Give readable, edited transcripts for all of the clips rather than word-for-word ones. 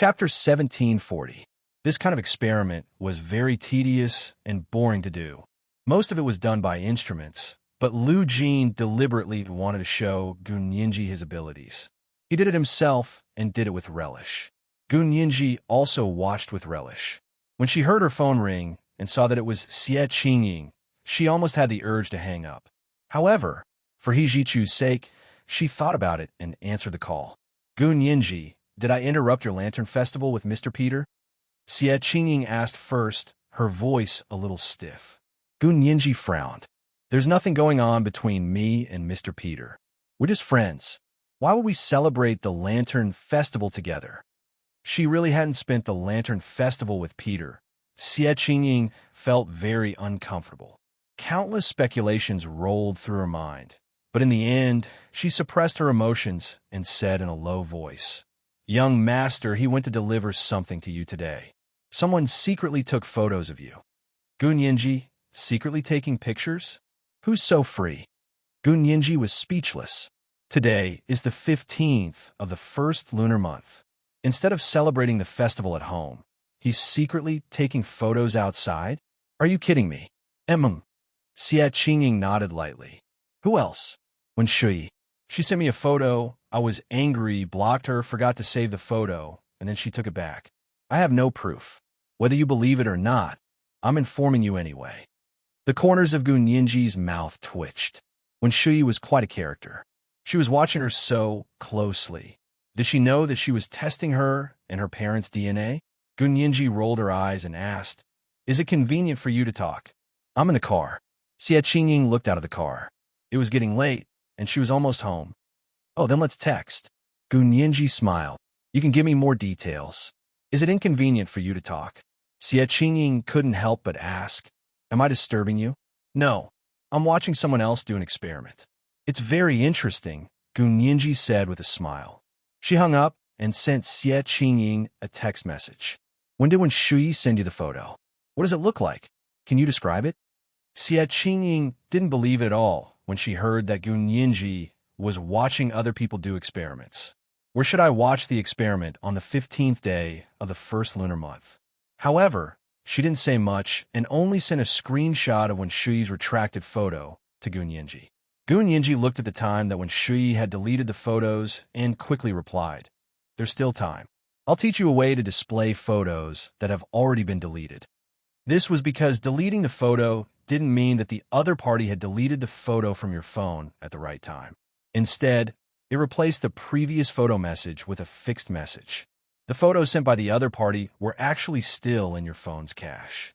Chapter 1740. This kind of experiment was very tedious and boring to do. Most of it was done by instruments, but Lu Jin deliberately wanted to show Gun Yinji his abilities. He did it himself and did it with relish. Gun Yinji also watched with relish. When she heard her phone ring and saw that it was Xie Qingying, she almost had the urge to hang up. However, for He Jichu's sake, she thought about it and answered the call. Gun Yinji, did I interrupt your lantern festival with Mr. Peter? Xie Qingying asked first, her voice a little stiff. Gun Yinji frowned. There's nothing going on between me and Mr. Peter. We're just friends. Why would we celebrate the lantern festival together? She really hadn't spent the lantern festival with Peter. Xie Qingying felt very uncomfortable. Countless speculations rolled through her mind, but in the end, she suppressed her emotions and said in a low voice, Young master, he went to deliver something to you today. Someone secretly took photos of you. Gun Yinji, secretly taking pictures? Who's so free? Gun Yinji was speechless. Today is the 15th of the first lunar month. Instead of celebrating the festival at home, he's secretly taking photos outside? Are you kidding me? Xie Qingying nodded lightly. Who else? When Shui. She sent me a photo. I was angry, blocked her, forgot to save the photo, and then she took it back. I have no proof. Whether you believe it or not, I'm informing you anyway. The corners of Gun Yinji's mouth twitched. When Shui was quite a character. She was watching her so closely. Did she know that she was testing her and her parents' DNA? Gun Yinji rolled her eyes and asked, Is it convenient for you to talk? I'm in the car. Xie Qingying looked out of the car. It was getting late, and she was almost home. Oh, then let's text. Gun Yinji smiled. You can give me more details. Is it inconvenient for you to talk? Xie Qingying couldn't help but ask, Am I disturbing you? No. I'm watching someone else do an experiment. It's very interesting, Gun Yinji said with a smile. She hung up and sent Xie Qingying a text message. When did Shui send you the photo? What does it look like? Can you describe it? Xie Qingying didn't believe it at all when she heard that Gun Yinji was watching other people do experiments. Where should I watch the experiment on the 15th day of the first lunar month? However, she didn't say much and only sent a screenshot of Shui's retracted photo to Gun Yinji. Gun Yinji looked at the time that Shui had deleted the photos and quickly replied, There's still time. I'll teach you a way to display photos that have already been deleted. This was because deleting the photo didn't mean that the other party had deleted the photo from your phone at the right time. Instead, it replaced the previous photo message with a fixed message. The photos sent by the other party were actually still in your phone's cache.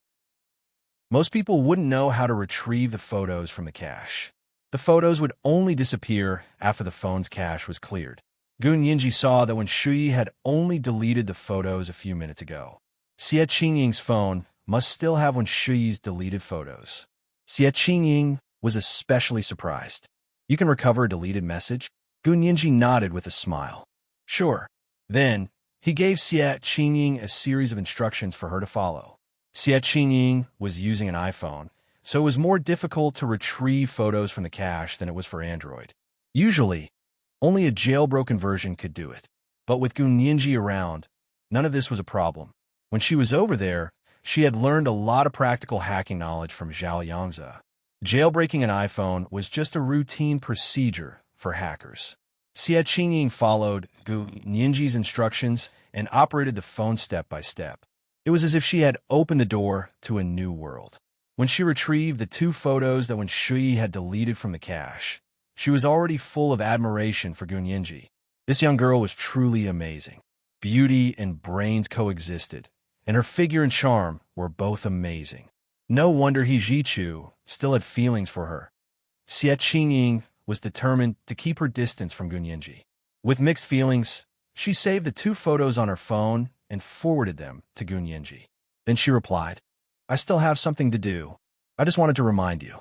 Most people wouldn't know how to retrieve the photos from the cache. The photos would only disappear after the phone's cache was cleared. Gun Yinji saw that Shui had only deleted the photos a few minutes ago. Xie Qingying's phone must still have Shui's deleted photos. Xie Qingying was especially surprised. You can recover a deleted message? Gun Yinji nodded with a smile. Sure. Then, he gave Xie Qingying a series of instructions for her to follow. Xie Qingying was using an iPhone, so it was more difficult to retrieve photos from the cache than it was for Android. Usually, only a jailbroken version could do it. But with Gun Yinji around, none of this was a problem. When she was over there, she had learned a lot of practical hacking knowledge from Zhao Yangzi. Jailbreaking an iPhone was just a routine procedure for hackers. Xie Qingying followed Gun Yinji's instructions and operated the phone step by step. It was as if she had opened the door to a new world. When she retrieved the two photos that Shui had deleted from the cache, she was already full of admiration for Gun Yinji. This young girl was truly amazing. Beauty and brains coexisted, and her figure and charm were both amazing. No wonder He Jichu still had feelings for her. Xie Qingying was determined to keep her distance from Gun Yinji. With mixed feelings, she saved the two photos on her phone and forwarded them to Gun Yinji. Then she replied, I still have something to do. I just wanted to remind you.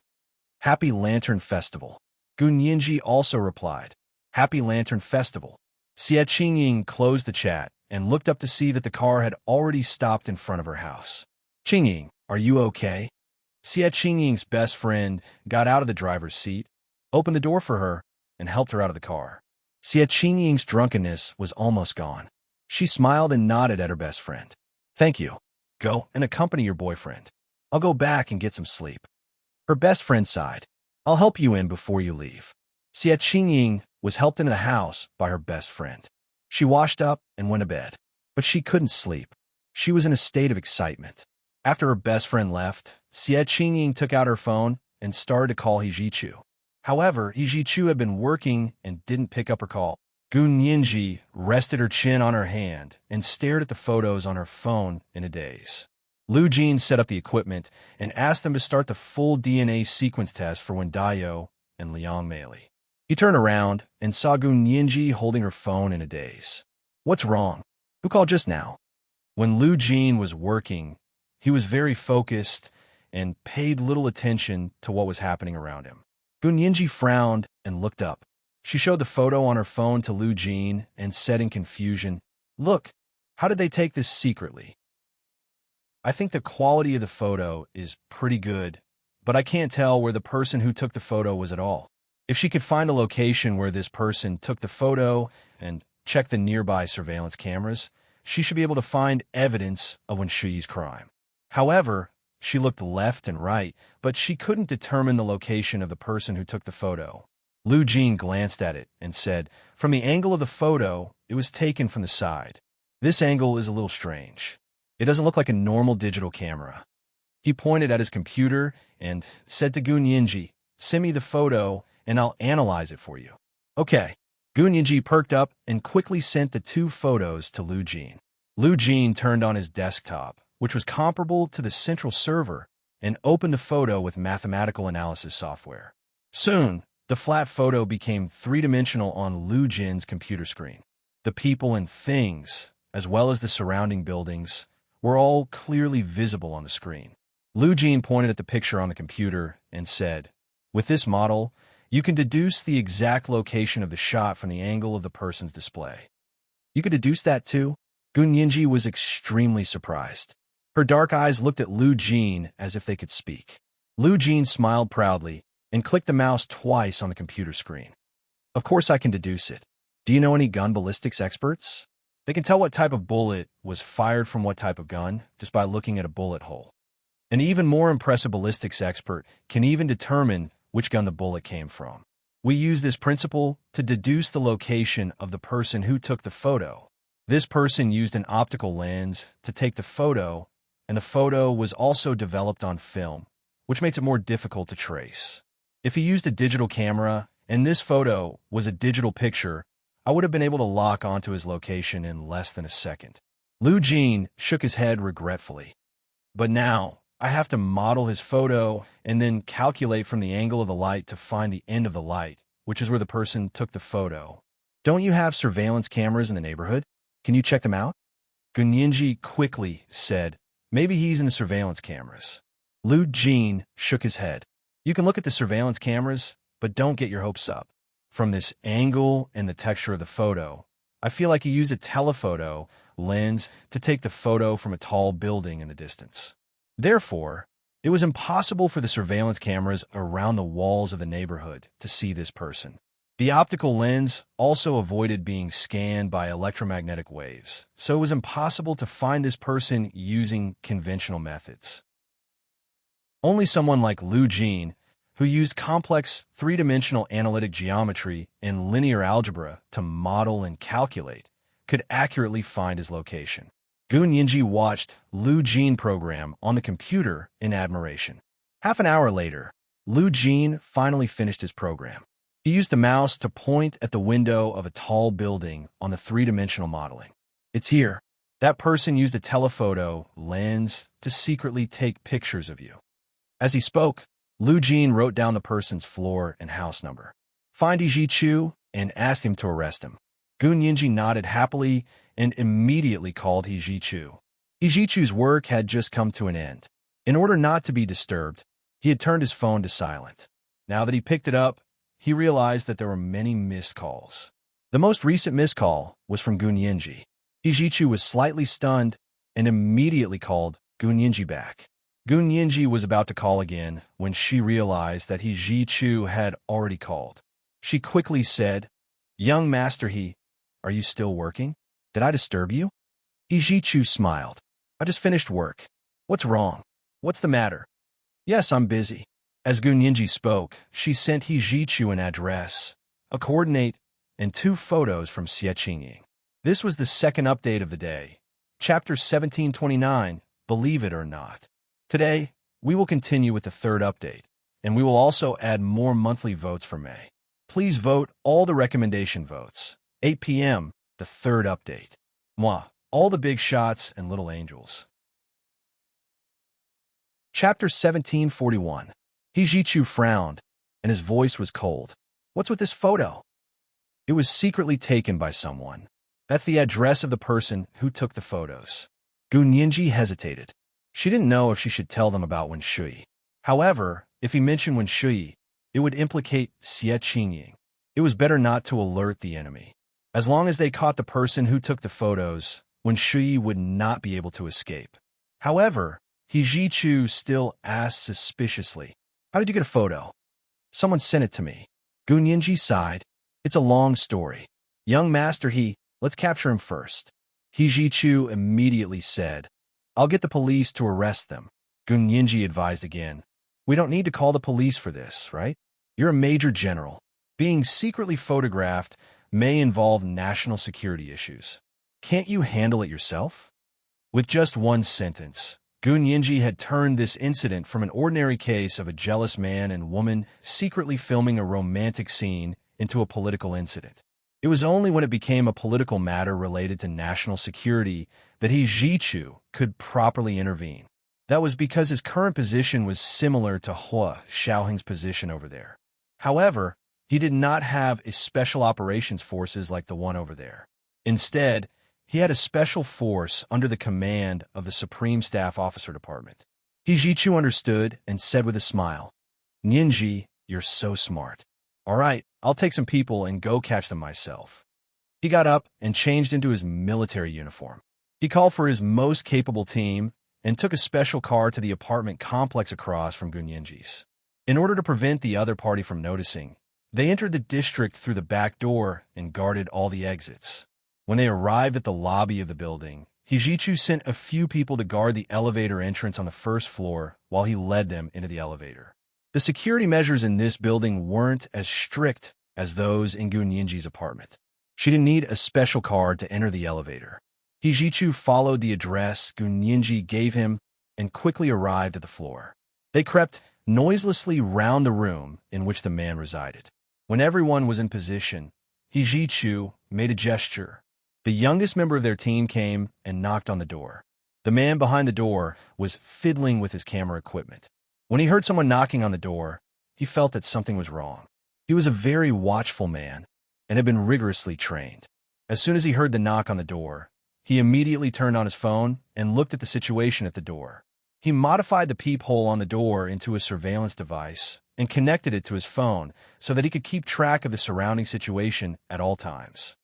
Happy Lantern Festival. Gun Yinji also replied, Happy Lantern Festival. Xie Qingying closed the chat and looked up to see that the car had already stopped in front of her house. Qingying, are you okay? Xie Qingying's best friend got out of the driver's seat, opened the door for her, and helped her out of the car. Xie Qingying's drunkenness was almost gone. She smiled and nodded at her best friend. Thank you. Go and accompany your boyfriend. I'll go back and get some sleep. Her best friend sighed. I'll help you in before you leave. Xie Qingying was helped into the house by her best friend. She washed up and went to bed, but she couldn't sleep. She was in a state of excitement. After her best friend left, Xie Qingying took out her phone and started to call He Jichu. However, He Jichu had been working and didn't pick up her call. Gun Yinji rested her chin on her hand and stared at the photos on her phone in a daze. Lu Jin set up the equipment and asked them to start the full DNA sequence test for Wendayo and Liang Meili. He turned around and saw Gun Yinji holding her phone in a daze. What's wrong? Who called just now? When Lu Jin was working, he was very focused and paid little attention to what was happening around him. Gun Yinji frowned and looked up. She showed the photo on her phone to Lu Jin and said in confusion, Look, how did they take this secretly? I think the quality of the photo is pretty good, but I can't tell where the person who took the photo was at all. If she could find a location where this person took the photo and check the nearby surveillance cameras, she should be able to find evidence of Wen Shi's crime. However, she looked left and right, but she couldn't determine the location of the person who took the photo. Lu Jin glanced at it and said, From the angle of the photo, it was taken from the side. This angle is a little strange. It doesn't look like a normal digital camera. He pointed at his computer and said to Gun Yinji, Send me the photo and I'll analyze it for you. Okay. Gun Yinji perked up and quickly sent the 2 photos to Lu Jin. Lu Jin turned on his desktop, which was comparable to the central server, and opened the photo with mathematical analysis software. Soon, the flat photo became 3-dimensional on Lu Jin's computer screen. The people and things, as well as the surrounding buildings, were all clearly visible on the screen. Lu Jin pointed at the picture on the computer and said, With this model, you can deduce the exact location of the shot from the angle of the person's display. You could deduce that too? Gun Yinji was extremely surprised. Her dark eyes looked at Lu Jin as if they could speak. Lu Jin smiled proudly and clicked the mouse twice on the computer screen. Of course I can deduce it. Do you know any gun ballistics experts? They can tell what type of bullet was fired from what type of gun just by looking at a bullet hole. An even more impressive ballistics expert can even determine which gun the bullet came from. We use this principle to deduce the location of the person who took the photo. This person used an optical lens to take the photo, and the photo was also developed on film, which makes it more difficult to trace. If he used a digital camera, and this photo was a digital picture, I would have been able to lock onto his location in less than a second. Lu Jin shook his head regretfully. But now, I have to model his photo and then calculate from the angle of the light to find the end of the light, which is where the person took the photo. Don't you have surveillance cameras in the neighborhood? Can you check them out? Gun Yinji quickly said, Maybe he's in the surveillance cameras. Lu Jin shook his head. You can look at the surveillance cameras, but don't get your hopes up. From this angle and the texture of the photo, I feel like he used a telephoto lens to take the photo from a tall building in the distance. Therefore, it was impossible for the surveillance cameras around the walls of the neighborhood to see this person. The optical lens also avoided being scanned by electromagnetic waves, so it was impossible to find this person using conventional methods. Only someone like Lu Jin, who used complex 3-dimensional analytic geometry and linear algebra to model and calculate, could accurately find his location. Gun Yinji watched Lu Jin program on the computer in admiration. Half an hour later, Lu Jin finally finished his program. He used the mouse to point at the window of a tall building on the 3-dimensional modeling. It's here. That person used a telephoto lens to secretly take pictures of you. As he spoke, Lu Jin wrote down the person's floor and house number. Find He Jichu and ask him to arrest him. Gun Yinji nodded happily and immediately called He Jichu. He Jichu's work had just come to an end. In order not to be disturbed, he had turned his phone to silent. Now that he picked it up, he realized that there were many missed calls. The most recent missed call was from Gun Yinji. He Jichu was slightly stunned and immediately called Gun Yinji back. Gun Yinji was about to call again when she realized that He Jichu had already called. She quickly said, Young Master He, are you still working? Did I disturb you? Ijichu smiled. I just finished work. What's wrong? What's the matter? Yes, I'm busy. As Gunyinji spoke, she sent Hijichu an address, a coordinate, and 2 photos from Xie. This was the second update of the day. Chapter 1729, Believe It or Not. Today, we will continue with the third update, and we will also add more monthly votes for May. Please vote all the recommendation votes. 8 p.m., the third update. Moi, all the big shots and little angels. Chapter 1741. Hijichu frowned, and his voice was cold. What's with this photo? It was secretly taken by someone. That's the address of the person who took the photos. Gunyinji hesitated. She didn't know if she should tell them about Wen Shui. However, if he mentioned Wen Shui, it would implicate Xie Qingying. It was better not to alert the enemy. As long as they caught the person who took the photos, Wen Shui would not be able to escape. However, Hijichu still asked suspiciously, How did you get a photo? Someone sent it to me. Gunyinji sighed. It's a long story. Young master let's capture him first. Hijichu immediately said, I'll get the police to arrest them. Gunyinji advised again. We don't need to call the police for this, right? You're a major general. Being secretly photographed may involve national security issues. Can't you handle it yourself? With just one sentence, Gunyinji had turned this incident from an ordinary case of a jealous man and woman secretly filming a romantic scene into a political incident. It was only when it became a political matter related to national security that Hijichu could properly intervene. That was because his current position was similar to Hua Xiaoheng's position over there. However, he did not have a special operations forces like the one over there. Instead, he had a special force under the command of the Supreme Staff Officer Department. Hijichu understood and said with a smile, Ninji, you're so smart. All right, I'll take some people and go catch them myself. He got up and changed into his military uniform. He called for his most capable team and took a special car to the apartment complex across from Gunyinji's. In order to prevent the other party from noticing, they entered the district through the back door and guarded all the exits. When they arrived at the lobby of the building, Hijichu sent a few people to guard the elevator entrance on the first floor while he led them into the elevator. The security measures in this building weren't as strict as those in Gunyinji's apartment. She didn't need a special card to enter the elevator. Hijichu followed the address Gunyinji gave him and quickly arrived at the floor. They crept noiselessly round the room in which the man resided. When everyone was in position, Hijichu made a gesture. The youngest member of their team came and knocked on the door. The man behind the door was fiddling with his camera equipment. When he heard someone knocking on the door, he felt that something was wrong. He was a very watchful man and had been rigorously trained. As soon as he heard the knock on the door, he immediately turned on his phone and looked at the situation at the door. He modified the peephole on the door into a surveillance device and connected it to his phone so that he could keep track of the surrounding situation at all times.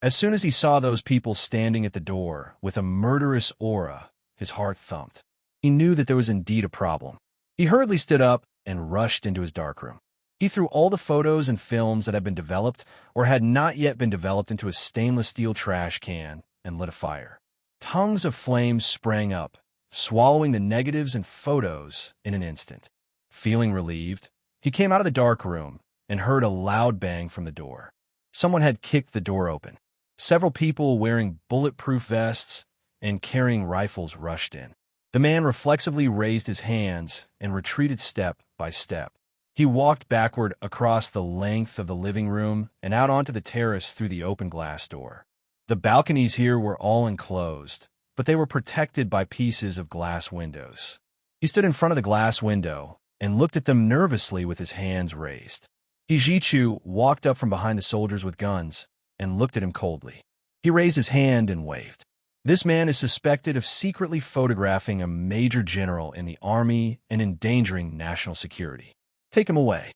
As soon as he saw those people standing at the door with a murderous aura, his heart thumped. He knew that there was indeed a problem. He hurriedly stood up and rushed into his darkroom. He threw all the photos and films that had been developed or had not yet been developed into a stainless steel trash can and lit a fire. Tongues of flames sprang up, swallowing the negatives and photos in an instant. Feeling relieved, he came out of the dark room and heard a loud bang from the door. Someone had kicked the door open. Several people wearing bulletproof vests and carrying rifles rushed in. The man reflexively raised his hands and retreated step by step. He walked backward across the length of the living room and out onto the terrace through the open glass door. The balconies here were all enclosed, but they were protected by pieces of glass windows. He stood in front of the glass window and looked at them nervously with his hands raised. Hijichu walked up from behind the soldiers with guns and looked at him coldly. He raised his hand and waved. This man is suspected of secretly photographing a major general in the army and endangering national security. Take him away.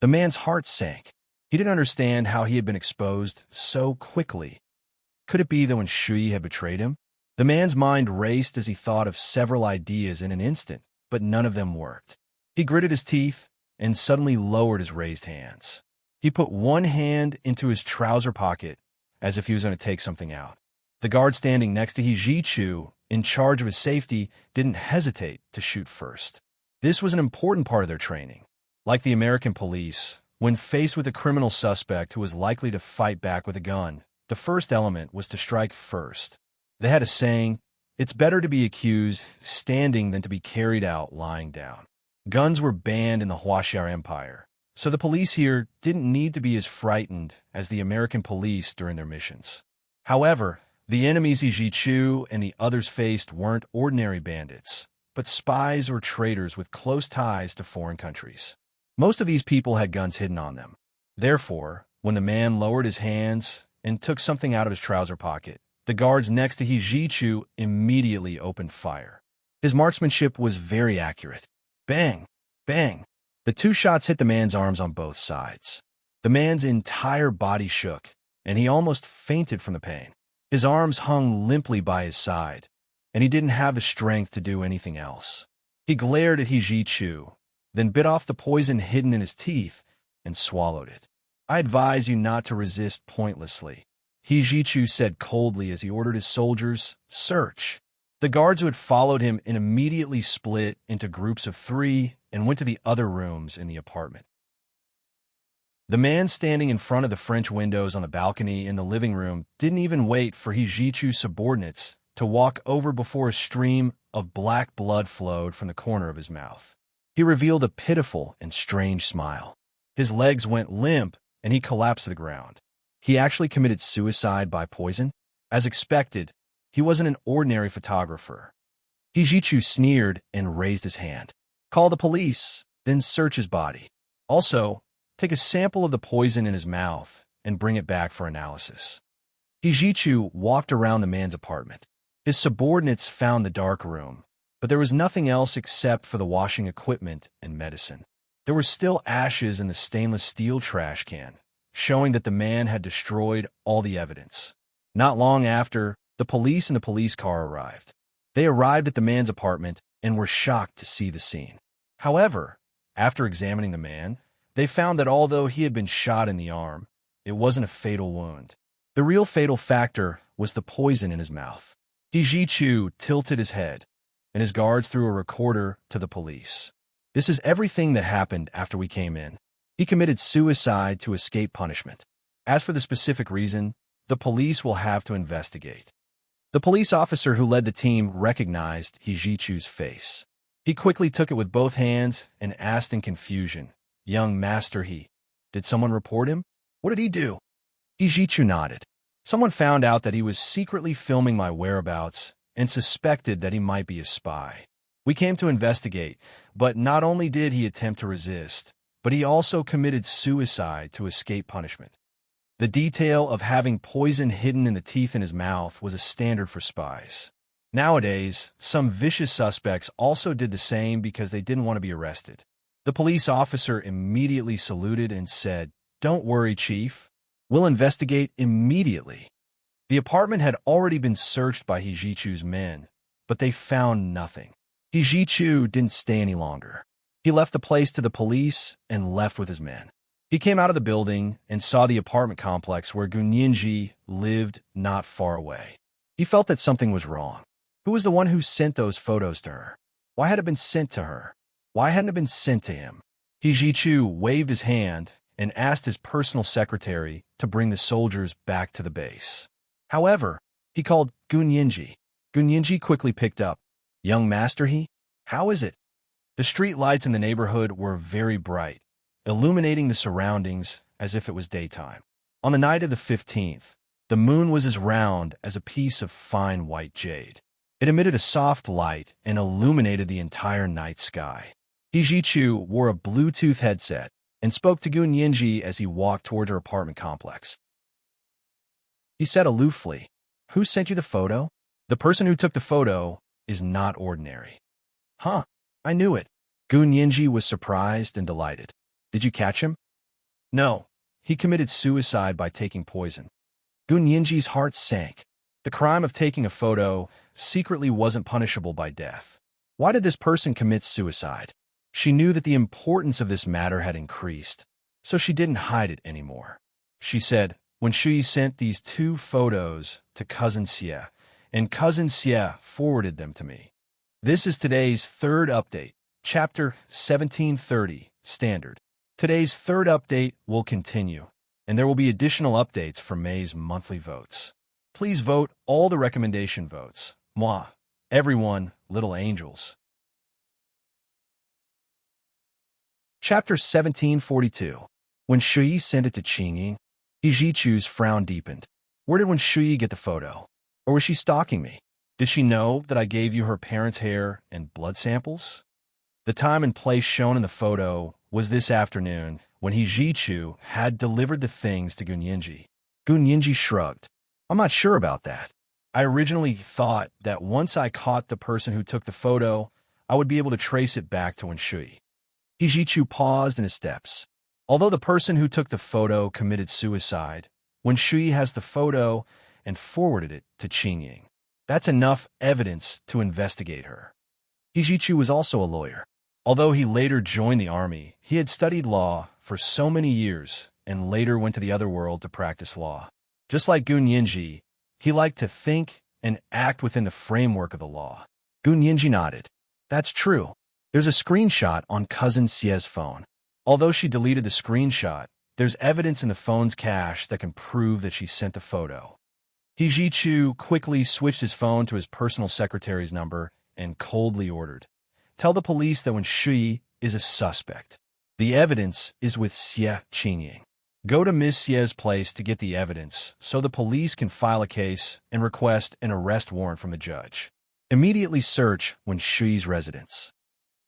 The man's heart sank. He didn't understand how he had been exposed so quickly. Could it be that Wen Shui had betrayed him? The man's mind raced as he thought of several ideas in an instant, but none of them worked. He gritted his teeth and suddenly lowered his raised hands. He put one hand into his trouser pocket as if he was going to take something out. The guard standing next to He in charge of his safety, didn't hesitate to shoot first. This was an important part of their training. Like the American police, when faced with a criminal suspect who was likely to fight back with a gun, the first element was to strike first. They had a saying, "It's better to be accused standing than to be carried out lying down." Guns were banned in the Huaxiao Empire, so the police here didn't need to be as frightened as the American police during their missions. However, the enemies He and the others faced weren't ordinary bandits, but spies or traitors with close ties to foreign countries. Most of these people had guns hidden on them. Therefore, when the man lowered his hands and took something out of his trouser pocket, the guards next to He immediately opened fire. His marksmanship was very accurate. Bang! Bang! The two shots hit the man's arms on both sides. The man's entire body shook, and he almost fainted from the pain. His arms hung limply by his side, and he didn't have the strength to do anything else. He glared at He then bit off the poison hidden in his teeth and swallowed it. "I advise you not to resist pointlessly," He said coldly as he ordered his soldiers, "Search." The guards who had followed him immediately split into groups of 3 and went to the other rooms in the apartment. The man standing in front of the French windows on the balcony in the living room didn't even wait for He subordinates to walk over before a stream of black blood flowed from the corner of his mouth. He revealed a pitiful and strange smile. His legs went limp and he collapsed to the ground. He actually committed suicide by poison? As expected, he wasn't an ordinary photographer. He sneered and raised his hand. "Call the police, then search his body. Also, take a sample of the poison in his mouth and bring it back for analysis." He walked around the man's apartment. His subordinates found the dark room, but there was nothing else except for the washing equipment and medicine. There were still ashes in the stainless steel trash can, showing that the man had destroyed all the evidence. Not long after, the police and the police car arrived. They arrived at the man's apartment and were shocked to see the scene. However, after examining the man, they found that although he had been shot in the arm, it wasn't a fatal wound. The real fatal factor was the poison in his mouth. He tilted his head, and his guards threw a recorder to the police. "This is everything that happened after we came in. He committed suicide to escape punishment. As for the specific reason, the police will have to investigate." The police officer who led the team recognized He face. He quickly took it with both hands and asked in confusion, "Young Master did someone report him? What did he do?" He nodded. "Someone found out that he was secretly filming my whereabouts and suspected that he might be a spy. We came to investigate, but not only did he attempt to resist, but he also committed suicide to escape punishment." The detail of having poison hidden in the teeth in his mouth was a standard for spies. Nowadays, some vicious suspects also did the same because they didn't want to be arrested. The police officer immediately saluted and said, "Don't worry, Chief. We'll investigate immediately." The apartment had already been searched by He men, but they found nothing. He didn't stay any longer. He left the place to the police and left with his men. He came out of the building and saw the apartment complex where Gunyinji lived not far away. He felt that something was wrong. Who was the one who sent those photos to her? Why had it been sent to her? Why hadn't it been sent to him? He waved his hand and asked his personal secretary to bring the soldiers back to the base. However, he called Gunyinji. Gunyinji quickly picked up. "Young Master how is it?" The street lights in the neighborhood were very bright, illuminating the surroundings as if it was daytime. On the night of the 15th, the moon was as round as a piece of fine white jade. It emitted a soft light and illuminated the entire night sky. He wore a Bluetooth headset and spoke to Gunyinji as he walked toward her apartment complex. He said aloofly, "Who sent you the photo?" "The person who took the photo is not ordinary." "Huh, I knew it." Gunyinji was surprised and delighted. "Did you catch him?" "No, he committed suicide by taking poison." Gunyinji's heart sank. The crime of taking a photo secretly wasn't punishable by death. Why did this person commit suicide? She knew that the importance of this matter had increased, so she didn't hide it anymore. She said, when Shui sent these two photos to Cousin Xie, and Cousin Xie forwarded them to me. This is today's third update, Chapter 1730, Standard. Today's third update will continue, and there will be additional updates for May's monthly votes. Please vote all the recommendation votes. Moi, everyone, little angels. Chapter 1742. When Shui sent it to Qingying, Yijichu's frown deepened. Where did Shui get the photo? Or was she stalking me? Did she know that I gave you her parents' hair and blood samples? The time and place shown in the photo was this afternoon when Yijichu had delivered the things to Gunyinji. Gunyinji shrugged. I'm not sure about that. I originally thought that once I caught the person who took the photo, I would be able to trace it back to Shui. Yijichu paused in his steps. Although the person who took the photo committed suicide, Shui has the photo and forwarded it to Qingying. That's enough evidence to investigate her. Yijichu was also a lawyer. Although he later joined the army, he had studied law for so many years and later went to the other world to practice law. Just like Gunyinji, he liked to think and act within the framework of the law. Gunyinji nodded. That's true. There's a screenshot on Cousin Xie's phone. Although she deleted the screenshot, there's evidence in the phone's cache that can prove that she sent the photo. Yijichu quickly switched his phone to his personal secretary's number and coldly ordered, "Tell the police that Shui is a suspect. The evidence is with Xie Qingying. Go to Ms. Xie's place to get the evidence so the police can file a case and request an arrest warrant from the judge. Immediately search Shui's residence."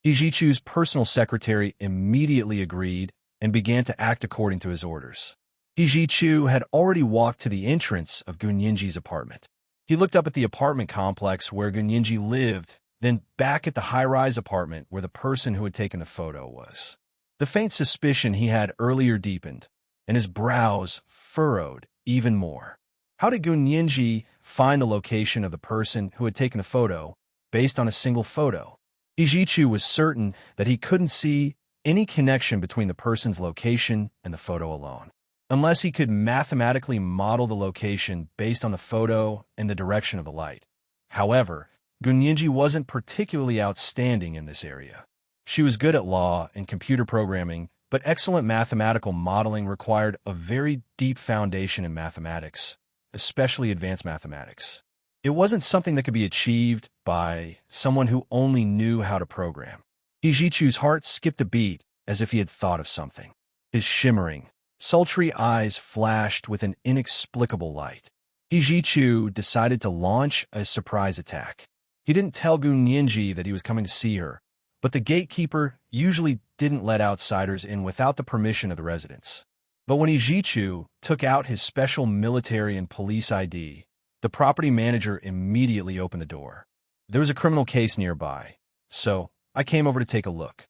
Yijichu's personal secretary immediately agreed and began to act according to his orders. Yijichu had already walked to the entrance of Gunyinji's apartment. He looked up at the apartment complex where Gunyinji lived, then back at the high-rise apartment where the person who had taken the photo was. The faint suspicion he had earlier deepened, and his brows furrowed even more. How did Gunyinji find the location of the person who had taken the photo based on a single photo? Yijichu was certain that he couldn't see any connection between the person's location and the photo alone, unless he could mathematically model the location based on the photo and the direction of the light. However, Gunyinji wasn't particularly outstanding in this area. She was good at law and computer programming, but excellent mathematical modeling required a very deep foundation in mathematics, especially advanced mathematics. It wasn't something that could be achieved by someone who only knew how to program. Yijichu's heart skipped a beat as if he had thought of something. His shimmering, sultry eyes flashed with an inexplicable light. Yijichu decided to launch a surprise attack. He didn't tell Gunyinji that he was coming to see her, but the gatekeeper usually didn't let outsiders in without the permission of the residents. But when Yijichu took out his special military and police ID, the property manager immediately opened the door. There was a criminal case nearby, so I came over to take a look.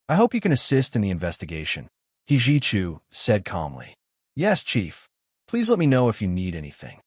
I hope you can assist in the investigation, Yijichu said calmly. Yes, Chief. Please let me know if you need anything.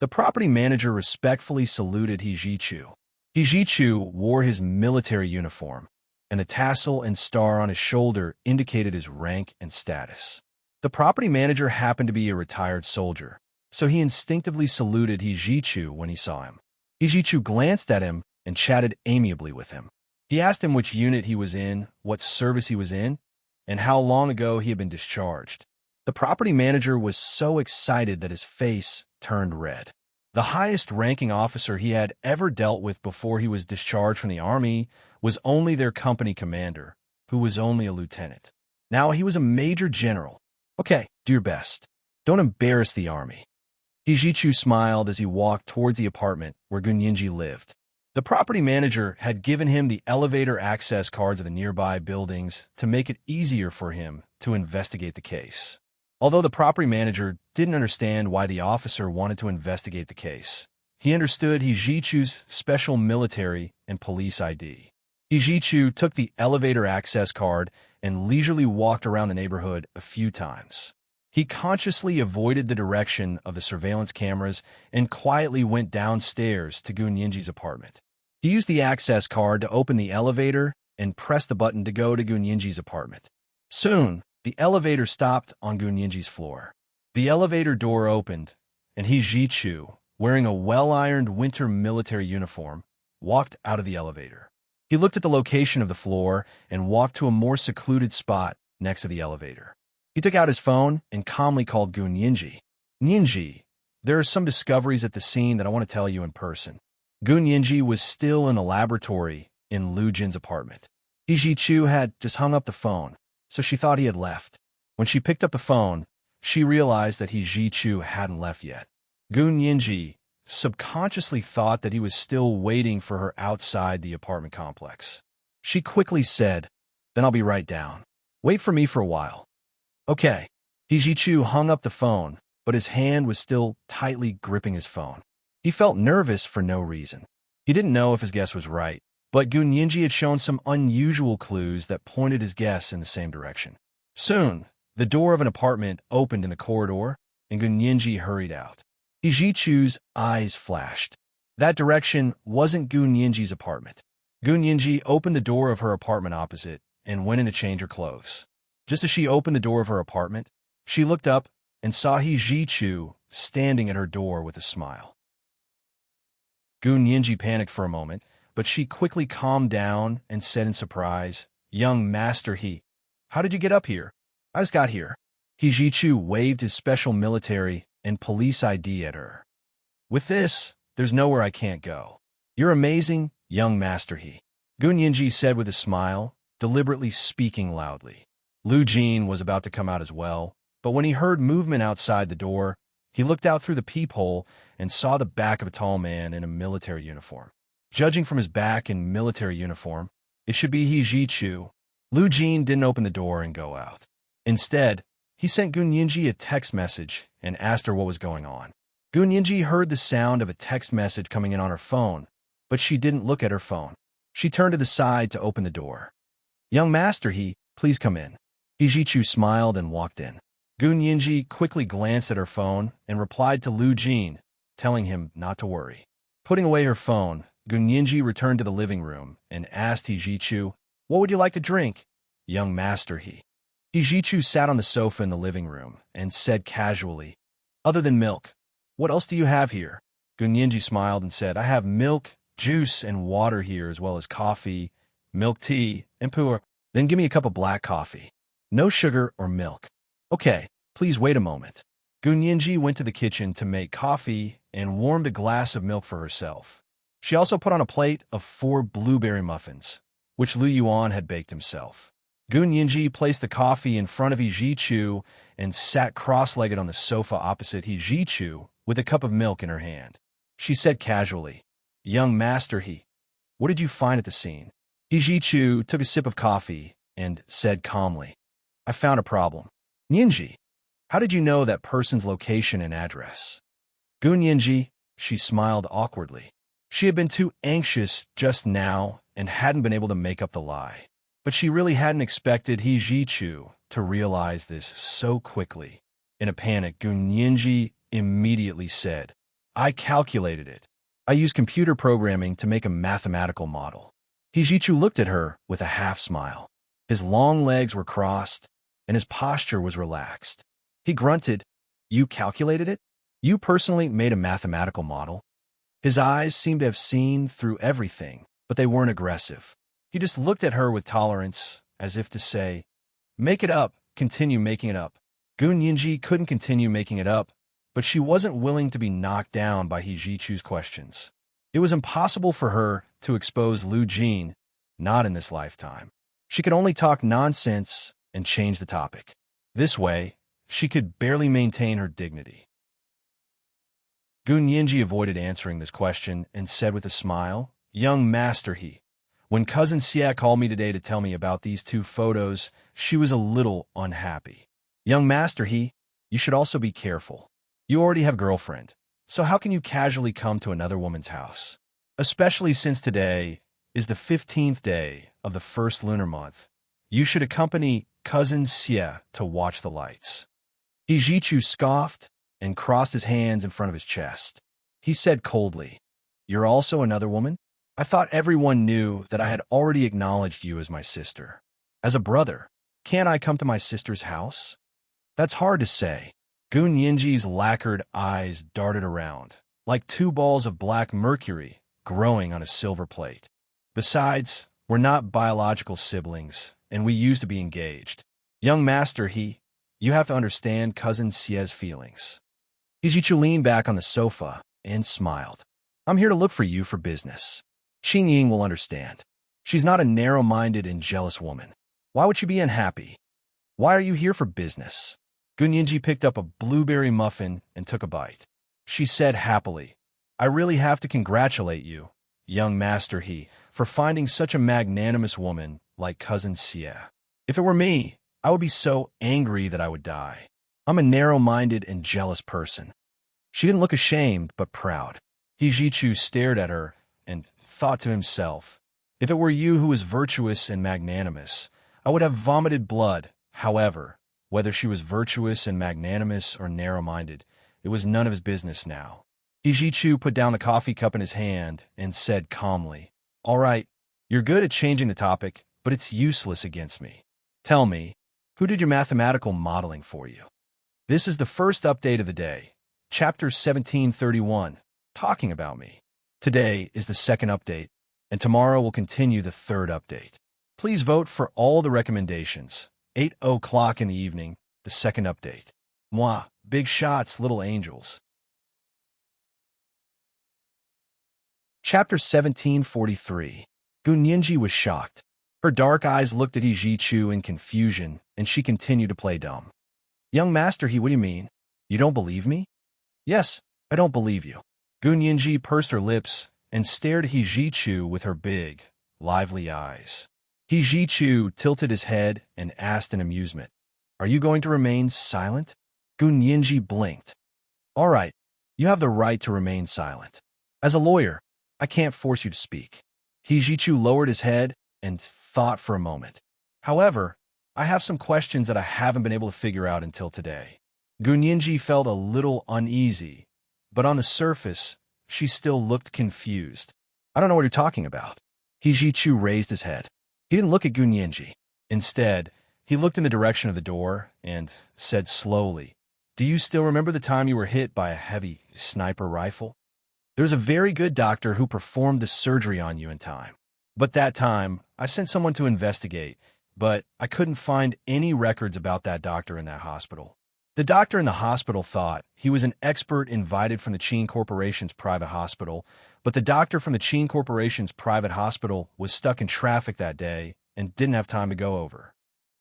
The property manager respectfully saluted Yijichu. Yijichu wore his military uniform, and the tassel and star on his shoulder indicated his rank and status. The property manager happened to be a retired soldier, so he instinctively saluted Yijichu when he saw him. Yijichu glanced at him and chatted amiably with him. He asked him which unit he was in, what service he was in, and how long ago he had been discharged. The property manager was so excited that his face turned red. The highest-ranking officer he had ever dealt with before he was discharged from the army was only their company commander, who was only a lieutenant. Now he was a major general. Okay, do your best. Don't embarrass the army. Yijichu smiled as he walked towards the apartment where Gunyinji lived. The property manager had given him the elevator access cards of the nearby buildings to make it easier for him to investigate the case. Although the property manager didn't understand why the officer wanted to investigate the case, he understood Yijichu's special military and police ID. Yijichu took the elevator access card and leisurely walked around the neighborhood a few times. He consciously avoided the direction of the surveillance cameras and quietly went downstairs to Gunyinji's apartment. He used the access card to open the elevator and pressed the button to go to Gunyinji's apartment. Soon, the elevator stopped on Gunyinji's floor. The elevator door opened, and He Ji-chu, wearing a well-ironed winter military uniform, walked out of the elevator. He looked at the location of the floor and walked to a more secluded spot next to the elevator. He took out his phone and calmly called Gun Yinji. Yinji, there are some discoveries at the scene that I want to tell you in person. Gun Yinji was still in the laboratory in Lu Jin's apartment. He Ji-chu had just hung up the phone, so she thought he had left. When she picked up the phone, she realized that He Ji-chu hadn't left yet. Gun Yinji subconsciously thought that he was still waiting for her outside the apartment complex. She quickly said, "Then I'll be right down. Wait for me for a while." Okay. He Ji-chu hung up the phone, but his hand was still tightly gripping his phone. He felt nervous for no reason. He didn't know if his guess was right, but Gun Yinji had shown some unusual clues that pointed his guess in the same direction. Soon, the door of an apartment opened in the corridor, and Gun Yinji hurried out. He Ji-chu's eyes flashed. That direction wasn't Gun Yinji's apartment. Gun Yinji opened the door of her apartment opposite and went in to change her clothes. Just as she opened the door of her apartment, she looked up and saw He Ji-chu standing at her door with a smile. Gun Yinji panicked for a moment, but she quickly calmed down and said in surprise, "Young Master He, how did you get up here?" "I just got here." He Ji-chu waved his special military and police ID at her. "With this, there's nowhere I can't go." "You're amazing, young Master He," Gun Yinji said with a smile, deliberately speaking loudly. Lu Jin was about to come out as well, but when he heard movement outside the door, he looked out through the peephole and saw the back of a tall man in a military uniform. Judging from his back and military uniform, it should be He Ji-chu. Lu Jin didn't open the door and go out. Instead, he sent Gun Yinji a text message and asked her what was going on. Gun Yinji heard the sound of a text message coming in on her phone, but she didn't look at her phone. She turned to the side to open the door. "Young Master He, please come in." He Ji-chu smiled and walked in. Gun Yinji quickly glanced at her phone and replied to Lu Jin, telling him not to worry. Putting away her phone, Gun Yinji returned to the living room and asked He Ji-chu, "What would you like to drink, young Master He?" He Ji-chu sat on the sofa in the living room and said casually, "Other than milk, what else do you have here?" Gun Yinji smiled and said, "I have milk, juice, and water here, as well as coffee, milk tea, and pu'er. Then give me a cup of black coffee. No sugar or milk." "Okay, please wait a moment." Gun Yinji went to the kitchen to make coffee and warmed a glass of milk for herself. She also put on a plate of 4 blueberry muffins, which Lu Yuan had baked himself. Gun Yinji placed the coffee in front of He Ji-chu and sat cross-legged on the sofa opposite He Ji-chu with a cup of milk in her hand. She said casually, "Young Master He, what did you find at the scene?" He Ji-chu took a sip of coffee and said calmly, "I found a problem." "Yinji, how did you know that person's location and address?" Gun Yinji, she smiled awkwardly. She had been too anxious just now and hadn't been able to make up the lie. But she really hadn't expected He Ji-chu to realize this so quickly. In a panic, Gun Yinji immediately said, "I calculated it. I used computer programming to make a mathematical model." He Ji-chu looked at her with a half-smile. His long legs were crossed, and his posture was relaxed. He grunted, "You calculated it? You personally made a mathematical model?" His eyes seemed to have seen through everything, but they weren't aggressive. He just looked at her with tolerance, as if to say, "Make it up, continue making it up." Gun Yinji couldn't continue making it up, but she wasn't willing to be knocked down by He Ji-chu's questions. It was impossible for her to expose Lu Jin, not in this lifetime. She could only talk nonsense and change the topic. This way, she could barely maintain her dignity. Gun Yinji avoided answering this question and said with a smile, "Young Master He, when Cousin Xia called me today to tell me about these 2 photos, she was a little unhappy. Young Master He, you should also be careful. You already have a girlfriend, so how can you casually come to another woman's house? Especially since today is the 15th day of the 1st lunar month. You should accompany Cousin Xia to watch the lights." He Ji-chu scoffed and crossed his hands in front of his chest. He said coldly, "You're also another woman? I thought everyone knew that I had already acknowledged you as my sister. As a brother, can't I come to my sister's house?" "That's hard to say. Gun Yinji's lacquered eyes darted around, like two balls of black mercury growing on a silver plate. Besides, we're not biological siblings, and we used to be engaged. Young master, you have to understand cousin Xie's feelings. Hijichu leaned back on the sofa and smiled. I'm here to look for you for business. Qin Ying will understand. She's not a narrow-minded and jealous woman. Why would she be unhappy? Why are you here for business? Gun Yinji picked up a blueberry muffin and took a bite. She said happily, I really have to congratulate you, young master for finding such a magnanimous woman like cousin Xie. If it were me, I would be so angry that I would die. I'm a narrow-minded and jealous person. She didn't look ashamed, but proud. Hijichu stared at her and thought to himself, if it were you who was virtuous and magnanimous, I would have vomited blood. However, whether she was virtuous and magnanimous or narrow-minded, it was none of his business now. Hijichu put down the coffee cup in his hand and said calmly, All right, you're good at changing the topic, but it's useless against me. Tell me, who did your mathematical modeling for you? This is the first update of the day, Chapter 1731, Talking About Me. Today is the second update, and tomorrow will continue the third update. Please vote for all the recommendations. 8 o'clock in the evening, the second update. Moi, big shots, little angels. Chapter 1743. Gun Yinji was shocked. Her dark eyes looked at Hijichu in confusion, and she continued to play dumb. Young master, what do you mean? You don't believe me? Yes, I don't believe you. Gun Yinji pursed her lips and stared at Hijichu with her big, lively eyes. Hijichu tilted his head and asked in amusement, Are you going to remain silent? Gun Yinji blinked. All right, you have the right to remain silent. As a lawyer, I can't force you to speak. Hijichu lowered his head and thought for a moment. However, I have some questions that I haven't been able to figure out until today. Gun Yinji felt a little uneasy, but on the surface, she still looked confused. I don't know what you're talking about. Hijichu raised his head. He didn't look at Gun Yinji. Instead, he looked in the direction of the door and said slowly, Do you still remember the time you were hit by a heavy sniper rifle? There's a very good doctor who performed the surgery on you in time. But that time, I sent someone to investigate, but I couldn't find any records about that doctor in that hospital. The doctor in the hospital thought he was an expert invited from the Qin Corporation's private hospital, but the doctor from the Qin Corporation's private hospital was stuck in traffic that day and didn't have time to go over.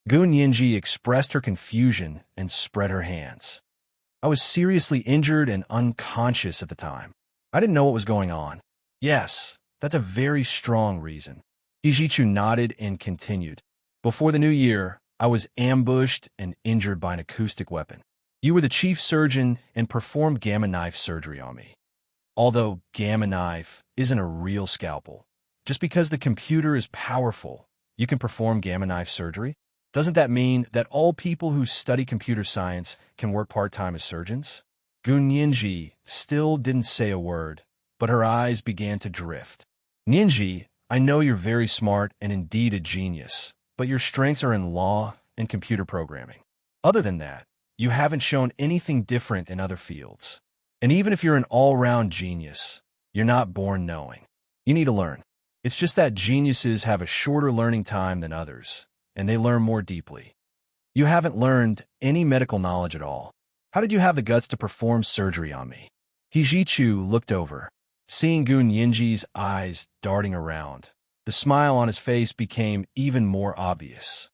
Gun Yinji expressed her confusion and spread her hands. I was seriously injured and unconscious at the time. I didn't know what was going on. Yes, that's a very strong reason. Hijichu nodded and continued. Before the new year, I was ambushed and injured by an acoustic weapon. You were the chief surgeon and performed gamma knife surgery on me. Although gamma knife isn't a real scalpel, just because the computer is powerful, you can perform gamma knife surgery? Doesn't that mean that all people who study computer science can work part-time as surgeons? Gun Yinji still didn't say a word, but her eyes began to drift. Yinji, I know you're very smart and indeed a genius, but your strengths are in law and computer programming. Other than that, you haven't shown anything different in other fields. And even if you're an all-round genius, you're not born knowing. You need to learn. It's just that geniuses have a shorter learning time than others, and they learn more deeply. You haven't learned any medical knowledge at all. How did you have the guts to perform surgery on me? Hijichu looked over, seeing Gun Yinji's eyes darting around. The smile on his face became even more obvious.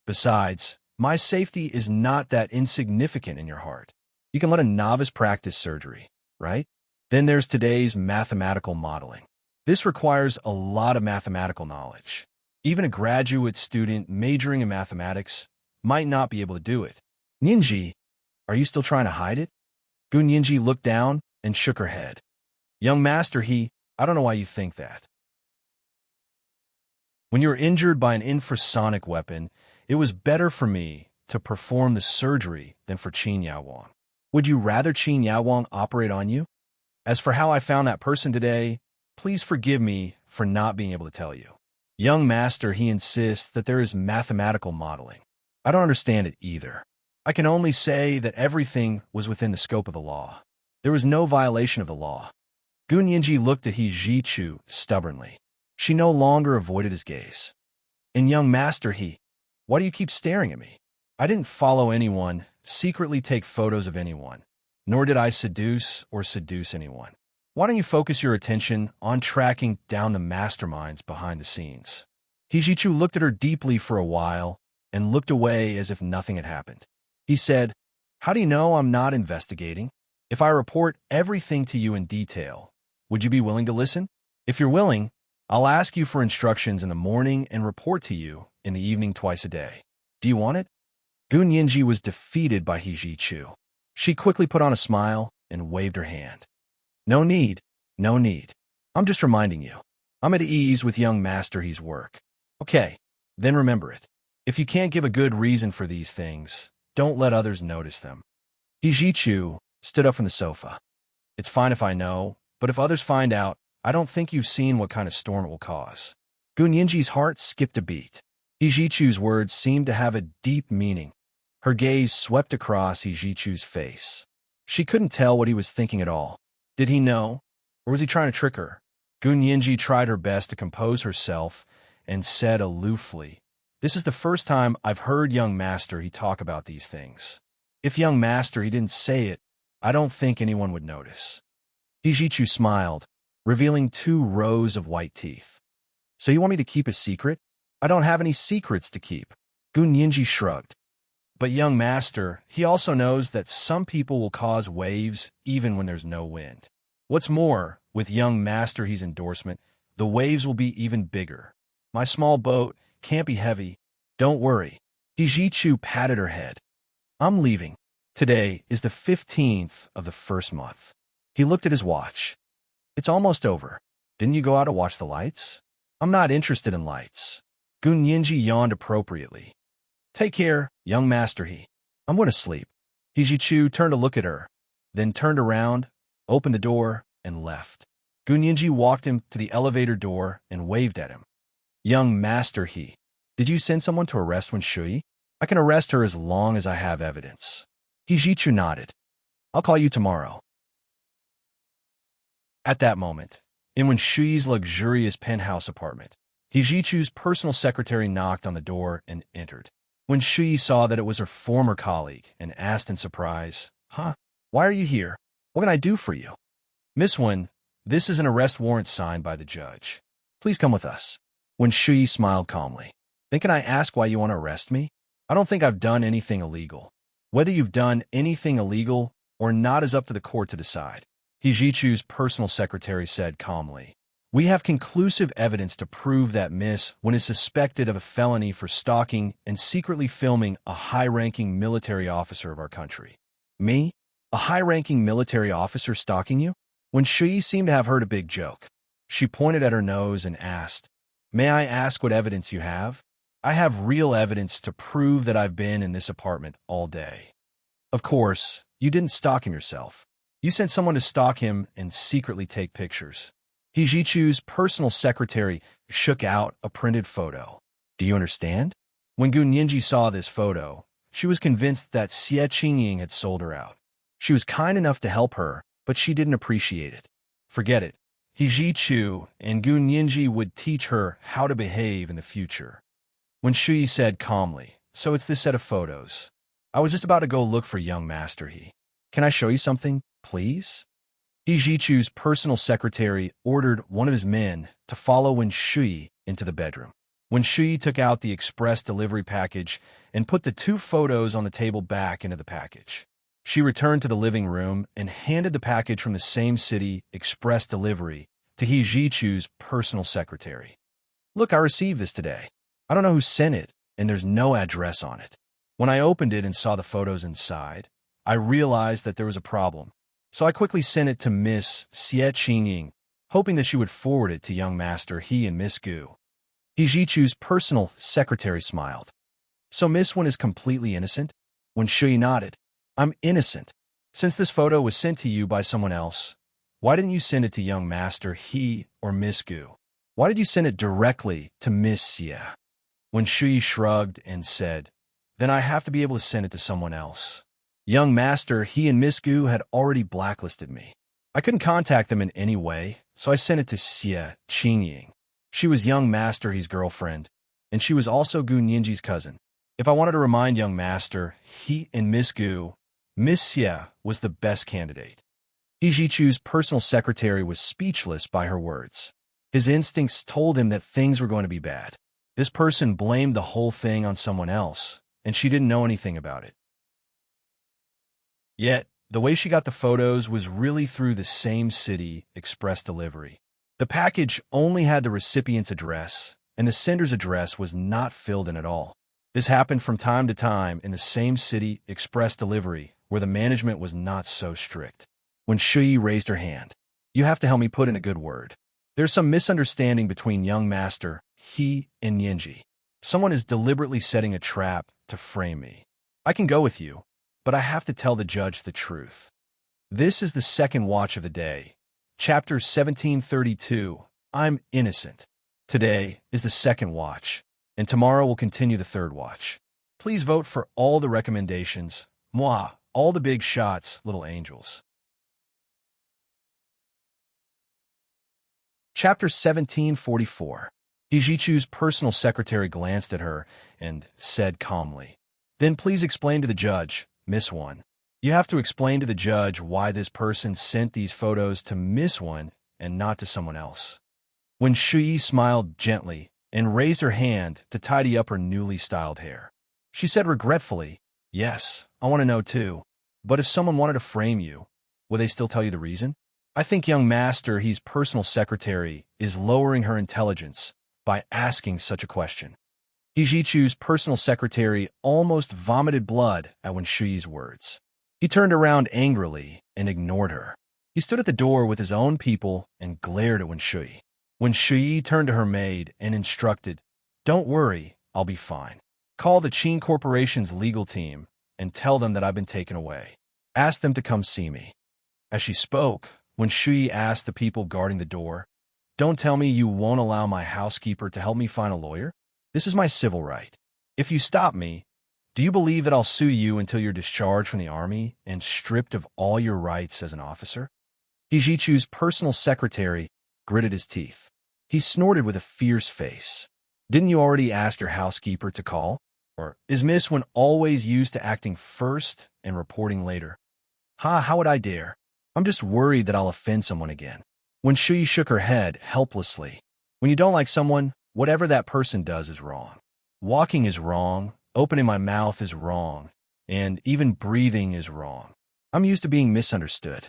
Besides, my safety is not that insignificant in your heart. You can let a novice practice surgery, right? Then there's today's mathematical modeling. This requires a lot of mathematical knowledge. Even a graduate student majoring in mathematics might not be able to do it. Yinji, are you still trying to hide it? Gun Yinji looked down and shook her head. Young master, I don't know why you think that. When you were injured by an infrasonic weapon, it was better for me to perform the surgery than for Qin Yaowang. Would you rather Qin Yaowang operate on you? As for how I found that person today, please forgive me for not being able to tell you. Young master, he insists that there is mathematical modeling. I don't understand it either. I can only say that everything was within the scope of the law. There was no violation of the law. Gun Yinji looked at He Jichu stubbornly. She no longer avoided his gaze. And young master He, why do you keep staring at me? I didn't follow anyone, secretly take photos of anyone, nor did I seduce or seduce anyone. Why don't you focus your attention on tracking down the masterminds behind the scenes? He Jichu looked at her deeply for a while and looked away as if nothing had happened. He said, "How do you know I'm not investigating? If I report everything to you in detail, would you be willing to listen? If you're willing, I'll ask you for instructions in the morning and report to you in the evening twice a day. Do you want it?" Gun Yinji was defeated by He Jichu. She quickly put on a smile and waved her hand. "No need, no need. I'm just reminding you. I'm at ease with young Master He's work. Okay, then remember it. If you can't give a good reason for these things, don't let others notice them." He Jichu stood up from the sofa. "It's fine if I know, but if others find out, I don't think you've seen what kind of storm it will cause." Gun Yinji's heart skipped a beat. He Jichu's words seemed to have a deep meaning. Her gaze swept across He Jichu's face. She couldn't tell what he was thinking at all. Did he know, or was he trying to trick her? Gun Yinji tried her best to compose herself and said aloofly, "This is the first time I've heard young Master He talk about these things. If young Master He didn't say it, I don't think anyone would notice." He Jichu smiled, revealing 2 rows of white teeth. "So you want me to keep a secret? I don't have any secrets to keep." Gun Yinji shrugged. "But young Master, he also knows that some people will cause waves even when there's no wind. What's more, with young Master He's endorsement, the waves will be even bigger. My small boat can't be heavy. Don't worry." He Jichu patted her head. "I'm leaving. Today is the 15th of the first month." He looked at his watch. "It's almost over. Didn't you go out to watch the lights?" "I'm not interested in lights." Gun Yinji yawned appropriately. "Take care, young Master He. I'm going to sleep." He Jichu turned to look at her, then turned around, opened the door, and left. Gun Yinji walked him to the elevator door and waved at him. "Young Master He, did you send someone to arrest Wen Shui? I can arrest her as long as I have evidence." He Jichu nodded. "I'll call you tomorrow." At that moment, in Wen Shui's luxurious penthouse apartment, He Jichu's personal secretary knocked on the door and entered. Wen Shui saw that it was her former colleague and asked in surprise, "Huh? Why are you here? What can I do for you?" "Miss Wen, this is an arrest warrant signed by the judge. Please come with us." Wen Shui smiled calmly. "Then can I ask why you want to arrest me? I don't think I've done anything illegal. Whether you've done anything illegal or not is up to the court to decide." He Jichu's personal secretary said calmly, "We have conclusive evidence to prove that Miss Wen is suspected of a felony for stalking and secretly filming a high-ranking military officer of our country." "Me? A high-ranking military officer stalking you?" Wen Shui seemed to have heard a big joke. She pointed at her nose and asked, "May I ask what evidence you have?" "I have real evidence to prove that I've been in this apartment all day." "Of course, you didn't stalk him yourself. You sent someone to stalk him and secretly take pictures." He Jichu's personal secretary shook out a printed photo. "Do you understand?" When Gun Yinji saw this photo, she was convinced that Xie Qingying had sold her out. She was kind enough to help her, but she didn't appreciate it. Forget it. He Jichu and Gun Yinji would teach her how to behave in the future. When Shui said calmly, "So it's this set of photos. I was just about to go look for young Master He. Can I show you something, please?" He Jichu's personal secretary ordered one of his men to follow Wen Shui into the bedroom. Wen Shui took out the express delivery package and put the 2 photos on the table back into the package. She returned to the living room and handed the package from the same city express delivery to He Jichu's personal secretary. "Look, I received this today. I don't know who sent it, and there's no address on it. When I opened it and saw the photos inside, I realized that there was a problem. So I quickly sent it to Miss Xie Qingying, hoping that she would forward it to young Master He and Miss Gu." He Jichu's personal secretary smiled. "So Miss Wen is completely innocent?" When Shui nodded. "I'm innocent. Since this photo was sent to you by someone else, why didn't you send it to young Master He or Miss Gu? Why did you send it directly to Miss Xie?" When Shui shrugged and said, then I have to be able to send it to someone else. Young Master, he and Miss Gu had already blacklisted me. I couldn't contact them in any way, so I sent it to Xie Qingying. She was Young Master, his girlfriend, and she was also Gu Ninji's cousin. If I wanted to remind Young Master, he and Miss Gu, Miss Xie was the best candidate. He Jichu's personal secretary was speechless by her words. His instincts told him that things were going to be bad. This person blamed the whole thing on someone else, and she didn't know anything about it. Yet, the way she got the photos was really through the same city express delivery. The package only had the recipient's address, and the sender's address was not filled in at all. This happened from time to time in the same city express delivery, where the management was not so strict. When Shui raised her hand, "You have to help me put in a good word. There's some misunderstanding between Young Master, he, and Ninji. Someone is deliberately setting a trap to frame me. I can go with you, but I have to tell the judge the truth." This is the second watch of the day. Chapter 1732, I'm Innocent. Today is the second watch, and tomorrow we'll continue the third watch. Please vote for all the recommendations. Moi, all the big shots, little angels. Chapter 1744. Hijichu's personal secretary glanced at her and said calmly, "Then please explain to the judge, Miss One. You have to explain to the judge why this person sent these photos to Miss One and not to someone else." When Shui smiled gently and raised her hand to tidy up her newly styled hair, she said regretfully, "Yes, I want to know too. But if someone wanted to frame you, will they still tell you the reason? I think Young Master, his personal secretary, is lowering her intelligence by asking such a question." Hijichu's personal secretary almost vomited blood at Wen Shui's words. He turned around angrily and ignored her. He stood at the door with his own people and glared at Wen Shui. Wen Shui turned to her maid and instructed, "Don't worry, I'll be fine. Call the Qin Corporation's legal team and tell them that I've been taken away. Ask them to come see me." As she spoke, Wen Shui asked the people guarding the door, "Don't tell me you won't allow my housekeeper to help me find a lawyer? This is my civil right. If you stop me, do you believe that I'll sue you until you're discharged from the army and stripped of all your rights as an officer?" Hijichu's personal secretary gritted his teeth. He snorted with a fierce face. "Didn't you already ask your housekeeper to call? Or is Miss Wen always used to acting first and reporting later?" How would I dare? I'm just worried that I'll offend someone again." Wen Shui shook her head helplessly. "When you don't like someone, whatever that person does is wrong. Walking is wrong, opening my mouth is wrong, and even breathing is wrong. I'm used to being misunderstood.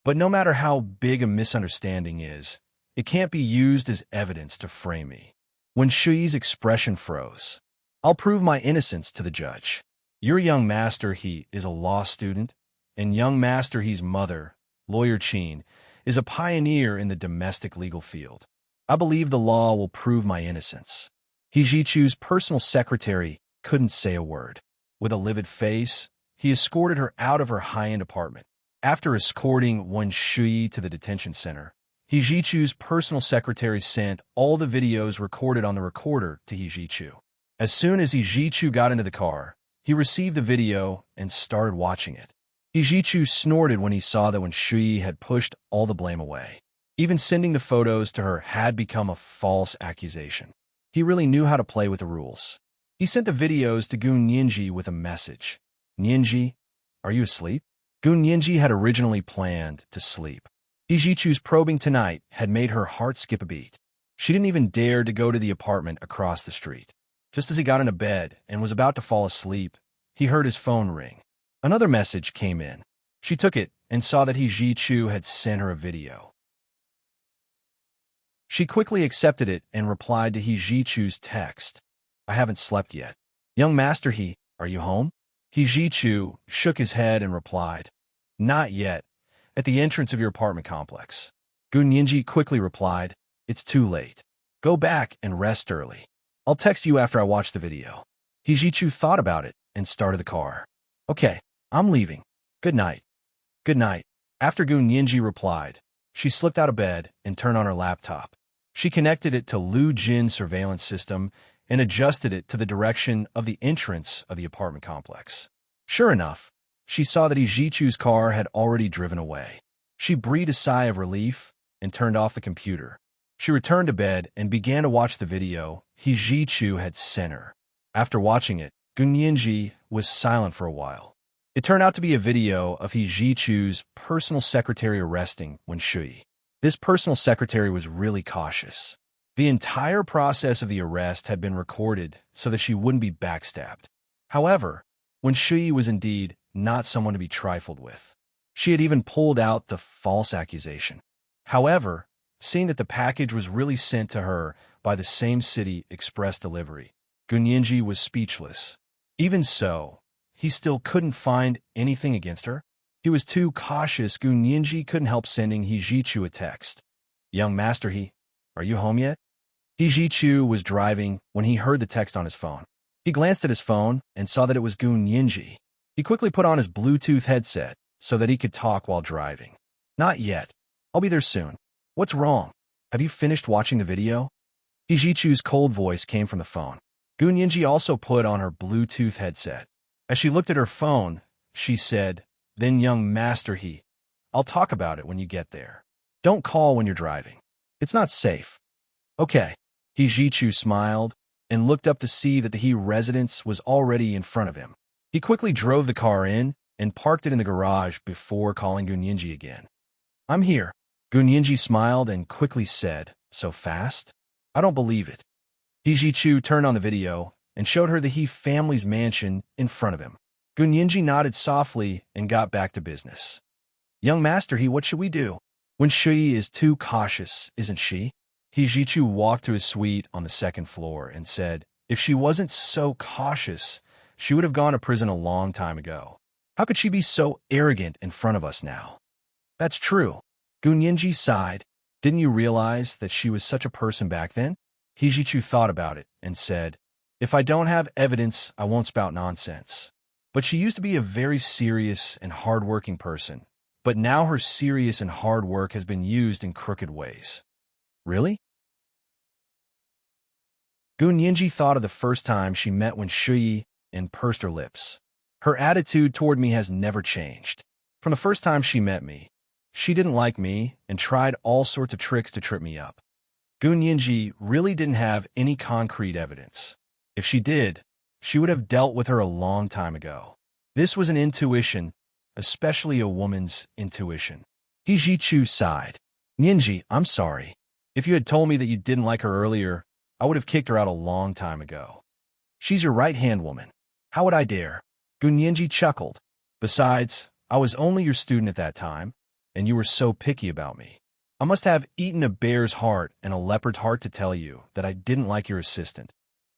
But no matter how big a misunderstanding is, it can't be used as evidence to frame me." Wen Shui's expression froze. "I'll prove my innocence to the judge. Your Young Master, he is a law student, and Young Master, he's mother, Lawyer Qin, is a pioneer in the domestic legal field. I believe the law will prove my innocence." Hijichu's personal secretary couldn't say a word. With a livid face, he escorted her out of her high-end apartment. After escorting Wen Shui to the detention center, Hijichu's personal secretary sent all the videos recorded on the recorder to Hijichu. As soon as Hijichu got into the car, he received the video and started watching it. Hijichu snorted when he saw that Wen Shui had pushed all the blame away. Even sending the photos to her had become a false accusation. He really knew how to play with the rules. He sent the videos to Gun Ninji with a message. "Ninji, are you asleep?" Gun Ninji had originally planned to sleep. Hijichu's probing tonight had made her heart skip a beat. She didn't even dare to go to the apartment across the street. Just as he got into bed and was about to fall asleep, he heard his phone ring. Another message came in. She took it and saw that Hijichu had sent her a video. She quickly accepted it and replied to Hijichu's text. "I haven't slept yet. Young Master, are you home?" Hijichu shook his head and replied, "Not yet. At the entrance of your apartment complex." Gun Ninji quickly replied, "It's too late. Go back and rest early. I'll text you after I watch the video." Hijichu thought about it and started the car. "Okay, I'm leaving. Good night." "Good night." After Gun Ninji replied, she slipped out of bed and turned on her laptop. She connected it to Lu Jin's surveillance system and adjusted it to the direction of the entrance of the apartment complex. Sure enough, she saw that Ijichu's car had already driven away. She breathed a sigh of relief and turned off the computer. She returned to bed and began to watch the video Ijichu had sent her. After watching it, Gunyenji was silent for a while. It turned out to be a video of Ijichu's personal secretary arresting Wen Shui. This personal secretary was really cautious. The entire process of the arrest had been recorded so that she wouldn't be backstabbed. However, Wen Shui was indeed not someone to be trifled with. She had even pulled out the false accusation. However, seeing that the package was really sent to her by the same city express delivery, Gunyenji was speechless. Even so, he still couldn't find anything against her. He was too cautious. Gunyenji couldn't help sending Ijichu a text. "Young Master are you home yet?" Ijichu was driving when he heard the text on his phone. He glanced at his phone and saw that it was Gunyenji. He quickly put on his Bluetooth headset so that he could talk while driving. "Not yet. I'll be there soon. What's wrong? Have you finished watching the video?" Ijichu's cold voice came from the phone. Gunyenji also put on her Bluetooth headset. As she looked at her phone, she said, "Then young Master I'll talk about it when you get there. Don't call when you're driving. It's not safe." "Okay." Ijichu smiled and looked up to see that the He residence was already in front of him. He quickly drove the car in and parked it in the garage before calling Gunyenji again. "I'm here." Gunyenji smiled and quickly said, "So fast? I don't believe it." Ijichu turned on the video and showed her the He family's mansion in front of him. Gunyenji nodded softly and got back to business. "Young Master what should we do? Wen Shui is too cautious, isn't she?" Ijichu walked to his suite on the second floor and said, "If she wasn't so cautious, she would have gone to prison a long time ago. How could she be so arrogant in front of us now?" "That's true." Gunyenji sighed. "Didn't you realize that she was such a person back then?" Ijichu thought about it and said, "If I don't have evidence, I won't spout nonsense. But she used to be a very serious and hard-working person, but now her serious and hard work has been used in crooked ways." "Really?" Gunyenji thought of the first time she met Wen Shui and pursed her lips. "Her attitude toward me has never changed. From the first time she met me, she didn't like me and tried all sorts of tricks to trip me up." Gunyenji really didn't have any concrete evidence. If she did, she would have dealt with her a long time ago. This was an intuition, especially a woman's intuition. Ijichu sighed. "Nyenji, I'm sorry. If you had told me that you didn't like her earlier, I would have kicked her out a long time ago. She's your right-hand woman. How would I dare?" Gunyenji chuckled. "Besides, I was only your student at that time, and you were so picky about me. I must have eaten a bear's heart and a leopard's heart to tell you that I didn't like your assistant,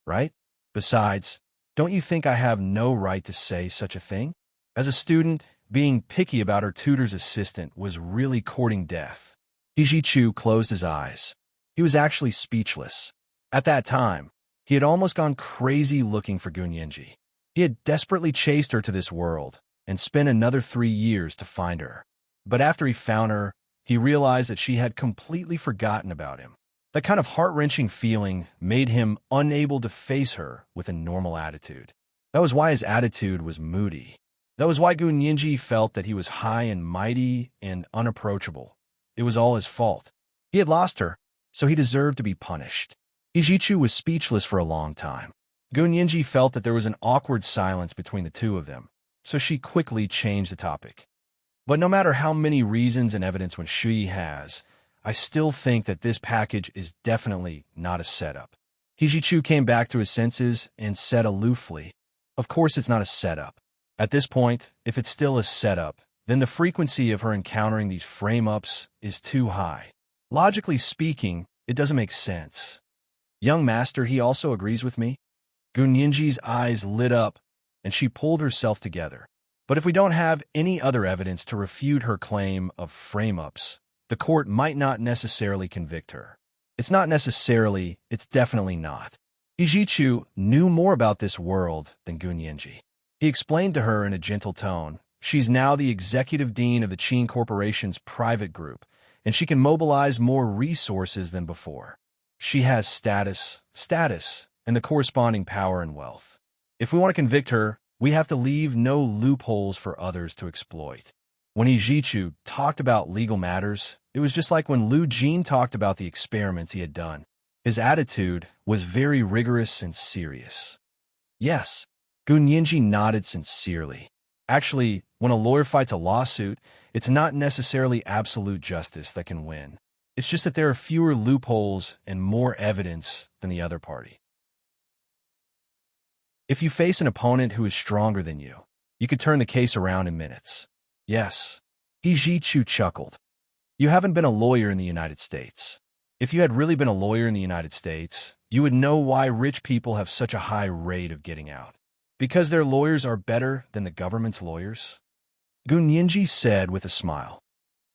right? Besides, don't you think I have no right to say such a thing? As a student, being picky about her tutor's assistant was really courting death." Ijichu closed his eyes. He was actually speechless. At that time, he had almost gone crazy looking for Gunyenji. He had desperately chased her to this world and spent another 3 years to find her. But after he found her, he realized that she had completely forgotten about him. That kind of heart-wrenching feeling made him unable to face her with a normal attitude. That was why his attitude was moody. That was why Gunyenji felt that he was high and mighty and unapproachable. It was all his fault. He had lost her, so he deserved to be punished. Ijichu was speechless for a long time. Gunyenji felt that there was an awkward silence between the two of them, so she quickly changed the topic. "But no matter how many reasons and evidence Wen Shui has, I still think that this package is definitely not a setup." Ijichu came back to his senses and said aloofly, "Of course it's not a setup. At this point, if it's still a setup, then the frequency of her encountering these frame-ups is too high. Logically speaking, it doesn't make sense." "Young Master also agrees with me?" Gunyenji's eyes lit up, and she pulled herself together. "But if we don't have any other evidence to refute her claim of frame-ups, the court might not necessarily convict her." "It's not necessarily, it's definitely not." Ijichu knew more about this world than Gunyenji. He explained to her in a gentle tone, "She's now the executive dean of the Qin Corporation's private group, and she can mobilize more resources than before. She has status, and the corresponding power and wealth. If we want to convict her, we have to leave no loopholes for others to exploit. When He Jichu talked about legal matters, it was just like when Lu Jin talked about the experiments he had done. His attitude was very rigorous and serious. Yes, Gun Yinji nodded sincerely. Actually, when a lawyer fights a lawsuit, it's not necessarily absolute justice that can win. It's just that there are fewer loopholes and more evidence than the other party. If you face an opponent who is stronger than you could turn the case around in minutes. Yes, He Jichu chuckled. You haven't been a lawyer in the United States. If you had really been a lawyer in the United States, you would know why rich people have such a high rate of getting out. Because their lawyers are better than the government's lawyers? Gun Yinji said with a smile.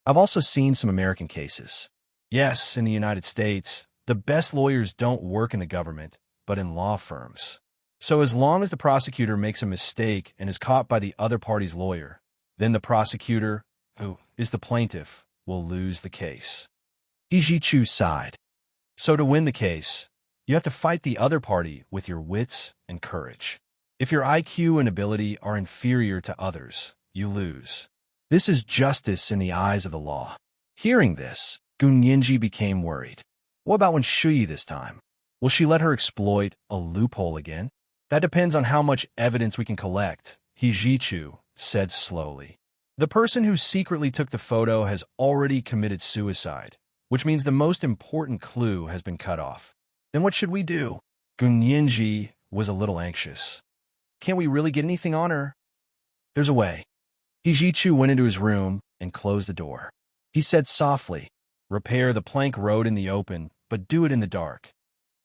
I've also seen some American cases. Yes, in the United States, the best lawyers don't work in the government, but in law firms. So as long as the prosecutor makes a mistake and is caught by the other party's lawyer, then the prosecutor, who is the plaintiff, will lose the case. He Jichu sighed. So to win the case, you have to fight the other party with your wits and courage. If your IQ and ability are inferior to others, you lose. This is justice in the eyes of the law. Hearing this, Gun Yinji became worried. What about when Shuyi this time? Will she let her exploit a loophole again? That depends on how much evidence we can collect, He Jichu said slowly. The person who secretly took the photo has already committed suicide, which means the most important clue has been cut off. Then what should we do? Gun Yinji was a little anxious. Can't we really get anything on her? There's a way. He Jichu went into his room and closed the door. He said softly, repair the plank road in the open, but do it in the dark.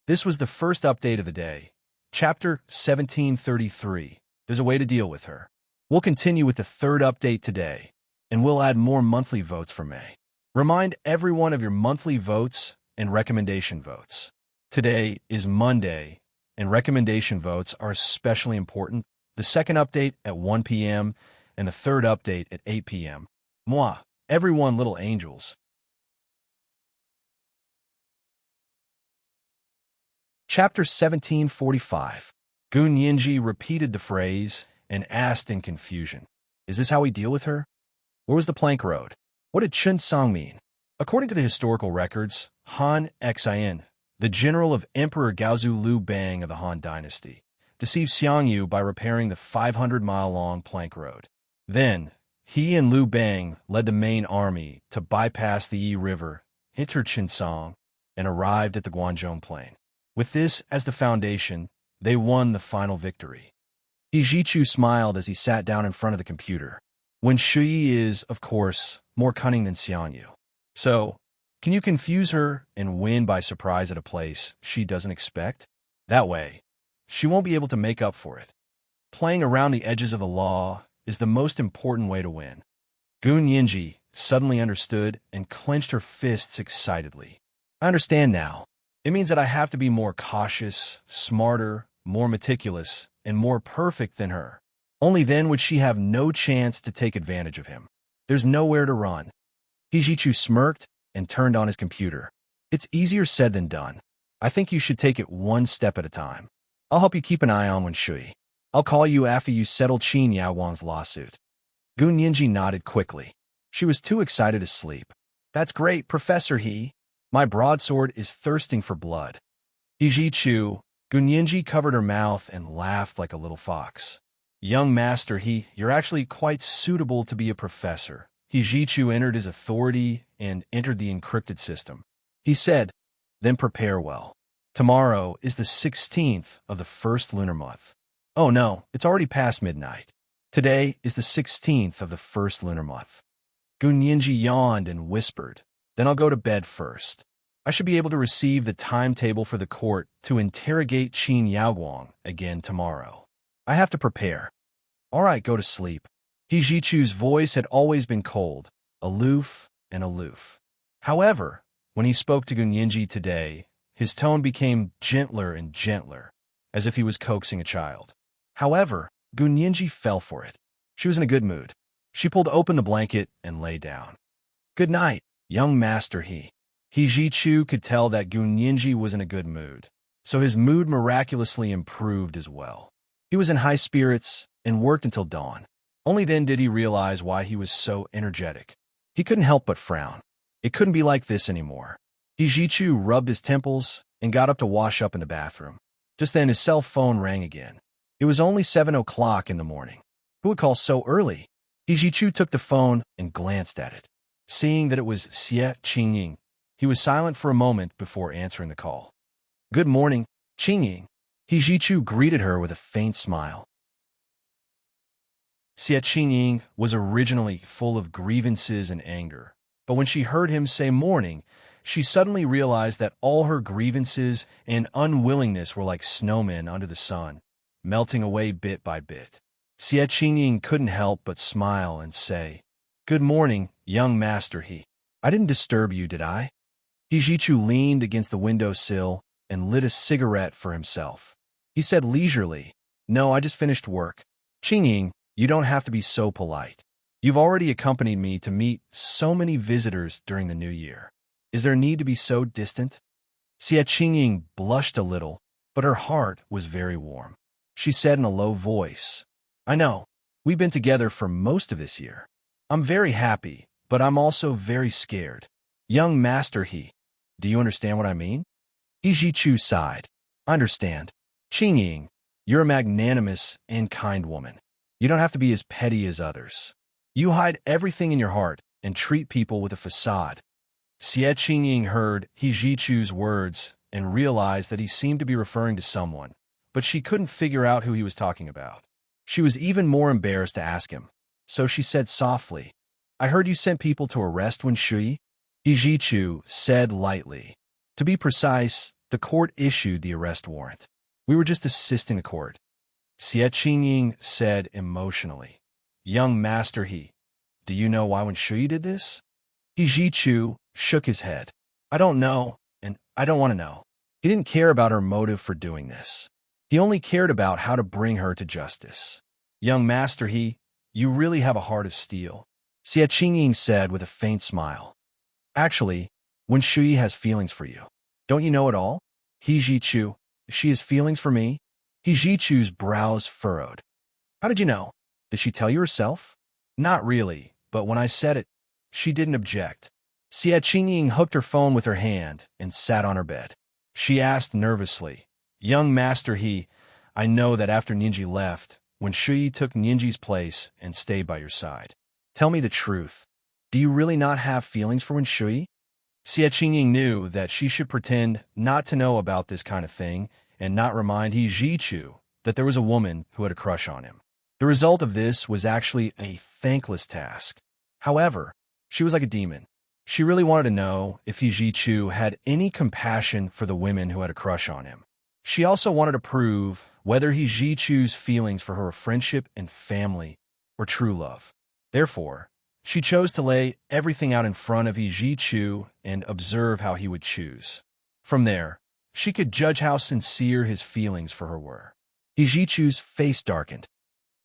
This was the first update of the day. Chapter 1733. There's a way to deal with her. We'll continue with the third update today, and we'll add more monthly votes for May. Remind everyone of your monthly votes and recommendation votes. Today is Monday, and recommendation votes are especially important. The second update at 1 p.m. and the third update at 8 p.m. Moi, everyone little angels. Chapter 1745. Gun Yinji repeated the phrase and asked in confusion, is this how we deal with her? Where was the plank road? What did Chun Song mean? According to the historical records, Han Xin, the general of Emperor Gaozu Liu Bang of the Han Dynasty, deceived Xiangyu by repairing the 500-mile-long plank road. Then, he and Liu Bang led the main army to bypass the Yi River, enter Chinsong, and arrived at the Guanzhong Plain. With this as the foundation, they won the final victory. He Jichu smiled as he sat down in front of the computer. When Shuyi is, of course, more cunning than Xiangyu. So, can you confuse her and win by surprise at a place she doesn't expect? That way, she won't be able to make up for it. Playing around the edges of the law is the most important way to win. Gun Yinji suddenly understood and clenched her fists excitedly. I understand now. It means that I have to be more cautious, smarter, more meticulous, and more perfect than her. Only then would she have no chance to take advantage of him. There's nowhere to run. He Jichu smirked and turned on his computer. It's easier said than done. I think you should take it one step at a time. I'll help you keep an eye on Wen Shui. I'll call you after you settle Qin Yaowang's lawsuit. Gun Yinji nodded quickly. She was too excited to sleep. That's great, Professor He. My broadsword is thirsting for blood. He Jichu, Gun Yinji covered her mouth and laughed like a little fox. Young Master He, you're actually quite suitable to be a professor. He Jichu entered his authority and entered the encrypted system. He said, then prepare well. Tomorrow is the 16th of the first lunar month. Oh no, it's already past midnight. Today is the 16th of the first lunar month. Gun Yinji yawned and whispered, then I'll go to bed first. I should be able to receive the timetable for the court to interrogate Qin Yaowang again tomorrow. I have to prepare. All right, go to sleep. He Jichu's voice had always been cold, aloof and aloof. However, when he spoke to Gun Yinji today, his tone became gentler and gentler, as if he was coaxing a child. However, Gun Yinji fell for it. She was in a good mood. She pulled open the blanket and lay down. Good night, young Master He. He Jichu could tell that Gun Yinji was in a good mood, so his mood miraculously improved as well. He was in high spirits and worked until dawn. Only then did he realize why he was so energetic. He couldn't help but frown. It couldn't be like this anymore. Hijichu rubbed his temples and got up to wash up in the bathroom. Just then his cell phone rang again. It was only 7 o'clock in the morning. Who would call so early? Hijichu took the phone and glanced at it. Seeing that it was Xie Qingying, he was silent for a moment before answering the call. "Good morning, Qingying." Hijichu greeted her with a faint smile. Xie Qingying was originally full of grievances and anger, but when she heard him say morning, she suddenly realized that all her grievances and unwillingness were like snowmen under the sun, melting away bit by bit. Xie Qingying couldn't help but smile and say, "Good morning, young master he. I didn't disturb you, did I?" Hijichu leaned against the windowsill and lit a cigarette for himself. He said leisurely, "No, I just finished work. Qingying, you don't have to be so polite. You've already accompanied me to meet so many visitors during the new year. Is there need to be so distant?" Xie Qingying blushed a little, but her heart was very warm. She said in a low voice, "I know. We've been together for most of this year. I'm very happy, but I'm also very scared. Young master he. Do you understand what I mean?" Hijichu sighed. "I understand. Qingying, you're a magnanimous and kind woman. You don't have to be as petty as others. You hide everything in your heart and treat people with a facade." Xie Qingying heard Hijichu's words and realized that he seemed to be referring to someone, but she couldn't figure out who he was talking about. She was even more embarrassed to ask him, so she said softly, "I heard you sent people to arrest Wen Shui?" Hijichu said lightly. "To be precise, the court issued the arrest warrant. We were just assisting the court." Xie Qingying said emotionally, "Young master he, do you know why Wen Shui did this?" Hijichu shook his head. "I don't know, and I don't want to know. He didn't care about her motive for doing this. He only cared about how to bring her to justice. Young master he, you really have a heart of steel," Xie Qingying said with a faint smile. "Actually, Wen Shui has feelings for you. Don't you know it all?" Hijichu, "She has feelings for me?" Hijichu's brows furrowed. "How did you know? Did she tell you herself?" "Not really, but when I said it, she didn't object." Xie Qingying hooked her phone with her hand and sat on her bed. She asked nervously, "Young master he, I know that after Ninji left, Wen Shui took Ninji's place and stayed by your side. Tell me the truth. Do you really not have feelings for Wen Shui?" Xie Qingying knew that she should pretend not to know about this kind of thing and not remind Hijichu that there was a woman who had a crush on him. The result of this was actually a thankless task. However, she was like a demon. She really wanted to know if Hijichu had any compassion for the women who had a crush on him. She also wanted to prove whether Hijichu's feelings for her were friendship and family or true love. Therefore, she chose to lay everything out in front of Hijichu and observe how he would choose. From there, she could judge how sincere his feelings for her were. Hijichu's face darkened.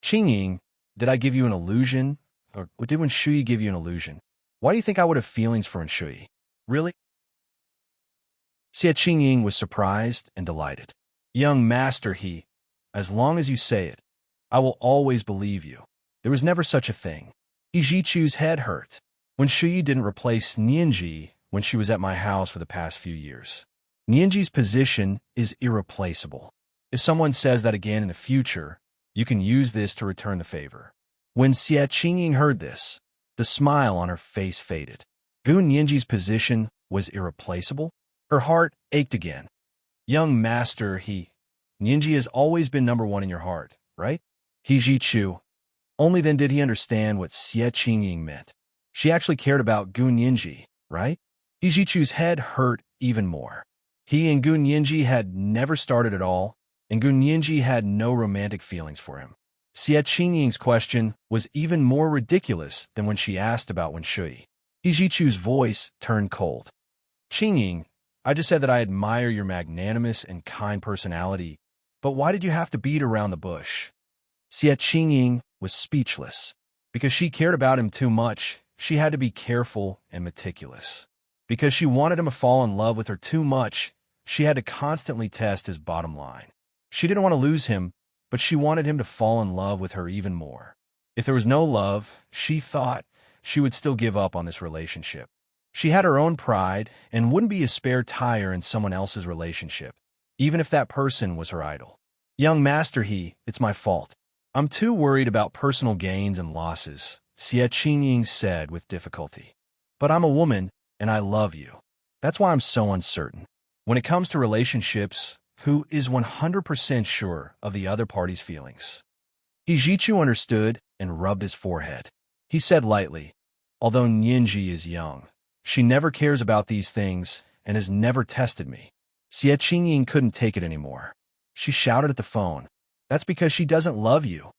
"Qingying, did I give you an illusion? Or did Wen Shui give you an illusion? Why do you think I would have feelings for Wen Shui? Really?" Xie Qingying was surprised and delighted. "Young master he, as long as you say it, I will always believe you. There was never such a thing." Hijichu's head hurt. "Wen Shui didn't replace Nianji when she was at my house for the past few years. Nianji's position is irreplaceable. If someone says that again in the future, you can use this to return the favor." When Xie Qingying heard this, the smile on her face faded. Gun Nianji's position was irreplaceable? Her heart ached again. "Young master he, Nianji has always been number one in your heart, right?" Hijichu. Only then did he understand what Xie Qingying meant. She actually cared about Gun Nianji, right? Hijichu's head hurt even more. He and Gun Nianji had never started at all, and Gun Nianji had no romantic feelings for him. Xie Qingying's question was even more ridiculous than when she asked about Wen Shui. Hijichu's voice turned cold. "Qingying, I just said that I admire your magnanimous and kind personality, but why did you have to beat around the bush?" Xie Qingying was speechless. Because she cared about him too much, she had to be careful and meticulous. Because she wanted him to fall in love with her too much, She had to constantly test his bottom line. She didn't want to lose him, but she wanted him to fall in love with her even more. If there was no love, she thought she would still give up on this relationship. She had her own pride and wouldn't be a spare tire in someone else's relationship, even if that person was her idol. Young master, it's my fault. I'm too worried about personal gains and losses, Xie Qingying said with difficulty. But I'm a woman, and I love you. That's why I'm so uncertain. When it comes to relationships, who is 100% sure of the other party's feelings? He Jichu understood and rubbed his forehead. He said lightly, although Nianji is young, she never cares about these things and has never tested me. Xie Qingying couldn't take it anymore. She shouted at the phone, that's because she doesn't love you.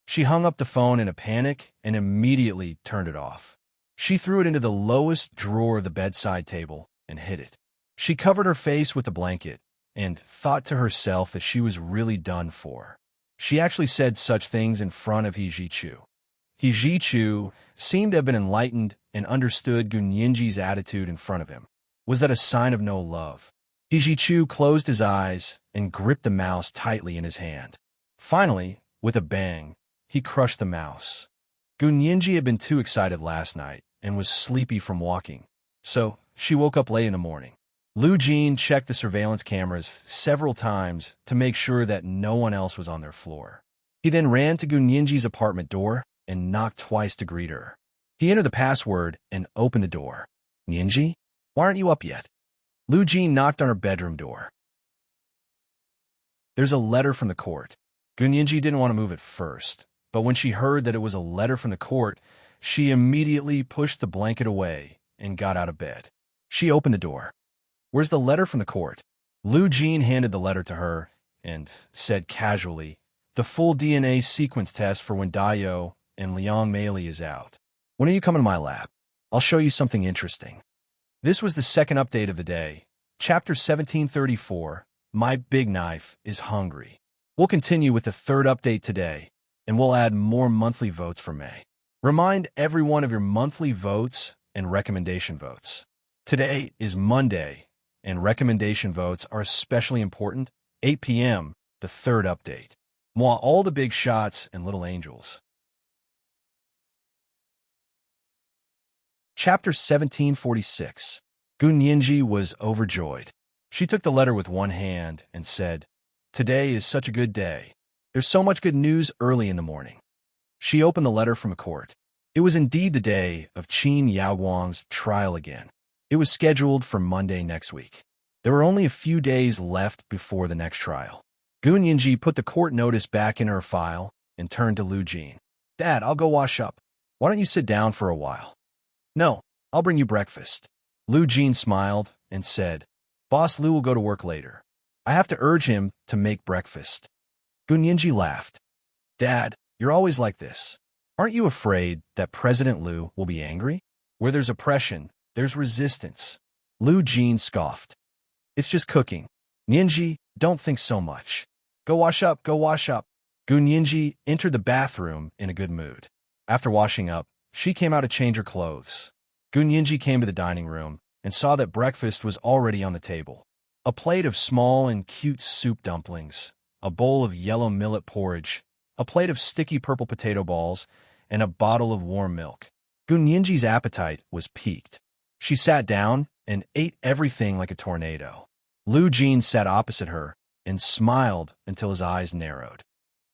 She hung up the phone in a panic and immediately turned it off. She threw it into the lowest drawer of the bedside table and hid it. She covered her face with a blanket and thought to herself that she was really done for. She actually said such things in front of He Jichu. He Jichu seemed to have been enlightened and understood Gunyinji's attitude in front of him. Was that a sign of no love? He Jichu closed his eyes and gripped the mouse tightly in his hand. Finally, with a bang, he crushed the mouse. Gunyinji had been too excited last night and was sleepy from walking, so she woke up late in the morning. Lu Jin checked the surveillance cameras several times to make sure that no one else was on their floor. He then ran to Gunyinji's apartment door and knocked twice to greet her. He entered the password and opened the door. Nianji, why aren't you up yet? Lu Jin knocked on her bedroom door. There's a letter from the court. Gunyinji didn't want to move at first, but when she heard that it was a letter from the court, she immediately pushed the blanket away and got out of bed. She opened the door. Where's the letter from the court? Lu Jin handed the letter to her and said casually, the full DNA sequence test for when Dayo and Liang Meili is out. When are you coming to my lab? I'll show you something interesting. This was the second update of the day. Chapter 1734, My Big Knife is Hungry. We'll continue with the third update today, and we'll add more monthly votes for May. Remind everyone of your monthly votes and recommendation votes. Today is Monday, and recommendation votes are especially important. 8 p.m., the third update. Moi, all the big shots and little angels. Chapter 1746. Gunyinji was overjoyed. She took the letter with one hand and said, today is such a good day. There's so much good news early in the morning. She opened the letter from a court. It was indeed the day of Qin Yaoguang's trial again. It was scheduled for Monday next week. There were only a few days left before the next trial. Gunyinji put the court notice back in her file and turned to Lu Jin. Dad, I'll go wash up. Why don't you sit down for a while? No, I'll bring you breakfast. Lu Jin smiled and said, Boss Lu will go to work later. I have to urge him to make breakfast. Gunyinji laughed. Dad, you're always like this. Aren't you afraid that President Lu will be angry? Where there's oppression, there's resistance. Lu Jin scoffed. It's just cooking. Nianji, don't think so much. Go wash up, go wash up. Gunyinji entered the bathroom in a good mood. After washing up, she came out to change her clothes. Gunyinji came to the dining room and saw that breakfast was already on the table. A plate of small and cute soup dumplings, a bowl of yellow millet porridge, a plate of sticky purple potato balls, and a bottle of warm milk. Gunyinji's appetite was piqued. She sat down and ate everything like a tornado. Lu Jin sat opposite her and smiled until his eyes narrowed.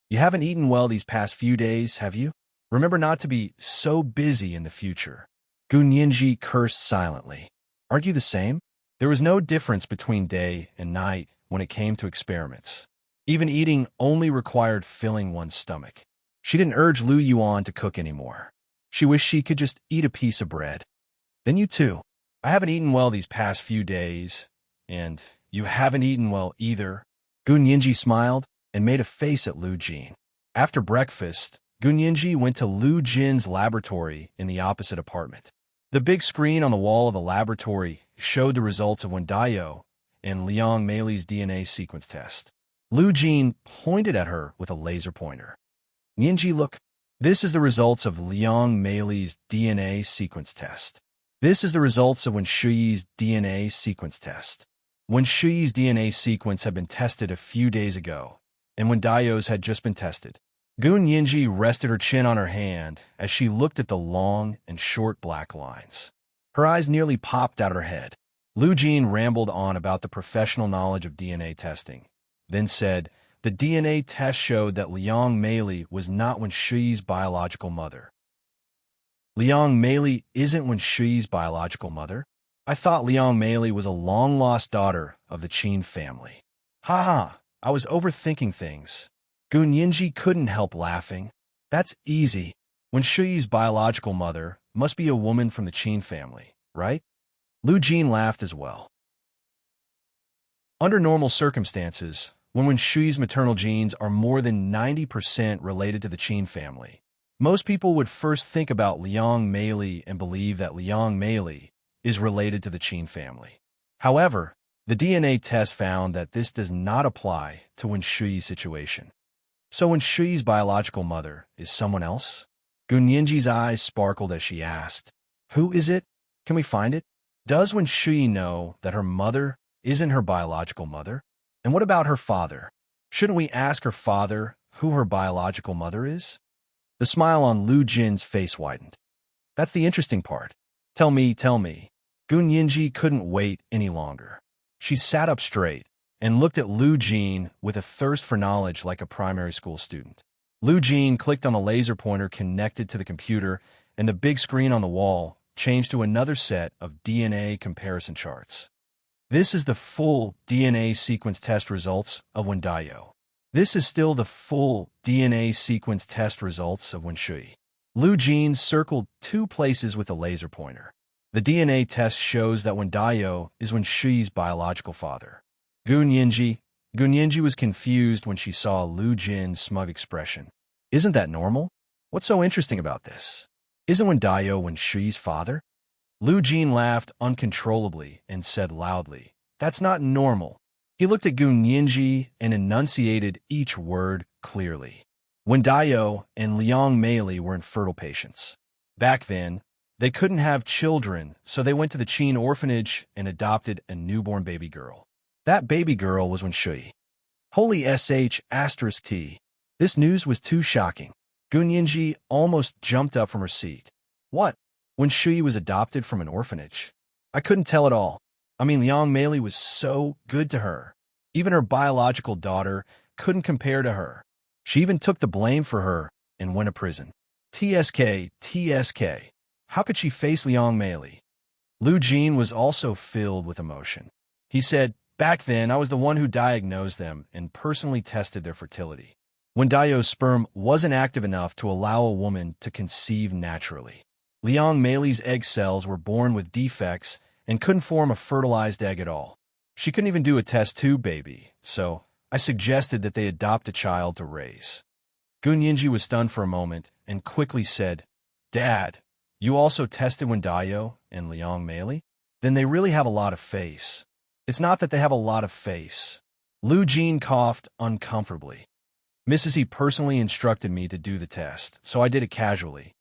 You haven't eaten well these past few days, have you? Remember not to be so busy in the future. Gunyinji cursed silently. Aren't you the same? There was no difference between day and night when it came to experiments. Even eating only required filling one's stomach. She didn't urge Lu Yuan to cook anymore. She wished she could just eat a piece of bread. Then you too. I haven't eaten well these past few days, and you haven't eaten well either. Gunyinji smiled and made a face at Lu Jin. After breakfast, Gunyinji went to Lu Jin's laboratory in the opposite apartment. The big screen on the wall of the laboratory showed the results of when Dayo and Liang Meili's DNA sequence test. Lu Jin pointed at her with a laser pointer. Nianji, look. This is the results of Liang Meili's DNA sequence test. This is the results of when Shuyi's DNA sequence test. When Shuyi's DNA sequence had been tested a few days ago, and when Daio's had just been tested, Gun Yinji rested her chin on her hand as she looked at the long and short black lines. Her eyes nearly popped out of her head. Lu Jin rambled on about the professional knowledge of DNA testing, then said, the DNA test showed that Liang Meili was not Wen Shuyi's biological mother. Liang Meili isn't Wen Shuyi's biological mother? I thought Liang Meili was a long-lost daughter of the Qin family. Ha, I was overthinking things. Gun Yinji couldn't help laughing. That's easy. Wen Shuyi's biological mother must be a woman from the Qin family, right? Lu Jin laughed as well. Under normal circumstances, when Wen Shuyi's maternal genes are more than 90% related to the Qin family, most people would first think about Liang Meili and believe that Liang Meili is related to the Qin family. However, the DNA test found that this does not apply to Wen Shuyi's situation. So Wen Shuyi's biological mother is someone else? Gun Yinji's eyes sparkled as she asked, who is it? Can we find it? Does Wen Shuyi know that her mother isn't her biological mother? And what about her father? Shouldn't we ask her father who her biological mother is? The smile on Lu Jin's face widened. That's the interesting part. Tell me. Gun Yinji couldn't wait any longer. She sat up straight and looked at Lu Jin with a thirst for knowledge like a primary school student. Lu Jin clicked on the laser pointer connected to the computer, and the big screen on the wall changed to another set of DNA comparison charts. This is the full DNA sequence test results of Wen Daio. This is still the full DNA sequence test results of Wen Shuyi. Lu Jin circled 2 places with a laser pointer. The DNA test shows that Wen Daio is Wen Shuyi's biological father. Gun Yinji was confused when she saw Lu Jin's smug expression. Isn't that normal? What's so interesting about this? Isn't Wen Daio Wen Shuyi's father? Lu Jin laughed uncontrollably and said loudly, that's not normal. He looked at Gun Yinji and enunciated each word clearly. Wen Daio and Liang Meili were infertile patients. Back then, they couldn't have children, so they went to the Qin orphanage and adopted a newborn baby girl. That baby girl was Wen Shuyi. Holy sh**t. This news was too shocking. Gun Yinji almost jumped up from her seat. What? Wen Shuyi was adopted from an orphanage? I couldn't tell at all. I mean, Liang Meili was so good to her. Even her biological daughter couldn't compare to her. She even took the blame for her and went to prison. TSK. How could she face Liang Meili? Lu Jin was also filled with emotion. He said, back then, I was the one who diagnosed them and personally tested their fertility. Wen Daio's sperm wasn't active enough to allow a woman to conceive naturally. Liang Meili's egg cells were born with defects and couldn't form a fertilized egg at all. She couldn't even do a test tube baby, so I suggested that they adopt a child to raise. Gun Yinji was stunned for a moment and quickly said, Dad, you also tested Wen Daio and Liang Meili? Then they really have a lot of face. It's not that they have a lot of face. Lu Jin coughed uncomfortably. Mrs. He personally instructed me to do the test, so I did it casually.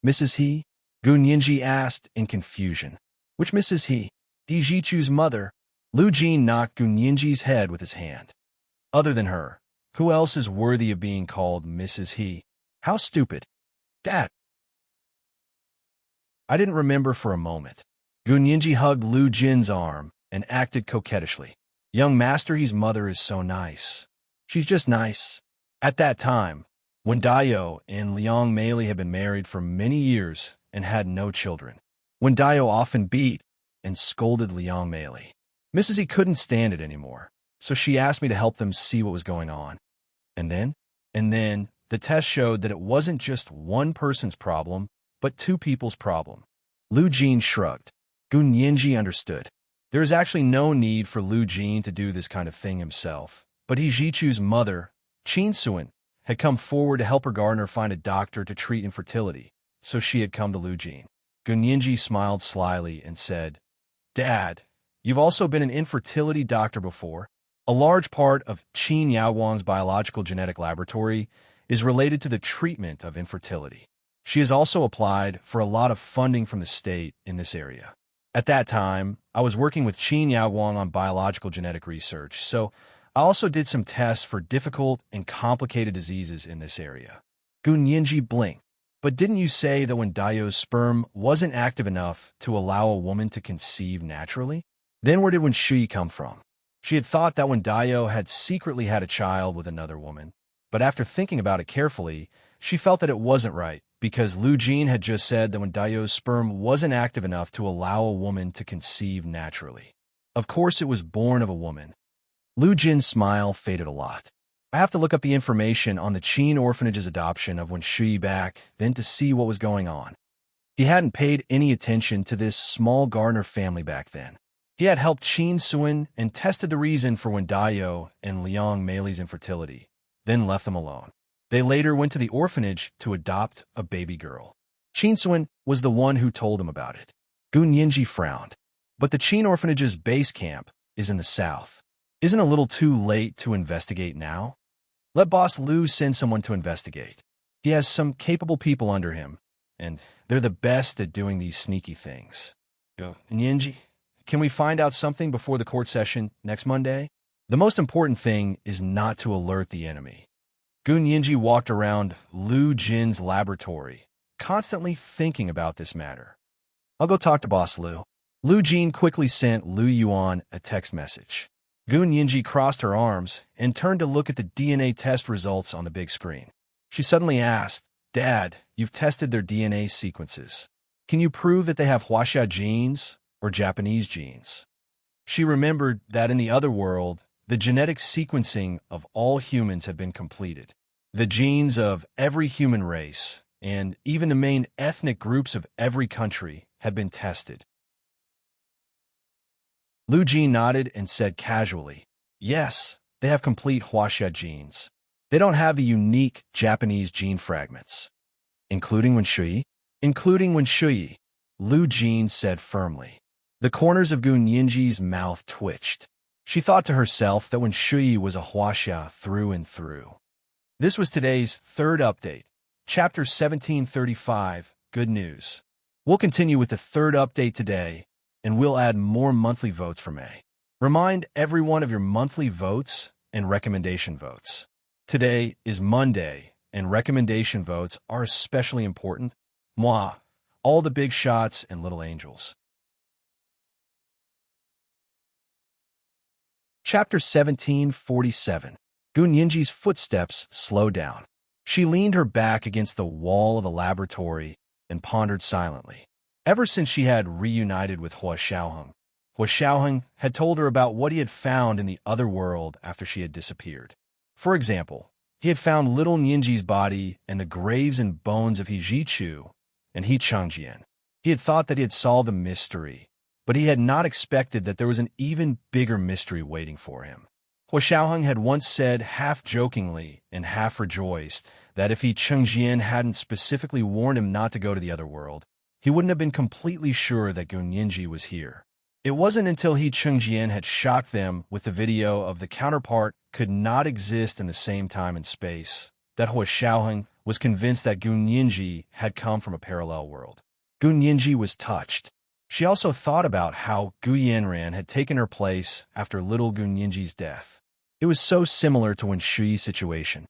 Mrs. He? Gun Yinji asked in confusion. Which Mrs. He? He Jichu's mother. Lu Jin knocked Gun Yinji's head with his hand. Other than her, who else is worthy of being called Mrs. He? How stupid. Dad. I didn't remember for a moment. Gun Yinji hugged Lu Jin's arm and acted coquettishly. Young Master He's mother is so nice. She's just nice. At that time, Wen Daio and Liang Meili had been married for many years and had no children. Wen Daio often beat and scolded Liang Meili. Mrs. He couldn't stand it anymore, so she asked me to help them see what was going on. And then, the test showed that it wasn't just one person's problem, but 2 people's problem. Lu Jin shrugged. Gun Yinji understood. There is actually no need for Lu Jin to do this kind of thing himself, but He Jichu's mother, Qin Suan, had come forward to help her gardener find a doctor to treat infertility, so she had come to Lu Jin. Gun Yinji smiled slyly and said, Dad, you've also been an infertility doctor before. A large part of Qin Yaowang's biological genetic laboratory is related to the treatment of infertility. She has also applied for a lot of funding from the state in this area. At that time, I was working with Qin Yaoguang on biological genetic research, so I also did some tests for difficult and complicated diseases in this area. Gu Nianji blinked. But didn't you say that when Daio's sperm wasn't active enough to allow a woman to conceive naturally? Then where did Wen Shui come from? She had thought that when Daio had secretly had a child with another woman, but after thinking about it carefully, she felt that it wasn't right, because Lu Jin had just said that when Daio's sperm wasn't active enough to allow a woman to conceive naturally. Of course it was born of a woman. Lu Jin's smile faded a lot. I have to look up the information on the Qin orphanage's adoption of Wen Shui back then to see what was going on. He hadn't paid any attention to this small gardener family back then. He had helped Qin Suin and tested the reason for Wen Daio and Liang Meili's infertility, then left them alone. They later went to the orphanage to adopt a baby girl. Qin Suin was the one who told him about it. Gu Nianji frowned. But the Qin orphanage's base camp is in the south. Isn't it a little too late to investigate now? Let Boss Lu send someone to investigate. He has some capable people under him, and they're the best at doing these sneaky things. Go, Nianji, can we find out something before the court session next Monday? The most important thing is not to alert the enemy. Gu Nianji walked around Lu Jin's laboratory, constantly thinking about this matter. I'll go talk to Boss Lu. Lu Jin quickly sent Lu Yuan a text message. Gu Nianji crossed her arms and turned to look at the DNA test results on the big screen. She suddenly asked, Dad, you've tested their DNA sequences. Can you prove that they have Huaxia genes or Japanese genes? She remembered that in the other world, the genetic sequencing of all humans had been completed. The genes of every human race, and even the main ethnic groups of every country, had been tested. Lu Jin nodded and said casually, Yes, they have complete Huaxia genes. They don't have the unique Japanese gene fragments. Including Wen Shui? Including Wen Shui, Lu Jin said firmly. The corners of Gu Nianji's mouth twitched. She thought to herself that Wen Shui was a Huaxia through and through. This was today's third update, Chapter 1735, Good News. We'll continue with the third update today, and we'll add more monthly votes for May. Remind everyone of your monthly votes and recommendation votes. Today is Monday, and recommendation votes are especially important. Moi, all the big shots and little angels. Chapter 1747. Gu Nianji's footsteps slowed down. She leaned her back against the wall of the laboratory and pondered silently. Ever since she had reunited with Hua Xiaoheng had told her about what he had found in the other world after she had disappeared. For example, he had found little Nianji's body and the graves and bones of He Zhichu and He Changjian. He had thought that he had solved a mystery, but he had not expected that there was an even bigger mystery waiting for him. Hua Xiaoheng had once said, half-jokingly and half-rejoiced, that if He Changjian hadn't specifically warned him not to go to the other world, he wouldn't have been completely sure that Gu Nianji was here. It wasn't until He Changjian had shocked them with the video of the counterpart could not exist in the same time and space that Hua Xiaoheng was convinced that Gu Nianji had come from a parallel world. Gu Nianji was touched. She also thought about how Gu Yanran had taken her place after little Gu Nianji's death. It was so similar to Wen Shui's situation.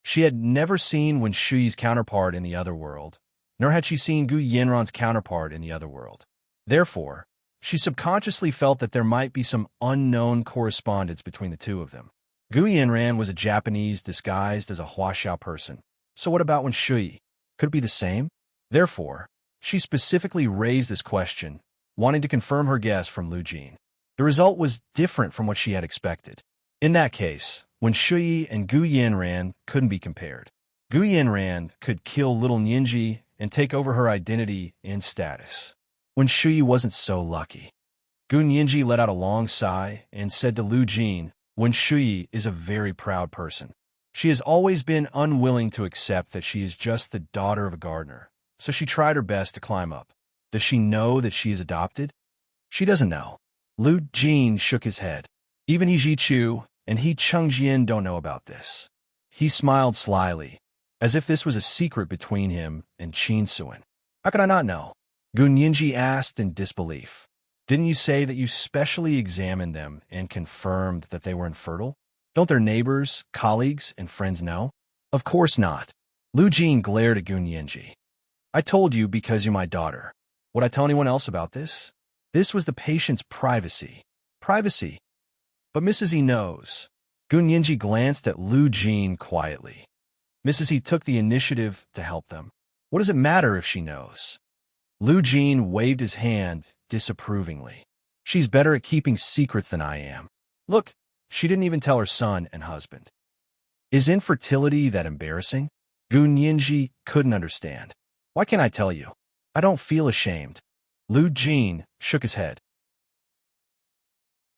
She had never seen Wen Shui's counterpart in the other world, nor had she seen Gu Yanran's counterpart in the other world. Therefore, she subconsciously felt that there might be some unknown correspondence between the two of them. Gu Yanran was a Japanese disguised as a Huaxia person. So what about Wen Shui? Could it be the same? Therefore, she specifically raised this question, wanting to confirm her guess from Lu Jin. The result was different from what she had expected. In that case, Wen Shui and Gu Yanran couldn't be compared. Gu Yanran could kill little Nianji and take over her identity and status. Wen Shui wasn't so lucky. Gu Nianji let out a long sigh and said to Lu Jin, Wen Shui is a very proud person. She has always been unwilling to accept that she is just the daughter of a gardener, so she tried her best to climb up. Does she know that she is adopted? She doesn't know. Lu Jin shook his head. Even He Zhichu and He Changjian don't know about this. He smiled slyly, as if this was a secret between him and Qin Suin. How could I not know? Gu Nianji asked in disbelief. Didn't you say that you specially examined them and confirmed that they were infertile? Don't their neighbors, colleagues, and friends know? Of course not. Lu Jin glared at Gunyanji. I told you because you're my daughter. Would I tell anyone else about this? This was the patient's privacy. Privacy. But Mrs. E knows. Gunyanji glanced at Lu Jin quietly. Mrs. E took the initiative to help them. What does it matter if she knows? Lu Jin waved his hand disapprovingly. She's better at keeping secrets than I am. Look, she didn't even tell her son and husband. Is infertility that embarrassing? Gunyanji couldn't understand. Why can't I tell you? I don't feel ashamed. Lu Jin shook his head.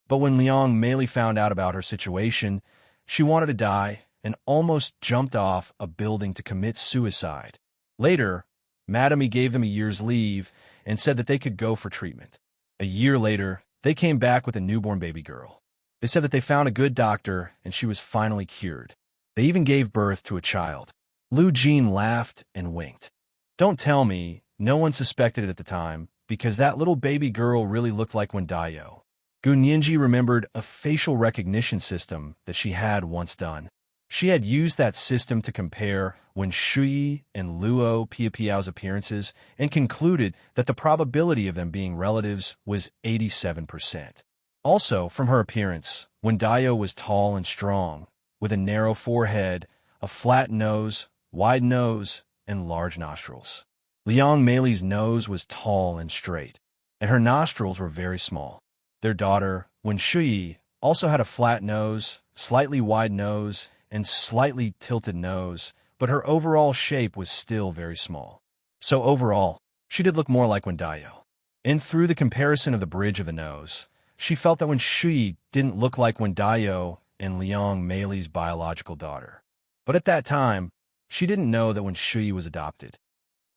But when Liang Meili found out about her situation, she wanted to die and almost jumped off a building to commit suicide. Later, Madame E gave them a year's leave and said that they could go for treatment. A year later, they came back with a newborn baby girl. They said that they found a good doctor and she was finally cured. They even gave birth to a child. Lu Jin laughed and winked. Don't tell me no one suspected it at the time, because that little baby girl really looked like Wendayo. Gunyanji remembered a facial recognition system that she had once done. She had used that system to compare Wen Shui and Luo Piapiao's appearances and concluded that the probability of them being relatives was 87%. Also, from her appearance, Wendayo was tall and strong, with a narrow forehead, a flat nose, wide nose, and large nostrils. Liang Meili's nose was tall and straight, and her nostrils were very small. Their daughter, Wen Shui, also had a flat nose, slightly wide nose, and slightly tilted nose, but her overall shape was still very small. So overall, she did look more like Wendayo. And through the comparison of the bridge of the nose, she felt that Wen Shui didn't look like Wendayo and Liang Meili's biological daughter. But at that time, she didn't know that Wen Shui was adopted.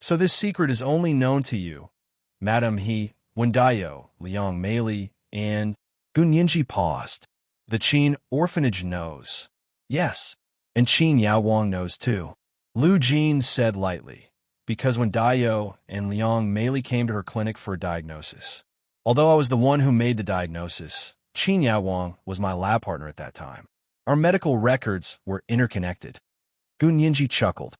So this secret is only known to you, Madame He, Wendayo, Liang Meili, and Gunyanji paused. The Qin orphanage knows. Yes, and Qin Yaowang knows too. Lu Jin said lightly, because Wendayo and Liang Meili came to her clinic for a diagnosis. Although I was the one who made the diagnosis, Qin Yaowang was my lab partner at that time. Our medical records were interconnected. Gunyanji chuckled.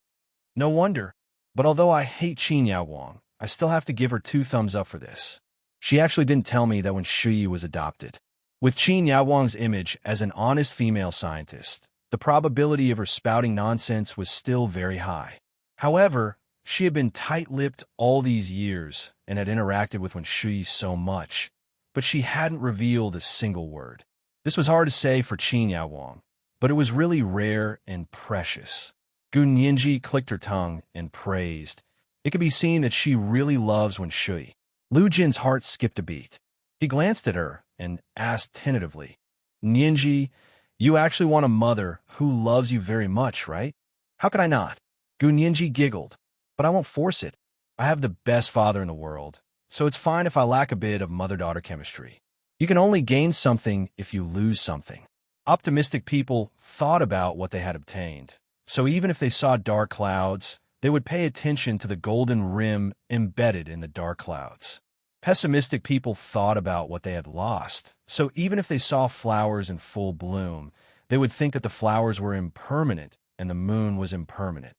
No wonder. But although I hate Qin Yaowang, I still have to give her 2 thumbs up for this. She actually didn't tell me that Wen Shui was adopted. With Qin Yaowang's image as an honest female scientist, the probability of her spouting nonsense was still very high. However, she had been tight-lipped all these years and had interacted with Wen Shui so much, but she hadn't revealed a single word. This was hard to say for Qin Yaowang, but it was really rare and precious. Gunyanji clicked her tongue and praised. It could be seen that she really loves Wen Shui. Lu Jin's heart skipped a beat. He glanced at her and asked tentatively, Nyanji, you actually want a mother who loves you very much, right? How could I not? Gunyanji giggled. But I won't force it. I have the best father in the world, so it's fine if I lack a bit of mother-daughter chemistry. You can only gain something if you lose something. Optimistic people thought about what they had obtained. So even if they saw dark clouds, they would pay attention to the golden rim embedded in the dark clouds. Pessimistic people thought about what they had lost. So even if they saw flowers in full bloom, they would think that the flowers were impermanent and the moon was impermanent.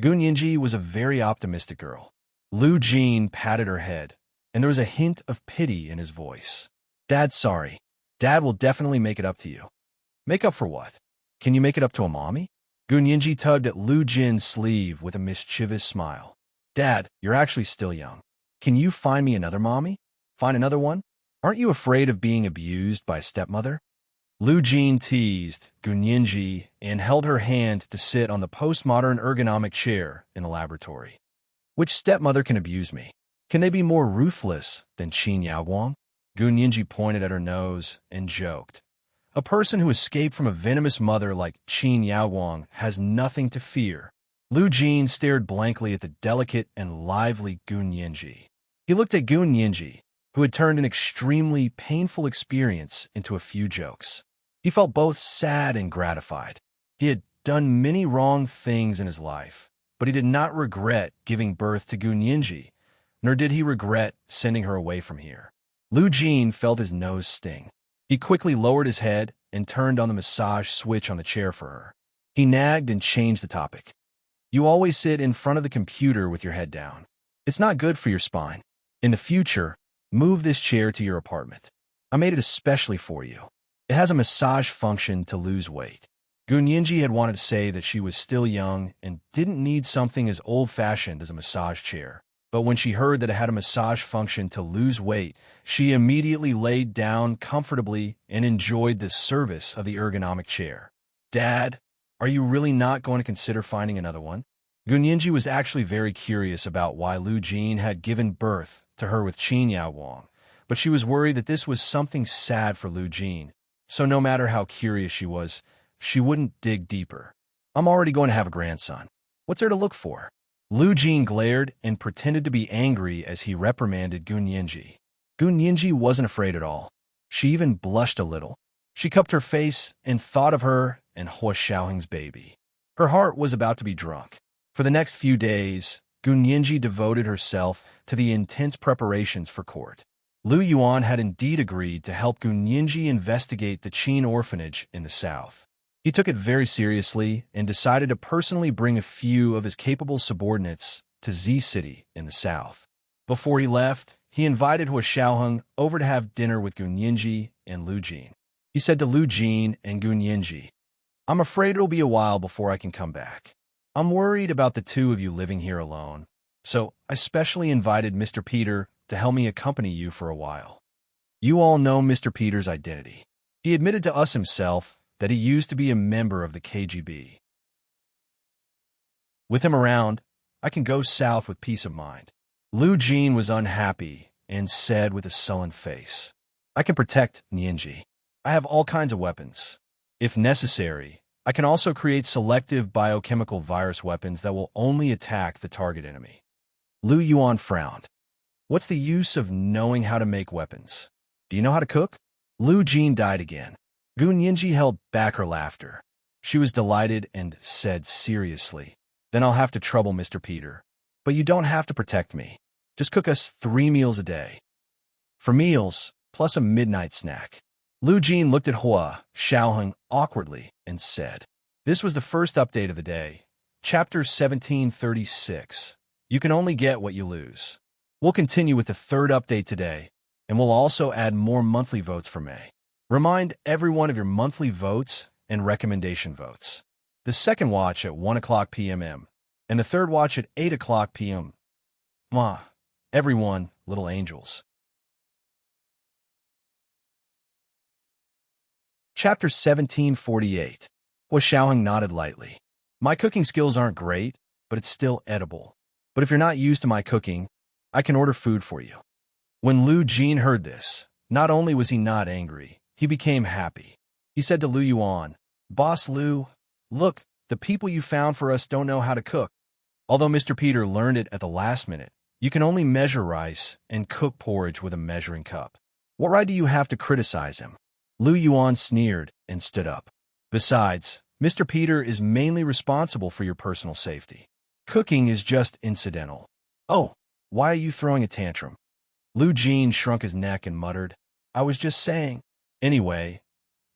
Gunyanji was a very optimistic girl. Lu Jin patted her head, and there was a hint of pity in his voice. Dad's sorry. Dad will definitely make it up to you. Make up for what? Can you make it up to a mommy? Gunyanji tugged at Lu Jin's sleeve with a mischievous smile. Dad, you're actually still young. Can you find me another mommy? Find another one? Aren't you afraid of being abused by a stepmother? Lu Jin teased Gunyanji and held her hand to sit on the postmodern ergonomic chair in the laboratory. Which stepmother can abuse me? Can they be more ruthless than Qin Yaowang? Gunyanji pointed at her nose and joked. A person who escaped from a venomous mother like Qin Yaowang has nothing to fear. Lu Jin stared blankly at the delicate and lively Gunyanji. He looked at Gunyanji, who had turned an extremely painful experience into a few jokes. He felt both sad and gratified. He had done many wrong things in his life, but he did not regret giving birth to Gunyanji, nor did he regret sending her away from here. Lu Jin felt his nose sting. He quickly lowered his head and turned on the massage switch on the chair for her. He nagged and changed the topic. You always sit in front of the computer with your head down. It's not good for your spine. In the future, move this chair to your apartment. I made it especially for you. It has a massage function to lose weight. Gunyinji had wanted to say that she was still young and didn't need something as old-fashioned as a massage chair. But when she heard that it had a massage function to lose weight, she immediately laid down comfortably and enjoyed the service of the ergonomic chair. Dad, are you really not going to consider finding another one? Gunyinji was actually very curious about why Lu Jin had given birth to her with Qin Yao Wang, but she was worried that this was something sad for Lu Jin, so no matter how curious she was, she wouldn't dig deeper. I'm already going to have a grandson. What's there to look for? Lu Jin glared and pretended to be angry as he reprimanded Gunyinji. Gunyinji wasn't afraid at all. She even blushed a little. She cupped her face and thought of her and Hua Xiaoheng's baby. Her heart was about to be drunk. For the next few days, Gunyinji devoted herself to the intense preparations for court. Lu Yuan had indeed agreed to help Gunyinji investigate the Qin orphanage in the south. He took it very seriously and decided to personally bring a few of his capable subordinates to Z City in the south. Before he left, he invited Hua Xiaoheng over to have dinner with Gunyinji and Lu Jin. He said to Lu Jin and Gunyinji, I'm afraid it'll be a while before I can come back. I'm worried about the two of you living here alone, so I specially invited Mr. Peter to help me accompany you for a while. You all know Mr. Peter's identity. He admitted to us himself that he used to be a member of the KGB. With him around, I can go south with peace of mind. Lu Jin was unhappy and said with a sullen face, I can protect Nianji. I have all kinds of weapons. If necessary, I can also create selective biochemical virus weapons that will only attack the target enemy. Lu Yuan frowned. What's the use of knowing how to make weapons? Do you know how to cook? Lu Jin died again. Gunyinji held back her laughter. She was delighted and said seriously, Then I'll have to trouble Mr. Peter. But you don't have to protect me. Just cook us 3 meals a day. For meals, plus a midnight snack. Lu Jin looked at Hua Xiaoheng awkwardly and said, This was the first update of the day. Chapter 1736. You can only get what you lose. We'll continue with the third update today, and we'll also add more monthly votes for May. Remind everyone of your monthly votes and recommendation votes. The second watch at 1 o'clock p.m. and the third watch at 8 o'clock p.m. Mwah. Everyone, little angels. Chapter 1748. Hua Xiaoheng nodded lightly. My cooking skills aren't great, but it's still edible. But if you're not used to my cooking, I can order food for you. When Lu Jin heard this, not only was he not angry, he became happy. He said to Lu Yuan, Boss Lu, look, the people you found for us don't know how to cook. Although Mr. Peter learned it at the last minute, you can only measure rice and cook porridge with a measuring cup. What right do you have to criticize him? Lu Yuan sneered and stood up. Besides, Mr. Peter is mainly responsible for your personal safety. Cooking is just incidental. Oh, why are you throwing a tantrum? Lu Jin shrunk his neck and muttered, I was just saying. Anyway,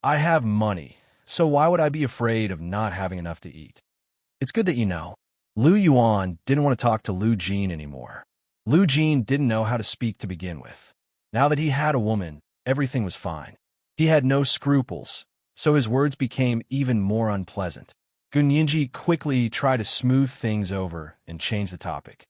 I have money, so why would I be afraid of not having enough to eat? It's good that you know. Lu Yuan didn't want to talk to Lu Jin anymore. Lu Jin didn't know how to speak to begin with. Now that he had a woman, everything was fine. He had no scruples, so his words became even more unpleasant. Gunyinji quickly tried to smooth things over and change the topic.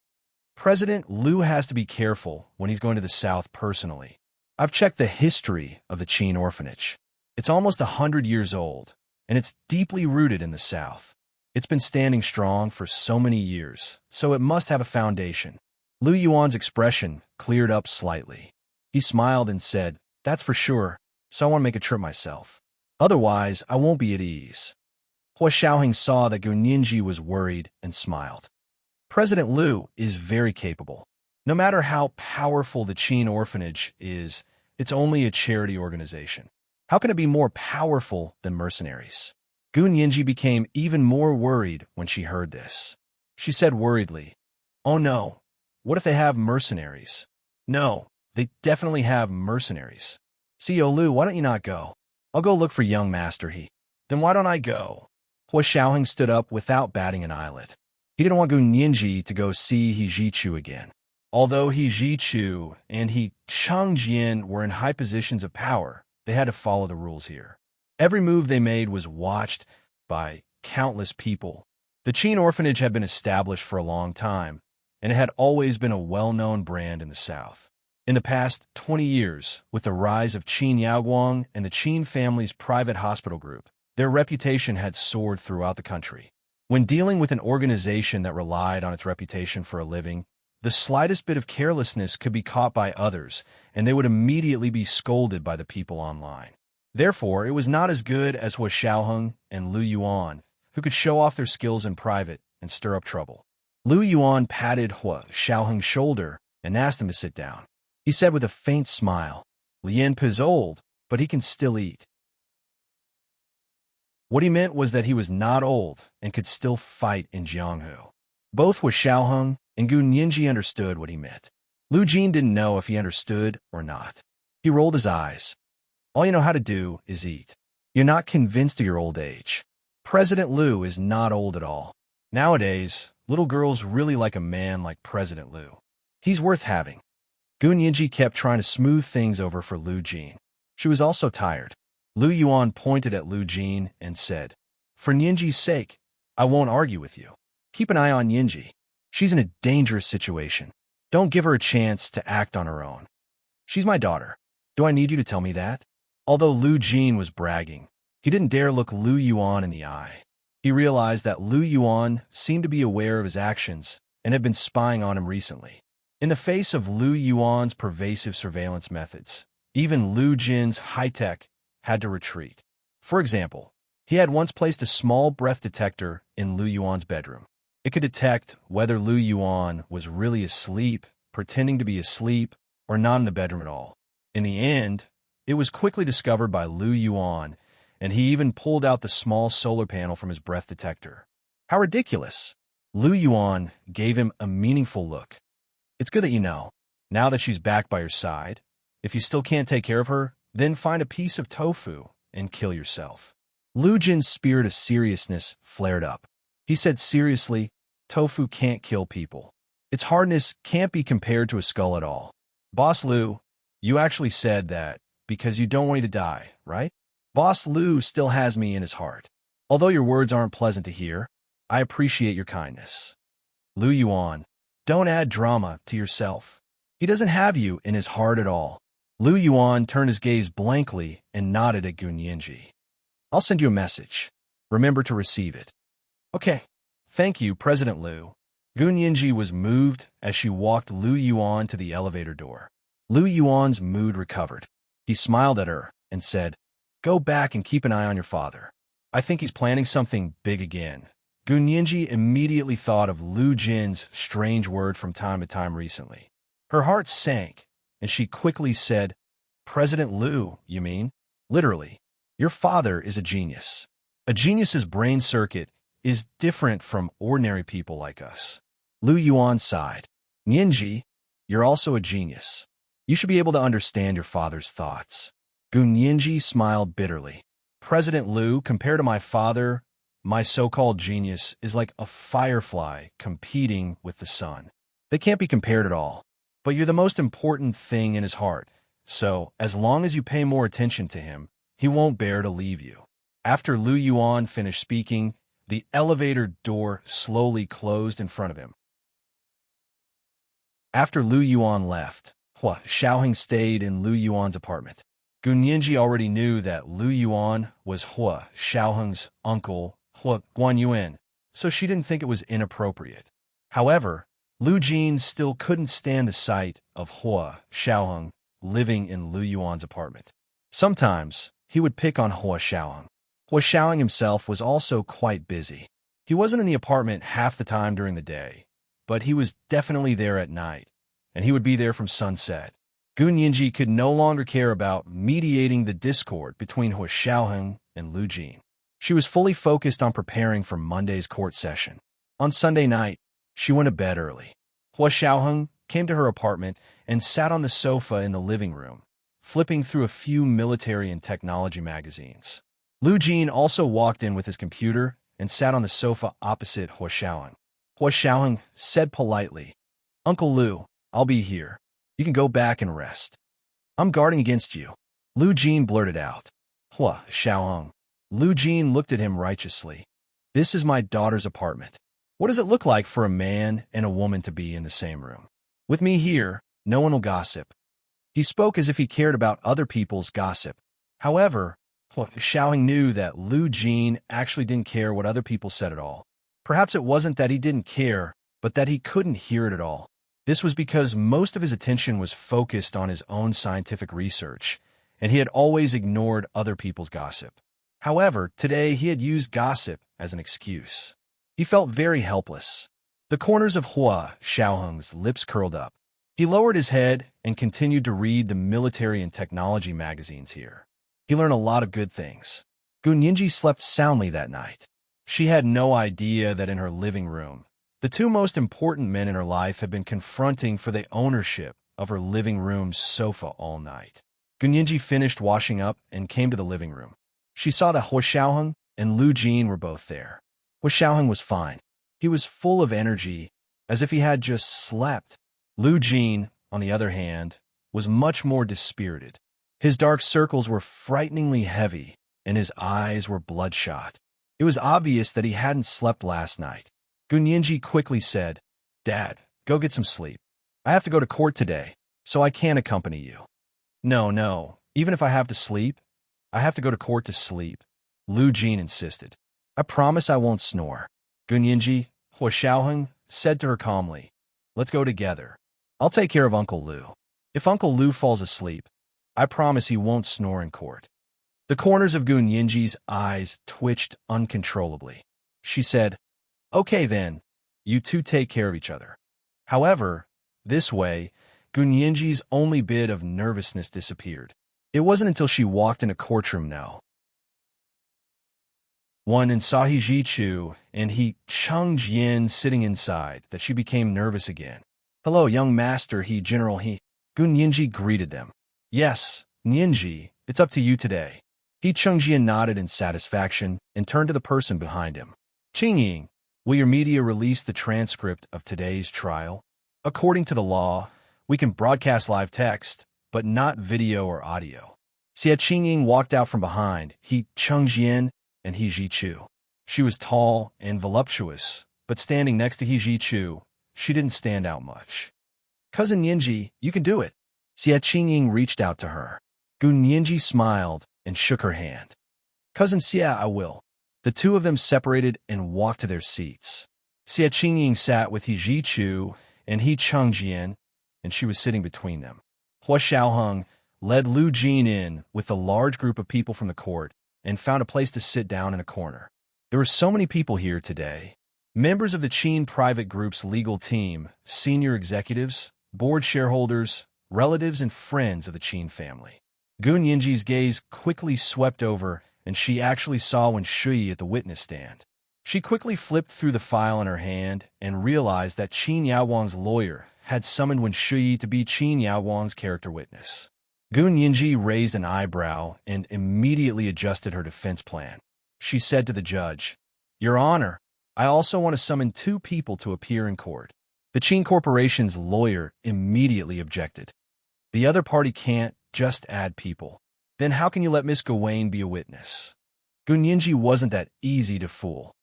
President Lu has to be careful when he's going to the south personally. I've checked the history of the Qin orphanage. It's almost 100 years old, and it's deeply rooted in the south. It's been standing strong for so many years, so it must have a foundation. Lu Yuan's expression cleared up slightly. He smiled and said, That's for sure, so I want to make a trip myself. Otherwise, I won't be at ease. Hua Xiaoheng saw that Gunyinji was worried and smiled. President Lu is very capable. No matter how powerful the Qin orphanage is, it's only a charity organization. How can it be more powerful than mercenaries? Gunyinji became even more worried when she heard this. She said worriedly, Oh no, What if they have mercenaries? No, they definitely have mercenaries. CEO Lu, why don't you not go? I'll go look for young master He. Then why don't I go? Hua Xiaoheng stood up without batting an eyelid. He didn't want Gu Nianji to go see He Zhichu again. Although He Zhichu and He Changjian were in high positions of power, they had to follow the rules here. Every move they made was watched by countless people. The Qin orphanage had been established for a long time, and it had always been a well-known brand in the South. In the past 20 years, with the rise of Qin Yaoguang and the Qin family's private hospital group, their reputation had soared throughout the country. When dealing with an organization that relied on its reputation for a living, the slightest bit of carelessness could be caught by others, and they would immediately be scolded by the people online. Therefore, it was not as good as Hua Xiaoheng and Lu Yuan, who could show off their skills in private and stir up trouble. Lu Yuan patted Hua Xiaoheng's shoulder and asked him to sit down. He said with a faint smile, "Lian is old, but he can still eat." What he meant was that he was not old and could still fight in Jianghu. Both Hua Xiaoheng and Gu Nianji understood what he meant. Lu Jin didn't know if he understood or not. He rolled his eyes. All you know how to do is eat. You're not convinced of your old age. President Lu is not old at all. Nowadays, little girls really like a man like President Lu. He's worth having. Gu Nianji kept trying to smooth things over for Lu Jin. She was also tired. Lu Yuan pointed at Lu Jin and said, "For Nianji's sake, I won't argue with you. Keep an eye on Nianji. She's in a dangerous situation. Don't give her a chance to act on her own. She's my daughter. Do I need you to tell me that?" Although Lu Jin was bragging, he didn't dare look Lu Yuan in the eye. He realized that Lu Yuan seemed to be aware of his actions and had been spying on him recently. In the face of Lu Yuan's pervasive surveillance methods, even Lu Jin's high-tech had to retreat. For example, he had once placed a small breath detector in Lu Yuan's bedroom. It could detect whether Lu Yuan was really asleep, pretending to be asleep, or not in the bedroom at all. In the end, it was quickly discovered by Lu Yuan, and he even pulled out the small solar panel from his breath detector. How ridiculous! Lu Yuan gave him a meaningful look. "It's good that you know. Now that she's back by your side, if you still can't take care of her, then find a piece of tofu and kill yourself." Lu Jin's spirit of seriousness flared up. He said seriously, "Tofu can't kill people. Its hardness can't be compared to a skull at all. Boss Lu, you actually said that because you don't want me to die, right? Boss Lu still has me in his heart. Although your words aren't pleasant to hear, I appreciate your kindness." Lu Yuan, don't add drama to yourself. He doesn't have you in his heart at all. Lu Yuan turned his gaze blankly and nodded at Gu Nianji. "I'll send you a message. Remember to receive it." "Okay. Thank you, President Lu." Gu Nianji was moved as she walked Lu Yuan to the elevator door. Lu Yuan's mood recovered. He smiled at her and said, "Go back and keep an eye on your father. I think he's planning something big again." Gu Nianji immediately thought of Lu Jin's strange word from time to time recently. Her heart sank, and she quickly said, "President Lu, you mean? Literally, your father is a genius. A genius's brain circuit is different from ordinary people like us." Lu Yuan sighed. "Nianji, you're also a genius. You should be able to understand your father's thoughts." Gu Nianji smiled bitterly. "President Lu, compared to my father, my so-called genius is like a firefly competing with the sun. They can't be compared at all. But you're the most important thing in his heart, so as long as you pay more attention to him, he won't bear to leave you." After Lu Yuan finished speaking, the elevator door slowly closed in front of him. After Lu Yuan left, Hua Xiaoheng stayed in Lu Yuan's apartment. Gu Nianji already knew that Lu Yuan was Hua Xiaoheng's uncle, Hua Guanyuan, so she didn't think it was inappropriate. However, Lu Jin still couldn't stand the sight of Hua Xiaoheng living in Lu Yuan's apartment. Sometimes, he would pick on Hua Xiaoheng. Hua Xiaoheng himself was also quite busy. He wasn't in the apartment half the time during the day, but he was definitely there at night, and he would be there from sunset. Gu Nianji could no longer care about mediating the discord between Hua Xiaoheng and Lu Jin. She was fully focused on preparing for Monday's court session. On Sunday night, she went to bed early. Hua Xiaoheng came to her apartment and sat on the sofa in the living room, flipping through a few military and technology magazines. Lu Jin also walked in with his computer and sat on the sofa opposite Hua Xiaoheng. Hua Xiaoheng said politely, "Uncle Lu, I'll be here. You can go back and rest. I'm guarding against you." Lu Jin blurted out. "Hua Xiaoheng." Lu Jin looked at him righteously. "This is my daughter's apartment. What does it look like for a man and a woman to be in the same room? With me here, no one will gossip." He spoke as if he cared about other people's gossip. However, Hua Xiaoheng knew that Lu Jin actually didn't care what other people said at all. Perhaps it wasn't that he didn't care, but that he couldn't hear it at all. This was because most of his attention was focused on his own scientific research, and he had always ignored other people's gossip. However, today he had used gossip as an excuse. He felt very helpless. The corners of Hua Xiaoheng's lips curled up. He lowered his head and continued to read the military and technology magazines here. He learned a lot of good things. Gun Yinji slept soundly that night. She had no idea that in her living room, the two most important men in her life had been confronting for the ownership of her living room sofa all night. Gun Yinji finished washing up and came to the living room. She saw that Hua Xiaoheng and Lu Jin were both there. Hua Xiaoheng was fine. He was full of energy, as if he had just slept. Lu Jin, on the other hand, was much more dispirited. His dark circles were frighteningly heavy, and his eyes were bloodshot. It was obvious that he hadn't slept last night. Gun Yinji quickly said, "Dad, go get some sleep. I have to go to court today, so I can't accompany you." No, even if I have to sleep, I have to go to court to sleep," Lu Jin insisted. "I promise I won't snore." Gun Yinji, Hua Xiaoheng, said to her calmly, "Let's go together. I'll take care of Uncle Lu. If Uncle Lu falls asleep, I promise he won't snore in court." The corners of Gun Yinji's eyes twitched uncontrollably. She said, "Okay then, you two take care of each other." However, this way, Gun Yinji's only bit of nervousness disappeared. It wasn't until she walked in a courtroom No. 1 and saw He Ji-chu and He Cheng-jian sitting inside that she became nervous again. "Hello, young master," He General He. Gun Yinji greeted them. "Yes, Yinji, it's up to you today." He Cheng-jian nodded in satisfaction and turned to the person behind him. "Qingying, will your media release the transcript of today's trial? According to the law, we can broadcast live text, but not video or audio." Xia Qingying walked out from behind He Cheng-jian and He Ji-chu. She was tall and voluptuous, but standing next to He Ji-chu, she didn't stand out much. "Cousin Yinji, you can do it." Xia Qingying reached out to her. Gun Yinji smiled and shook her hand. "Cousin Xia, I will." The two of them separated and walked to their seats. Xia Qingying sat with He Ji-chu and He Cheng-jian, and she was sitting between them. Hua Xiaoheng led Lu Jin in with a large group of people from the court and found a place to sit down in a corner. There were so many people here today. Members of the Qin Private Group's legal team, senior executives, board shareholders, relatives, and friends of the Qin family. Gun Yinji's gaze quickly swept over, and she actually saw Wen Shui at the witness stand. She quickly flipped through the file in her hand and realized that Qin Yaowang's lawyer had summoned Wen Shui to be Qin Yaowang's character witness. Gun Yinji raised an eyebrow and immediately adjusted her defense plan. She said to the judge, "Your Honor, I also want to summon 2 people to appear in court." The Qin Corporation's lawyer immediately objected. "The other party can't just add people. Then how can you let Miss Gawain be a witness?" Gun Yinji wasn't that easy to fool.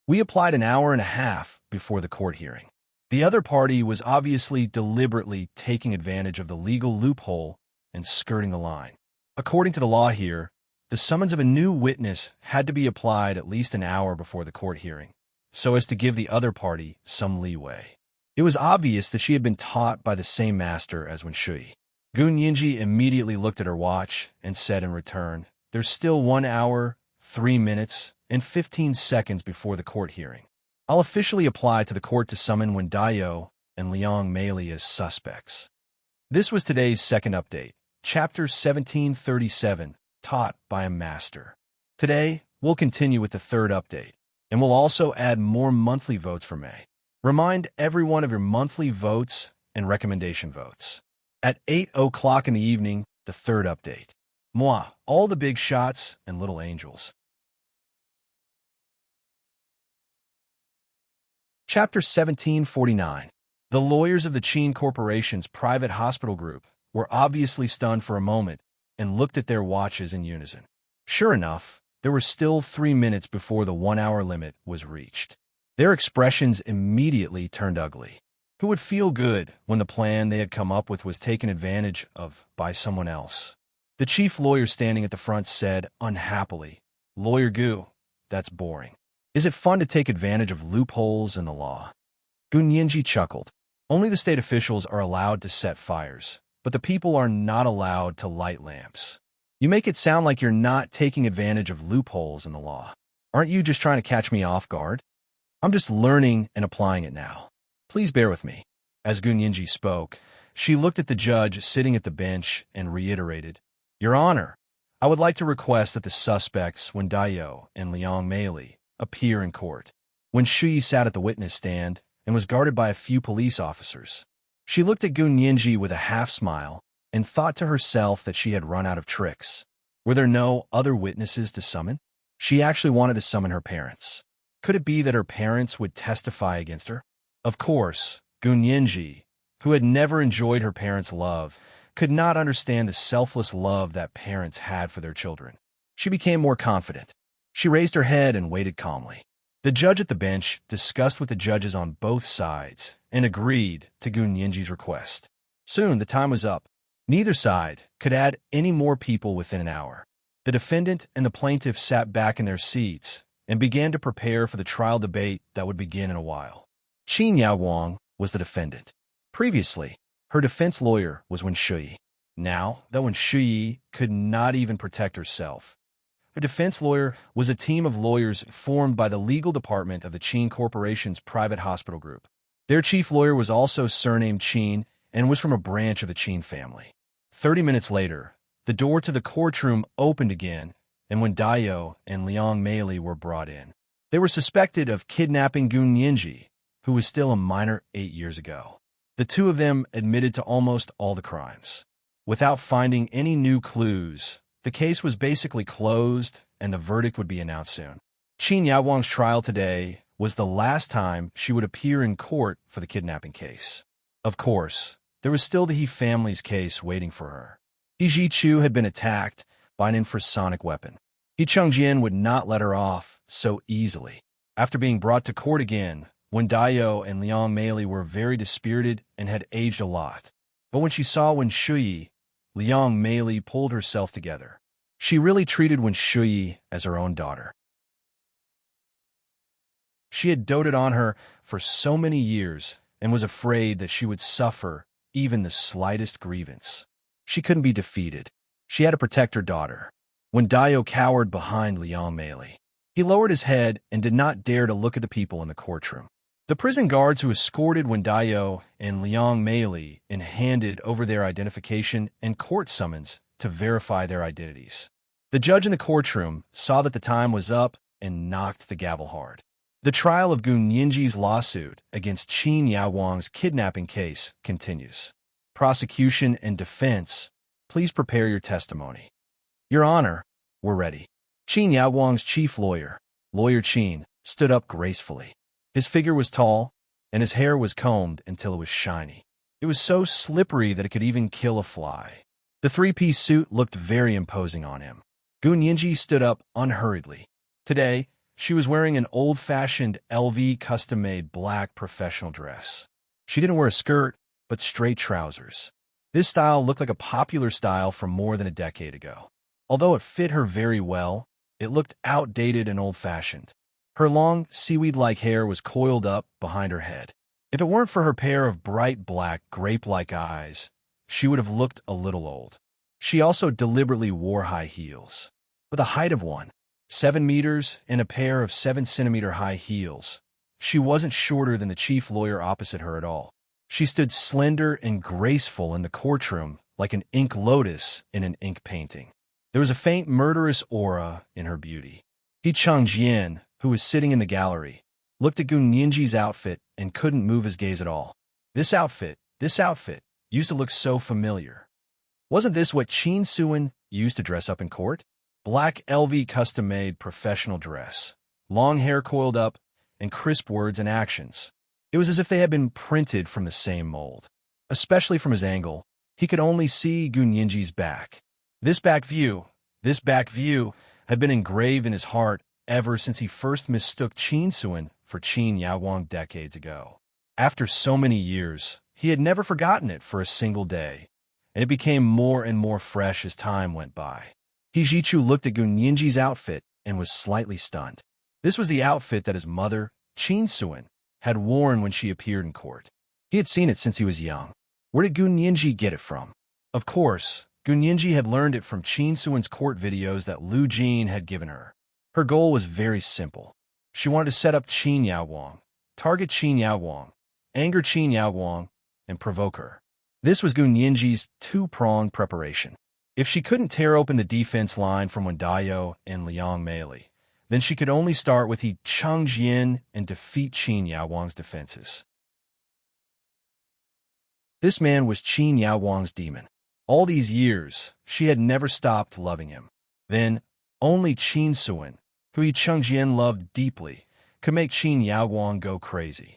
"We applied an hour and a half before the court hearing." The other party was obviously deliberately taking advantage of the legal loophole and skirting the line. According to the law here, the summons of a new witness had to be applied at least an hour before the court hearing, so as to give the other party some leeway. It was obvious that she had been taught by the same master as Wen Shui. Gun Yinji immediately looked at her watch and said in return, "There's still 1 hour, 3 minutes, and 15 seconds before the court hearing. I'll officially apply to the court to summon Wen Daiyou and Liang Meili as suspects." This was today's second update, Chapter 1737, Taught by a Master. Today, we'll continue with the third update, and we'll also add more monthly votes for May. Remind everyone of your monthly votes and recommendation votes. At 8 o'clock in the evening, the third update. Moi, all the big shots and little angels. Chapter 1749. The lawyers of the Qin Corporation's private hospital group were obviously stunned for a moment and looked at their watches in unison. Sure enough, there were still 3 minutes before the 1-hour limit was reached. Their expressions immediately turned ugly. Who would feel good when the plan they had come up with was taken advantage of by someone else? The chief lawyer standing at the front said, unhappily, "Lawyer Gu, that's boring. Is it fun to take advantage of loopholes in the law?" Gunyinji chuckled. Only the state officials are allowed to set fires, but the people are not allowed to light lamps. You make it sound like you're not taking advantage of loopholes in the law. Aren't you just trying to catch me off guard? I'm just learning and applying it now. Please bear with me. As Gunyinji spoke, she looked at the judge sitting at the bench and reiterated, Your Honor, I would like to request that the suspects, Wen Daiyou and Liang Meili, appear in court. When Shuyi sat at the witness stand and was guarded by a few police officers, she looked at Gunyinji with a half-smile and thought to herself that she had run out of tricks. Were there no other witnesses to summon? She actually wanted to summon her parents. Could it be that her parents would testify against her? Of course, Gunyinji, who had never enjoyed her parents' love, could not understand the selfless love that parents had for their children. She became more confident. She raised her head and waited calmly. The judge at the bench discussed with the judges on both sides and agreed to Gunyinji's request. Soon the time was up. Neither side could add any more people within an hour. The defendant and the plaintiff sat back in their seats and began to prepare for the trial debate that would begin in a while. Qin Yaowang was the defendant. Previously, her defense lawyer was Wen Shuyi. Now that Wen Shuyi could not even protect herself, her defense lawyer was a team of lawyers formed by the legal department of the Qin Corporation's private hospital group. Their chief lawyer was also surnamed Qin and was from a branch of the Qin family. 30 minutes later, the door to the courtroom opened again, and Wen Daiyou and Liang Meili were brought in. They were suspected of kidnapping Gunyinji, who was still a minor 8 years ago. The two of them admitted to almost all the crimes. Without finding any new clues, the case was basically closed and the verdict would be announced soon. Qin Yaowang's trial today was the last time she would appear in court for the kidnapping case. Of course, there was still the He family's case waiting for her. He Zhichu had been attacked by an infrasonic weapon. He Chengjian would not let her off so easily. After being brought to court again, Wen Daiyou and Liang Meili were very dispirited and had aged a lot. But when she saw Wen Shuyi, Liang Meili pulled herself together. She really treated Wen Shuyi as her own daughter. She had doted on her for so many years and was afraid that she would suffer even the slightest grievance. She couldn't be defeated. She had to protect her daughter. Wen Daiyou cowered behind Liang Meili. He lowered his head and did not dare to look at the people in the courtroom. The prison guards who escorted Wen Daiyou and Liang Meili and handed over their identification and court summons to verify their identities. The judge in the courtroom saw that the time was up and knocked the gavel hard. The trial of Gunyinji's lawsuit against Qin Yaowang's kidnapping case continues. Prosecution and defense, please prepare your testimony. Your Honor, we're ready. Qin Yaowang's chief lawyer, Lawyer Qin, stood up gracefully. His figure was tall, and his hair was combed until it was shiny. It was so slippery that it could even kill a fly. The three-piece suit looked very imposing on him. Gunyinji stood up unhurriedly. Today, she was wearing an old-fashioned LV custom-made black professional dress. She didn't wear a skirt, but straight trousers. This style looked like a popular style from more than a decade ago. Although it fit her very well, it looked outdated and old-fashioned. Her long, seaweed-like hair was coiled up behind her head. If it weren't for her pair of bright black, grape-like eyes, she would have looked a little old. She also deliberately wore high heels. With the height of 7 meters and a pair of 7-centimeter high heels, she wasn't shorter than the chief lawyer opposite her at all. She stood slender and graceful in the courtroom like an ink lotus in an ink painting. There was a faint murderous aura in her beauty. He Chengjian, who was sitting in the gallery, looked at Gun Yinji's outfit and couldn't move his gaze at all. This outfit used to look so familiar. Wasn't this what Qin Suan used to dress up in court? Black LV custom-made professional dress, long hair coiled up, and crisp words and actions. It was as if they had been printed from the same mold. Especially from his angle, he could only see Gun Yinji's back. This back view had been engraved in his heart ever since he first mistook Qin Suan for Qin Yaowang decades ago. After so many years, he had never forgotten it for a single day, and it became more and more fresh as time went by. He Jichu looked at Gun Yinji's outfit and was slightly stunned. This was the outfit that his mother, Qin Suan, had worn when she appeared in court. He had seen it since he was young. Where did Gun Yinji get it from? Of course, Gun Yinji had learned it from Qin Suan's court videos that Lu Jin had given her. Her goal was very simple. She wanted to set up Qin Yaowang, target Qin Yaowang, anger Qin Yaowang, and provoke her. This was Gun Yinji's two-pronged preparation. If she couldn't tear open the defense line from Wendayo and Liang Meili, then she could only start with He Changjian and defeat Qin Yaowang's defenses. This man was Qin Yaowang's demon. All these years, she had never stopped loving him. Then, only Qin Suan, who He Changjian loved deeply, could make Qin Yaowang go crazy.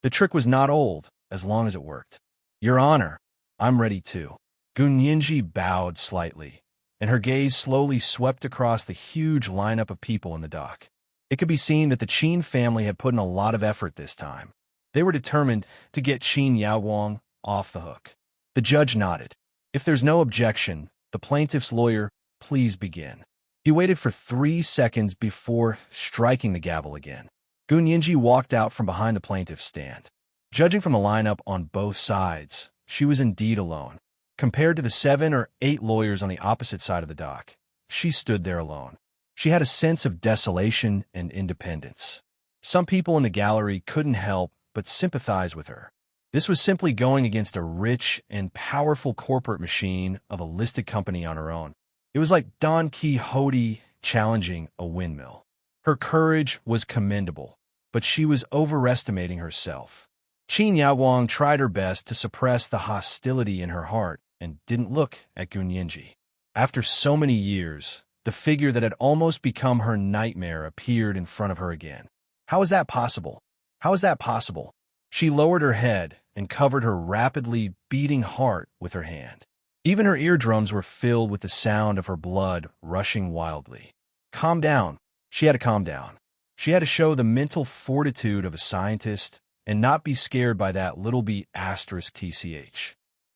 The trick was not old, as long as it worked. Your Honor, I'm ready too. Gun Yinji bowed slightly, and her gaze slowly swept across the huge lineup of people in the dock. It could be seen that the Qin family had put in a lot of effort this time. They were determined to get Qin Yaowang off the hook. The judge nodded. If there's no objection, the plaintiff's lawyer, please begin. He waited for 3 seconds before striking the gavel again. Gun Yinji walked out from behind the plaintiff's stand. Judging from the lineup on both sides, she was indeed alone. Compared to the 7 or 8 lawyers on the opposite side of the dock, she stood there alone. She had a sense of desolation and independence. Some people in the gallery couldn't help but sympathize with her. This was simply going against a rich and powerful corporate machine of a listed company on her own. It was like Don Quixote challenging a windmill. Her courage was commendable, but she was overestimating herself. Qin Yaowang tried her best to suppress the hostility in her heart and didn't look at Gun Yinji. After so many years, the figure that had almost become her nightmare appeared in front of her again. How is that possible? How is that possible? She lowered her head and covered her rapidly beating heart with her hand. Even her eardrums were filled with the sound of her blood rushing wildly. Calm down. She had to calm down. She had to show the mental fortitude of a scientist and not be scared by that little b******.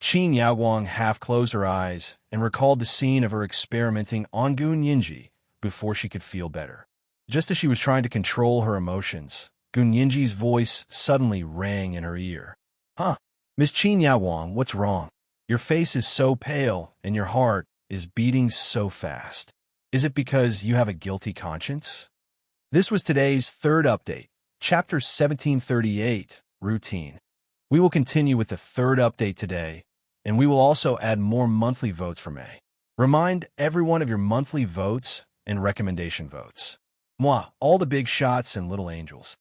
Qin Yaowang half closed her eyes and recalled the scene of her experimenting on Gun Yinji before she could feel better. Just as she was trying to control her emotions, Gun Yinji's voice suddenly rang in her ear. Huh? Miss Qin Yaowang, what's wrong? Your face is so pale and your heart is beating so fast. Is it because you have a guilty conscience? This was today's third update, Chapter 1738, Routine. We will continue with the third update today, and we will also add more monthly votes for May. Remind everyone of your monthly votes and recommendation votes. Moi, all the big shots and little angels.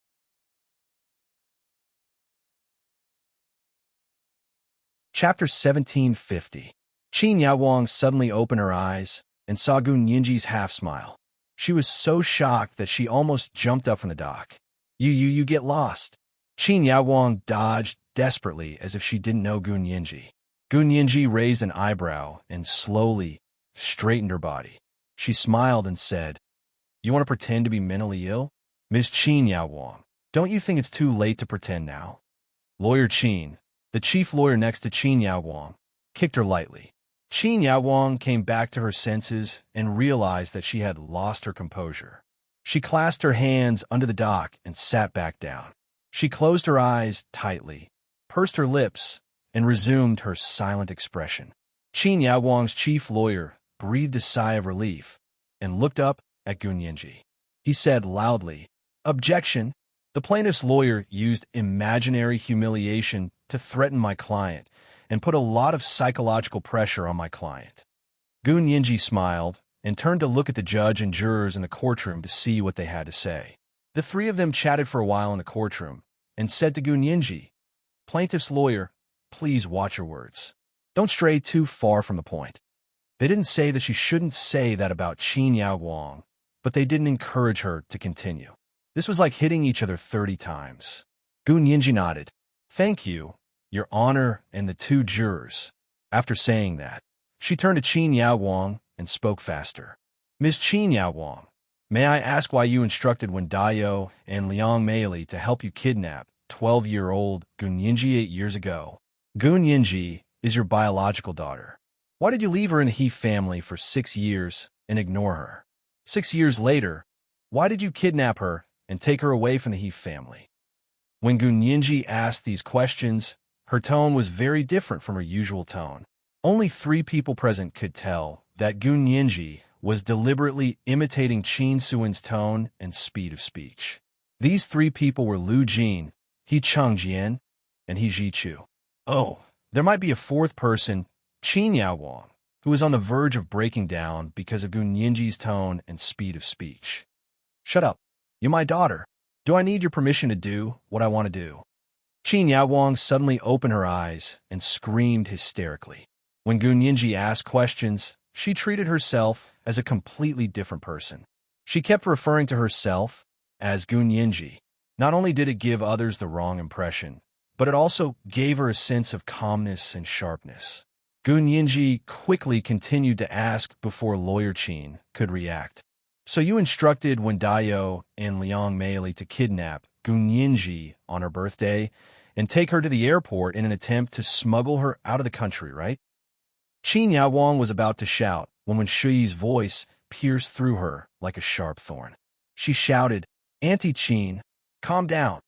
Chapter 1750. Qin Yaowang suddenly opened her eyes and saw Gun Yinji's half-smile. She was so shocked that she almost jumped up from the dock. You get lost. Qin Yaowang dodged desperately as if she didn't know Gun Yinji. Gun Yinji raised an eyebrow and slowly straightened her body. She smiled and said, You want to pretend to be mentally ill? Miss Qin Yaowang, don't you think it's too late to pretend now? Lawyer Qin, the chief lawyer next to Qin Yaowang, kicked her lightly. Qin Yaowang came back to her senses and realized that she had lost her composure. She clasped her hands under the dock and sat back down. She closed her eyes tightly, pursed her lips, and resumed her silent expression. Qin Yaowang's chief lawyer breathed a sigh of relief and looked up at Gun Yinji. He said loudly, Objection! The plaintiff's lawyer used imaginary humiliation to threaten my client and put a lot of psychological pressure on my client. Gun Yinji smiled and turned to look at the judge and jurors in the courtroom to see what they had to say. The three of them chatted for a while in the courtroom and said to Gunyinji, plaintiff's lawyer, please watch your words. Don't stray too far from the point. They didn't say that she shouldn't say that about Qin Yaowang, but they didn't encourage her to continue. This was like hitting each other 30 times. Gunyinji nodded. Thank you, Your Honor, and the two jurors. After saying that, she turned to Qin Yaowang and spoke faster. Ms. Qin Yaowang, may I ask why you instructed Wen Dayo and Liang Meili to help you kidnap 12-year-old Gunyinji 8 years ago? Gunyinji is your biological daughter. Why did you leave her in the He family for 6 years and ignore her? 6 years later, why did you kidnap her and take her away from the He family? When Gunyinji asked these questions, her tone was very different from her usual tone. Only 3 people present could tell that Gunyinji was deliberately imitating Qin Suin's tone and speed of speech. These 3 people were Lu Jin, He Chengjian, and He Jichu. Oh, there might be a 4th person, Qin Yaowang, who was on the verge of breaking down because of Gunyinji's tone and speed of speech. Shut up. You're my daughter. Do I need your permission to do what I want to do? Qin Yaowang suddenly opened her eyes and screamed hysterically. When Gunyinji asked questions, she treated herself as a completely different person. She kept referring to herself as Gunyinji. Not only did it give others the wrong impression, but it also gave her a sense of calmness and sharpness. Gunyinji quickly continued to ask before Lawyer Qin could react. So you instructed Wen Dayo and Liang Meili to kidnap Gunyinji on her birthday and take her to the airport in an attempt to smuggle her out of the country, right? Qin Yaowang was about to shout when Wen Shuyi's voice pierced through her like a sharp thorn. She shouted, Auntie Qin, calm down.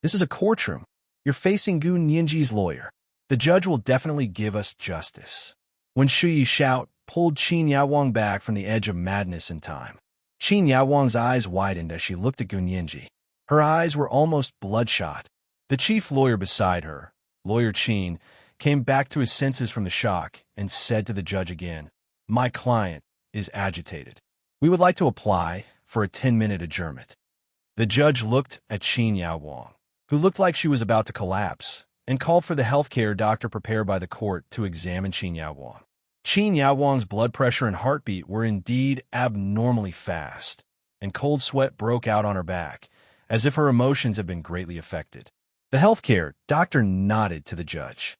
This is a courtroom. You're facing Gunyinji's lawyer. The judge will definitely give us justice. Wen Shuyi's shout pulled Qin Yaowang back from the edge of madness in time. Qin Yaowang's eyes widened as she looked at Gunyinji. Her eyes were almost bloodshot. The chief lawyer beside her, Lawyer Qin, came back to his senses from the shock and said to the judge again, My client is agitated. We would like to apply for a 10-minute adjournment. The judge looked at Qin Yaowang, who looked like she was about to collapse, and called for the healthcare doctor prepared by the court to examine Qin Yaowang. Qin Yaowang's blood pressure and heartbeat were indeed abnormally fast, and cold sweat broke out on her back, as if her emotions had been greatly affected. The healthcare doctor nodded to the judge.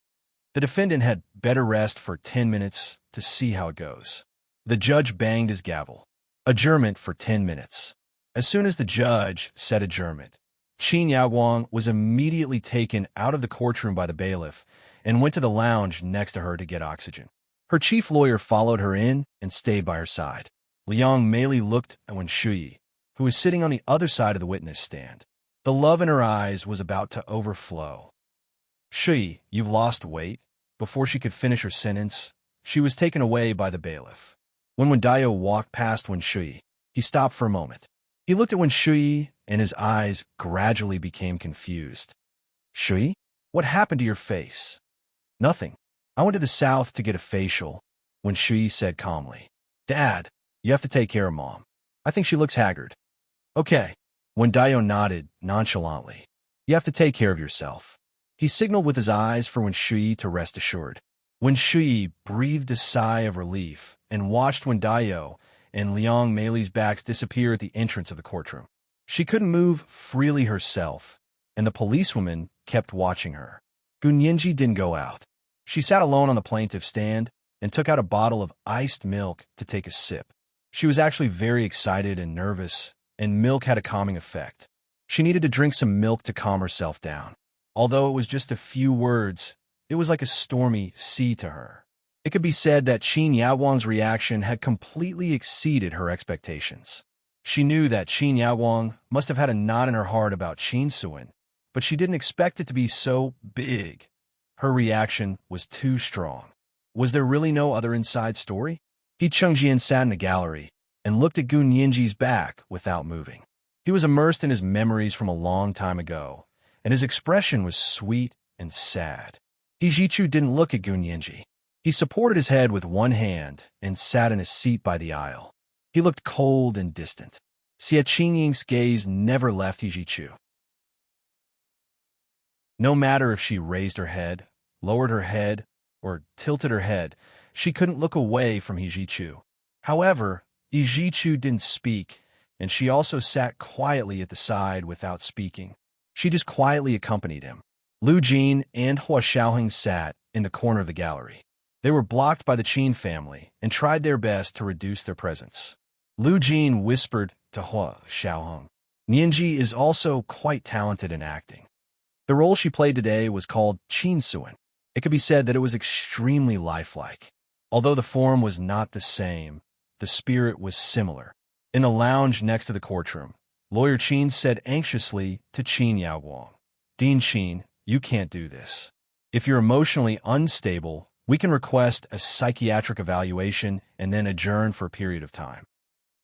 The defendant had better rest for 10 minutes to see how it goes. The judge banged his gavel. Adjournment for 10 minutes. As soon as the judge said adjournment, Qin Yaowang was immediately taken out of the courtroom by the bailiff and went to the lounge next to her to get oxygen. Her chief lawyer followed her in and stayed by her side. Liang Meili looked at Wen Shuyi, who was sitting on the other side of the witness stand. The love in her eyes was about to overflow. Shuyi, you've lost weight. Before she could finish her sentence, she was taken away by the bailiff. When Wen Dayo walked past Wen Shuyi, he stopped for a moment. He looked at Wen Shuyi, and his eyes gradually became confused. Shuyi, what happened to your face? Nothing. I went to the south to get a facial, Wen Shuyi said calmly. Dad, you have to take care of Mom. I think she looks haggard. Okay. Wen Dayo nodded nonchalantly. You have to take care of yourself. He signaled with his eyes for Wen Shuyi to rest assured. Wen Shuyi breathed a sigh of relief and watched Wen Dayo and Liang Meili's backs disappear at the entrance of the courtroom. She couldn't move freely herself, and the policewoman kept watching her. Gunyinji didn't go out. She sat alone on the plaintiff's stand and took out a bottle of iced milk to take a sip. She was actually very excited and nervous, and milk had a calming effect. She needed to drink some milk to calm herself down. Although it was just a few words, it was like a stormy sea to her. It could be said that Qin Yaowang's reaction had completely exceeded her expectations. She knew that Qin Yaowang must have had a knot in her heart about Qin Suin, but she didn't expect it to be so big. Her reaction was too strong. Was there really no other inside story? He Chengjian sat in the gallery and looked at Gunyinji's back without moving. He was immersed in his memories from a long time ago, and his expression was sweet and sad. He Jichu didn't look at Gunyinji. He supported his head with one hand and sat in his seat by the aisle. He looked cold and distant. Xie Qingying's gaze never left He Jichu. No matter if she raised her head, lowered her head, or tilted her head, she couldn't look away from He Jichu. However, He Jichu didn't speak, and she also sat quietly at the side without speaking. She just quietly accompanied him. Lu Jin and Hua Xiaoheng sat in the corner of the gallery. They were blocked by the Qin family and tried their best to reduce their presence. Lu Jin whispered to Hua Xiaoheng, "Nianji is also quite talented in acting." The role she played today was called Qin Suan. It could be said that it was extremely lifelike. Although the form was not the same, the spirit was similar. In the lounge next to the courtroom, Lawyer Qin said anxiously to Qin Yaowang, "Dean Qin, you can't do this. If you're emotionally unstable, we can request a psychiatric evaluation and then adjourn for a period of time.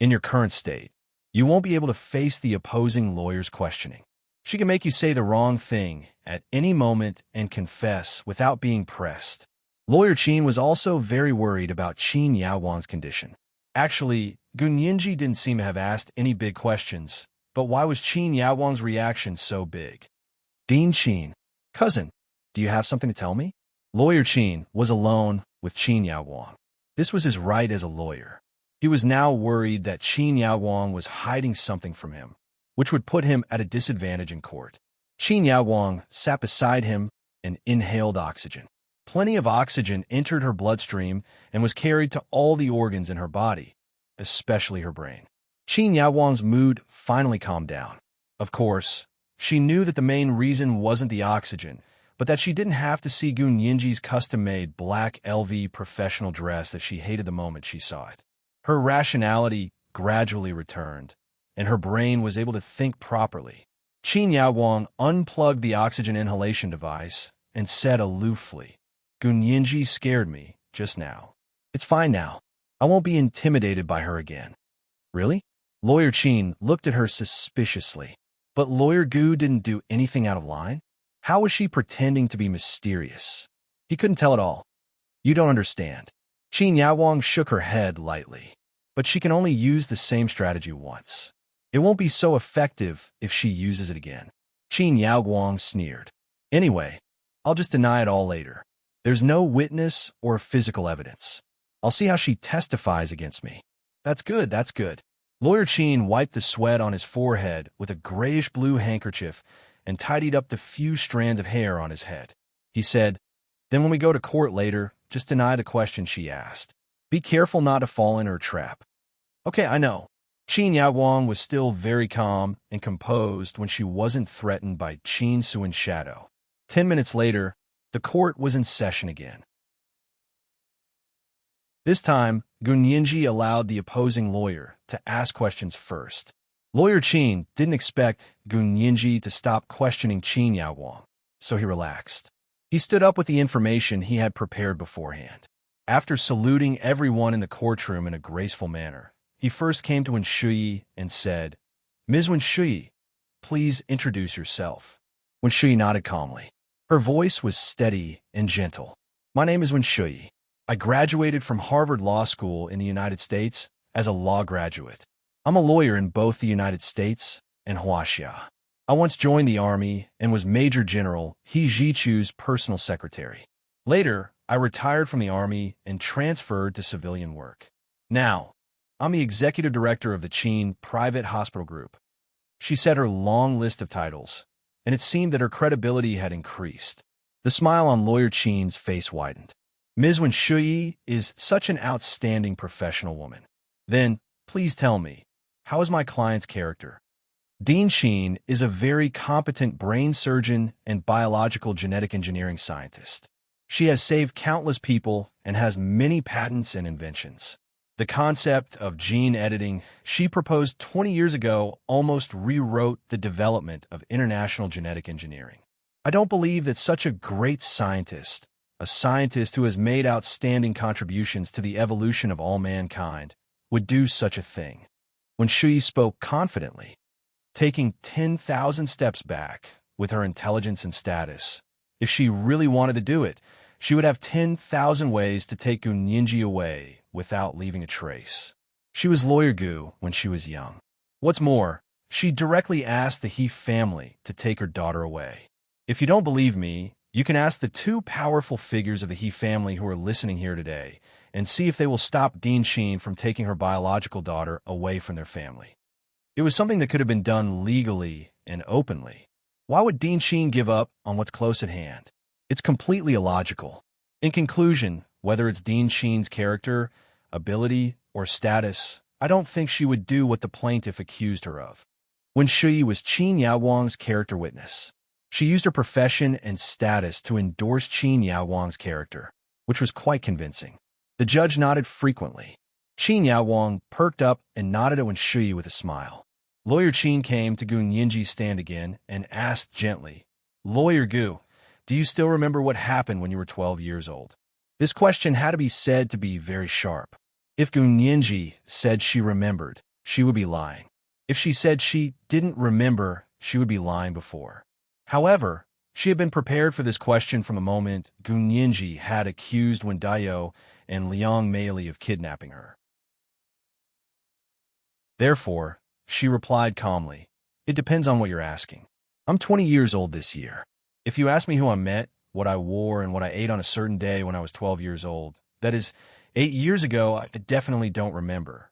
In your current state, you won't be able to face the opposing lawyer's questioning. She can make you say the wrong thing at any moment and confess without being pressed." Lawyer Qin was also very worried about Qin Yaowang's condition. Actually, Gunyinji didn't seem to have asked any big questions, but why was Qin Yaowang's reaction so big? "Dean Qin, cousin, do you have something to tell me?" Lawyer Qin was alone with Qin Yaowang. This was his right as a lawyer. He was now worried that Qin Yaowang was hiding something from him, which would put him at a disadvantage in court. Qin Yaowang sat beside him and inhaled oxygen. Plenty of oxygen entered her bloodstream and was carried to all the organs in her body, especially her brain. Qin Yaowang's mood finally calmed down. Of course, she knew that the main reason wasn't the oxygen, but that she didn't have to see Gunyinji's custom-made black LV professional dress that she hated the moment she saw it. Her rationality gradually returned, and her brain was able to think properly. Qin Yaowang unplugged the oxygen inhalation device and said aloofly, "Gunyinji scared me just now. It's fine now. I won't be intimidated by her again." "Really?" Lawyer Qin looked at her suspiciously. But Lawyer Gu didn't do anything out of line. How was she pretending to be mysterious? He couldn't tell at all. "You don't understand." Qin Yaowang shook her head lightly. "But she can only use the same strategy once. It won't be so effective if she uses it again." Qin Yaowang sneered. "Anyway, I'll just deny it all later. There's no witness or physical evidence. I'll see how she testifies against me." That's good, that's good." Lawyer Qin wiped the sweat on his forehead with a grayish-blue handkerchief and tidied up the few strands of hair on his head. He said, "Then when we go to court later, just deny the question she asked. Be careful not to fall in her trap." "Okay, I know." Qin Yaowang was still very calm and composed when she wasn't threatened by Qin Suan's shadow. 10 minutes later, the court was in session again. This time, Gunyinji allowed the opposing lawyer to ask questions first. Lawyer Qin didn't expect Gunyinji to stop questioning Qin Yaowang, so he relaxed. He stood up with the information he had prepared beforehand. After saluting everyone in the courtroom in a graceful manner, he first came to Wen Shuyi and said, "Ms. Wen Shuyi, please introduce yourself." Wen Shuyi nodded calmly. Her voice was steady and gentle. "My name is Wen Shuyi. I graduated from Harvard Law School in the United States as a law graduate. I'm a lawyer in both the United States and Huaxia. I once joined the Army and was Major General He Jichu's personal secretary. Later, I retired from the Army and transferred to civilian work. Now, I'm the Executive Director of the Qin Private Hospital Group." She said her long list of titles, and it seemed that her credibility had increased. The smile on Lawyer Qin's face widened. "Ms. Wen Shuyi is such an outstanding professional woman. Then, please tell me, how is my client's character?" Dean Qin is a very competent brain surgeon and biological genetic engineering scientist. She has saved countless people and has many patents and inventions. The concept of gene editing she proposed 20 years ago almost rewrote the development of international genetic engineering. I don't believe that such a great scientist, a scientist who has made outstanding contributions to the evolution of all mankind, would do such a thing. When Shui spoke confidently, taking 10,000 steps back with her intelligence and status, if she really wanted to do it, she would have 10,000 ways to take Gunyinji away without leaving a trace. She was Lawyer Gu when she was young. What's more, she directly asked the He family to take her daughter away. If you don't believe me, you can ask the two powerful figures of the He family who are listening here today and see if they will stop Dean Sheen from taking her biological daughter away from their family. It was something that could have been done legally and openly. Why would Dean Sheen give up on what's close at hand? It's completely illogical. In conclusion, whether it's Dean Sheen's character, ability, or status, I don't think she would do what the plaintiff accused her of. When Shuyi was Qin Yaowang's character witness, she used her profession and status to endorse Qin Yaowang's character, which was quite convincing. The judge nodded frequently. Qin Yaowang perked up and nodded at Wen Shuyi with a smile. Lawyer Qin came to Gu Nianji's stand again and asked gently, "Lawyer Gu, do you still remember what happened when you were 12 years old?" This question had to be said to be very sharp. If Gu Nianji said she remembered, she would be lying. If she said she didn't remember, she would be lying before. However, she had been prepared for this question from the moment Gu Nianji had accused Wen Daiyou and Liang Meili of kidnapping her. Therefore, she replied calmly, "It depends on what you're asking. I'm 20 years old this year. If you ask me who I met, what I wore, and what I ate on a certain day when I was 12 years old, that is, 8 years ago, I definitely don't remember."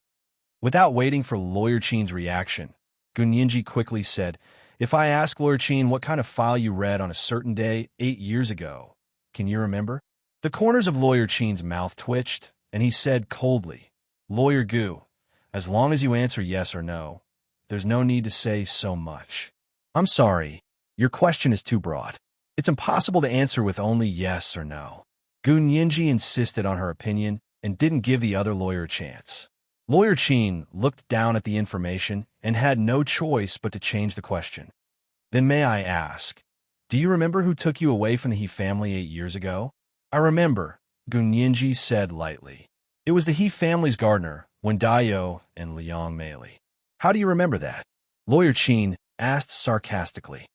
Without waiting for Lawyer Qin's reaction, Gu Nianji quickly said, "If I ask Lawyer Qin what kind of file you read on a certain day 8 years ago, can you remember?" The corners of Lawyer Qin's mouth twitched, and he said coldly, "Lawyer Gu, as long as you answer yes or no, there's no need to say so much. I'm sorry, your question is too broad. It's impossible to answer with only yes or no." Gu Nianji insisted on her opinion and didn't give the other lawyer a chance. Lawyer Qin looked down at the information and had no choice but to change the question. "Then may I ask, do you remember who took you away from the He family 8 years ago?" "I remember," Gu Nianji said lightly. "It was the He family's gardener, Wen Daiyou and Liang Meili." "How do you remember that?" Lawyer Qin asked sarcastically.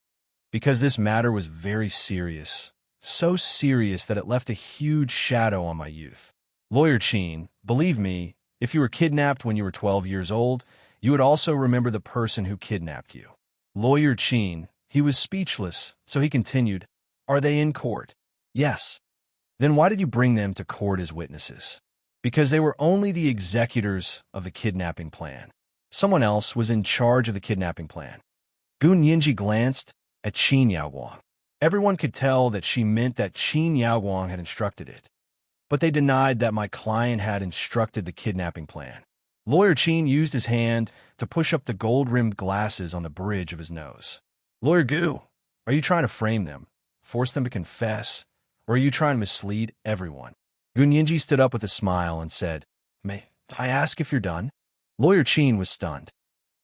"Because this matter was very serious, so serious that it left a huge shadow on my youth. Lawyer Qin, believe me, if you were kidnapped when you were 12 years old, you would also remember the person who kidnapped you." Lawyer Qin, he was speechless, so he continued, "Are they in court?" "Yes." "Then why did you bring them to court as witnesses?" "Because they were only the executors of the kidnapping plan. Someone else was in charge of the kidnapping plan." Gu Nianji glanced at Qin Yaowang. Everyone could tell that she meant that Qin Yaowang had instructed it. But they denied that my client had instructed the kidnapping plan. Lawyer Qin used his hand to push up the gold-rimmed glasses on the bridge of his nose. "Lawyer Gu, are you trying to frame them, force them to confess, or are you trying to mislead everyone?" Gu Nianji stood up with a smile and said, "May I ask if you're done?" Lawyer Qin was stunned.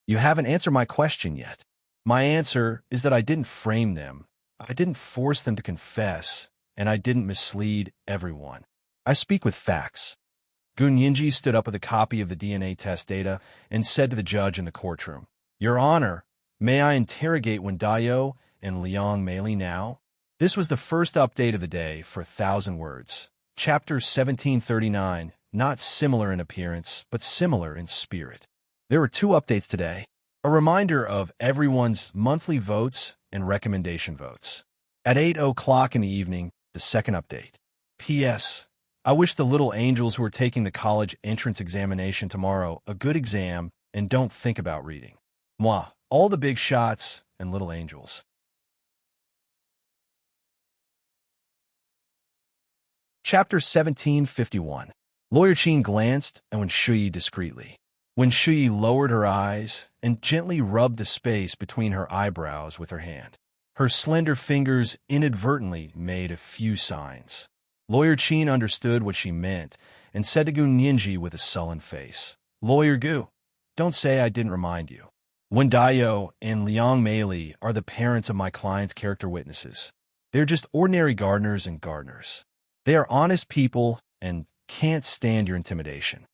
"You haven't answered my question yet." "My answer is that I didn't frame them, I didn't force them to confess, and I didn't mislead everyone. I speak with facts." Gu Nianji stood up with a copy of the DNA test data and said to the judge in the courtroom, "Your Honor, may I interrogate Wen Daiyou and Liang Meili now?" This was the first update of the day for 1,000 words. Chapter 1739, not similar in appearance, but similar in spirit. There were 2 updates today. A reminder of everyone's monthly votes and recommendation votes. At 8 o'clock in the evening, the second update. P.S. I wish the little angels who are taking the college entrance examination tomorrow a good exam and don't think about reading. Moi, all the big shots and little angels. Chapter 1751. Lawyer Qin glanced at Wen Shuyi discreetly. Wen Shuyi lowered her eyes and gently rubbed the space between her eyebrows with her hand. Her slender fingers inadvertently made a few signs. Lawyer Qin understood what she meant and said to Gu Nianji with a sullen face, "Lawyer Gu, don't say I didn't remind you. Wen Daiyou and Liang Meili are the parents of my client's character witnesses. They're just ordinary gardeners and gardeners. They are honest people and can't stand your intimidation."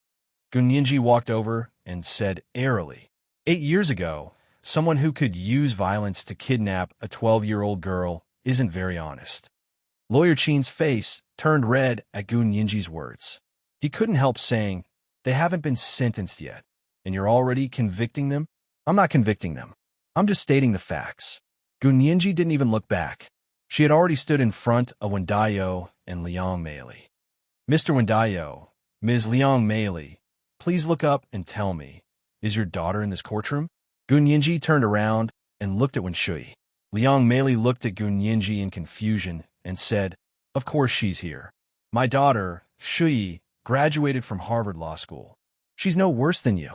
Gu Nianji walked over and said airily, 8 years ago, someone who could use violence to kidnap a 12-year-old girl isn't very honest." Lawyer Qin's face turned red at Gu Nianji's words. He couldn't help saying, "They haven't been sentenced yet, and you're already convicting them?" I'm not convicting them. I'm just stating the facts. Gunyinji didn't even look back. She had already stood in front of Wendayo and Liang Meili. Mr. Wendayo, Ms. Liang Meili, please look up and tell me, is your daughter in this courtroom? Gunyinji turned around and looked at Wenshui. Liang Meili looked at Gunyinji in confusion and said, of course she's here. My daughter, Shui, graduated from Harvard Law School. She's no worse than you.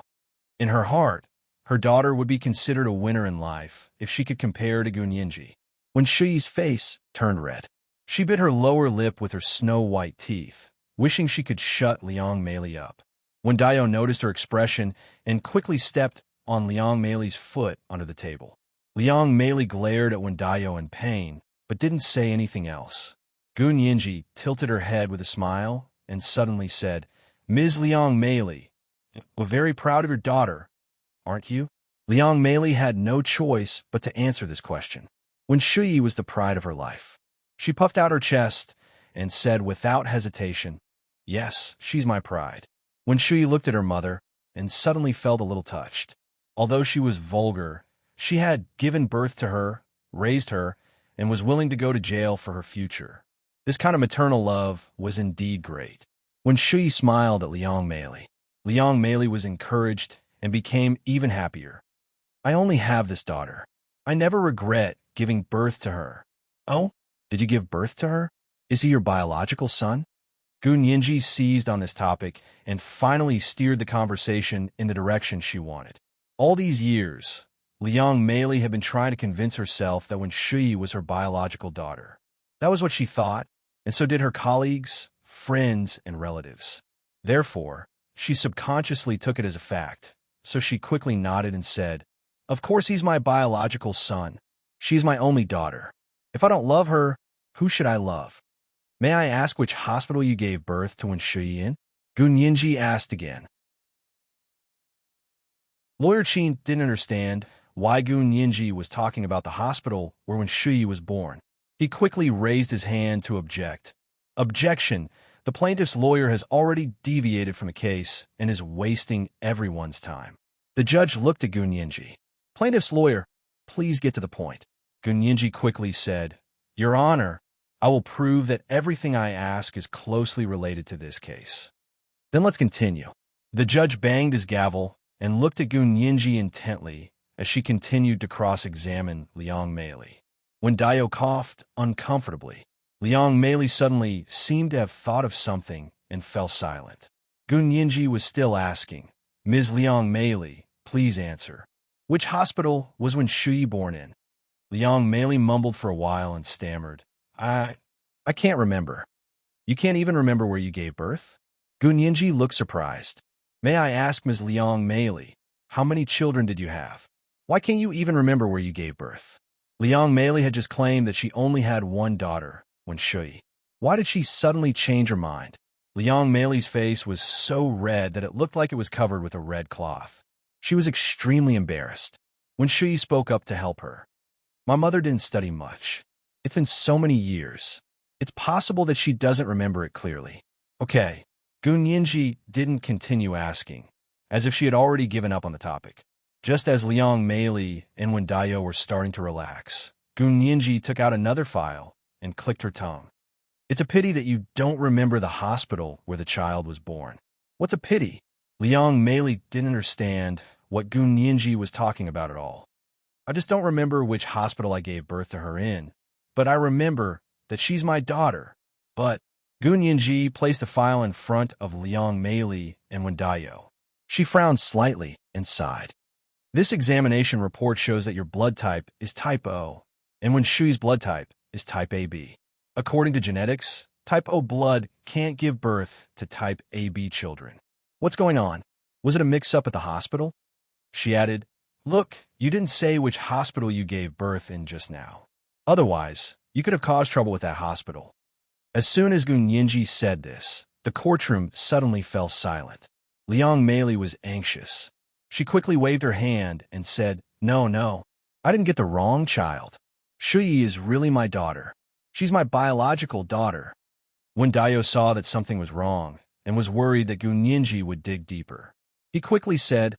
In her heart, her daughter would be considered a winner in life if she could compare to Gunyinji. When Shui's face turned red, she bit her lower lip with her snow-white teeth, wishing she could shut Liang Meili up. Wendayo noticed her expression and quickly stepped on Liang Meili's foot under the table. Liang Meili glared at Wendayo in pain, but didn't say anything else. Gunyinji tilted her head with a smile and suddenly said, Ms. Liang Meili, we're very proud of your daughter, aren't you? Liang Meili had no choice but to answer this question. Wenshui was the pride of her life. She puffed out her chest and said without hesitation, yes, she's my pride. Wenshui looked at her mother and suddenly felt a little touched. Although she was vulgar, she had given birth to her, raised her, and was willing to go to jail for her future. This kind of maternal love was indeed great. Wenshui smiled at Liang Meili. Liang Meili was encouraged and became even happier. I only have this daughter. I never regret giving birth to her. Oh, did you give birth to her? Is he your biological son? Gunyinji seized on this topic and finally steered the conversation in the direction she wanted. All these years, Liang Meili had been trying to convince herself that Wenshui was her biological daughter. That was what she thought, and so did her colleagues, friends, and relatives. Therefore, she subconsciously took it as a fact, so she quickly nodded and said, of course he's my biological son. She's my only daughter. If I don't love her, who should I love? May I ask which hospital you gave birth to Wenshui in? Gunyinji asked again. Lawyer Qin didn't understand why Gunyinji was talking about the hospital where Wenshui was born. He quickly raised his hand to object. Objection! The plaintiff's lawyer has already deviated from the case and is wasting everyone's time. The judge looked at Gunyinji. Plaintiff's lawyer, please get to the point. Gunyinji quickly said, Your Honor, I will prove that everything I ask is closely related to this case. Then let's continue. The judge banged his gavel and looked at Gunyinji intently as she continued to cross-examine Liang Meili. Wendayo coughed uncomfortably. Liang Meili suddenly seemed to have thought of something and fell silent. Gunyinji was still asking, Ms. Liang Meili, please answer. Which hospital was Wenshui born in? Liang Meili mumbled for a while and stammered, I can't remember. You can't even remember where you gave birth? Gunyinji looked surprised. May I ask, Ms. Liang Meili, how many children did you have? Why can't you even remember where you gave birth? Liang Meili had just claimed that she only had one daughter, Wenshui. Why did she suddenly change her mind? Liang Meili's face was so red that it looked like it was covered with a red cloth. She was extremely embarrassed. Wenshui spoke up to help her. My mother didn't study much. It's been so many years. It's possible that she doesn't remember it clearly. Okay. Gunyinji didn't continue asking, as if she had already given up on the topic. Just as Liang Meili and Wendayo were starting to relax, Gunyinji took out another file and clicked her tongue. It's a pity that you don't remember the hospital where the child was born. What's a pity? Liang Meili didn't understand what Gunyinji was talking about at all. I just don't remember which hospital I gave birth to her in, but I remember that she's my daughter. But Gunyinji placed the file in front of Liang Meili and Wendayo. She frowned slightly and sighed. This examination report shows that your blood type is type O, and Wenshui's blood type is type AB. According to genetics, type O blood can't give birth to type AB children. What's going on? Was it a mix-up at the hospital? She added, Look, you didn't say which hospital you gave birth in just now. Otherwise, you could have caused trouble with that hospital. As soon as Gunyinji said this, the courtroom suddenly fell silent. Liang Meili was anxious. She quickly waved her hand and said, No, I didn't get the wrong child. Shui is really my daughter. She's my biological daughter. Wendayo saw that something was wrong and was worried that Gunyinji would dig deeper. He quickly said,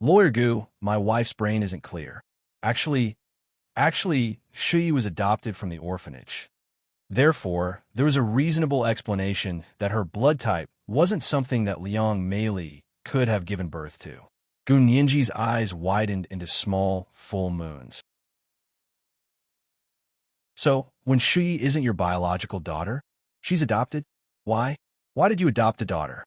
Lawyer Gu, my wife's brain isn't clear. Actually, Shui was adopted from the orphanage. Therefore, there was a reasonable explanation that her blood type wasn't something that Liang Meili could have given birth to. Gun Yinji's eyes widened into small, full moons. So, when Shui isn't your biological daughter, she's adopted? Why? Why did you adopt a daughter?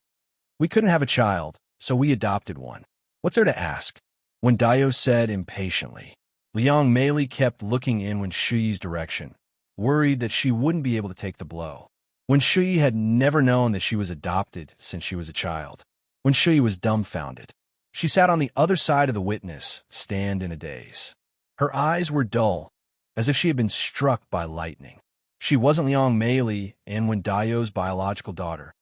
We couldn't have a child, so we adopted one. What's there to ask? When Dayo said impatiently. Liang Meili kept looking in when Shui's direction, worried that she wouldn't be able to take the blow. When Shui had never known that she was adopted since she was a child. When Shui was dumbfounded. She sat on the other side of the witness stand in a daze. Her eyes were dull, as if she had been struck by lightning. She wasn't Liang Meili and when Dayo's biological daughter.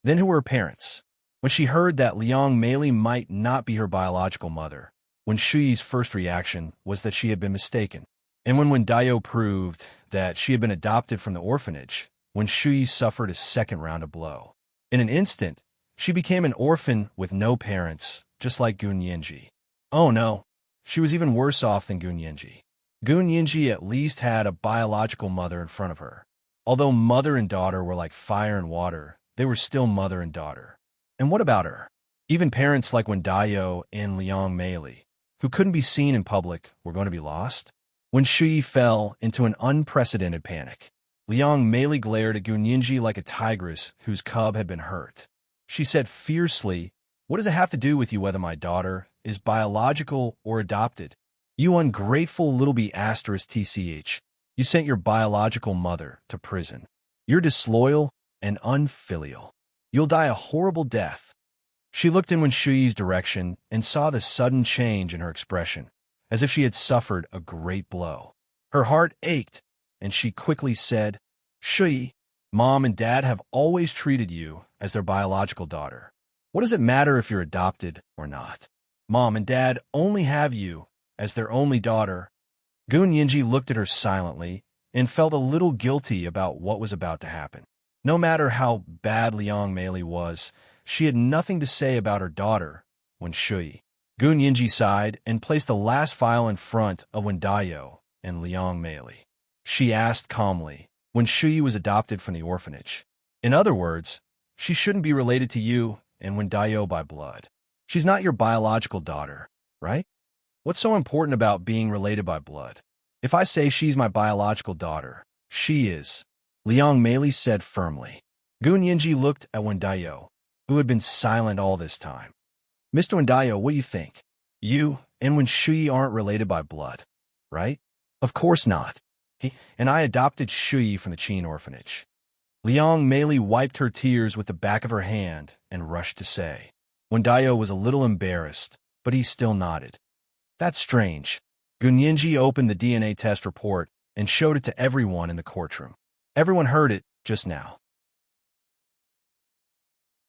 Then who were her parents? When she heard that Liang Meili might not be her biological mother, when Shui's first reaction was that she had been mistaken, and when Dayo proved that she had been adopted from the orphanage, when Shui suffered a second round of blow. In an instant, she became an orphan with no parents, just like Gun Yinji. Oh no, she was even worse off than Gun Yinji. Gun Yinji at least had a biological mother in front of her. Although mother and daughter were like fire and water, they were still mother and daughter. And what about her? Even parents like Dayo and Liang Meili, who couldn't be seen in public, were going to be lost? When Shui fell into an unprecedented panic, Liang Meili glared at Gun Yinji like a tigress whose cub had been hurt. She said fiercely, "What does it have to do with you whether my daughter is biological or adopted? You ungrateful little b*tch. You sent your biological mother to prison. You're disloyal and unfilial. You'll die a horrible death." She looked in Shui's direction and saw the sudden change in her expression, as if she had suffered a great blow. Her heart ached, and she quickly said, "Shui, Mom and Dad have always treated you as their biological daughter. What does it matter if you're adopted or not? Mom and Dad only have you as their only daughter." Gun Yinji looked at her silently and felt a little guilty about what was about to happen. No matter how bad Liang Meili was, she had nothing to say about her daughter when Shui. Gun Yinji sighed and placed the last file in front of Dayo and Liang Meili. She asked calmly, when Shui was adopted from the orphanage. In other words, she shouldn't be related to you and Dayo by blood. She's not your biological daughter, right? What's so important about being related by blood? If I say she's my biological daughter, she is, Liang Meili said firmly. Gun Yinji looked at Dayo, who had been silent all this time. "Mr. Dayo, what do you think? You and Shui aren't related by blood, right?" "Of course not. And I adopted Shui from the Qin orphanage." Liang Meili wiped her tears with the back of her hand and rushed to say. Dayo was a little embarrassed, but he still nodded. "That's strange." Gun Yinji opened the DNA test report and showed it to everyone in the courtroom. Everyone heard it just now.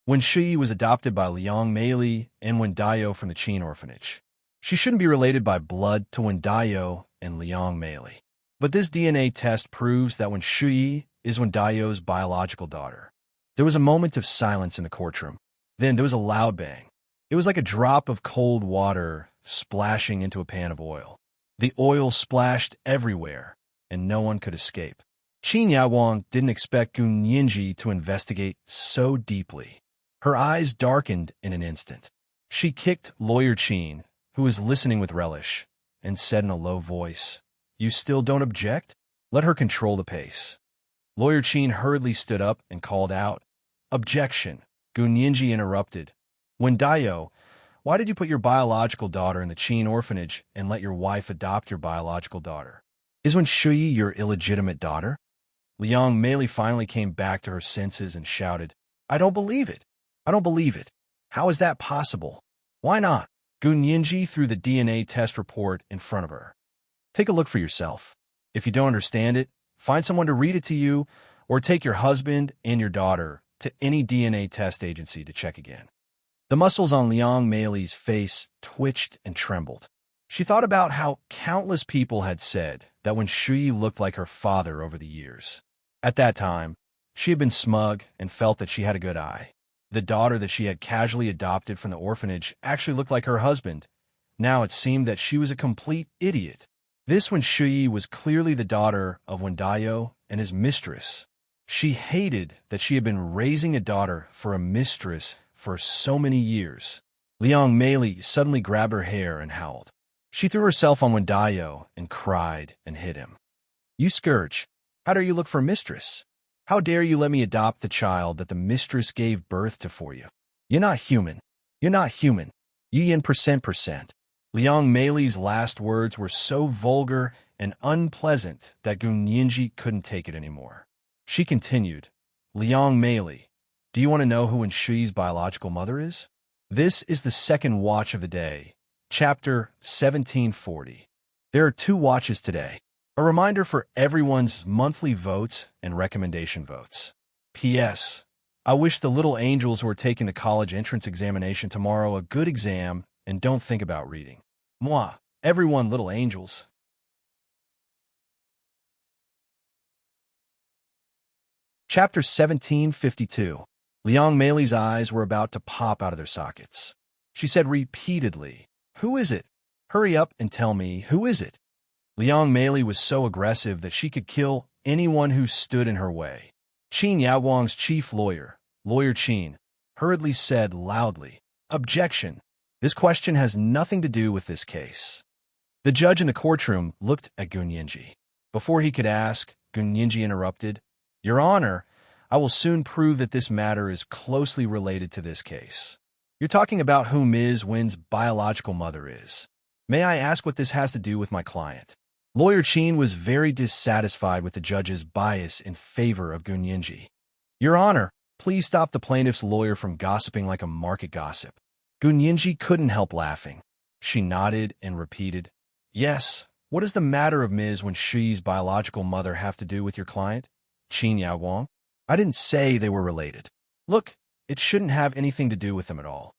When Shui was adopted by Liang Meili and Dayo from the Qin orphanage. She shouldn't be related by blood to Dayo and Liang Meili. But this DNA test proves that Shui is Dayo's biological daughter. There was a moment of silence in the courtroom. Then there was a loud bang. It was like a drop of cold water splashing into a pan of oil. The oil splashed everywhere, and no one could escape. Qin Yawang didn't expect Gun Yinji to investigate so deeply. Her eyes darkened in an instant. She kicked Lawyer Qin, who was listening with relish, and said in a low voice, "You still don't object? Let her control the pace." Lawyer Qin hurriedly stood up and called out, "Objection." Gun Yinji interrupted. Dayo, why did you put your biological daughter in the Qin orphanage and let your wife adopt your biological daughter? Is Shui your illegitimate daughter? Liang Meili finally came back to her senses and shouted, "I don't believe it. I don't believe it. How is that possible? Why not?" Gun Yinji threw the DNA test report in front of her. "Take a look for yourself. If you don't understand it, find someone to read it to you, or take your husband and your daughter to any DNA test agency to check again." The muscles on Liang Meili's face twitched and trembled. She thought about how countless people had said that Shui looked like her father over the years. At that time, she had been smug and felt that she had a good eye. The daughter that she had casually adopted from the orphanage actually looked like her husband, Now it seemed that she was a complete idiot. This Wen Shuyi was clearly the daughter of Wen Dayo and his mistress. She hated that she had been raising a daughter for a mistress for so many years. Liang Meili suddenly grabbed her hair and howled. She threw herself on Wen Dayo and cried and hit him. You scourge! How dare you look for a mistress? How dare you let me adopt the child that the mistress gave birth to for you? You're not human. You're not human. You yin %%. Liang Meili's last words were so vulgar and unpleasant that Gunyinji couldn't take it anymore. She continued, Liang Meili, do you want to know who Wen Shuyi's biological mother is? This is the second watch of the day, chapter 1740. There are 2 watches today. A reminder for everyone's monthly votes and recommendation votes. P.S. I wish the little angels who are taking the college entrance examination tomorrow a good exam and don't think about reading. Moi, everyone little angels. Chapter 1752. Liang Meili's eyes were about to pop out of their sockets. She said repeatedly, Who is it? Hurry up and tell me, who is it? Liang Meili was so aggressive that she could kill anyone who stood in her way. Qin Yaowang's chief lawyer, Lawyer Qin, hurriedly said loudly, Objection! This question has nothing to do with this case. The judge in the courtroom looked at Gunyinji. Before he could ask, Gunyinji interrupted, Your Honor, I will soon prove that this matter is closely related to this case. You're talking about who Ms. Wen's biological mother is. May I ask what this has to do with my client? Lawyer Qin was very dissatisfied with the judge's bias in favor of Gunyinji. Your Honor, please stop the plaintiff's lawyer from gossiping like a market gossip. Gunyinji couldn't help laughing. She nodded and repeated, Yes, what does the matter of Ms. Wen Shuyi's biological mother have to do with your client, Qin Yaowang? I didn't say they were related. Look, it shouldn't have anything to do with them at all.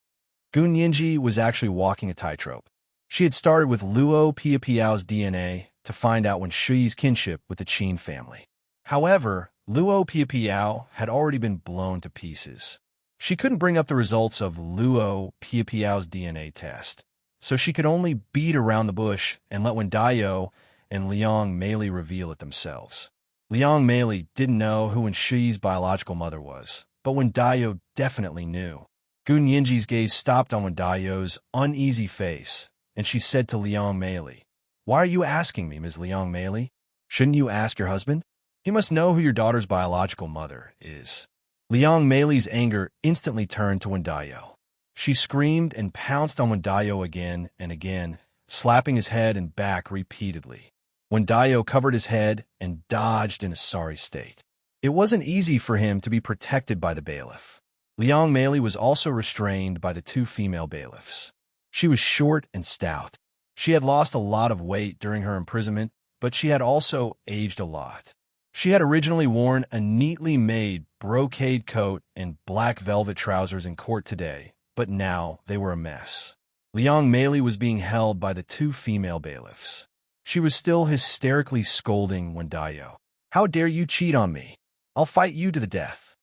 Gunyinji was actually walking a tightrope. She had started with Luo Piapiao's DNA to find out Wen Shuyi's kinship with the Qin family. However, Luo Piapiao had already been blown to pieces. She couldn't bring up the results of Luo Piapiao's DNA test, so she could only beat around the bush and let Wen Dayo and Liang Meili reveal it themselves. Liang Meili didn't know who Wen Shuyi's biological mother was, but Wen Dayo definitely knew. Gunyinji's gaze stopped on Wen Dayo's uneasy face, and she said to Liang Meili, Why are you asking me, Ms. Liang Meili? Shouldn't you ask your husband? He must know who your daughter's biological mother is. Liang Meili's anger instantly turned to Wen Dayo. She screamed and pounced on Wen Dayo again and again, slapping his head and back repeatedly. Wen Dayo covered his head and dodged in a sorry state. It wasn't easy for him to be protected by the bailiff. Liang Meili was also restrained by the 2 female bailiffs. She was short and stout. She had lost a lot of weight during her imprisonment, but she had also aged a lot. She had originally worn a neatly made brocade coat and black velvet trousers in court today, but now they were a mess. Liang Meili was being held by the 2 female bailiffs. She was still hysterically scolding Wen Dayo. How dare you cheat on me? I'll fight you to the death.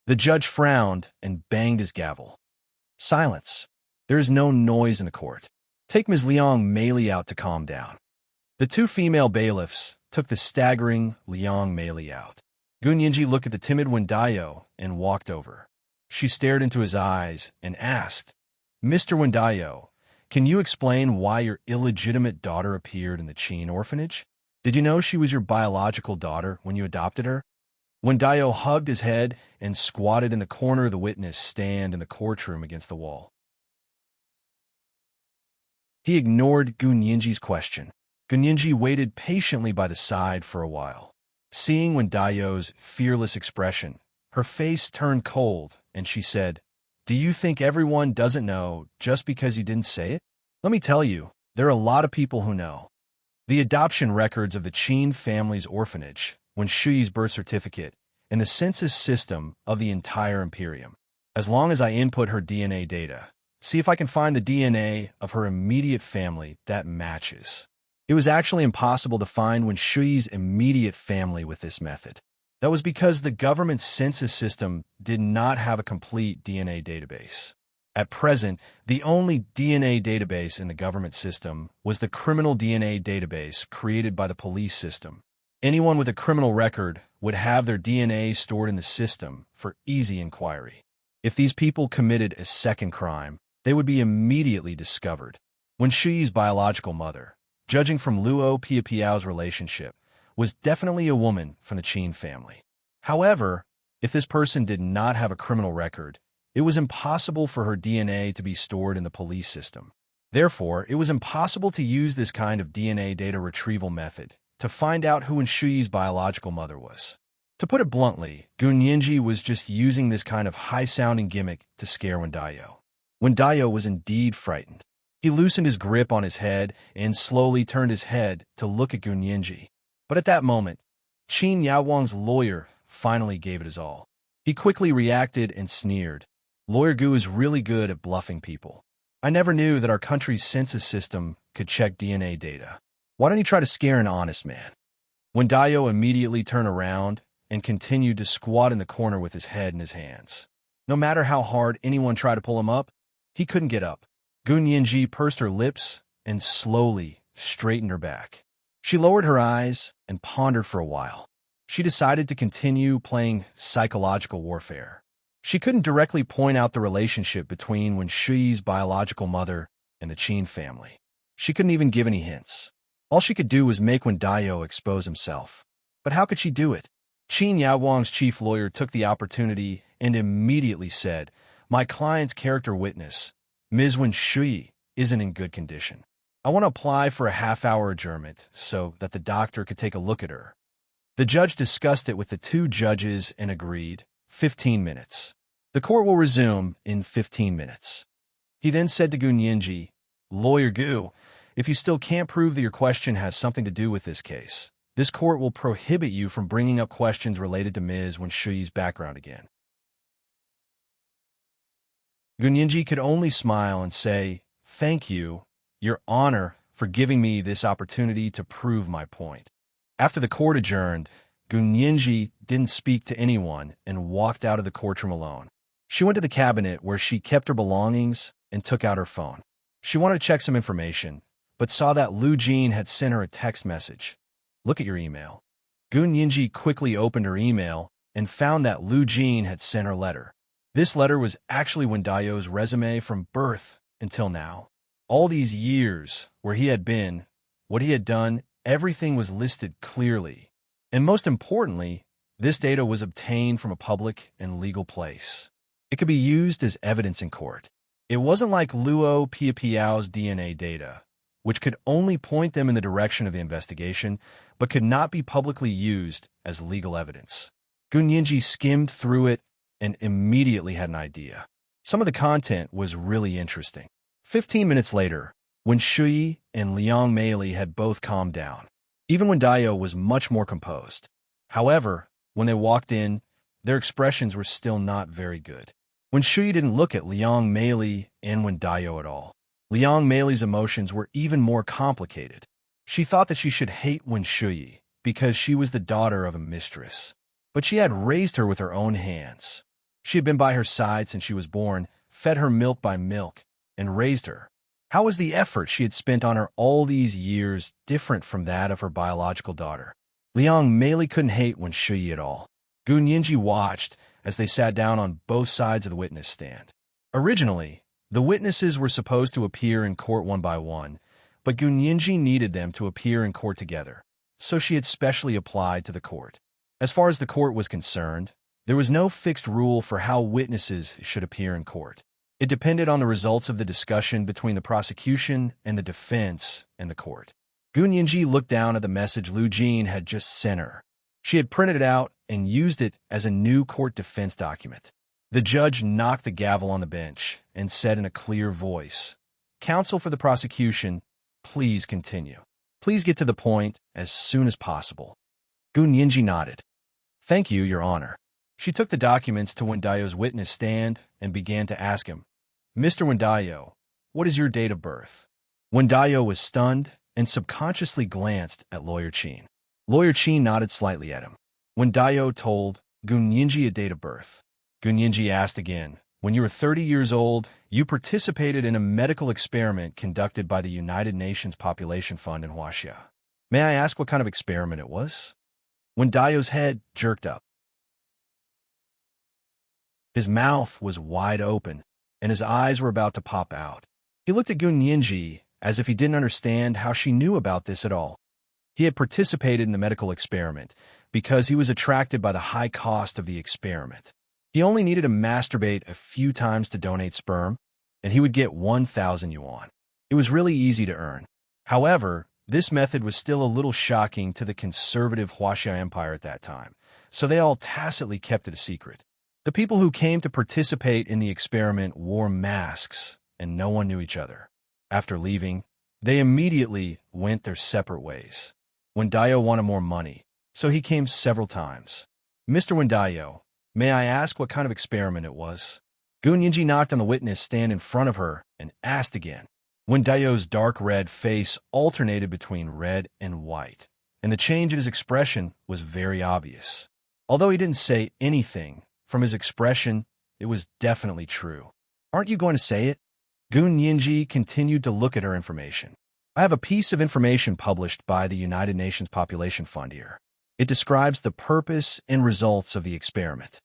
The judge frowned and banged his gavel. Silence. There is no noise in the court. Take Ms. Liang Meili out to calm down. The 2 female bailiffs took the staggering Liang Meili out. Gunyinji looked at the timid Wen Dayo and walked over. She stared into his eyes and asked, Mr. Wen Dayo, can you explain why your illegitimate daughter appeared in the Qin orphanage? Did you know she was your biological daughter when you adopted her? Wen Dayo hugged his head and squatted in the corner of the witness stand in the courtroom against the wall. He ignored Gunyinji's question. Gunyinji waited patiently by the side for a while. Seeing Wen Dayo's fearless expression, her face turned cold, and she said, Do you think everyone doesn't know just because you didn't say it? Let me tell you, there are a lot of people who know. The adoption records of the Qin family's orphanage, Wen Shuyi's birth certificate, and the census system of the entire imperium. As long as I input her DNA data, see if I can find the DNA of her immediate family that matches. It was actually impossible to find Wen Shuyi's immediate family with this method. That was because the government census system did not have a complete DNA database. At present, the only DNA database in the government system was the criminal DNA database created by the police system. Anyone with a criminal record would have their DNA stored in the system for easy inquiry. If these people committed a second crime, they would be immediately discovered. When Shuyi's biological mother, judging from Luo Piapiao's relationship, was definitely a woman from the Qin family. However, if this person did not have a criminal record, it was impossible for her DNA to be stored in the police system. Therefore, it was impossible to use this kind of DNA data retrieval method to find out who Shuyi's biological mother was. To put it bluntly, Gunyinji was just using this kind of high-sounding gimmick to scare Wendayo. Wendayo was indeed frightened. He loosened his grip on his head and slowly turned his head to look at Gunyinji. But at that moment, Qin Yaowang's lawyer finally gave it his all. He quickly reacted and sneered. Lawyer Gu is really good at bluffing people. I never knew that our country's census system could check DNA data. Why don't you try to scare an honest man? Wendayo immediately turned around and continued to squat in the corner with his head in his hands. No matter how hard anyone tried to pull him up, he couldn't get up. Gunyinji pursed her lips and slowly straightened her back. She lowered her eyes and pondered for a while. She decided to continue playing psychological warfare. She couldn't directly point out the relationship between Shuyi's biological mother and the Qin family. She couldn't even give any hints. All she could do was make Wendayo expose himself. But how could she do it? Qin Yaowang's chief lawyer took the opportunity and immediately said, "My client's character witness, Ms. Shuyi, isn't in good condition. I want to apply for a half-hour adjournment so that the doctor could take a look at her." The judge discussed it with the two judges and agreed, 15 minutes. The court will resume in 15 minutes. He then said to Gunyinji, "Lawyer Gu, if you still can't prove that your question has something to do with this case, this court will prohibit you from bringing up questions related to Ms. Shuyi's background again." Gunyinji could only smile and say, "Thank you, Your Honor, for giving me this opportunity to prove my point." After the court adjourned, Gunyinji didn't speak to anyone and walked out of the courtroom alone. She went to the cabinet where she kept her belongings and took out her phone. She wanted to check some information, but saw that Lu Jin had sent her a text message. "Look at your email." Gunyinji quickly opened her email and found that Lu Jin had sent her a letter. This letter was actually Wendayo's resume from birth until now. All these years, where he had been, what he had done, everything was listed clearly. And most importantly, this data was obtained from a public and legal place. It could be used as evidence in court. It wasn't like Luo Piapiao's DNA data, which could only point them in the direction of the investigation, but could not be publicly used as legal evidence. Gunyinji skimmed through it and immediately had an idea. Some of the content was really interesting. 15 minutes later, when Shuyi and Liang Meili had both calmed down, even Wendayo was much more composed. However, when they walked in, their expressions were still not very good. When Shuyi didn't look at Liang Meili and Wendayo at all, Liang Meili's emotions were even more complicated. She thought that she should hate Shuyi because she was the daughter of a mistress. But she had raised her with her own hands. She had been by her side since she was born, fed her milk by milk, and raised her. How was the effort she had spent on her all these years different from that of her biological daughter? Liang Meili couldn't hate Shuyi at all. Gunyinji watched as they sat down on both sides of the witness stand. Originally, the witnesses were supposed to appear in court one by one, but Gunyinji needed them to appear in court together, so she had specially applied to the court. As far as the court was concerned, there was no fixed rule for how witnesses should appear in court. It depended on the results of the discussion between the prosecution and the defense and the court. Gunyinji looked down at the message Lu Jin had just sent her. She had printed it out and used it as a new court defense document. The judge knocked the gavel on the bench and said in a clear voice, "Counsel for the prosecution, please continue. Please get to the point as soon as possible." Gunyinji nodded. "Thank you, Your Honor." She took the documents to Wendayo's witness stand and began to ask him, "Mr. Wendayo, what is your date of birth?" Wendayo was stunned and subconsciously glanced at Lawyer Qin. Lawyer Qin nodded slightly at him. Wendayo told Gunyinji a date of birth. Gunyinji asked again, When you were 30 years old, you participated in a medical experiment conducted by the United Nations Population Fund in Huaxia. May I ask what kind of experiment it was? When Daio's head jerked up. His mouth was wide open, and his eyes were about to pop out. He looked at Gun Yinji as if he didn't understand how she knew about this at all. He had participated in the medical experiment because he was attracted by the high cost of the experiment. He only needed to masturbate a few times to donate sperm, and he would get 1,000 yuan. It was really easy to earn. However, this method was still a little shocking to the conservative Huaxia Empire at that time, so they all tacitly kept it a secret. The people who came to participate in the experiment wore masks, and no one knew each other. After leaving, they immediately went their separate ways. Wendayo wanted more money, so he came several times. Mr. Wendayo, may I ask what kind of experiment it was? Gun Yinji knocked on the witness stand in front of her and asked again. Wendayo's dark red face alternated between red and white, and the change in his expression was very obvious. Although he didn't say anything, from his expression, it was definitely true. Aren't you going to say it? Gun Yinji continued to look at her information. I have a piece of information published by the United Nations Population Fund here. It describes the purpose and results of the experiment.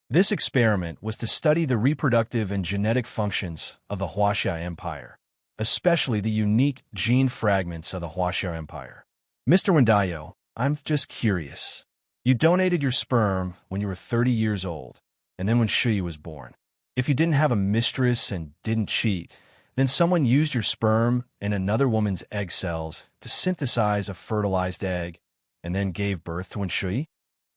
This experiment was to study the reproductive and genetic functions of the Huaxia Empire, especially the unique gene fragments of the Huaxia Empire. Mr. Wendayo, I'm just curious. You donated your sperm when you were 30 years old, and then when Shui was born. If you didn't have a mistress and didn't cheat, then someone used your sperm and another woman's egg cells to synthesize a fertilized egg and then gave birth to Shui?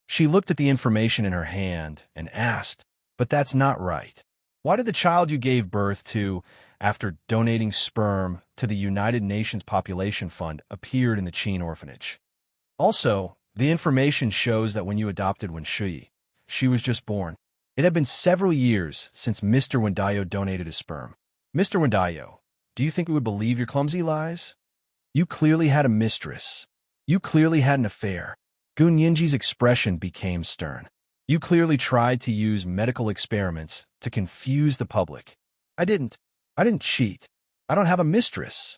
She looked at the information in her hand and asked, but that's not right. Why did the child you gave birth to after donating sperm to the United Nations Population Fund appeared in the Qin orphanage? Also, the information shows that when you adopted Shui, she was just born. It had been several years since Mr. Wendayo donated his sperm. Mr. Wendayo, do you think we would believe your clumsy lies? You clearly had a mistress. You clearly had an affair. Gun Yinji's expression became stern. You clearly tried to use medical experiments to confuse the public. I didn't cheat. I don't have a mistress.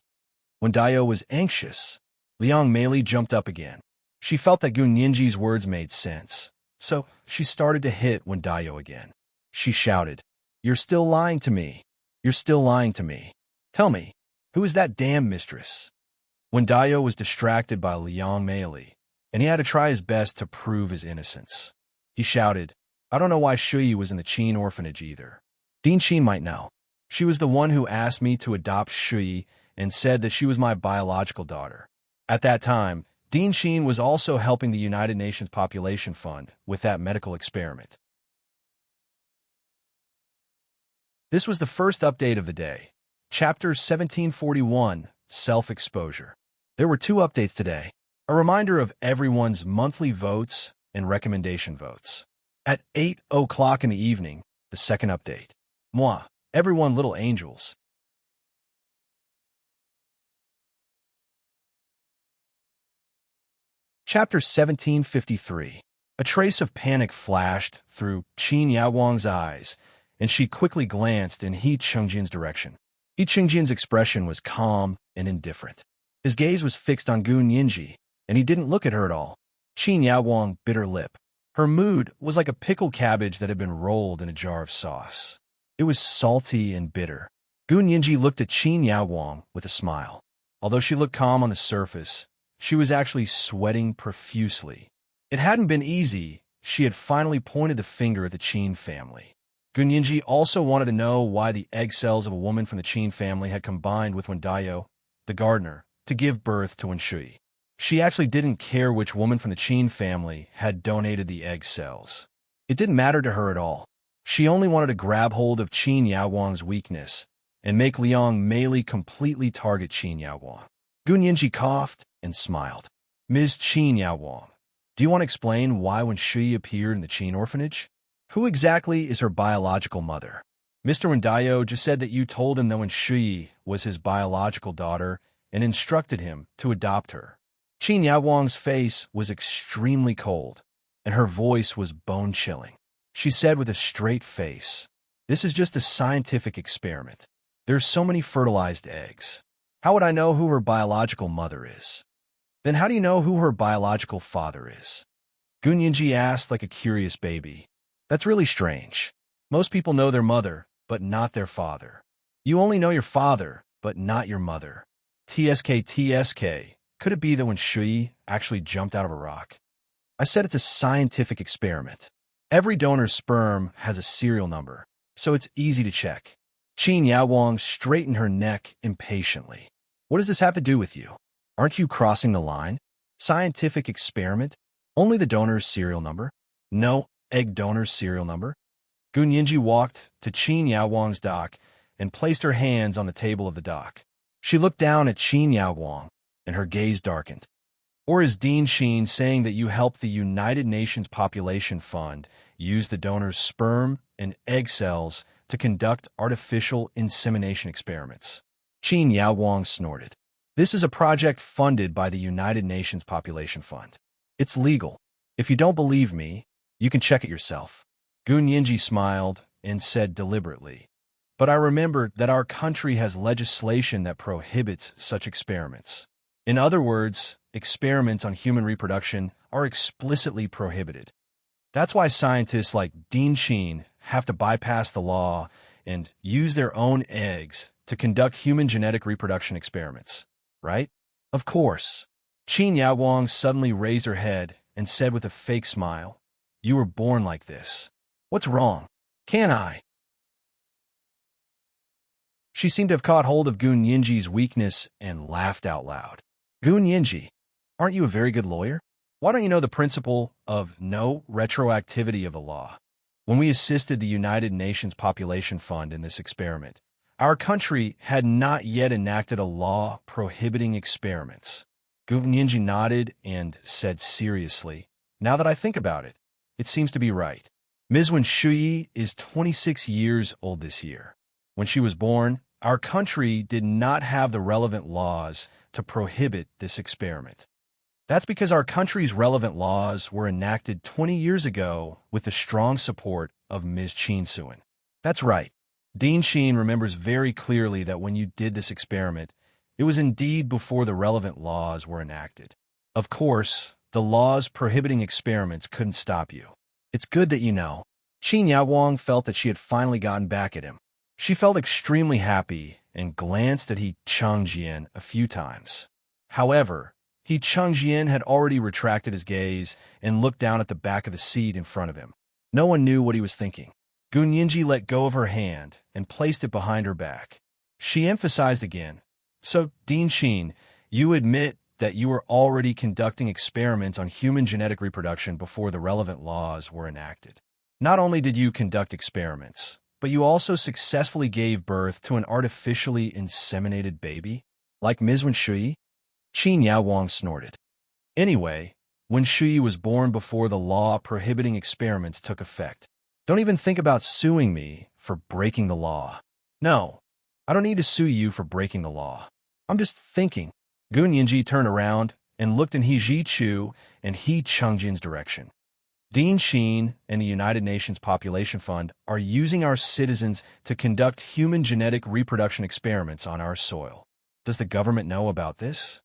Wendayo was anxious. Liang Meili jumped up again. She felt that Gun Yinji's words made sense, so she started to hit Wendayo again. She shouted, "You're still lying to me. You're still lying to me. Tell me, who is that damn mistress?" Wendayo was distracted by Liang Meili, and he had to try his best to prove his innocence. He shouted, "I don't know why Shui was in the Qin orphanage either. Din Qin might know. She was the one who asked me to adopt Shui and said that she was my biological daughter. At that time, Din Qin was also helping the United Nations Population Fund with that medical experiment." This was the first update of the day. Chapter 1741, Self-Exposure. There were 2 updates today. A reminder of everyone's monthly votes and recommendation votes. At 8 o'clock in the evening, the second update. Moi, everyone little angels. Chapter 1753. A trace of panic flashed through Qin Yaowang's eyes, and she quickly glanced in He Chengjin's direction. He Chengjin's expression was calm and indifferent. His gaze was fixed on Gun Yinji, and he didn't look at her at all. Qin Yaowang bit her lip. Her mood was like a pickled cabbage that had been rolled in a jar of sauce. It was salty and bitter. Gun Yinji looked at Qin Yaowang with a smile. Although she looked calm on the surface, she was actually sweating profusely. It hadn't been easy. She had finally pointed the finger at the Qin family. Gun Yinji also wanted to know why the egg cells of a woman from the Qin family had combined with Wendayo, the gardener, to give birth to Shui. She actually didn't care which woman from the Qin family had donated the egg cells. It didn't matter to her at all. She only wanted to grab hold of Qin Yaowang's weakness and make Liang Meili completely target Qin Yaowang. Gun Yinji coughed and smiled. "Ms. Qin Yaowang, do you want to explain why when Shui appeared in the Qin orphanage? Who exactly is her biological mother?" Mr. Wendayo just said that you told him that when Shui was his biological daughter and instructed him to adopt her. Qin Yaowang's face was extremely cold, and her voice was bone-chilling. She said with a straight face, This is just a scientific experiment. There's so many fertilized eggs. How would I know who her biological mother is? Then how do you know who her biological father is? Gunyinji asked like a curious baby. That's really strange. Most people know their mother, but not their father. You only know your father, but not your mother. TSK. Could it be that when Shui actually jumped out of a rock? I said it's a scientific experiment. Every donor's sperm has a serial number, so it's easy to check. Qin Yaowang straightened her neck impatiently. What does this have to do with you? Aren't you crossing the line? Scientific experiment? Only the donor's serial number? No egg donor's serial number? Gunyinji walked to Qin Yaowang's dock and placed her hands on the table of the dock. She looked down at Qin Yaowang, and her gaze darkened. Or is Dean Sheen saying that you helped the United Nations Population Fund use the donor's sperm and egg cells to conduct artificial insemination experiments? Qin Yaowang snorted. This is a project funded by the United Nations Population Fund. It's legal. If you don't believe me, you can check it yourself. Gunyinji smiled and said deliberately, but I remember that our country has legislation that prohibits such experiments. In other words, experiments on human reproduction are explicitly prohibited. That's why scientists like Dean Sheen have to bypass the law and use their own eggs to conduct human genetic reproduction experiments, right? Of course. Qin Yaowang suddenly raised her head and said with a fake smile, "You were born like this. What's wrong? Can I?" She seemed to have caught hold of Gunyinji's weakness and laughed out loud. Gunyinji, aren't you a very good lawyer? Why don't you know the principle of no retroactivity of a law? When we assisted the United Nations Population Fund in this experiment, our country had not yet enacted a law prohibiting experiments. Gunyinji nodded and said seriously, "Now that I think about it, it seems to be right. Ms. Wen Shui is 26 years old this year. When she was born, our country did not have the relevant laws to prohibit this experiment. That's because our country's relevant laws were enacted 20 years ago with the strong support of Ms. Qin Suan. That's right. Dean Sheen remembers very clearly that when you did this experiment, it was indeed before the relevant laws were enacted. Of course, the laws prohibiting experiments couldn't stop you. It's good that you know." Qin Yaowang felt that she had finally gotten back at him. She felt extremely happy and glanced at He Changjian a few times. However, He Changjian had already retracted his gaze and looked down at the back of the seat in front of him. No one knew what he was thinking. Gunyinji let go of her hand and placed it behind her back. She emphasized again, "So, Dean Sheen, you admit that you were already conducting experiments on human genetic reproduction before the relevant laws were enacted. Not only did you conduct experiments, but you also successfully gave birth to an artificially inseminated baby, like Ms. Wen Shui?" Qin Yaowang snorted. "Anyway, Wen Shui was born before the law prohibiting experiments took effect. Don't even think about suing me for breaking the law." "No, I don't need to sue you for breaking the law. I'm just thinking." Gunyinji turned around and looked in He Jichu and He Changjian's direction. Dean Sheen and the United Nations Population Fund are using our citizens to conduct human genetic reproduction experiments on our soil. Does the government know about this?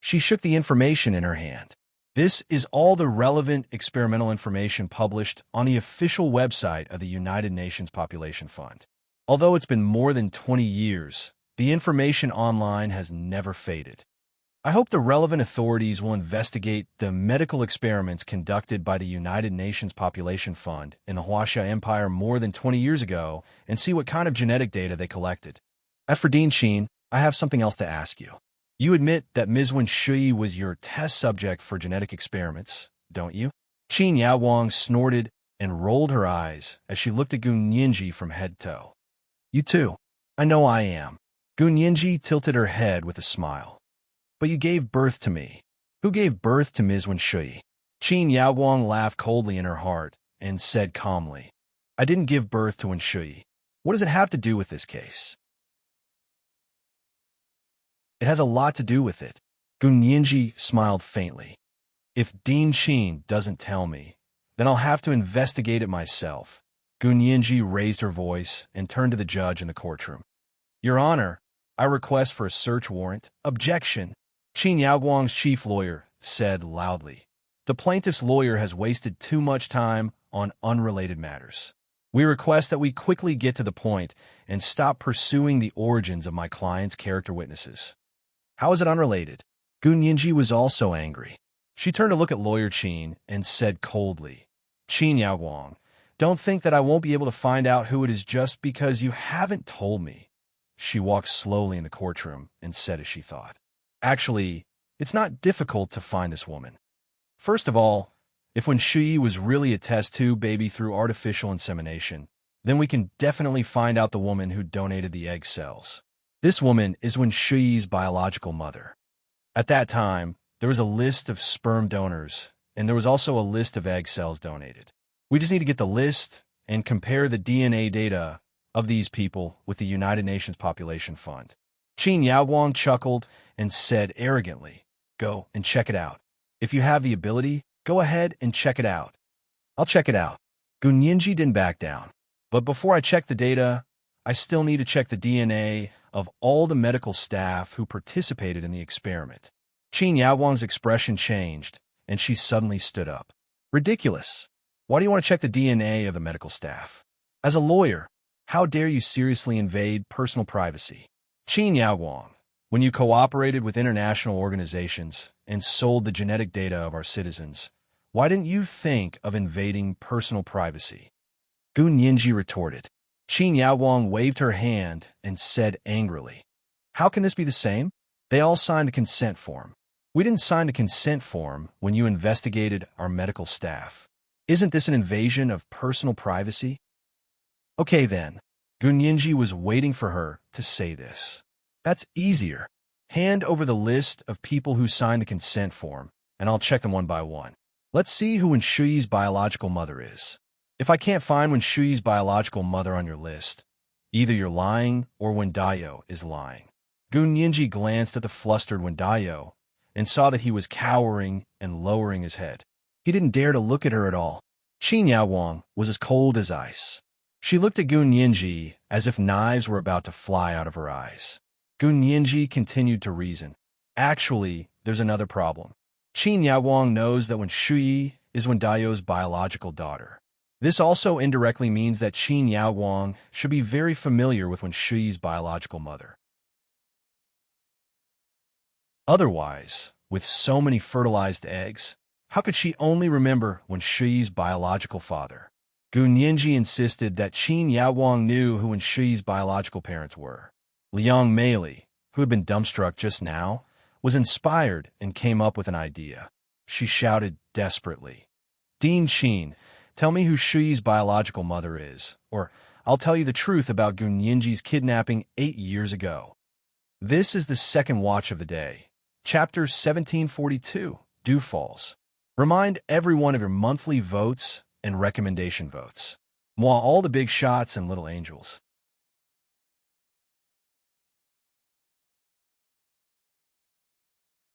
She shook the information in her hand. This is all the relevant experimental information published on the official website of the United Nations Population Fund. Although it's been more than 20 years, the information online has never faded. I hope the relevant authorities will investigate the medical experiments conducted by the United Nations Population Fund in the Huaxia Empire more than 20 years ago and see what kind of genetic data they collected. As for Dean Sheen, I have something else to ask you. You admit that Ms. Wen Shui was your test subject for genetic experiments, don't you?" Qin Yaowang snorted and rolled her eyes as she looked at Gunyinji from head to toe. "You too. I know I am." Gunyinji tilted her head with a smile. "But you gave birth to me. Who gave birth to Ms. Wen Shui?" Qin Yaowang laughed coldly in her heart and said calmly, "I didn't give birth to Wen Shui. What does it have to do with this case?" "It has a lot to do with it." Gunyinji smiled faintly. "If Dean Sheen doesn't tell me, then I'll have to investigate it myself." Gunyinji raised her voice and turned to the judge in the courtroom. Your Honor, I request for a search warrant. Objection. Qin Yaoguang's chief lawyer said loudly. The plaintiff's lawyer has wasted too much time on unrelated matters. We request that we quickly get to the point and stop pursuing the origins of my client's character witnesses. How is it unrelated? Gunyinji was also angry. She turned to look at Lawyer Qin and said coldly, Qin Yaoguang, don't think that I won't be able to find out who it is just because you haven't told me. She walked slowly in the courtroom and said as she thought, Actually, it's not difficult to find this woman. First of all, if Wen Shuyi was really a test tube baby through artificial insemination, then we can definitely find out the woman who donated the egg cells. This woman is Wen Shuyi's biological mother. At that time, there was a list of sperm donors, and there was also a list of egg cells donated. We just need to get the list and compare the DNA data of these people with the United Nations Population Fund. Qin Yaoguang chuckled and said arrogantly, Go and check it out. If you have the ability, go ahead and check it out. I'll check it out. Gunyinji didn't back down. But before I check the data, I still need to check the DNA of all the medical staff who participated in the experiment. Qin Yaoguang's expression changed, and she suddenly stood up. Ridiculous. Why do you want to check the DNA of the medical staff? As a lawyer, how dare you seriously invade personal privacy? Qin Yaoguang, when you cooperated with international organizations and sold the genetic data of our citizens, why didn't you think of invading personal privacy? Gunyinji retorted. Qin Yaoguang waved her hand and said angrily, How can this be the same? They all signed a consent form. We didn't sign the consent form when you investigated our medical staff. Isn't this an invasion of personal privacy? Okay then. Gunyinji was waiting for her to say this. That's easier. Hand over the list of people who signed the consent form, and I'll check them one by one. Let's see who Wen Shuyi's biological mother is. If I can't find Wen Shuyi's biological mother on your list, either you're lying or Wen Dayo is lying. Gunyinji glanced at the flustered Wen Dayo and saw that he was cowering and lowering his head. He didn't dare to look at her at all. Qin Yaoguang was as cold as ice. She looked at Gunyinji as if knives were about to fly out of her eyes. Gunyinji continued to reason. Actually, there's another problem. Qin Yaoguang knows that Wen Shuyi is Wen Dayo's biological daughter. This also indirectly means that Qin Yaoguang should be very familiar with Wen Shuyi's biological mother. Otherwise, with so many fertilized eggs, how could she only remember Wen Shuyi's biological father? Gunyinji insisted that Qin Yaoguang knew who Wen Shuyi's biological parents were. Liang Meili, who had been dumbstruck just now, was inspired and came up with an idea. She shouted desperately, Dean Qin, tell me who Shuyi's biological mother is, or I'll tell you the truth about Gunyinji's kidnapping 8 years ago. This is the second watch of the day. Chapter 1742, Dew Falls. Remind everyone of your monthly votes and recommendation votes. Moi all the big shots and little angels.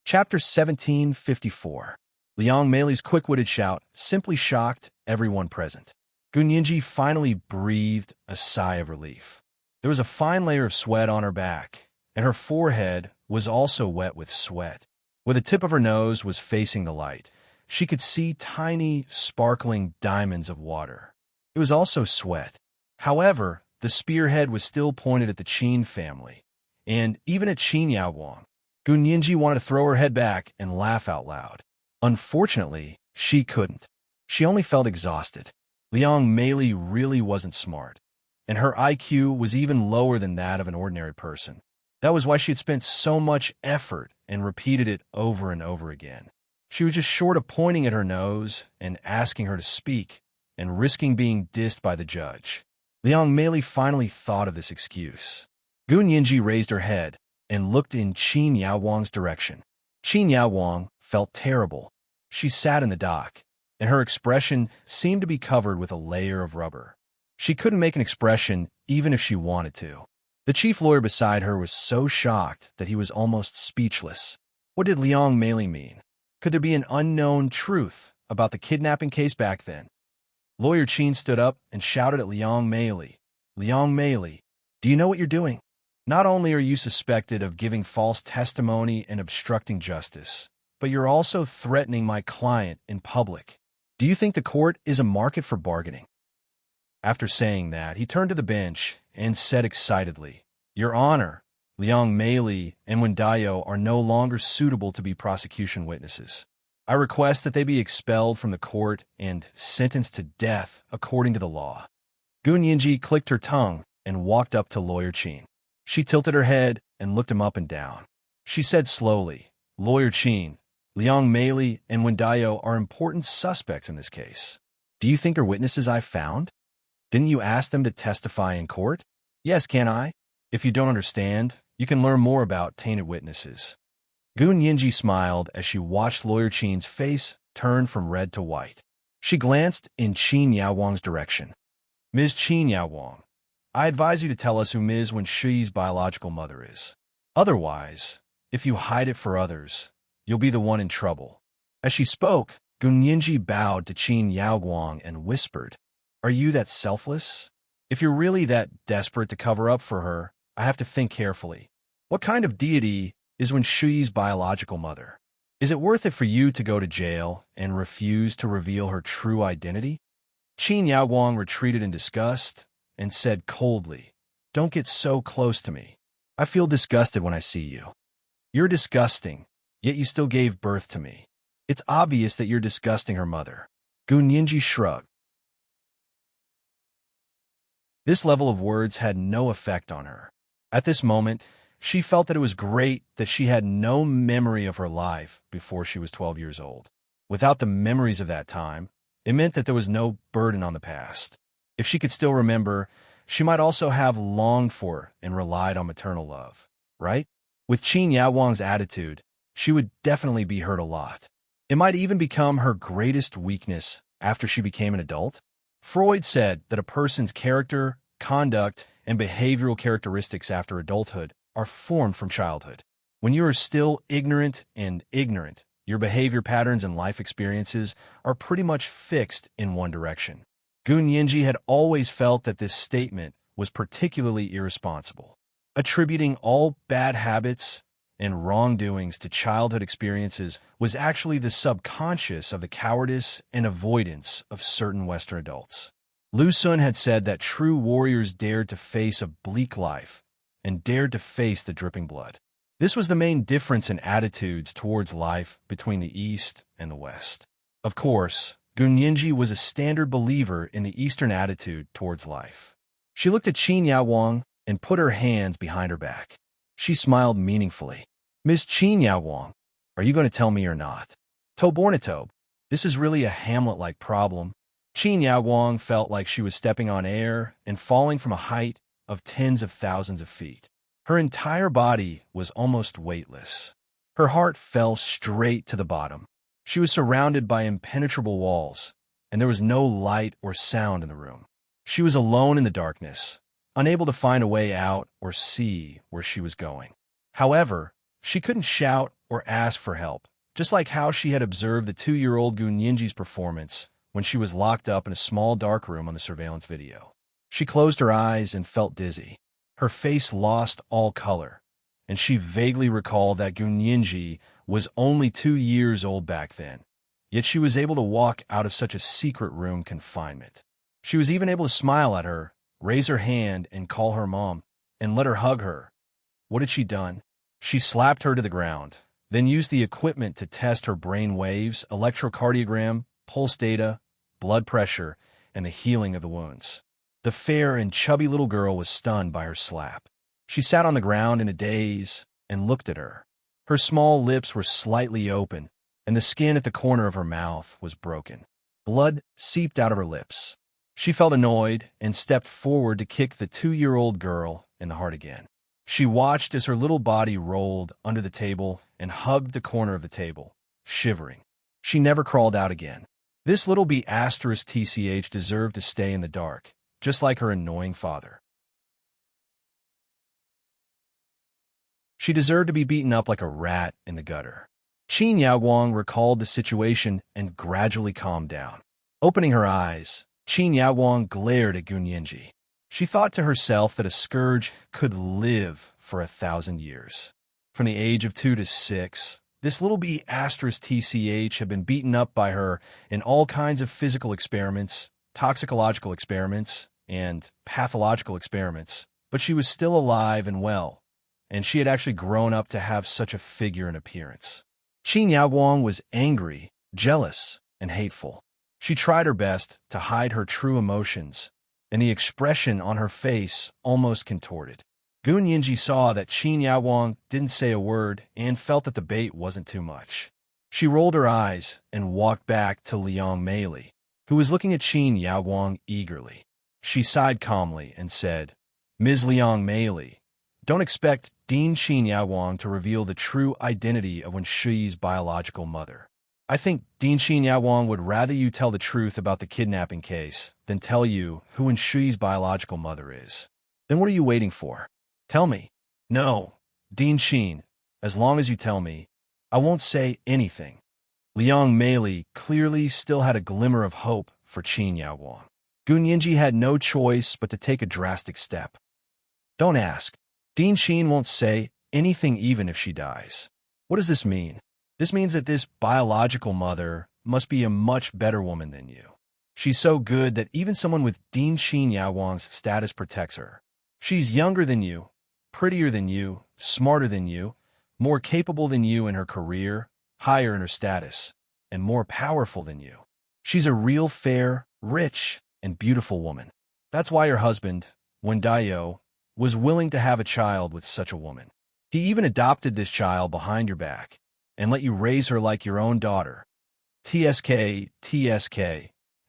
Chapter 1754. Liang Meili's quick-witted shout simply shocked everyone present. Gunyinji finally breathed a sigh of relief. There was a fine layer of sweat on her back, and her forehead was also wet with sweat. Where the tip of her nose was facing the light, she could see tiny, sparkling diamonds of water. It was also sweat. However, the spearhead was still pointed at the Qin family, and even at Qin Yaoguang. Gunyinji wanted to throw her head back and laugh out loud. Unfortunately, she couldn't. She only felt exhausted. Liang Meili really wasn't smart, and her IQ was even lower than that of an ordinary person. That was why she had spent so much effort and repeated it over and over again. She was just short of pointing at her nose and asking her to speak and risking being dissed by the judge. Liang Meili finally thought of this excuse. Gunyinji raised her head and looked in Qin Yaoguang's direction. Qin Yaoguang felt terrible. She sat in the dock, and her expression seemed to be covered with a layer of rubber. She couldn't make an expression even if she wanted to. The chief lawyer beside her was so shocked that he was almost speechless. What did Liang Meili mean? Could there be an unknown truth about the kidnapping case back then? Lawyer Qin stood up and shouted at Liang Meili. Liang Meili, do you know what you're doing? Not only are you suspected of giving false testimony and obstructing justice, but you're also threatening my client in public. Do you think the court is a market for bargaining? After saying that, he turned to the bench and said excitedly, Your Honor, Liang Meili and Wendayo are no longer suitable to be prosecution witnesses. I request that they be expelled from the court and sentenced to death according to the law. Gun Yinji clicked her tongue and walked up to Lawyer Qin. She tilted her head and looked him up and down. She said slowly, Lawyer Qin, Liang Meili and Wendayo are important suspects in this case. Do you think they're witnesses I found? Didn't you ask them to testify in court? Yes, can I? If you don't understand, you can learn more about tainted witnesses. Gun Yinji smiled as she watched Lawyer Qin's face turn from red to white. She glanced in Qin Yaowang's direction. Ms. Qin Yaowang, I advise you to tell us who Ms. Wenshui's biological mother is. Otherwise, if you hide it for others, you'll be the one in trouble. As she spoke, Gun Yinji bowed to Qin Yaowang and whispered, Are you that selfless? If you're really that desperate to cover up for her, I have to think carefully. What kind of deity is Wenshui's biological mother? Is it worth it for you to go to jail and refuse to reveal her true identity? Qin Yaowang retreated in disgust and said coldly, Don't get so close to me. I feel disgusted when I see you. You're disgusting, yet you still gave birth to me. It's obvious that you're disgusting her mother. Gun Yinji shrugged. This level of words had no effect on her. At this moment, she felt that it was great that she had no memory of her life before she was 12 years old. Without the memories of that time, it meant that there was no burden on the past. If she could still remember, she might also have longed for and relied on maternal love, right? With Qin Yaowang's attitude, she would definitely be hurt a lot. It might even become her greatest weakness after she became an adult. Freud said that a person's character, conduct, and behavioral characteristics after adulthood are formed from childhood. When you are still ignorant, your behavior patterns and life experiences are pretty much fixed in one direction. Gun Yinji had always felt that this statement was particularly irresponsible. Attributing all bad habits and wrongdoings to childhood experiences was actually the subconscious of the cowardice and avoidance of certain Western adults. Lu Sun had said that true warriors dared to face a bleak life and dared to face the dripping blood. This was the main difference in attitudes towards life between the East and the West. Of course, Gun Yinji was a standard believer in the Eastern attitude towards life. She looked at Qin Yaowang and put her hands behind her back. She smiled meaningfully. Ms. Qin Yaowang, are you going to tell me or not? Tobornitob, this is really a Hamlet-like problem. Qin Yaowang felt like she was stepping on air and falling from a height of tens of thousands of feet. Her entire body was almost weightless. Her heart fell straight to the bottom. She was surrounded by impenetrable walls, and there was no light or sound in the room. She was alone in the darkness, unable to find a way out or see where she was going. However, she couldn't shout or ask for help, just like how she had observed the 2-year-old Gun Yinji's performance when she was locked up in a small dark room on the surveillance video. She closed her eyes and felt dizzy. Her face lost all color, and she vaguely recalled that Gun Yinji was only 2 years old back then, yet she was able to walk out of such a secret room confinement. She was even able to smile at her, raise her hand and call her mom, and let her hug her. What had she done? She slapped her to the ground, then used the equipment to test her brain waves, electrocardiogram, pulse data, blood pressure, and the healing of the wounds. The fair and chubby little girl was stunned by her slap. She sat on the ground in a daze and looked at her. Her small lips were slightly open, and the skin at the corner of her mouth was broken. Blood seeped out of her lips. She felt annoyed and stepped forward to kick the 2-year-old girl in the heart again. She watched as her little body rolled under the table and hugged the corner of the table, shivering. She never crawled out again. This little B***TCH deserved to stay in the dark, just like her annoying father. She deserved to be beaten up like a rat in the gutter. Qin Yaowang recalled the situation and gradually calmed down. Opening her eyes, Qin Yaowang glared at Gunyinji. She thought to herself that a scourge could live for 1,000 years. From the age of 2 to 6, this little bee *TCH had been beaten up by her in all kinds of physical experiments, toxicological experiments, and pathological experiments, but she was still alive and well, and she had actually grown up to have such a figure and appearance. Qin Yaowang was angry, jealous, and hateful. She tried her best to hide her true emotions, and the expression on her face almost contorted. Gunyinji saw that Qin Yaowang didn't say a word and felt that the bait wasn't too much. She rolled her eyes and walked back to Liang Meili, who was looking at Qin Yaowang eagerly. She sighed calmly and said, "Ms. Liang Meili, don't expect Dean Qin Yaowang to reveal the true identity of Wenshi's biological mother. I think Dean Qin Yaowang would rather you tell the truth about the kidnapping case than tell you who Wenshi's biological mother is. Then what are you waiting for? Tell me." "No, Dean Qin, as long as you tell me, I won't say anything." Liang Meili clearly still had a glimmer of hope for Qin Yaowang. Gunyinji had no choice but to take a drastic step. "Don't ask. Dean Qin won't say anything even if she dies." "What does this mean?" "This means that this biological mother must be a much better woman than you. She's so good that even someone with Dean Qin Yaowang's status protects her. She's younger than you, prettier than you, smarter than you, more capable than you in her career, higher in her status, and more powerful than you. She's a real fair, rich, and beautiful woman. That's why your husband, Wendayo, was willing to have a child with such a woman. He even adopted this child behind your back and let you raise her like your own daughter. TSK.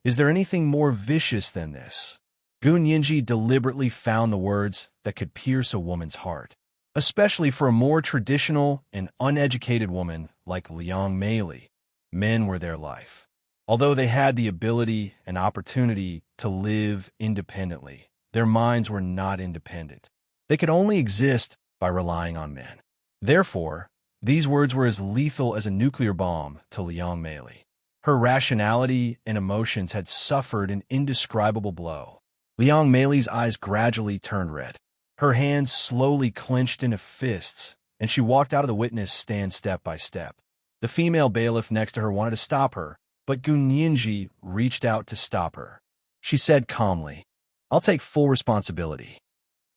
Is there anything more vicious than this?" Gunyinji deliberately found the words that could pierce a woman's heart, especially for a more traditional and uneducated woman like Liang Meili. Men were their life. Although they had the ability and opportunity to live independently, their minds were not independent. They could only exist by relying on men. Therefore, these words were as lethal as a nuclear bomb to Liang Meili. Her rationality and emotions had suffered an indescribable blow. Liang Meili's eyes gradually turned red. Her hands slowly clenched into fists, and she walked out of the witness stand step by step. The female bailiff next to her wanted to stop her, but Gunyinji reached out to stop her. She said calmly, "I'll take full responsibility."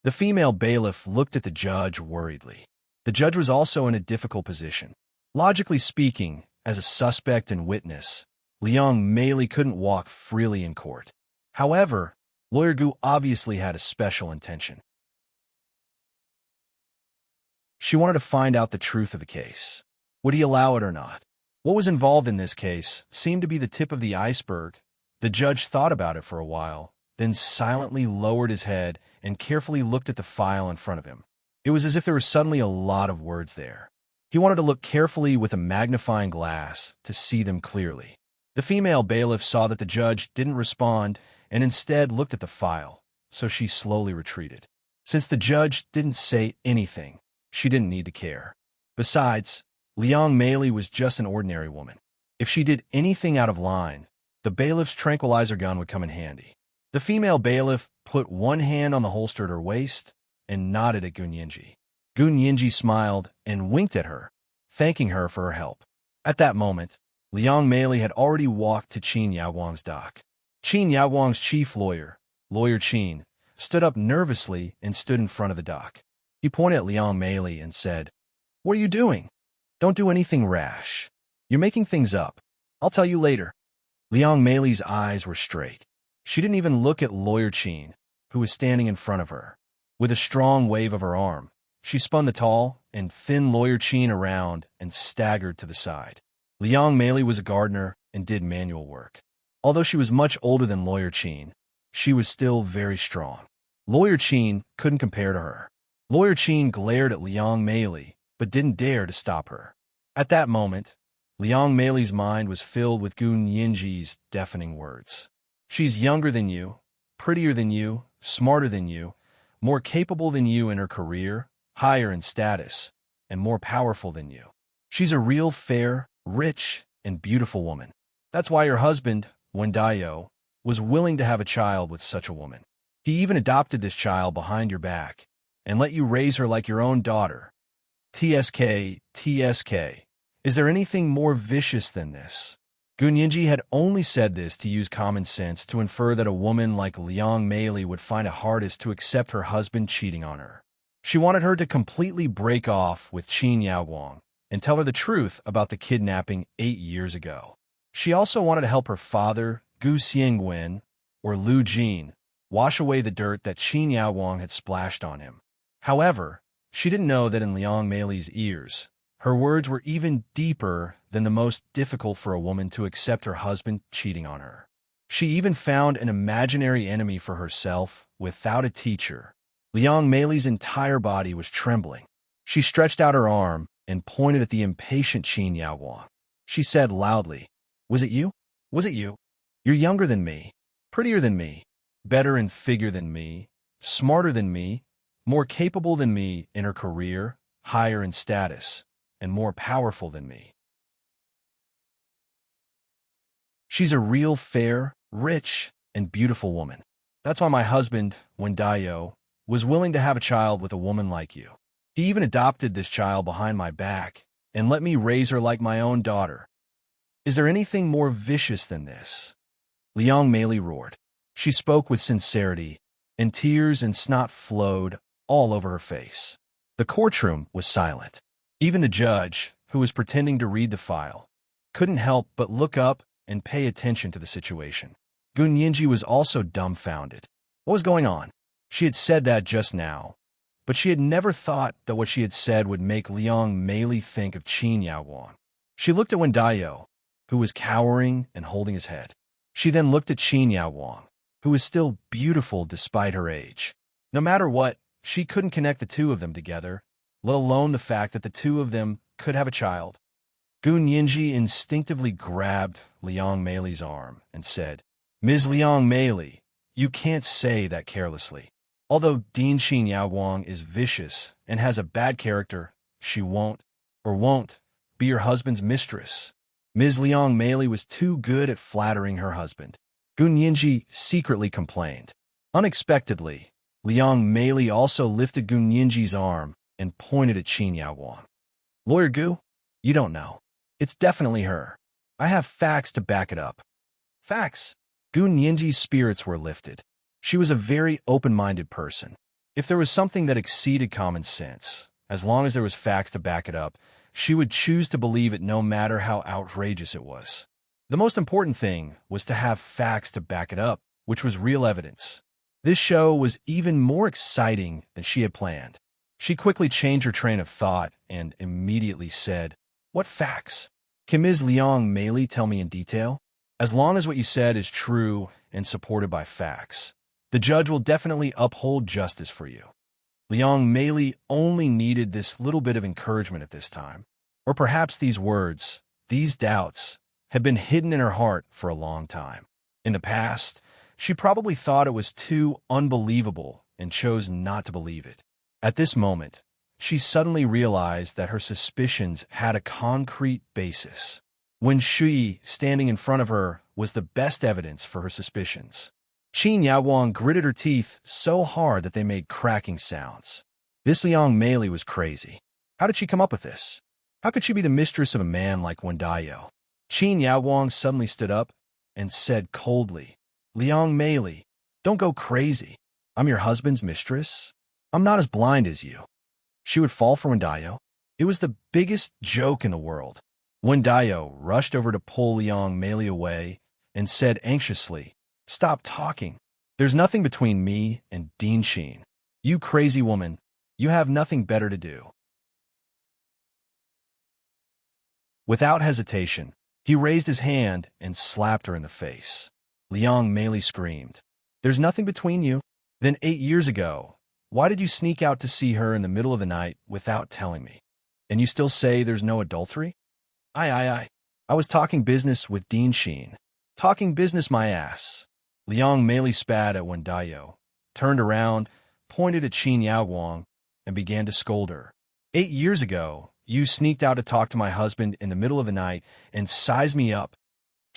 The female bailiff looked at the judge worriedly. The judge was also in a difficult position. Logically speaking, as a suspect and witness, Liang Meili couldn't walk freely in court. However, Lawyer Gu obviously had a special intention. She wanted to find out the truth of the case. Would he allow it or not? What was involved in this case seemed to be the tip of the iceberg. The judge thought about it for a while, then silently lowered his head and carefully looked at the file in front of him. It was as if there were suddenly a lot of words there. He wanted to look carefully with a magnifying glass to see them clearly. The female bailiff saw that the judge didn't respond and instead looked at the file, so she slowly retreated. Since the judge didn't say anything, she didn't need to care. Besides, Liang Meili was just an ordinary woman. If she did anything out of line, the bailiff's tranquilizer gun would come in handy. The female bailiff put one hand on the holster at her waist and nodded at Gunyinji. Gunyinji smiled and winked at her, thanking her for her help. At that moment, Liang Meili had already walked to Qin Yaowang's dock. Qin Yaowang's chief lawyer, Lawyer Qin, stood up nervously and stood in front of the dock. He pointed at Liang Meili and said, "What are you doing? Don't do anything rash. You're making things up. I'll tell you later." Liang Meili's eyes were straight. She didn't even look at Lawyer Qin, who was standing in front of her. With a strong wave of her arm, she spun the tall and thin Lawyer Qin around and staggered to the side. Liang Meili was a gardener and did manual work. Although she was much older than Lawyer Qin, she was still very strong. Lawyer Qin couldn't compare to her. Lawyer Qin glared at Liang Meili, but didn't dare to stop her. At that moment, Liang Meili's mind was filled with Gunyinji's deafening words. "She's younger than you, prettier than you, smarter than you, more capable than you in her career, higher in status, and more powerful than you. She's a real fair, rich, and beautiful woman. That's why your husband, Wendayo, was willing to have a child with such a woman. He even adopted this child behind your back and let you raise her like your own daughter. TSK. Is there anything more vicious than this? Gunyinji had only said this to use common sense to infer that a woman like Liang Meili would find it hardest to accept her husband cheating on her. She wanted her to completely break off with Qin Yaowang and tell her the truth about the kidnapping 8 years ago. She also wanted to help her father, Gu Xiangwen, or Lu Jin, wash away the dirt that Qin Yaowang had splashed on him. However, she didn't know that in Liang Meili's ears, her words were even deeper than the most difficult for a woman to accept her husband cheating on her. She even found an imaginary enemy for herself without a teacher. Liang Meili's entire body was trembling. She stretched out her arm and pointed at the impatient Qin Yaowang. She said loudly, "Was it you? Was it you? You're younger than me, prettier than me, better in figure than me, smarter than me, more capable than me in her career, higher in status, and more powerful than me. She's a real fair, rich, and beautiful woman. That's why my husband, Wendayo, was willing to have a child with a woman like you. He even adopted this child behind my back and let me raise her like my own daughter. Is there anything more vicious than this?" Liang Meili roared. She spoke with sincerity, and tears and snot flowed all over her face. The courtroom was silent. Even the judge, who was pretending to read the file, couldn't help but look up and pay attention to the situation. Gunyinji was also dumbfounded. What was going on? She had said that just now, but she had never thought that what she had said would make Liang Meili think of Qin Yaowang. She looked at Wendayo, who was cowering and holding his head. She then looked at Qin Yaowang, who was still beautiful despite her age. No matter what, she couldn't connect the two of them together, let alone the fact that the two of them could have a child. Gunyinji instinctively grabbed Liang Meili's arm and said, "Ms. Liang Meili, you can't say that carelessly. Although Qin Yaowang is vicious and has a bad character, she won't be your husband's mistress." Ms. Liang Meili was too good at flattering her husband. Gunyinji secretly complained. Unexpectedly, Liang Meili also lifted Gunyinji's arm and pointed at Qin Yaowang. "Lawyer Gu, you don't know. It's definitely her. I have facts to back it up." Facts? Gunyinji's spirits were lifted. She was a very open-minded person. If there was something that exceeded common sense, as long as there was facts to back it up, she would choose to believe it no matter how outrageous it was. The most important thing was to have facts to back it up, which was real evidence. This show was even more exciting than she had planned. She quickly changed her train of thought and immediately said, "What facts? Can Ms. Liang Meili tell me in detail? As long as what you said is true and supported by facts, the judge will definitely uphold justice for you." Liang Meili only needed this little bit of encouragement at this time. Or perhaps these words, these doubts, had been hidden in her heart for a long time. In the past, she probably thought it was too unbelievable and chose not to believe it. At this moment, she suddenly realized that her suspicions had a concrete basis. Wen Shui, standing in front of her, was the best evidence for her suspicions. Qin Yaowang gritted her teeth so hard that they made cracking sounds. This Liang Meili was crazy. How did she come up with this? How could she be the mistress of a man like Wendayo? Qin Yaowang suddenly stood up and said coldly, "Liang Meili, don't go crazy. I'm your husband's mistress. I'm not as blind as you." She would fall for Wendayo? It was the biggest joke in the world. Wendayo rushed over to pull Liang Meili away and said anxiously, "Stop talking. There's nothing between me and Dean Sheen. You crazy woman, you have nothing better to do." Without hesitation, he raised his hand and slapped her in the face. Liang Meili screamed, "There's nothing between you? Then 8 years ago, why did you sneak out to see her in the middle of the night without telling me? And you still say there's no adultery?" I was talking business with Dean Sheen. Talking business my ass." Liang Meili spat at Wendayo, turned around, pointed at Qin Yaowang, and began to scold her. 8 years ago, you sneaked out to talk to my husband in the middle of the night and sized me up.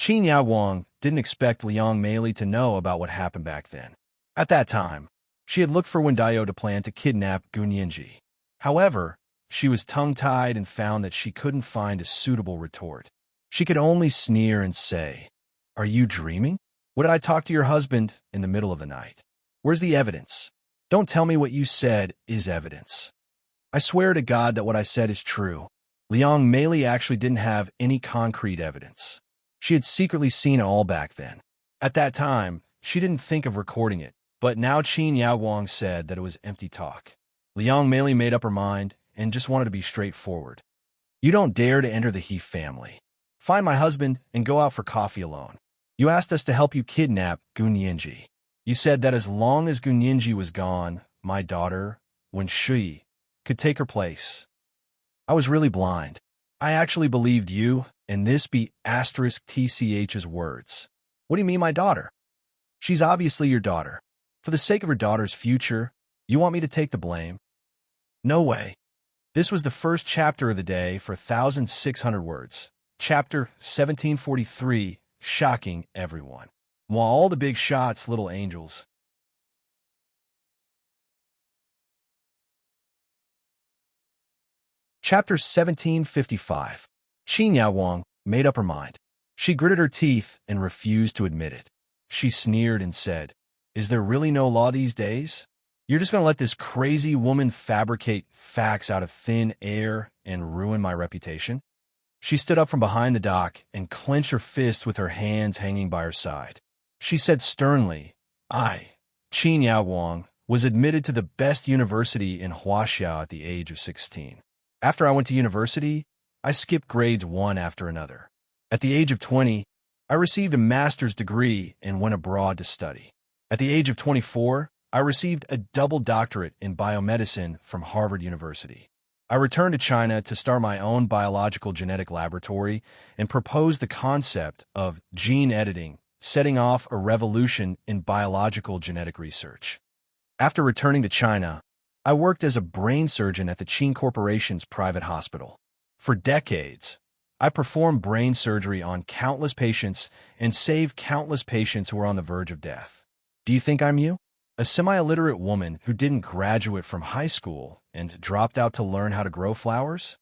Qin Yaowang didn't expect Liang Meili to know about what happened back then. At that time, she had looked for Wen Daiyou to plan to kidnap Gunyinji. However, she was tongue-tied and found that she couldn't find a suitable retort. She could only sneer and say, "Are you dreaming? What did I talk to your husband in the middle of the night? Where's the evidence? Don't tell me what you said is evidence. I swear to God that what I said is true." Liang Meili actually didn't have any concrete evidence. She had secretly seen it all back then. At that time, she didn't think of recording it, but now Qin Yaowang said that it was empty talk. Liang Meili made up her mind and just wanted to be straightforward. "You don't dare to enter the He family. Find my husband and go out for coffee alone. You asked us to help you kidnap Gunyinji. You said that as long as Gunyinji was gone, my daughter, Wen Shui, could take her place. I was really blind. I actually believed you, and this be *TCH's words. What do you mean my daughter? She's obviously your daughter. For the sake of her daughter's future, you want me to take the blame? No way." This was the first chapter of the day for 1,600 words. Chapter 1743, Shocking Everyone. While all the big shots, little angels. Chapter 1755. Qin Yaowang made up her mind. She gritted her teeth and refused to admit it. She sneered and said, "Is there really no law these days? You're just going to let this crazy woman fabricate facts out of thin air and ruin my reputation?" She stood up from behind the dock and clenched her fist with her hands hanging by her side. She said sternly, "I, Qin Yaowang, was admitted to the best university in Huaxia at the age of 16. After I went to university, I skipped grades one after another. At the age of 20, I received a master's degree and went abroad to study. At the age of 24, I received a double doctorate in biomedicine from Harvard University. I returned to China to start my own biological genetic laboratory and proposed the concept of gene editing, setting off a revolution in biological genetic research. After returning to China, I worked as a brain surgeon at the Qin Corporation's private hospital. For decades, I performed brain surgery on countless patients and saved countless patients who were on the verge of death. Do you think I'm you? A semi-illiterate woman who didn't graduate from high school and dropped out to learn how to grow flowers?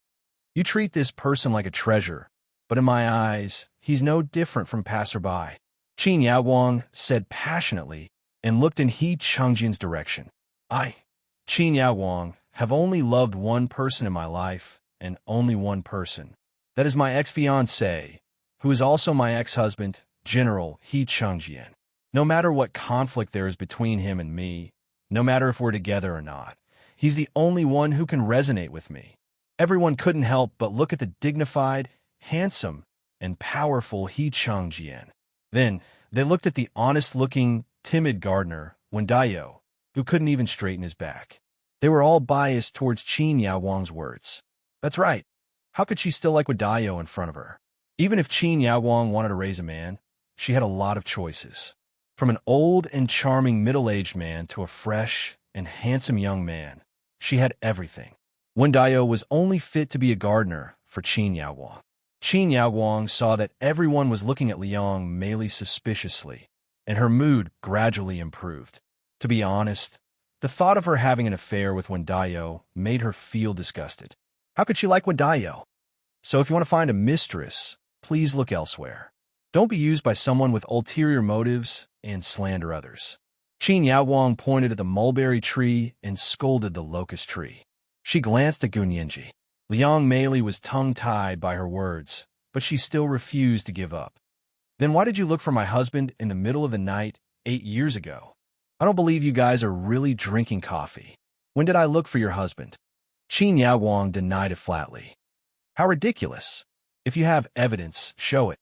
You treat this person like a treasure, but in my eyes, he's no different from passerby." Qin Yaowang said passionately and looked in He Chengjian's direction. "I, Qin Yaowang, have only loved one person in my life, and only one person. That is my ex-fiancé, who is also my ex-husband, General He Chengjian. No matter what conflict there is between him and me, no matter if we're together or not, he's the only one who can resonate with me." Everyone couldn't help but look at the dignified, handsome, and powerful He Chengjian. Then they looked at the honest-looking, timid gardener, Wen Daiyou, who couldn't even straighten his back. They were all biased towards Qin Yaowang's words. That's right. How could she still like Wen Daiyou in front of her? Even if Qin Yaowang wanted to raise a man, she had a lot of choices. From an old and charming middle-aged man to a fresh and handsome young man, she had everything. Wen Daiyou was only fit to be a gardener for Qin Yaowang. Qin Yaowang saw that everyone was looking at Liang Meili suspiciously, and her mood gradually improved. To be honest, the thought of her having an affair with Wen Daiyou made her feel disgusted. How could she like Wen Daiyou? So if you want to find a mistress, please look elsewhere. Don't be used by someone with ulterior motives and slander others." Qin Yaowang pointed at the mulberry tree and scolded the locust tree. She glanced at Gunyinji. Liang Meili was tongue-tied by her words, but she still refused to give up. "Then why did you look for my husband in the middle of the night 8 years ago? I don't believe you guys are really drinking coffee. When did I look for your husband?" Qin Yaowang denied it flatly. "How ridiculous. If you have evidence, show it.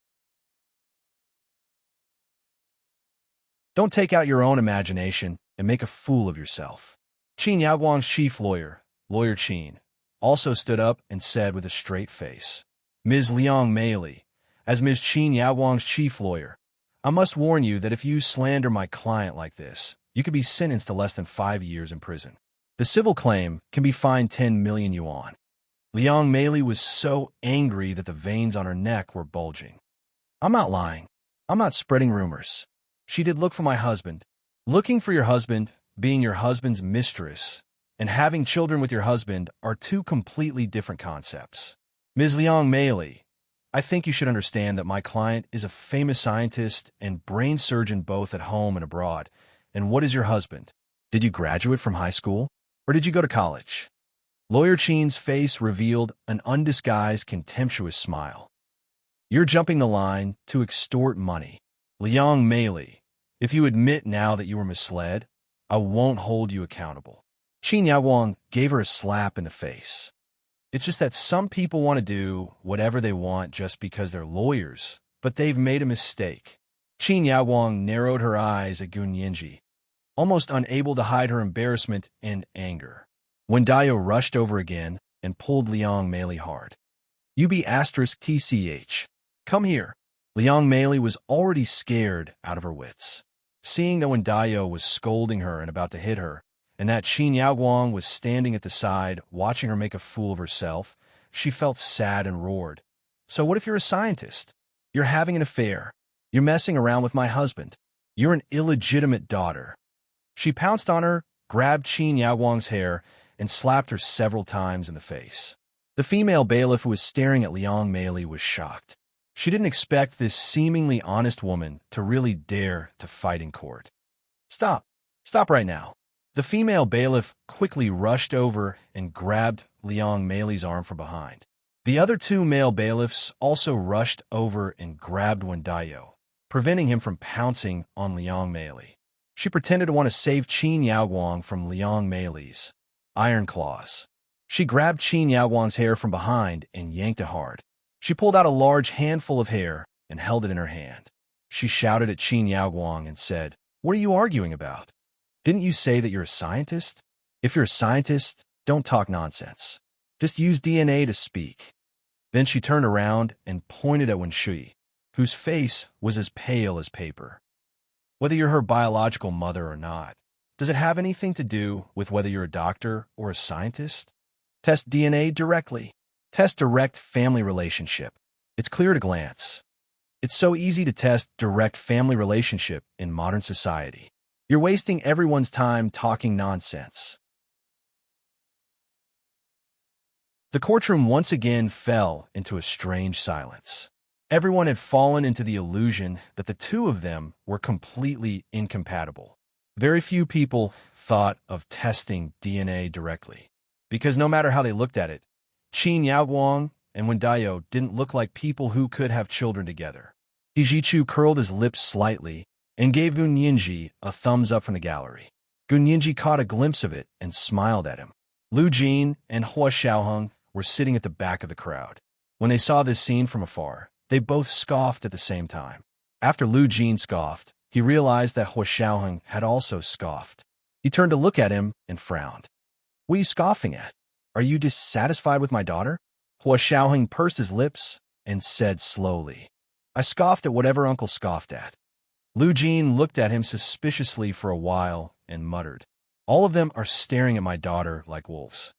Don't take out your own imagination and make a fool of yourself." Qin Yaowang's chief lawyer, Lawyer Qin, also stood up and said with a straight face, "Ms. Liang Meili, as Ms. Qin Yaowang's chief lawyer, I must warn you that if you slander my client like this, you could be sentenced to less than 5 years in prison. The civil claim can be fined 10 million yuan." Liang Meili was so angry that the veins on her neck were bulging. I'm not lying. I'm not spreading rumors. She did look for my husband. Looking for your husband, being your husband's mistress, and having children with your husband are two completely different concepts. Ms. Liang Meili, I think you should understand that my client is a famous scientist and brain surgeon both at home and abroad. And what is your husband? Did you graduate from high school? Or did you go to college? Lawyer Chen's face revealed an undisguised, contemptuous smile. You're jumping the line to extort money. Liang Meili, if you admit now that you were misled, I won't hold you accountable. Qin Yaowang gave her a slap in the face. It's just that some people want to do whatever they want just because they're lawyers, but they've made a mistake. Qin Yaowang narrowed her eyes at Gun Yinji, almost unable to hide her embarrassment and anger. When Dayo rushed over again and pulled Liang Meili hard. UB*TCH. Come here. Liang Meili was already scared out of her wits. Seeing that when Dayo was scolding her and about to hit her, and that Qin Yaowang was standing at the side watching her make a fool of herself, she felt sad and roared. So what if you're a scientist? You're having an affair. You're messing around with my husband. You're an illegitimate daughter. She pounced on her, grabbed Qin Yaowang's hair, and slapped her several times in the face. The female bailiff who was staring at Liang Meili was shocked. She didn't expect this seemingly honest woman to really dare to fight in court. Stop. Stop right now. The female bailiff quickly rushed over and grabbed Liang Meili's arm from behind. The other two male bailiffs also rushed over and grabbed Wen Dayo, preventing him from pouncing on Liang Meili. She pretended to want to save Qin Yaowang from Liang Meili's iron claws. She grabbed Qin Yaowang's hair from behind and yanked it hard. She pulled out a large handful of hair and held it in her hand. She shouted at Qin Yaowang and said, "What are you arguing about? Didn't you say that you're a scientist? If you're a scientist, don't talk nonsense. Just use DNA to speak." Then she turned around and pointed at Wen Shui, whose face was as pale as paper. Whether you're her biological mother or not, does it have anything to do with whether you're a doctor or a scientist? Test DNA directly. Test direct family relationship. It's clear at a glance. It's so easy to test direct family relationship in modern society. You're wasting everyone's time talking nonsense. The courtroom once again fell into a strange silence. Everyone had fallen into the illusion that the two of them were completely incompatible. Very few people thought of testing DNA directly, because no matter how they looked at it, Qin Yaowang and Wen Dayo didn't look like people who could have children together. Hijichu curled his lips slightly and gave Gun Yinji a thumbs up from the gallery. Gun Yinji caught a glimpse of it and smiled at him. Lu Jin and Hua Xiaoheng were sitting at the back of the crowd. When they saw this scene from afar, they both scoffed at the same time. After Lu Jin scoffed, he realized that Hua Xiaoheng had also scoffed. He turned to look at him and frowned. "What are you scoffing at? Are you dissatisfied with my daughter?" Hua Xiaoheng pursed his lips and said slowly, "I scoffed at whatever Uncle scoffed at." Lu Jin looked at him suspiciously for a while and muttered, "All of them are staring at my daughter like wolves."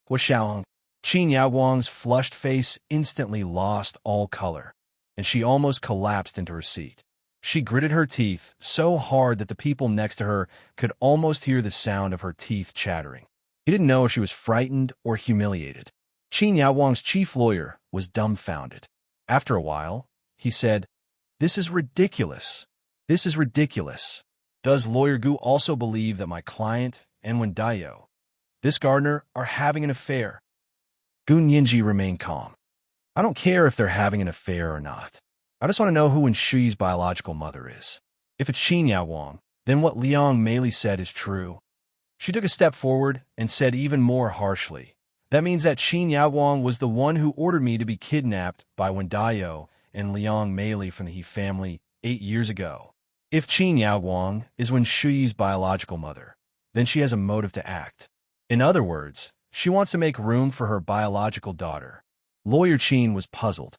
Hua Xiaoheng, Qin Yaowang's flushed face instantly lost all color, and she almost collapsed into her seat. She gritted her teeth so hard that the people next to her could almost hear the sound of her teeth chattering. He didn't know if she was frightened or humiliated. Qin Yaowang's chief lawyer was dumbfounded. After a while, he said, "This is ridiculous. This is ridiculous. Does Lawyer Gu also believe that my client and Wen Dayo, this gardener, are having an affair?" Gun Yinji remained calm. "I don't care if they're having an affair or not. I just want to know who Wen Shui's biological mother is. If it's Qin Yaowang, then what Liang Meili said is true." She took a step forward and said even more harshly, "That means that Qin Yaowang was the one who ordered me to be kidnapped by Wen Dayo and Liang Meili from the He family 8 years ago. If Qin Yaowang is Wen Shui's biological mother, then she has a motive to act. In other words, she wants to make room for her biological daughter." Lawyer Qin was puzzled.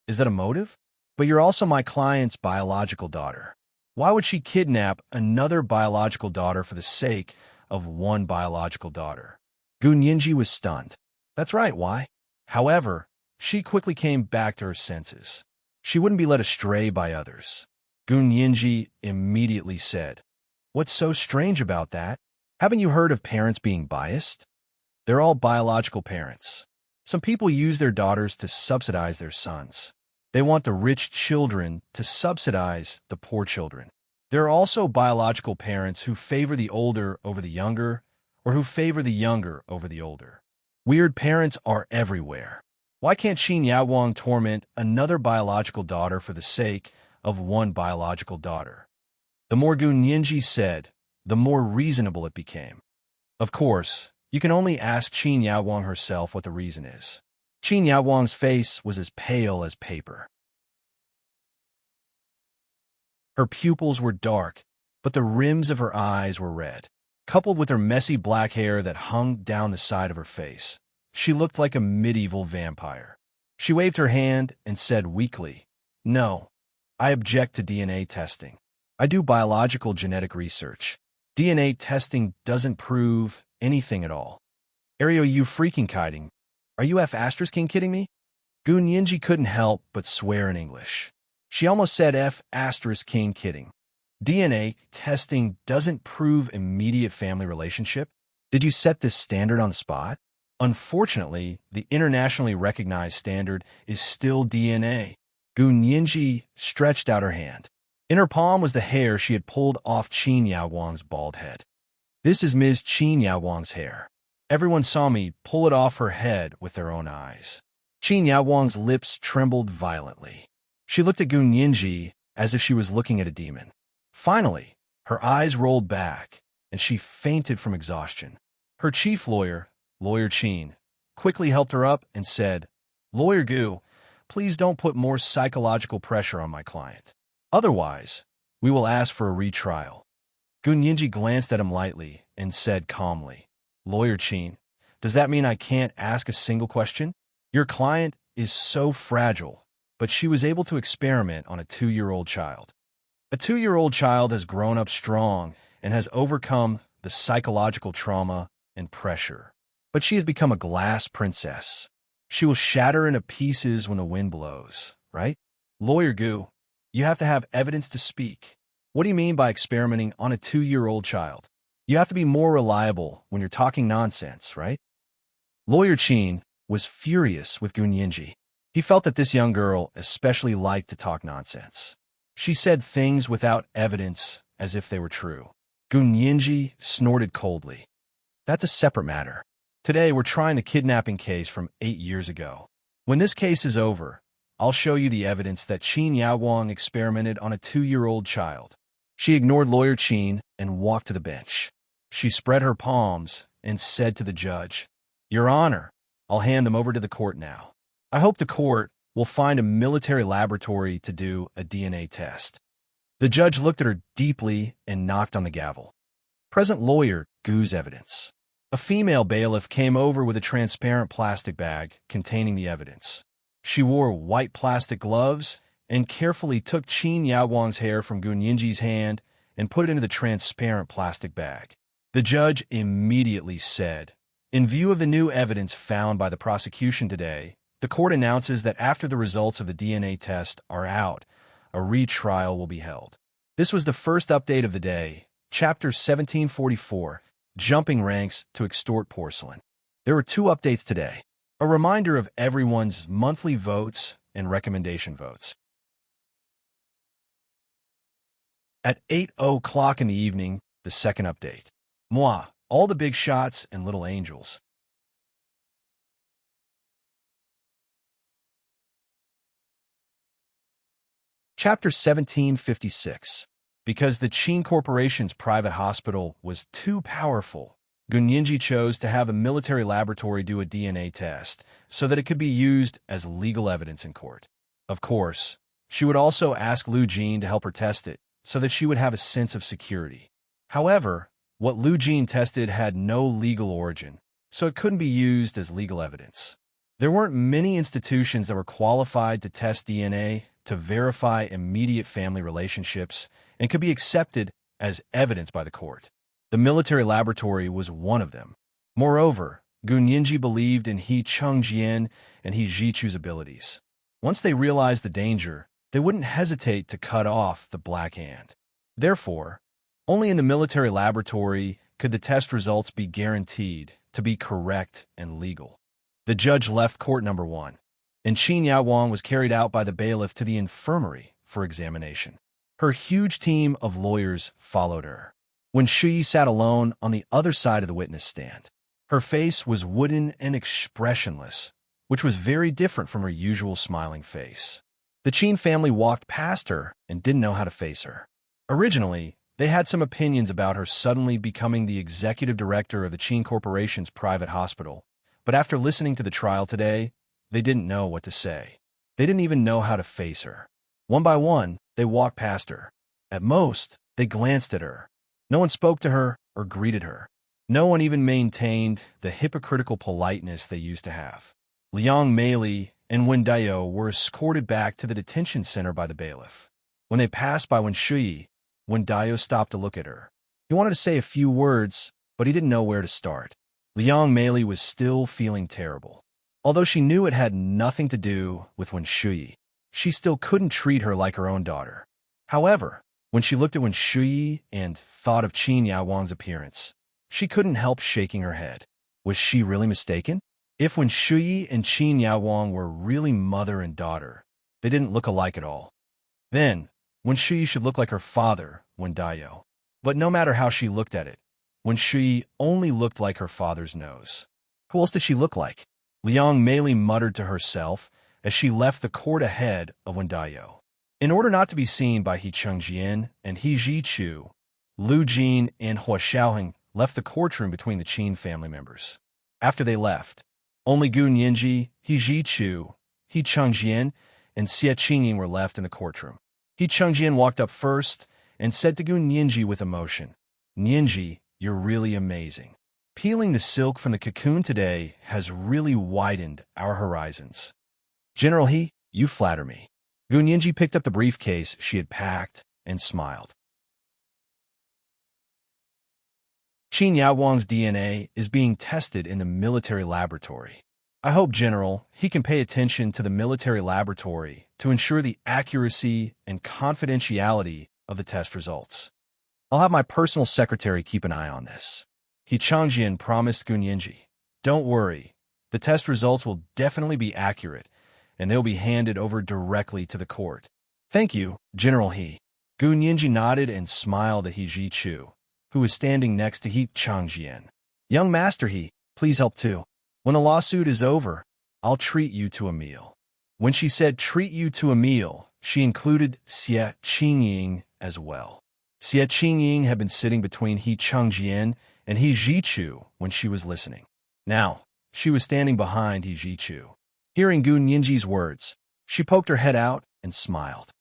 "Is that a motive? But you're also my client's biological daughter. Why would she kidnap another biological daughter for the sake of one biological daughter?" Gun Yinji was stunned. "That's right, why?" However, she quickly came back to her senses. She wouldn't be led astray by others. Gun Yinji immediately said, "What's so strange about that? Haven't you heard of parents being biased? They're all biological parents. Some people use their daughters to subsidize their sons. They want the rich children to subsidize the poor children. There are also biological parents who favor the older over the younger, or who favor the younger over the older. Weird parents are everywhere. Why can't Qin Yaowang torment another biological daughter for the sake of one biological daughter?" The more Gun Yinji said, the more reasonable it became. Of course, you can only ask Qin Yaowang herself what the reason is. Qin Yaowang's face was as pale as paper. Her pupils were dark, but the rims of her eyes were red. Coupled with her messy black hair that hung down the side of her face, she looked like a medieval vampire. She waved her hand and said weakly, "No, I object to DNA testing. I do biological genetic research. DNA testing doesn't prove anything at all." "Are you freaking kidding? Are you F***ing kidding me?" Gun Yinji couldn't help but swear in English. She almost said F***ing kidding. DNA testing doesn't prove immediate family relationship? Did you set this standard on the spot? Unfortunately, the internationally recognized standard is still DNA. Gun Yinji stretched out her hand. In her palm was the hair she had pulled off Qin Yaowang's bald head. "This is Ms. Qin Yaowang's hair. Everyone saw me pull it off her head with their own eyes." Qin Yaowang's lips trembled violently. She looked at Gun Yinji as if she was looking at a demon. Finally, her eyes rolled back, and she fainted from exhaustion. Her chief lawyer, Lawyer Qin, quickly helped her up and said, "Lawyer Gu, please don't put more psychological pressure on my client. Otherwise, we will ask for a retrial." Gun Yinji glanced at him lightly and said calmly, "Lawyer Qin, does that mean I can't ask a single question? Your client is so fragile, but she was able to experiment on a 2-year-old child. A 2-year-old child has grown up strong and has overcome the psychological trauma and pressure. But she has become a glass princess. She will shatter into pieces when the wind blows, right? Lawyer Gu, you have to have evidence to speak. What do you mean by experimenting on a 2-year-old child? You have to be more reliable when you're talking nonsense, right?" Lawyer Qin was furious with Gun Yinji. He felt that this young girl especially liked to talk nonsense. She said things without evidence as if they were true. Gun Yinji snorted coldly. "That's a separate matter. Today we're trying the kidnapping case from 8 years ago. When this case is over, I'll show you the evidence that Qin Yaowang experimented on a 2-year-old child." She ignored Lawyer Qin and walked to the bench. She spread her palms and said to the judge, "Your Honor, I'll hand them over to the court now. I hope the court will find a military laboratory to do a DNA test." The judge looked at her deeply and knocked on the gavel. "Present Lawyer Gu's evidence." A female bailiff came over with a transparent plastic bag containing the evidence. She wore white plastic gloves and carefully took Qin Yaowang's hair from Gun Yinji's hand and put it into the transparent plastic bag. The judge immediately said, "In view of the new evidence found by the prosecution today, the court announces that after the results of the DNA test are out, a retrial will be held." This was the first update of the day, Chapter 1744, Jumping Ranks to Extort Porcelain. There were 2 updates today. A reminder of everyone's monthly votes and recommendation votes. At 8:00 in the evening, the second update. Moi, all the big shots and little angels. Chapter 1756. Because the Qin Corporation's private hospital was too powerful, Gun Yinji chose to have a military laboratory do a DNA test so that it could be used as legal evidence in court. Of course, she would also ask Lu Jin to help her test it so that she would have a sense of security. However, what Lu Jin tested had no legal origin, so it couldn't be used as legal evidence. There weren't many institutions that were qualified to test DNA to verify immediate family relationships and could be accepted as evidence by the court. The military laboratory was one of them. Moreover, Gun Yinji believed in He Chengjian and He Jichu's abilities. Once they realized the danger, they wouldn't hesitate to cut off the black hand. Therefore, only in the military laboratory could the test results be guaranteed to be correct and legal. The judge left court number 1, and Qin Yaowang was carried out by the bailiff to the infirmary for examination. Her huge team of lawyers followed her. When Shuyi sat alone on the other side of the witness stand, her face was wooden and expressionless, which was very different from her usual smiling face. The Qin family walked past her and didn't know how to face her. Originally, they had some opinions about her suddenly becoming the executive director of the Qin Corporation's private hospital, but after listening to the trial today, they didn't know what to say. They didn't even know how to face her. One by one, they walked past her. At most, they glanced at her. No one spoke to her or greeted her. No one even maintained the hypocritical politeness they used to have. Liang Meili and Wen Dayo were escorted back to the detention center by the bailiff. When they passed by Wen Shuyi, Wen Dayo stopped to look at her. He wanted to say a few words, but he didn't know where to start. Liang Meili was still feeling terrible. Although she knew it had nothing to do with Wen Shuyi, she still couldn't treat her like her own daughter. However, when she looked at Wen Shuyi and thought of Qin Yaowang's appearance, she couldn't help shaking her head. Was she really mistaken? If Wen Shuyi and Qin Yaowang were really mother and daughter, they didn't look alike at all. Then, Wen Shuyi should look like her father, Wen Dayo. But no matter how she looked at it, Wen Shuyi only looked like her father's nose. Who else did she look like? Liang Meili muttered to herself as she left the court ahead of Wen Dayo. In order not to be seen by He Chengjian and He Zhichu, Lu Jin and Hua Xiaoheng left the courtroom between the Qin family members. After they left, only Gu Nianji, He Zhichu, He Chengjian, and Xie Qingying were left in the courtroom. He Chengjian walked up first and said to Gu Nianji with emotion, "Nianji, you're really amazing. Peeling the silk from the cocoon today has really widened our horizons. General He, you flatter me." Gu Nianji picked up the briefcase she had packed and smiled. Qin Yaowang's DNA is being tested in the military laboratory. I hope, General, he can pay attention to the military laboratory to ensure the accuracy and confidentiality of the test results. I'll have my personal secretary keep an eye on this. He Changjian promised Gu Nianji, "Don't worry, the test results will definitely be accurate, and they'll be handed over directly to the court." "Thank you, General He." Gu Nianji nodded and smiled at He Zhichu, who was standing next to He Changjian. "Young Master He, please help too. When the lawsuit is over, I'll treat you to a meal." When she said treat you to a meal, she included Xie Qingying as well. Xie Qingying had been sitting between He Changjian and He Zhichu when she was listening. Now, she was standing behind He Zhichu. Hearing Gu Nianji's words, she poked her head out and smiled.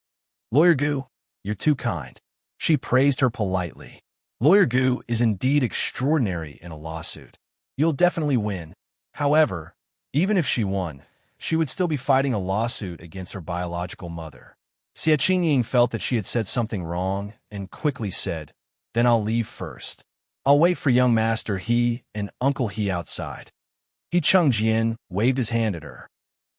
"Lawyer Gu, you're too kind." She praised her politely. "Lawyer Gu is indeed extraordinary in a lawsuit. You'll definitely win. However, even if she won, she would still be fighting a lawsuit against her biological mother." Xie Qingying felt that she had said something wrong and quickly said, "Then I'll leave first. I'll wait for young Master He and Uncle He outside." He Chengjian waved his hand at her.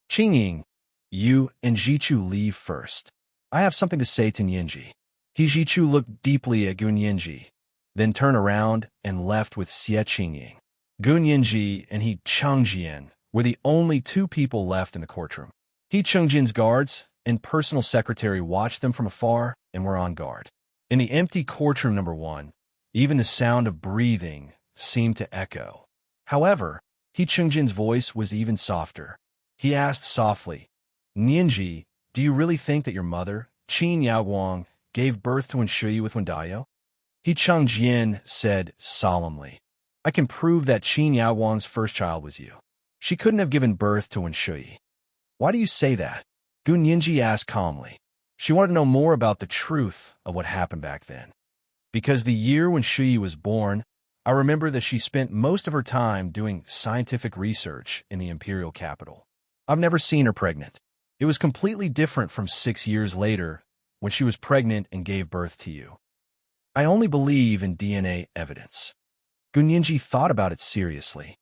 "Qingying, you and Zhichu leave first. I have something to say to Nianji." He Zhichu looked deeply at Gu Nianji, then turned around and left with Xie Qingying. Gu Nianji and He Chengjian were the only two people left in the courtroom. He Chengjian's guards and personal secretary watched them from afar and were on guard. In the empty courtroom number 1, even the sound of breathing seemed to echo. However, He Chengjian's voice was even softer. He asked softly, "Nianji, do you really think that your mother, Qin Yaowang, gave birth to Wen Shuyi with Wen Dayo?" He Chengjian said solemnly, "I can prove that Qin Yaowang's first child was you. She couldn't have given birth to Wen Shuyi." "Why do you say that?" Gu Nianji asked calmly. She wanted to know more about the truth of what happened back then. "Because the year when Shuyi was born, I remember that she spent most of her time doing scientific research in the imperial capital. I've never seen her pregnant. It was completely different from 6 years later when she was pregnant and gave birth to you. I only believe in DNA evidence." Gu Nianji thought about it seriously.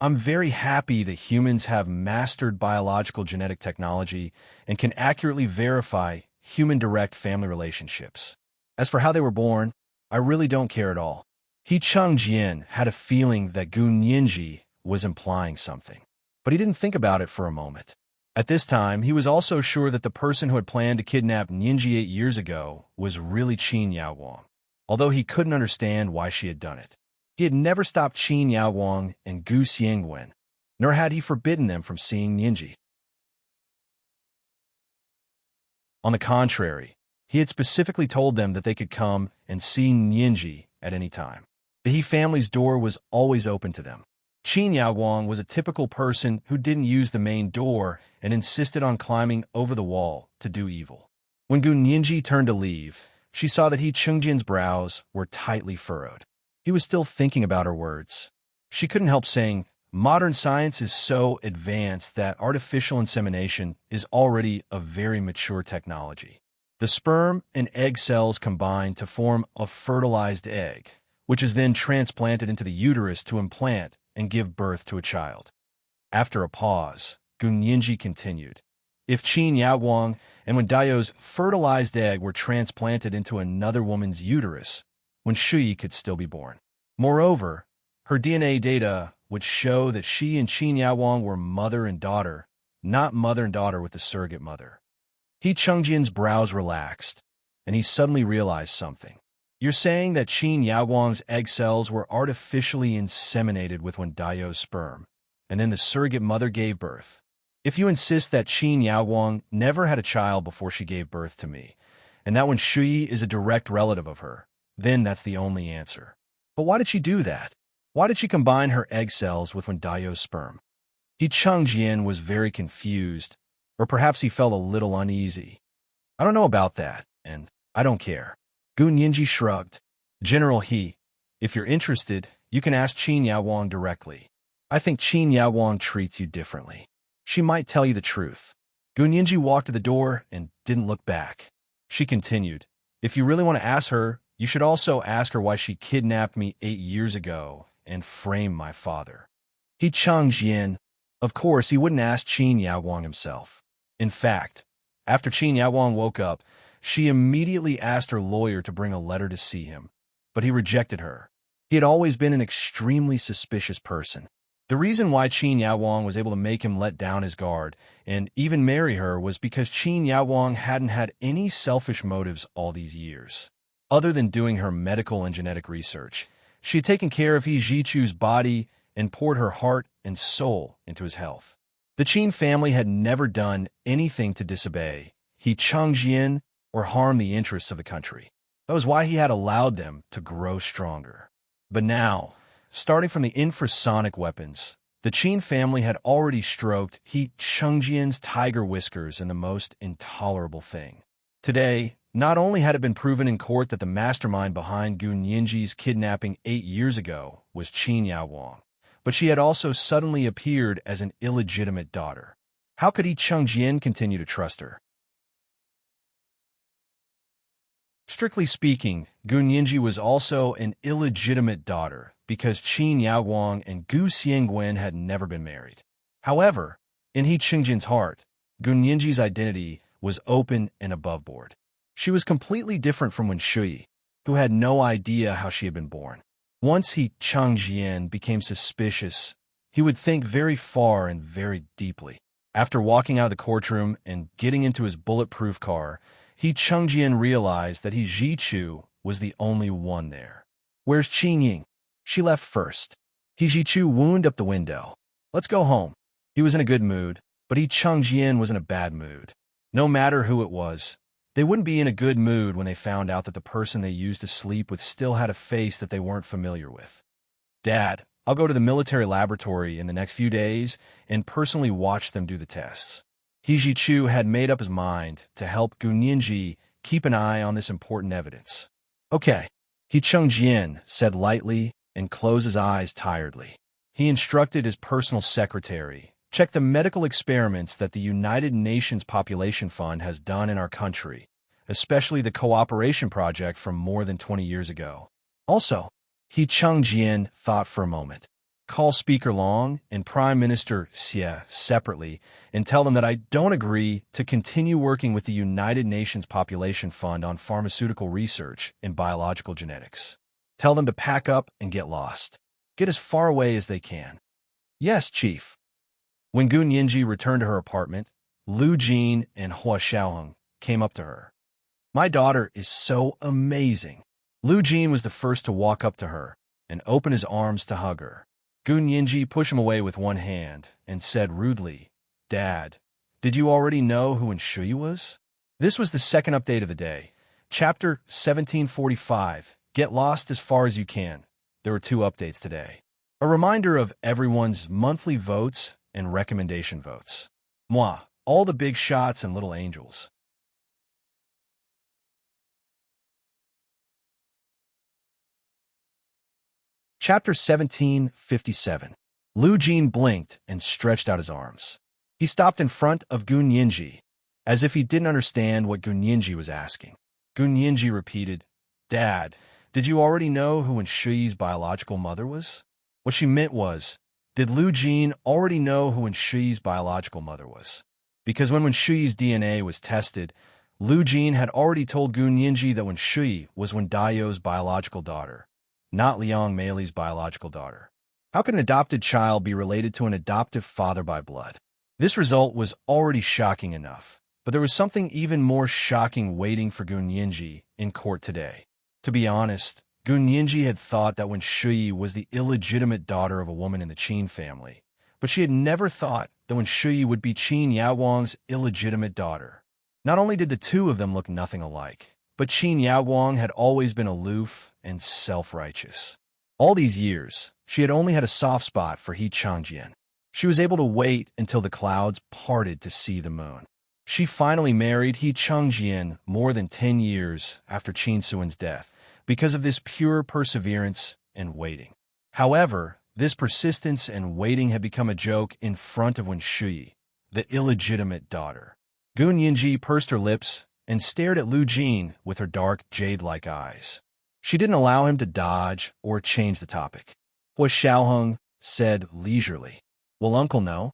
I'm very happy that humans have mastered biological genetic technology and can accurately verify human direct family relationships. As for how they were born, I really don't care at all. He Cheng-jian had a feeling that Gu Nianji was implying something, but he didn't think about it for a moment. At this time, he was also sure that the person who had planned to kidnap Nianji 8 years ago was really Qin Yaowang, although he couldn't understand why she had done it. He had never stopped Qin Yaowang and Gu Xiangwen, nor had he forbidden them from seeing Nianji. On the contrary, he had specifically told them that they could come and see Nianji at any time. The He family's door was always open to them. Qin Yaowang was a typical person who didn't use the main door and insisted on climbing over the wall to do evil. When Gu Nianji turned to leave, she saw that He Chengjian's brows were tightly furrowed. He was still thinking about her words. She couldn't help saying, "Modern science is so advanced that artificial insemination is already a very mature technology. The sperm and egg cells combine to form a fertilized egg, which is then transplanted into the uterus to implant and give birth to a child." After a pause, Gu Nianji continued, "If Qin Yaowang and Wen Daio's fertilized egg were transplanted into another woman's uterus, Wen Shui could still be born. Moreover, her DNA data would show that she and Qin Yaowang were mother and daughter, not mother and daughter with the surrogate mother." He Chengjian's brows relaxed, and he suddenly realized something. "You're saying that Qin Yaowang's egg cells were artificially inseminated with Wen Daio's sperm, and then the surrogate mother gave birth. If you insist that Qin Yaowang never had a child before she gave birth to me, and that Wen Shui is a direct relative of her, then that's the only answer. But why did she do that? Why did she combine her egg cells with Wen Daio's sperm?" He Chengjian was very confused, or perhaps he felt a little uneasy. "I don't know about that, and I don't care." Gu Nianji shrugged. "General He, if you're interested, you can ask Qin Yaowang directly. I think Qin Yaowang treats you differently. She might tell you the truth." Gu Nianji walked to the door and didn't look back. She continued, "If you really want to ask her, you should also ask her why she kidnapped me 8 years ago and framed my father." He Chengjian, of course, he wouldn't ask Qin Yaowang himself. In fact, after Qin Yaowang woke up, she immediately asked her lawyer to bring a letter to see him, but he rejected her. He had always been an extremely suspicious person. The reason why Qin Yaowang was able to make him let down his guard and even marry her was because Qin Yaowang hadn't had any selfish motives all these years. Other than doing her medical and genetic research, she had taken care of He Zhichu's body and poured her heart and soul into his health. The Qin family had never done anything to disobey He Chengjian or harm the interests of the country. That was why he had allowed them to grow stronger. But now, starting from the infrasonic weapons, the Qin family had already stroked He Chengjian's tiger whiskers in the most intolerable thing. Today, not only had it been proven in court that the mastermind behind Gu Nianji's kidnapping 8 years ago was Qin Yaowang, but she had also suddenly appeared as an illegitimate daughter. How could He Chengjian continue to trust her? Strictly speaking, Gu Nianji was also an illegitimate daughter because Qin Yaowang and Gu Xiangwen had never been married. However, in He Chengjian's heart, Gu Nianji's identity was open and above board. She was completely different from Wen Shui, who had no idea how she had been born. Once He Chengjian became suspicious, he would think very far and very deeply. After walking out of the courtroom and getting into his bulletproof car, He Chengjian realized that He Zhichu was the only one there. "Where's Qin Ying?" She left first. He Zhichu wound up the window. "Let's go home." He was in a good mood, but He Chengjian was in a bad mood. No matter who it was, they wouldn't be in a good mood when they found out that the person they used to sleep with still had a face that they weren't familiar with. "Dad, I'll go to the military laboratory in the next few days and personally watch them do the tests." He Zhichu had made up his mind to help Gu Nianji keep an eye on this important evidence. "Okay," He Chengjian said lightly and closed his eyes tiredly. He instructed his personal secretary, "Check the medical experiments that the United Nations Population Fund has done in our country, especially the cooperation project from more than 20 years ago." Also, He Chengjian thought for a moment. call Speaker Long and Prime Minister Xie separately and tell them that I don't agree to continue working with the United Nations Population Fund on pharmaceutical research in biological genetics. Tell them to pack up and get lost. Get as far away as they can. Yes, Chief. When Gu Nianji returned to her apartment, Lu Jin and Hua Xiaoheng came up to her. My daughter is so amazing. Lu Jin was the first to walk up to her and open his arms to hug her. Gu Nianji pushed him away with one hand and said rudely, Dad, did you already know who Shui was? This was the second update of the day. Chapter 1745. Get lost as far as you can. There were 2 updates today. A reminder of everyone's monthly votes and recommendation votes. Moi, all the big shots and little angels. Chapter 1757. Lu Jin blinked and stretched out his arms. He stopped in front of Gu Nianji, as if he didn't understand what Gu Nianji was asking. Gu Nianji repeated, Dad, did you already know who Shui's biological mother was? What she meant was, did Lu Jin already know who Shui's biological mother was? Because when Shui's DNA was tested, Lu Jin had already told Gu Nianji that Shui was Daio's biological daughter, not Liang Meili's biological daughter. How could an adopted child be related to an adoptive father by blood? This result was already shocking enough, but there was something even more shocking waiting for Gu Nianji in court today. To be honest, Gu Nianji had thought that Shui was the illegitimate daughter of a woman in the Qin family, but she had never thought that Shui would be Qin Yaoguang's illegitimate daughter. Not only did the 2 of them look nothing alike, but Qin Yaoguang had always been aloof and self-righteous. All these years, she had only had a soft spot for He Changjian. She was able to wait until the clouds parted to see the moon. She finally married He Changjian more than 10 years after Qin Suan's death because of this pure perseverance and waiting. However, this persistence and waiting had become a joke in front of Shui, the illegitimate daughter. Gu Nianji pursed her lips and stared at Lu Jin with her dark, jade-like eyes. She didn't allow him to dodge or change the topic. Hua Xiaoheng said leisurely, Will Uncle know?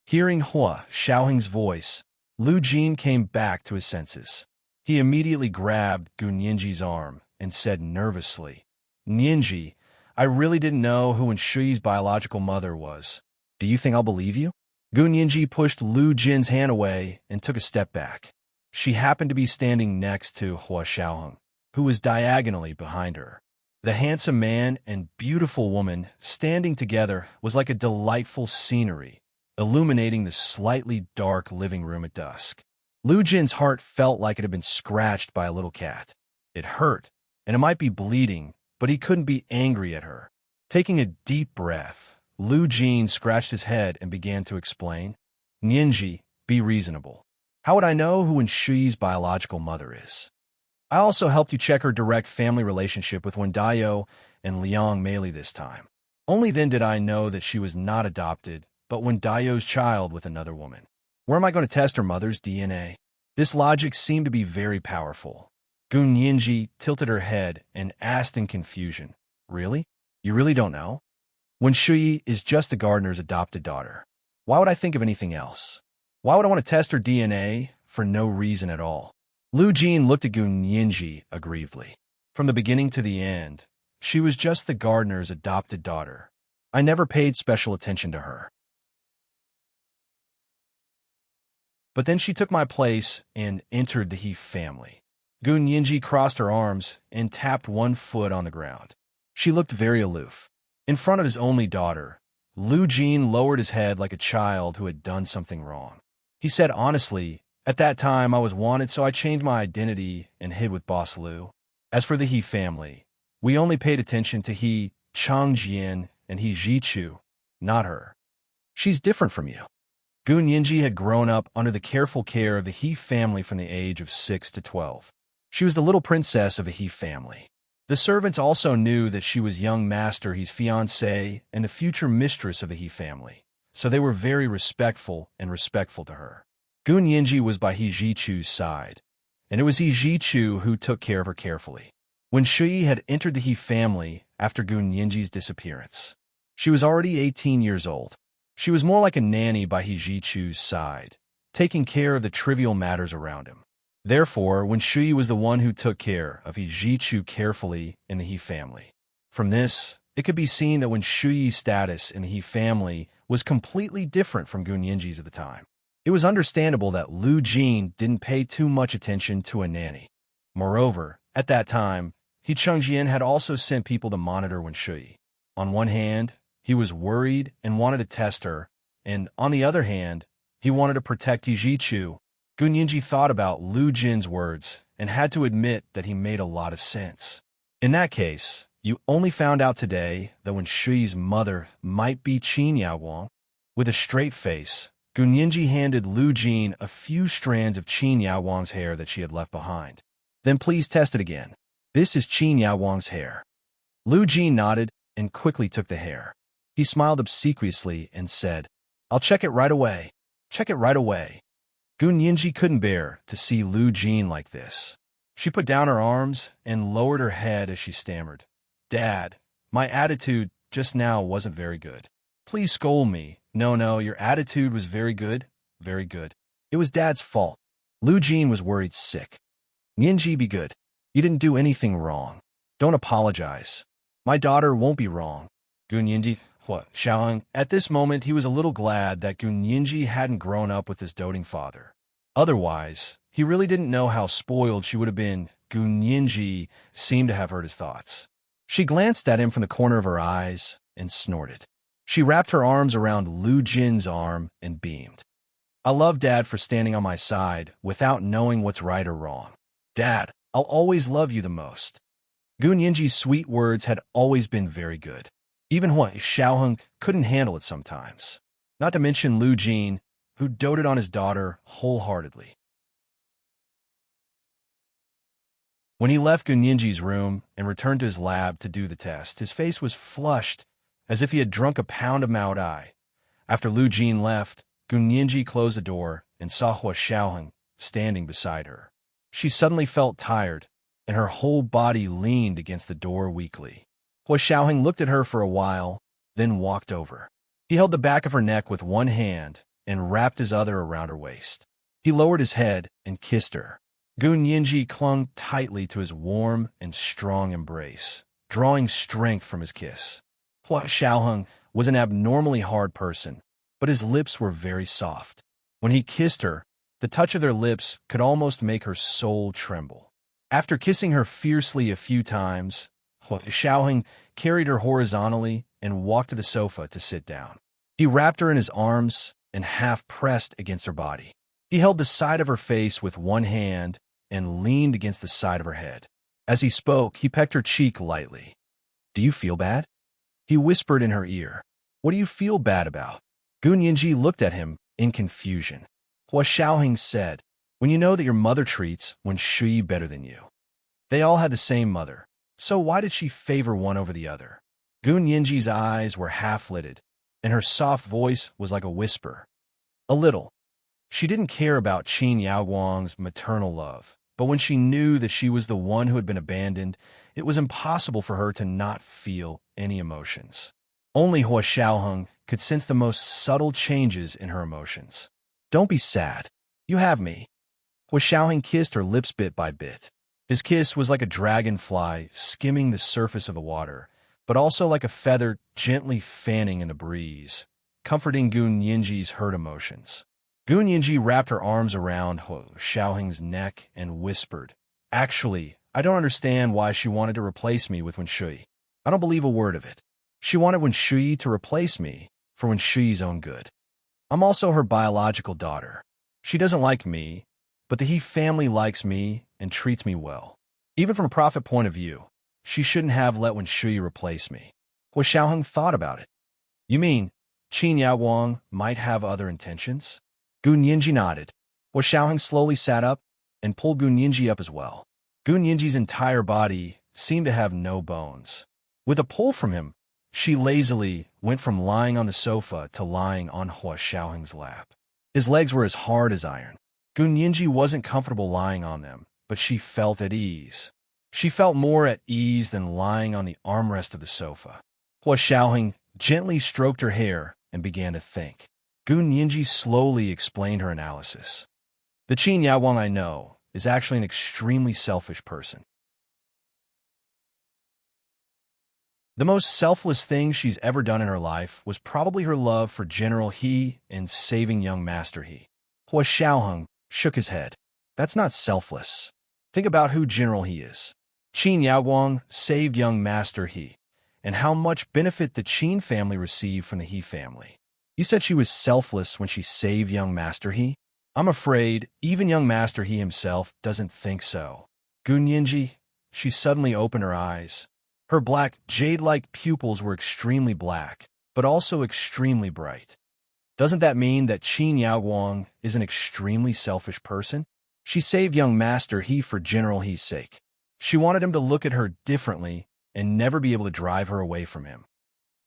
Hearing Hua Xiaoheng's voice, Lu Jin came back to his senses. He immediately grabbed Gu Nianji's arm and said nervously, Nianji, I really didn't know who Shui's biological mother was. Do you think I'll believe you? Gu Nianji pushed Lu Jin's hand away and took a step back. She happened to be standing next to Hua Xiaoheng, who was diagonally behind her. The handsome man and beautiful woman standing together was like a delightful scenery, illuminating the slightly dark living room at dusk. Lu Jin's heart felt like it had been scratched by a little cat. It hurt, and it might be bleeding, but he couldn't be angry at her. Taking a deep breath, Lu Jin scratched his head and began to explain, Nianji, be reasonable. How would I know who Shui's biological mother is? I also helped you check her direct family relationship with Daio and Liang Meili this time. Only then did I know that she was not adopted, but Daio's child with another woman. Where am I going to test her mother's DNA? This logic seemed to be very powerful. Gu Nianji tilted her head and asked in confusion, Really? You really don't know? Shui is just the gardener's adopted daughter. Why would I think of anything else? Why would I want to test her DNA for no reason at all? Lu Jin looked at Gu Nianji aggrievedly. From the beginning to the end, she was just the gardener's adopted daughter. I never paid special attention to her. But then she took my place and entered the He family. Gu Nianji crossed her arms and tapped one foot on the ground. She looked very aloof. In front of his only daughter, Lu Jin lowered his head like a child who had done something wrong. He said honestly, at that time I was wanted, so I changed my identity and hid with Boss Lu. As for the He family, we only paid attention to He Changjian and He Jichu, not her. She's different from you. Gu Nianji had grown up under the careful care of the He family from the age of 6 to 12. She was the little princess of the He family. The servants also knew that she was young master He's fiancée and the future mistress of the He family, so they were very respectful to her. Gu Nianji was by He Jichu's side, and it was He Jichu who took care of her carefully. When Shui had entered the He family after Gu Nianji's disappearance, She was already 18 years old. She was more like a nanny by He Jichu's side, taking care of the trivial matters around him. Therefore, when Shui was the one who took care of He Jichu carefully in the He family. From this, it could be seen that when Shuyi's status in the He family was completely different from Gunyinji's at the time. It was understandable that Lu Jin didn't pay too much attention to a nanny. Moreover, at that time, He Chengjian had also sent people to monitor Wen Shui. On one hand, he was worried and wanted to test her, and on the other hand, he wanted to protect He Jichu. Gunyinji thought about Lu Jin's words and had to admit that he made a lot of sense. In that case, you only found out today that Wen Shui's mother might be Qin Yaowang. With a straight face, Gunyinji handed Lu Jin a few strands of Qin Yaowang's hair that she had left behind. Then please test it again. This is Qin Yaowang's hair. Lu Jin nodded and quickly took the hair. He smiled obsequiously and said, I'll check it right away. Check it right away. Gunyinji couldn't bear to see Lu Jin like this. She put down her arms and lowered her head as she stammered. Dad, my attitude just now wasn't very good. Please scold me. No, your attitude was very good. Very good. It was Dad's fault. Lu Jin was worried sick. Yinji, be good. You didn't do anything wrong. Don't apologize. My daughter won't be wrong. Gunyinji, what, Xiaoheng? At this moment, he was a little glad that Gunyinji hadn't grown up with his doting father. Otherwise, he really didn't know how spoiled she would have been. Gunyinji seemed to have heard his thoughts. She glanced at him from the corner of her eyes and snorted. She wrapped her arms around Lu Jin's arm and beamed. I love Dad for standing on my side without knowing what's right or wrong. Dad, I'll always love you the most. Gunyinji's sweet words had always been very good. Even Hui Xiaoheng couldn't handle it sometimes. Not to mention Lu Jin, who doted on his daughter wholeheartedly. When he left Gunyinji's room and returned to his lab to do the test, his face was flushed as if he had drunk a pound of Mao Dai. After Lu Jin left, Gunyinji closed the door and saw Hui Xiaoheng standing beside her. She suddenly felt tired, and her whole body leaned against the door weakly. Hui Xiaoheng looked at her for a while, then walked over. He held the back of her neck with one hand and wrapped his other around her waist. He lowered his head and kissed her. Gunyinji clung tightly to his warm and strong embrace, drawing strength from his kiss. Hui Xiaoheng was an abnormally hard person, but his lips were very soft. When he kissed her, the touch of their lips could almost make her soul tremble. After kissing her fiercely a few times, Hui Xiaoheng carried her horizontally and walked to the sofa to sit down. He wrapped her in his arms and half pressed against her body. He held the side of her face with one hand and leaned against the side of her head. As he spoke, he pecked her cheek lightly. Do you feel bad? He whispered in her ear. What do you feel bad about? Gunyinji looked at him in confusion. Hui Xiaoheng said, when you know that your mother treats Wen Shui better than you. They all had the same mother, so why did she favor one over the other? Gunyinji's eyes were half-lidded, and her soft voice was like a whisper. A little. She didn't care about Qin Yaowang's maternal love, but when she knew that she was the one who had been abandoned, it was impossible for her to not feel any emotions. Only Hui Xiaoheng could sense the most subtle changes in her emotions. Don't be sad. You have me. Hui Xiaoheng kissed her lips bit by bit. His kiss was like a dragonfly skimming the surface of the water, but also like a feather gently fanning in the breeze, comforting Gunyinji's hurt emotions. Gunyinji wrapped her arms around Hui Xiaoheng's neck and whispered, Actually, I don't understand why she wanted to replace me with Wen Shui. I don't believe a word of it. She wanted Wen Shui to replace me for Wen Shui's own good. I'm also her biological daughter. She doesn't like me, but the He family likes me and treats me well. Even from a profit point of view, she shouldn't have let Wen Shui replace me. Hui Xiaoheng thought about it. You mean Qin Yaowang might have other intentions? Gunyinji nodded. Hui Xiaoheng slowly sat up and pulled Gunyinji up as well. Gunyinji's entire body seemed to have no bones. With a pull from him, she lazily went from lying on the sofa to lying on Hui Xiaoheng's lap. His legs were as hard as iron. Gunyinji wasn't comfortable lying on them, but she felt at ease. She felt more at ease than lying on the armrest of the sofa. Hui Xiaoheng gently stroked her hair, and began to think. Gu Nianji slowly explained her analysis. The Qin Yaowang I know is actually an extremely selfish person. The most selfless thing she's ever done in her life was probably her love for General He and saving young Master He. Hua Xiaoheng shook his head. That's not selfless. Think about who General He is. Qin Yaowang saved young Master He, and how much benefit the Qin family received from the He family. You said she was selfless when she saved young Master He? I'm afraid even young Master He himself doesn't think so. Gu Nianji, she suddenly opened her eyes. Her black, jade-like pupils were extremely black, but also extremely bright. Doesn't that mean that Qin Yaowang is an extremely selfish person? She saved young Master He for General He's sake. She wanted him to look at her differently and never be able to drive her away from him.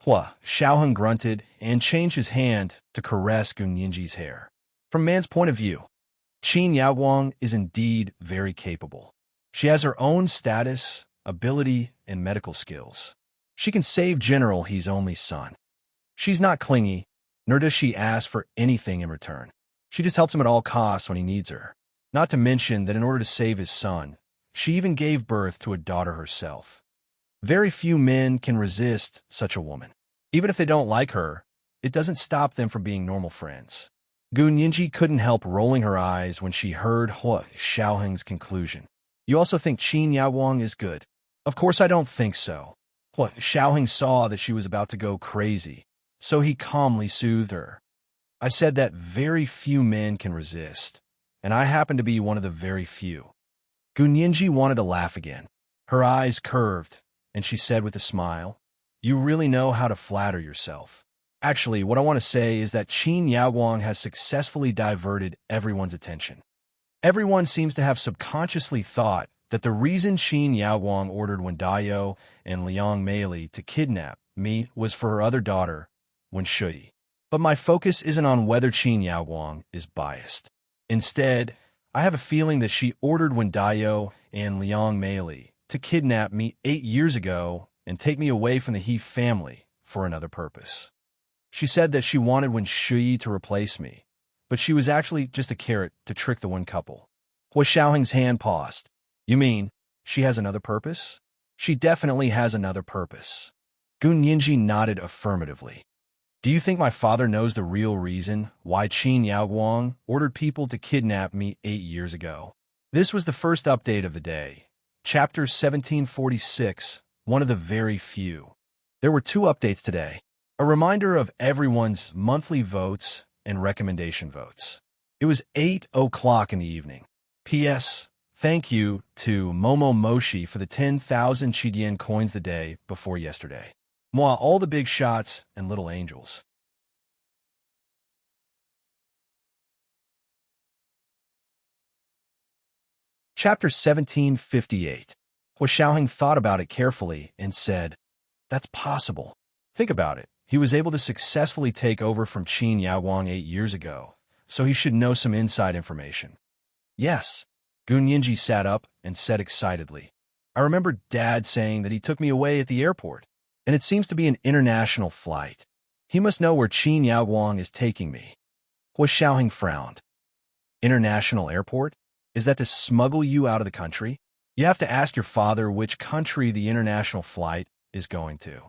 Hua Xiaoheng grunted and changed his hand to caress Gu Nianji's hair. From man's point of view, Qin Yaowang is indeed very capable. She has her own status, ability, and medical skills. She can save General He's only son. She's not clingy, nor does she ask for anything in return. She just helps him at all costs when he needs her. Not to mention that in order to save his son, she even gave birth to a daughter herself. Very few men can resist such a woman. Even if they don't like her, it doesn't stop them from being normal friends. Gu Nianji couldn't help rolling her eyes when she heard Hua Xiaoheng's conclusion. You also think Qin Yaowang is good? Of course I don't think so. Hua Xiaoheng saw that she was about to go crazy, so he calmly soothed her. I said that very few men can resist, and I happen to be one of the very few. Gu Nianji wanted to laugh again. Her eyes curved, and she said with a smile, You really know how to flatter yourself. Actually, what I want to say is that Qin Yaowang has successfully diverted everyone's attention. Everyone seems to have subconsciously thought that the reason Qin Yaowang ordered Wen Daiyou and Liang Meili to kidnap me was for her other daughter, Wen Shui. But my focus isn't on whether Qin Yaowang is biased. Instead, I have a feeling that she ordered Wen Daiyou and Liang Meili to kidnap me 8 years ago and take me away from the He family for another purpose. She said that she wanted Wen Shui to replace me, but she was actually just a carrot to trick the Wen couple. Hua Xiaoheng's hand paused. You mean, she has another purpose? She definitely has another purpose. Gu Nianji nodded affirmatively. Do you think my father knows the real reason why Qin Yaowang ordered people to kidnap me 8 years ago? This was the first update of the day. Chapter 1746, one of the very few. There were 2 updates today. A reminder of everyone's monthly votes and recommendation votes. It was 8 o'clock in the evening. P.S. Thank you to Momo Moshi for the 10,000 Chidian coins the day before yesterday. Moi, all the big shots and little angels. Chapter 1758. Hua Xiaoheng thought about it carefully and said, That's possible. Think about it. He was able to successfully take over from Qin Yaowang 8 years ago, so he should know some inside information. Yes. Gu Nianji sat up and said excitedly, I remember Dad saying that he took me away at the airport, and it seems to be an international flight. He must know where Qin Yaowang is taking me. Hua Xiaoheng frowned. International airport? Is that to smuggle you out of the country? You have to ask your father which country the international flight is going to.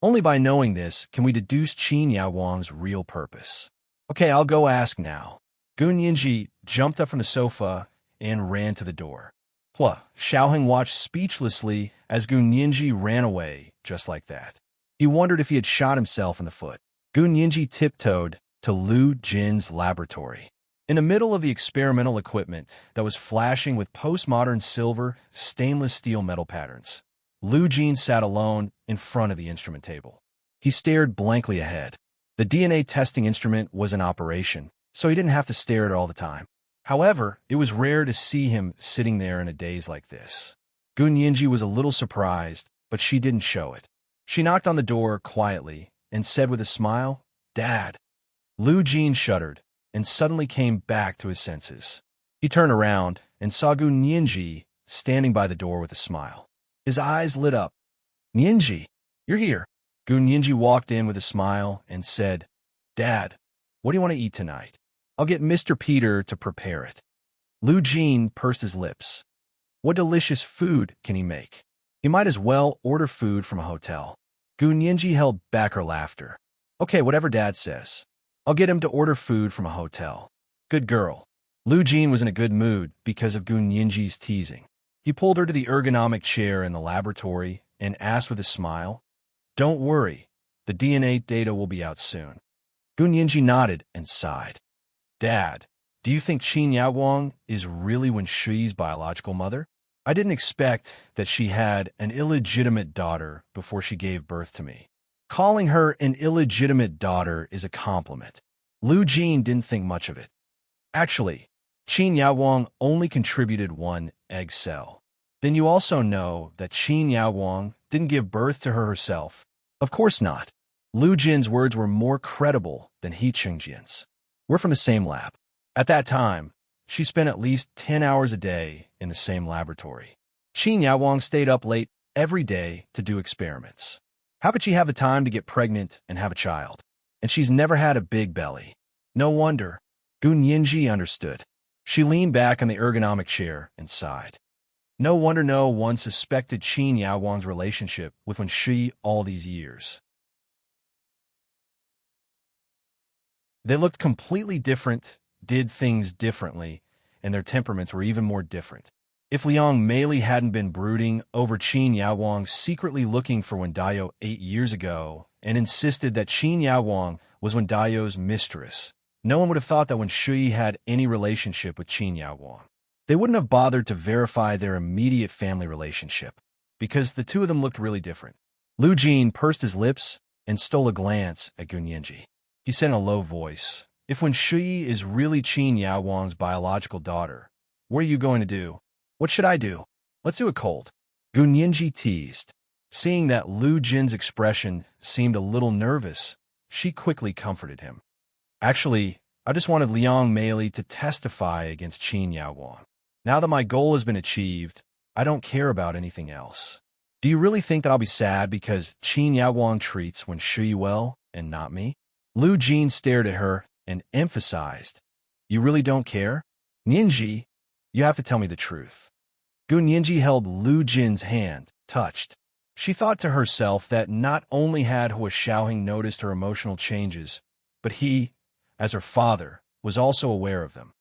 Only by knowing this can we deduce Qin Yaowang's real purpose. Okay, I'll go ask now. Gu Nianji jumped up from the sofa and ran to the door. Hua Xiaoheng watched speechlessly as Gu Nianji ran away just like that. He wondered if he had shot himself in the foot. Gu Nianji tiptoed to Lu Jin's laboratory. In the middle of the experimental equipment that was flashing with postmodern silver, stainless steel metal patterns, Lu Jin sat alone in front of the instrument table. He stared blankly ahead. The DNA testing instrument was in operation, so he didn't have to stare at it all the time. However, it was rare to see him sitting there in a daze like this. Gu Nianji was a little surprised, but she didn't show it. She knocked on the door quietly and said with a smile, Dad. Lu Jin shuddered and suddenly came back to his senses. He turned around and saw Gu Nianji standing by the door with a smile. His eyes lit up. Nianji, you're here. Gunyinji walked in with a smile and said, "Dad, what do you want to eat tonight? I'll get Mr. Peter to prepare it." Lu Jin pursed his lips. What delicious food can he make? He might as well order food from a hotel. Gunyinji held back her laughter. Okay, whatever Dad says. I'll get him to order food from a hotel. Good girl. Lu Jin was in a good mood because of Gunyinji's teasing. He pulled her to the ergonomic chair in the laboratory and asked with a smile, "Don't worry, the DNA data will be out soon." Gunyinji nodded and sighed. Dad, do you think Qin Yaowang is really Wen Shi's biological mother? I didn't expect that she had an illegitimate daughter before she gave birth to me. Calling her an illegitimate daughter is a compliment. Lu Jin didn't think much of it. Actually, Qin Yaowang only contributed one egg cell. Then you also know that Qin Yaowang didn't give birth to her herself. Of course not. Lu Jin's words were more credible than He Chengjian's. We're from the same lab. At that time, she spent at least 10 hours a day in the same laboratory. Qin Yaowang stayed up late every day to do experiments. How could she have the time to get pregnant and have a child? And she's never had a big belly. No wonder. Gunyinji understood. She leaned back on the ergonomic chair and sighed. No wonder no one suspected Qin Yaowang's relationship with Wen Shi all these years. They looked completely different, did things differently, and their temperaments were even more different. If Liang Meili hadn't been brooding over Qin Yaowang secretly looking for Wen Dayo 8 years ago and insisted that Qin Yaowang was Wen Dayo's mistress, no one would have thought that Wen Shi had any relationship with Qin Yaowang. They wouldn't have bothered to verify their immediate family relationship, because the two of them looked really different. Lu Jin pursed his lips and stole a glance at Gunyinji. He said in a low voice, "If Wen Shi is really Qin Yaowang's biological daughter, what are you going to do?" "What should I do?" "Let's do it cold." Gunyinji teased. Seeing that Lu Jin's expression seemed a little nervous, she quickly comforted him. "Actually, I just wanted Liang Meili to testify against Qin Yaowang. Now that my goal has been achieved, I don't care about anything else. Do you really think that I'll be sad because Qin Yaowang treats Wen Shi well and not me?" Lu Jin stared at her and emphasized, "You really don't care? Ninji, you have to tell me the truth." Gunyinji held Lu Jin's hand, touched. She thought to herself that not only had Hua Xiaoheng noticed her emotional changes, but he, as her father, was also aware of them.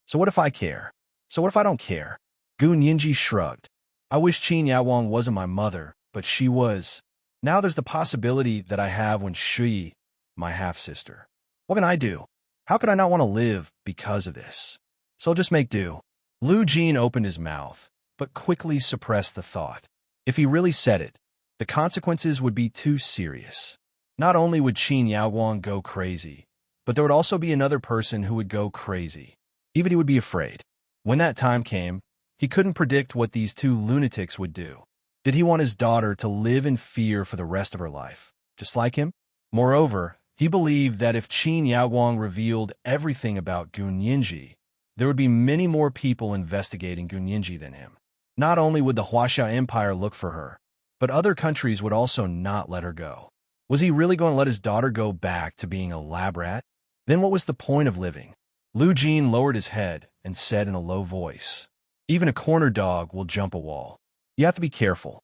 So what if I care? So what if I don't care? Gunyinji shrugged. I wish Qin Yaowang wasn't my mother, but she was. Now there's the possibility that I have Wen Shi, my half-sister. What can I do? How could I not want to live because of this? So I'll just make do. Lu Jin opened his mouth, but quickly suppressed the thought. If he really said it, the consequences would be too serious. Not only would Qin Yaowang go crazy, but there would also be another person who would go crazy. Even he would be afraid. When that time came, he couldn't predict what these two lunatics would do. Did he want his daughter to live in fear for the rest of her life, just like him? Moreover, he believed that if Qin Yaowang revealed everything about Gunyinji, there would be many more people investigating Gunyinji than him. Not only would the Huaxia Empire look for her, but other countries would also not let her go. Was he really going to let his daughter go back to being a lab rat? Then what was the point of living? Lu Jin lowered his head and said in a low voice, "Even a corner dog will jump a wall. You have to be careful."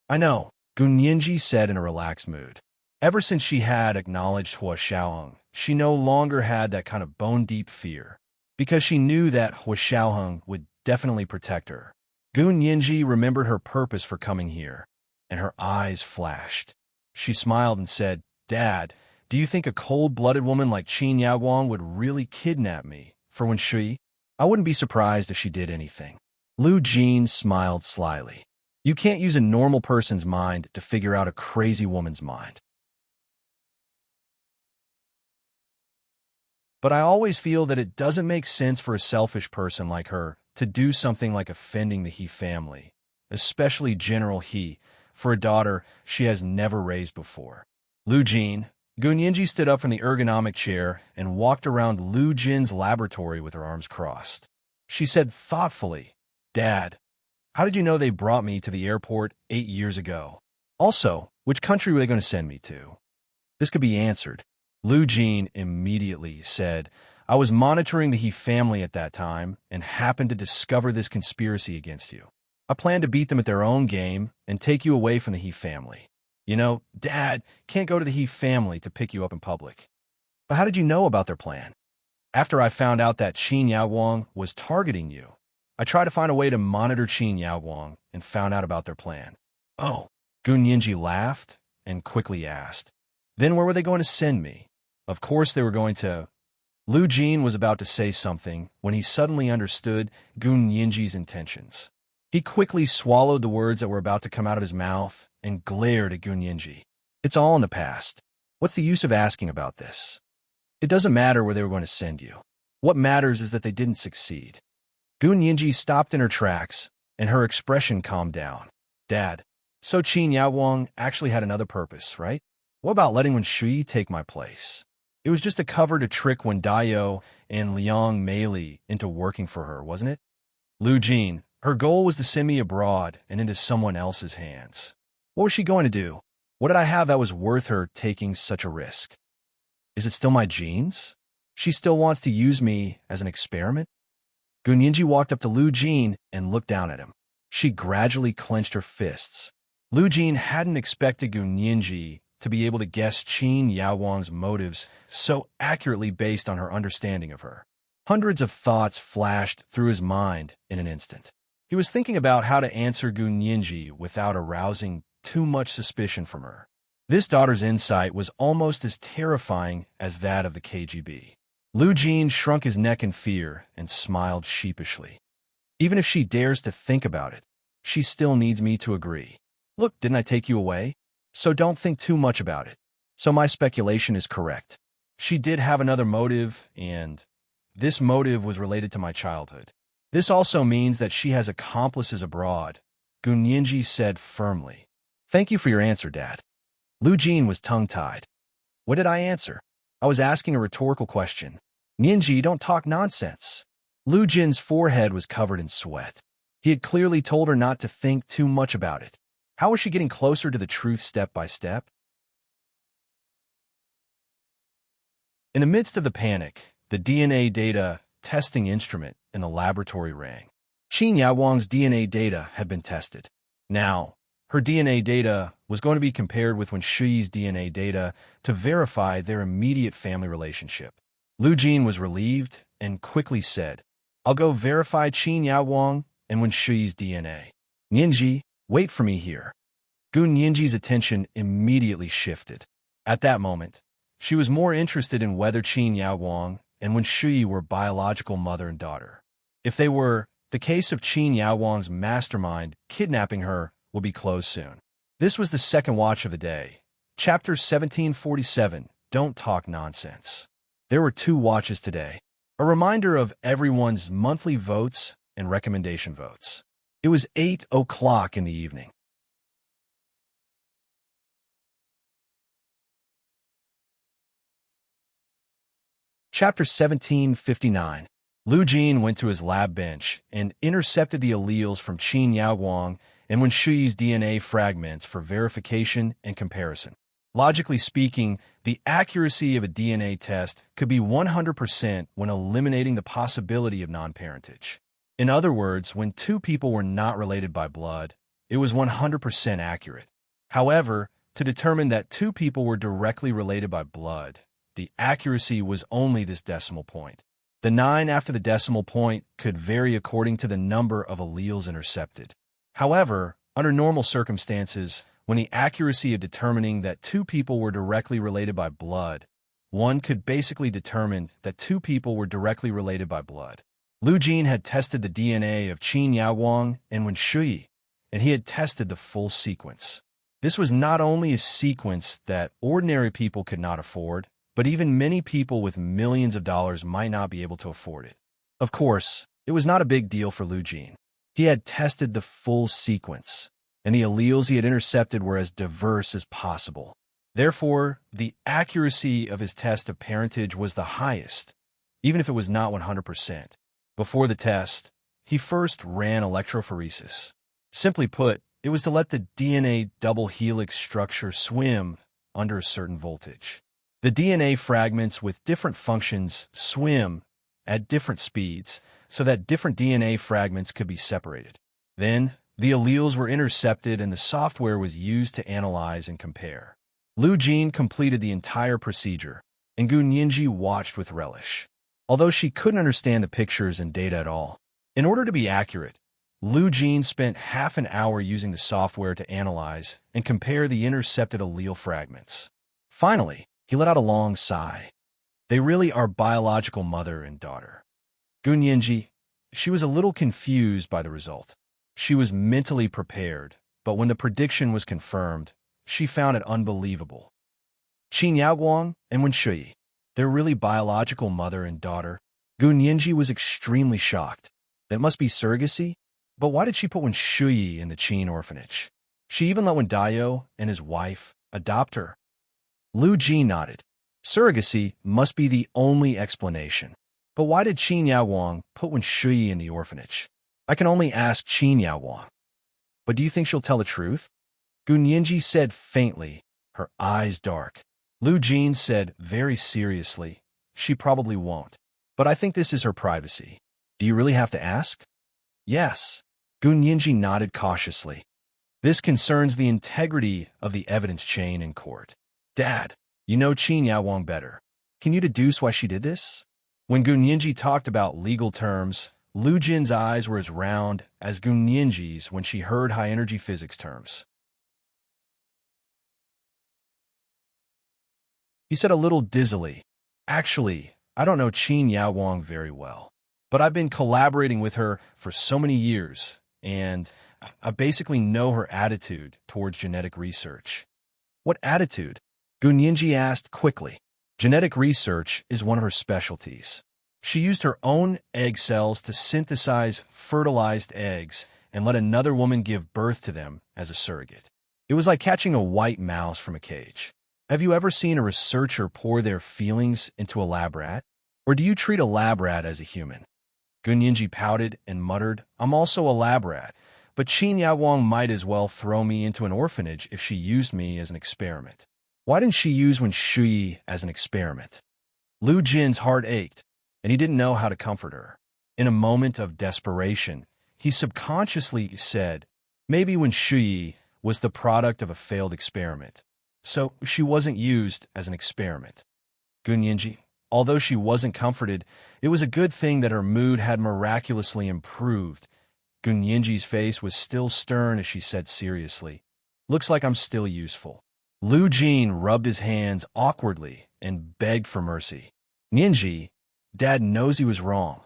"I know," Gunyinji said in a relaxed mood. Ever since she had acknowledged Hua Xiaoheng, she no longer had that kind of bone-deep fear, because she knew that Hua Xiaoheng would definitely protect her. Gunyinji remembered her purpose for coming here, and her eyes flashed. She smiled and said, "Dad, do you think a cold-blooded woman like Qin Yaowang would really kidnap me for Wen Shi? I wouldn't be surprised if she did anything." Lu Jin smiled slyly. You can't use a normal person's mind to figure out a crazy woman's mind. But I always feel that it doesn't make sense for a selfish person like her to do something like offending the He family, especially General He, for a daughter she has never raised before. Lu Jin, Gunyinji stood up from the ergonomic chair and walked around Lu Jin's laboratory with her arms crossed. She said thoughtfully, "Dad, how did you know they brought me to the airport 8 years ago? Also, Which country were they going to send me to? This could be answered. Lu Jin immediately said, I was monitoring the He family at that time and happened to discover this conspiracy against you. I plan to beat them at their own game and take you away from the He family. You know, Dad can't go to the He family to pick you up in public. But how did you know about their plan? After I found out that Qin Yaowang was targeting you, I tried to find a way to monitor Qin Yaowang and found out about their plan. Oh, Gun Yinji laughed and quickly asked, then where were they going to send me? Of course they were going to... Lu Jin was about to say something when he suddenly understood Gun Yinji's intentions. He quickly swallowed the words that were about to come out of his mouth and glared at Gun Yinji. It's all in the past. What's the use of asking about this? It doesn't matter where they were going to send you. What matters is that they didn't succeed. Gun Yinji stopped in her tracks, and her expression calmed down. Dad, so Qin Yaowang actually had another purpose, right? What about letting Wen Shui take my place? It was just a cover to trick Wen Daiyou and Liang Meili into working for her, wasn't it? Lu Jin, her goal was to send me abroad and into someone else's hands. What was she going to do? What did I have that was worth her taking such a risk? Is it still my genes? She still wants to use me as an experiment? Gun Yinji walked up to Lu Jin and looked down at him. She gradually clenched her fists. Lu Jin hadn't expected Gun Yinji to be able to guess Qin Yaowang's motives so accurately based on her understanding of her. Hundreds of thoughts flashed through his mind in an instant. He was thinking about how to answer Gun Yinji without arousing too much suspicion from her. This daughter's insight was almost as terrifying as that of the KGB. Lu Jin shrunk his neck in fear and smiled sheepishly. Even if she dares to think about it, she still needs me to agree. Look, didn't I take you away? So don't think too much about it. So my speculation is correct. She did have another motive, and this motive was related to my childhood. This also means that she has accomplices abroad, Gun Yinji said firmly. Thank you for your answer, Dad. Lu Jin was tongue-tied. What did I answer? I was asking a rhetorical question. Yinji, don't talk nonsense. Lu Jin's forehead was covered in sweat. He had clearly told her not to think too much about it. How was she getting closer to the truth step by step? In the midst of the panic, the DNA data testing instrument in the laboratory rang. Qin Yaowang's DNA data had been tested. Now, her DNA data was going to be compared with Wen Shui's DNA data to verify their immediate family relationship. Lu Jin was relieved and quickly said, I'll go verify Qin Yaowang and Wen Shui's DNA. Yinji, wait for me here. Gun Yinji's attention immediately shifted. At that moment, she was more interested in whether Qin Yaowang and Wen Shui were biological mother and daughter. If they were, the case of Qin Yaowang's mastermind kidnapping her will be closed soon. This was the second watch of the day. Chapter 1747, Don't Talk Nonsense. There were 2 watches today. A reminder of everyone's monthly votes and recommendation votes. It was 8 o'clock in the evening. Chapter 1759. Lu Jin went to his lab bench and intercepted the alleles from Qin Yaowang and Wen Shui's DNA fragments for verification and comparison. Logically speaking, the accuracy of a DNA test could be 100% when eliminating the possibility of non-parentage. In other words, when 2 people were not related by blood, it was 100% accurate. However, to determine that 2 people were directly related by blood, the accuracy was only this decimal point. The 9 after the decimal point could vary according to the number of alleles intercepted. However, under normal circumstances, when the accuracy of determining that 2 people were directly related by blood, one could basically determine that 2 people were directly related by blood. Lu Jin had tested the DNA of Qin Yaowang and Wen Shui, and he had tested the full sequence. This was not only a sequence that ordinary people could not afford, but even many people with millions of dollars might not be able to afford it. Of course, it was not a big deal for Lu Jin. He had tested the full sequence, and the alleles he had intercepted were as diverse as possible. Therefore, the accuracy of his test of parentage was the highest, even if it was not 100%. Before the test, he first ran electrophoresis. Simply put, It was to let the DNA double helix structure swim under a certain voltage. The DNA fragments with different functions swim at different speeds so that different DNA fragments could be separated. Then, the alleles were intercepted and the software was used to analyze and compare. Lu Jin completed the entire procedure, and Gu Nianji watched with relish. Although she couldn't understand the pictures and data at all, in order to be accurate, Lu Jin spent half an hour using the software to analyze and compare the intercepted allele fragments. Finally, he let out a long sigh. They really are biological mother and daughter. Gu Nianji, she was a little confused by the result. She was mentally prepared, but when the prediction was confirmed, she found it unbelievable. Qin Yaoguang and Wen Shuyi, they're really biological mother and daughter. Gu Nianji was extremely shocked. That must be surrogacy? But why did she put Wen Shuyi in the Qin orphanage? She even let Wen Daiyou and his wife adopt her. Lu Jin nodded. Surrogacy must be the only explanation. But why did Qin Yaoguang put Wen Shuyi in the orphanage? I can only ask Qin Yaoguang. But do you think she'll tell the truth? Gu Nianji said faintly, her eyes dark. Lu Jin said very seriously, she probably won't. But I think this is her privacy. Do you really have to ask? Yes. Gu Nianji nodded cautiously. This concerns the integrity of the evidence chain in court. Dad, you know Qin Yaoguang better. Can you deduce why she did this? When Gu Nianji talked about legal terms, Lu Jin's eyes were as round as Gu Nianji's when she heard high-energy physics terms. He said a little dizzily, actually, I don't know Qin Yaoguang very well, but I've been collaborating with her for so many years, and I basically know her attitude towards genetic research. What attitude? Gu Nianji asked quickly. Genetic research is one of her specialties. She used her own egg cells to synthesize fertilized eggs and let another woman give birth to them as a surrogate. It was like catching a white mouse from a cage. Have you ever seen a researcher pour their feelings into a lab rat? Or do you treat a lab rat as a human? Gu Nianji pouted and muttered, I'm also a lab rat, but Qin Yaoguang might as well throw me into an orphanage if she used me as an experiment. Why didn't she use Wen Shuyi as an experiment? Lu Jin's heart ached, and he didn't know how to comfort her. In a moment of desperation, he subconsciously said, maybe Wen Shuyi was the product of a failed experiment, so she wasn't used as an experiment. Gu Nianji, although she wasn't comforted, it was a good thing that her mood had miraculously improved. Gu Nianji's face was still stern as she said seriously, looks like I'm still useful. Lu Jin rubbed his hands awkwardly and begged for mercy. Nianji, Dad knows he was wrong.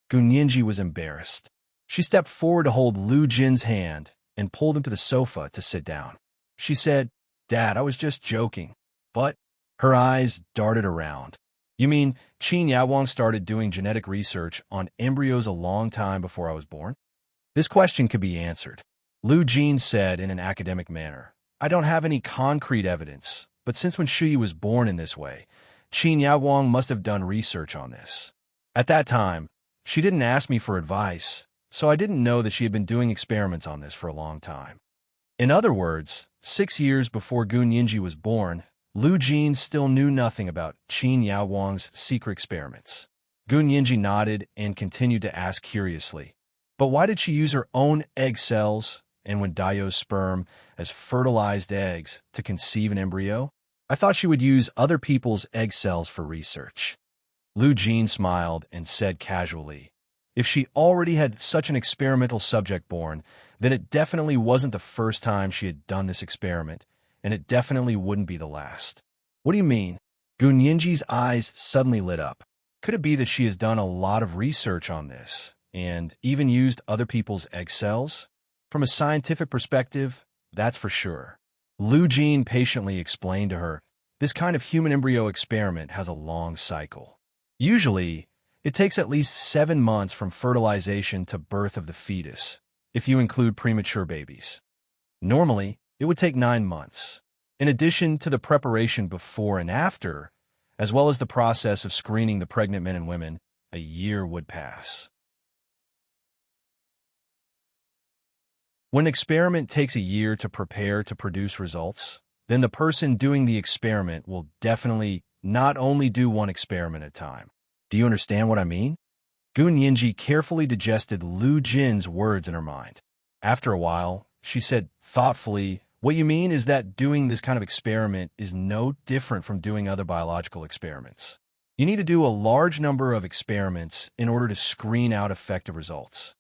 Gu Nianji was embarrassed. She stepped forward to hold Lu Jin's hand and pulled him to the sofa to sit down. She said, Dad, I was just joking. But her eyes darted around. You mean Qin Yaoguang started doing genetic research on embryos a long time before I was born? This question could be answered. Lu Jin said in an academic manner, I don't have any concrete evidence, but since Wen Shuyi was born in this way, Qin Yaoguang must have done research on this. At that time, she didn't ask me for advice, so I didn't know that she had been doing experiments on this for a long time. In other words, 6 years before Gu Nianji was born, Lu Jin still knew nothing about Qin Yaoguang's secret experiments. Gu Nianji nodded and continued to ask curiously, but why did she use her own egg cells and Wen Daiyou's sperm as fertilized eggs to conceive an embryo? I thought she would use other people's egg cells for research. Lu Jin smiled and said casually, if she already had such an experimental subject born, then it definitely wasn't the first time she had done this experiment, and it definitely wouldn't be the last. What do you mean? Gu Nianji's eyes suddenly lit up. Could it be that she has done a lot of research on this, and even used other people's egg cells? From a scientific perspective, that's for sure. Lu Jin patiently explained to her, this kind of human embryo experiment has a long cycle. Usually, it takes at least 7 months from fertilization to birth of the fetus, if you include premature babies. Normally, it would take 9 months. In addition to the preparation before and after, as well as the process of screening the pregnant men and women, a year would pass. When an experiment takes a year to prepare to produce results, then the person doing the experiment will definitely not only do one experiment at a time. Do you understand what I mean? Gun Yinji carefully digested Lu Jin's words in her mind. After a while, she said thoughtfully, "What you mean is that doing this kind of experiment is no different from doing other biological experiments. You need to do a large number of experiments in order to screen out effective results.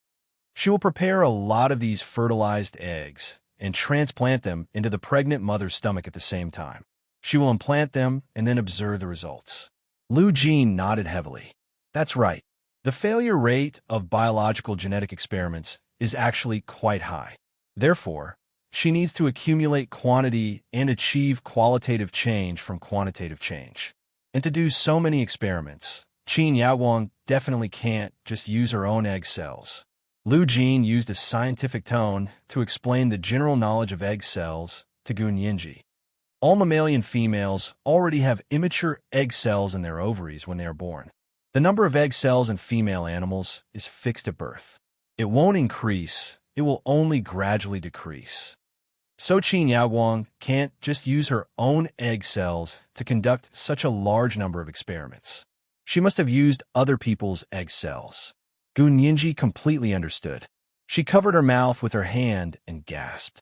She will prepare a lot of these fertilized eggs and transplant them into the pregnant mother's stomach at the same time. She will implant them and then observe the results." Lu Jin nodded heavily. That's right. The failure rate of biological genetic experiments is actually quite high. Therefore, she needs to accumulate quantity and achieve qualitative change from quantitative change. And to do so many experiments, Qin Yaowang definitely can't just use her own egg cells. Lu Jin used a scientific tone to explain the general knowledge of egg cells to Gun Yinji. All mammalian females already have immature egg cells in their ovaries when they are born. The number of egg cells in female animals is fixed at birth. It won't increase, it will only gradually decrease. So Qin Yaowang can't just use her own egg cells to conduct such a large number of experiments. She must have used other people's egg cells. Gun Yinji completely understood. She covered her mouth with her hand and gasped.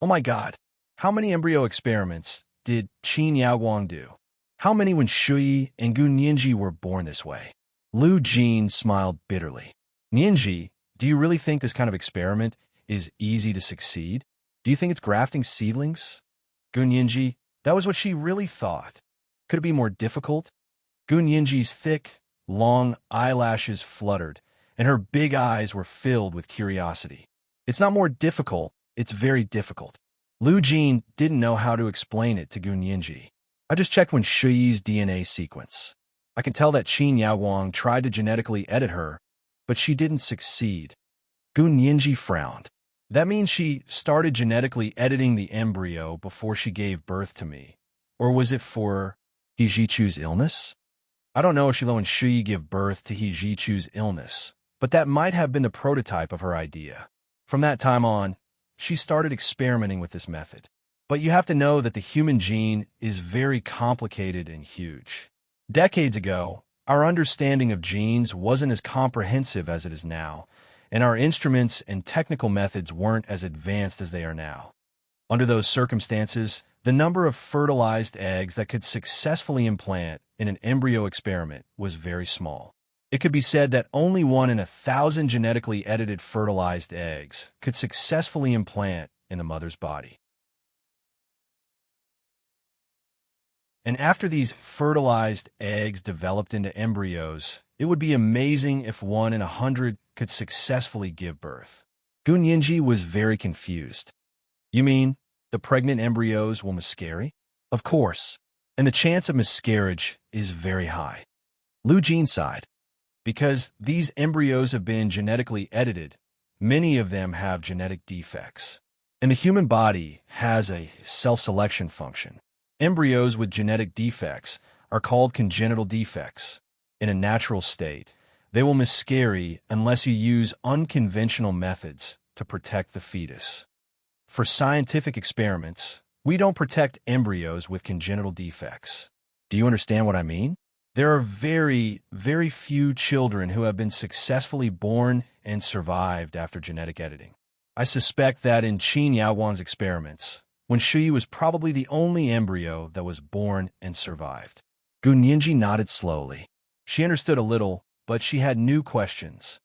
Oh my God, how many embryo experiments did Qin Yaowang do? How many when Shui and Gun Yinji were born this way? Lu Jin smiled bitterly. Yinji, do you really think this kind of experiment is easy to succeed? Do you think it's grafting seedlings? Gun Yinji, that was what she really thought. Could it be more difficult? Gun Yinji's thick, long eyelashes fluttered, and her big eyes were filled with curiosity. It's not more difficult, it's very difficult. Lu Jin didn't know how to explain it to Gun Yinji. I just checked Wen Shuyi's DNA sequence. I can tell that Qin Yaowang tried to genetically edit her, but she didn't succeed. Gun Yinji frowned. That means she started genetically editing the embryo before she gave birth to me. Or was it for He Jichu's illness? I don't know if she let Wen Shuyi give birth to He Jichu's illness, but that might have been the prototype of her idea. From that time on, she started experimenting with this method. But you have to know that the human gene is very complicated and huge. Decades ago, our understanding of genes wasn't as comprehensive as it is now, and our instruments and technical methods weren't as advanced as they are now. Under those circumstances, the number of fertilized eggs that could successfully implant in an embryo experiment was very small. It could be said that only 1 in 1,000 genetically edited fertilized eggs could successfully implant in the mother's body. And after these fertilized eggs developed into embryos, it would be amazing if 1 in 100 could successfully give birth. Gun Yinji was very confused. You mean the pregnant embryos will miscarry? Of course, and the chance of miscarriage is very high. Lu Jin sighed. Because these embryos have been genetically edited, many of them have genetic defects. And the human body has a self-selection function. Embryos with genetic defects are called congenital defects. In a natural state, they will miscarry unless you use unconventional methods to protect the fetus. For scientific experiments, we don't protect embryos with congenital defects. Do you understand what I mean? There are very, very few children who have been successfully born and survived after genetic editing. I suspect that in Qin Yaowang's experiments, Wen Shuyi was probably the only embryo that was born and survived. Gun Yinji nodded slowly. She understood a little, but she had new questions.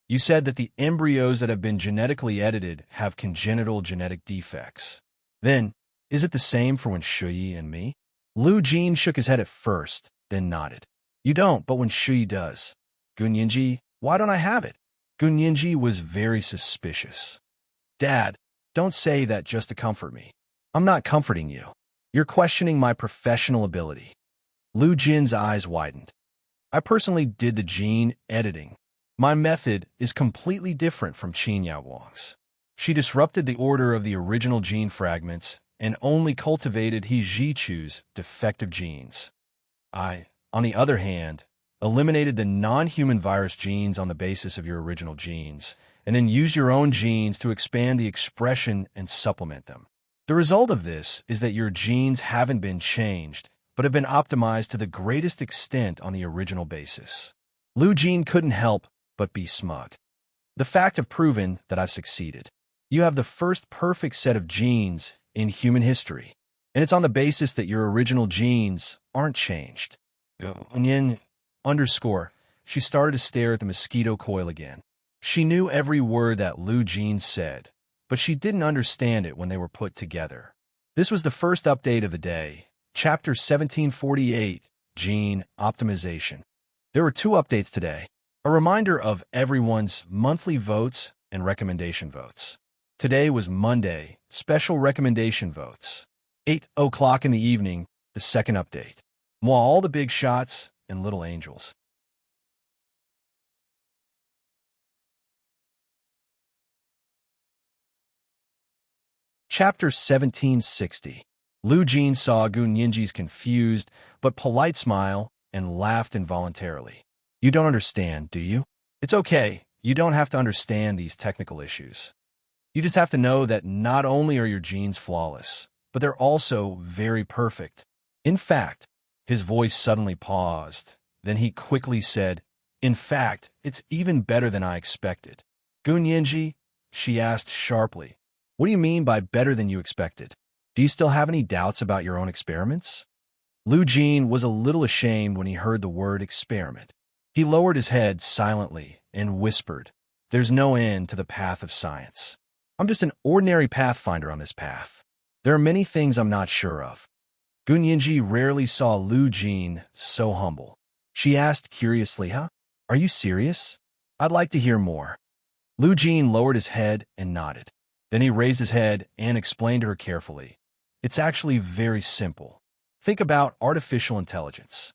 You said that the embryos that have been genetically edited have congenital genetic defects. Then, is it the same for Wen Shuyi and me? Lu Jin shook his head at first, then nodded. You don't, but Wen Shuyi does. Gun Yinji, why don't I have it? Gun Yinji was very suspicious. Dad, don't say that just to comfort me. I'm not comforting you. You're questioning my professional ability. Lu Jin's eyes widened. I personally did the gene editing. My method is completely different from Qin Yaowang's. She disrupted the order of the original gene fragments and only cultivated He Jichu's defective genes. I, on the other hand, eliminated the non-human virus genes on the basis of your original genes and then use your own genes to expand the expression and supplement them. The result of this is that your genes haven't been changed, but have been optimized to the greatest extent on the original basis. Lu Jin couldn't help but be smug. The fact have proven that I've succeeded. You have the first perfect set of genes in human history, and it's on the basis that your original genes aren't changed. Onion underscore. She started to stare at the mosquito coil again. She knew every word that Lu Jin said, but she didn't understand it when they were put together. This was the first update of the day, Chapter 1748, Gene Optimization. There were 2 updates today, a reminder of everyone's monthly votes and recommendation votes. Today was Monday, special recommendation votes. 8 o'clock in the evening, the second update. All the big shots and little angels. Chapter 1760. Lu Jin saw Gu Ninji's confused but polite smile and laughed involuntarily. You don't understand, do you? It's okay. You don't have to understand these technical issues. You just have to know that not only are your genes flawless, but they're also very perfect. In fact, his voice suddenly paused. Then he quickly said, in fact, it's even better than I expected. Gu Ninji, she asked sharply, what do you mean by better than you expected? Do you still have any doubts about your own experiments? Lu Jin was a little ashamed when he heard the word experiment. He lowered his head silently and whispered, there's no end to the path of science. I'm just an ordinary pathfinder on this path. There are many things I'm not sure of. Gu Ninji rarely saw Lu Jin so humble. She asked curiously, Are you serious? I'd like to hear more. Lu Jin lowered his head and nodded. Then he raised his head and explained to her carefully. It's actually very simple. Think about artificial intelligence.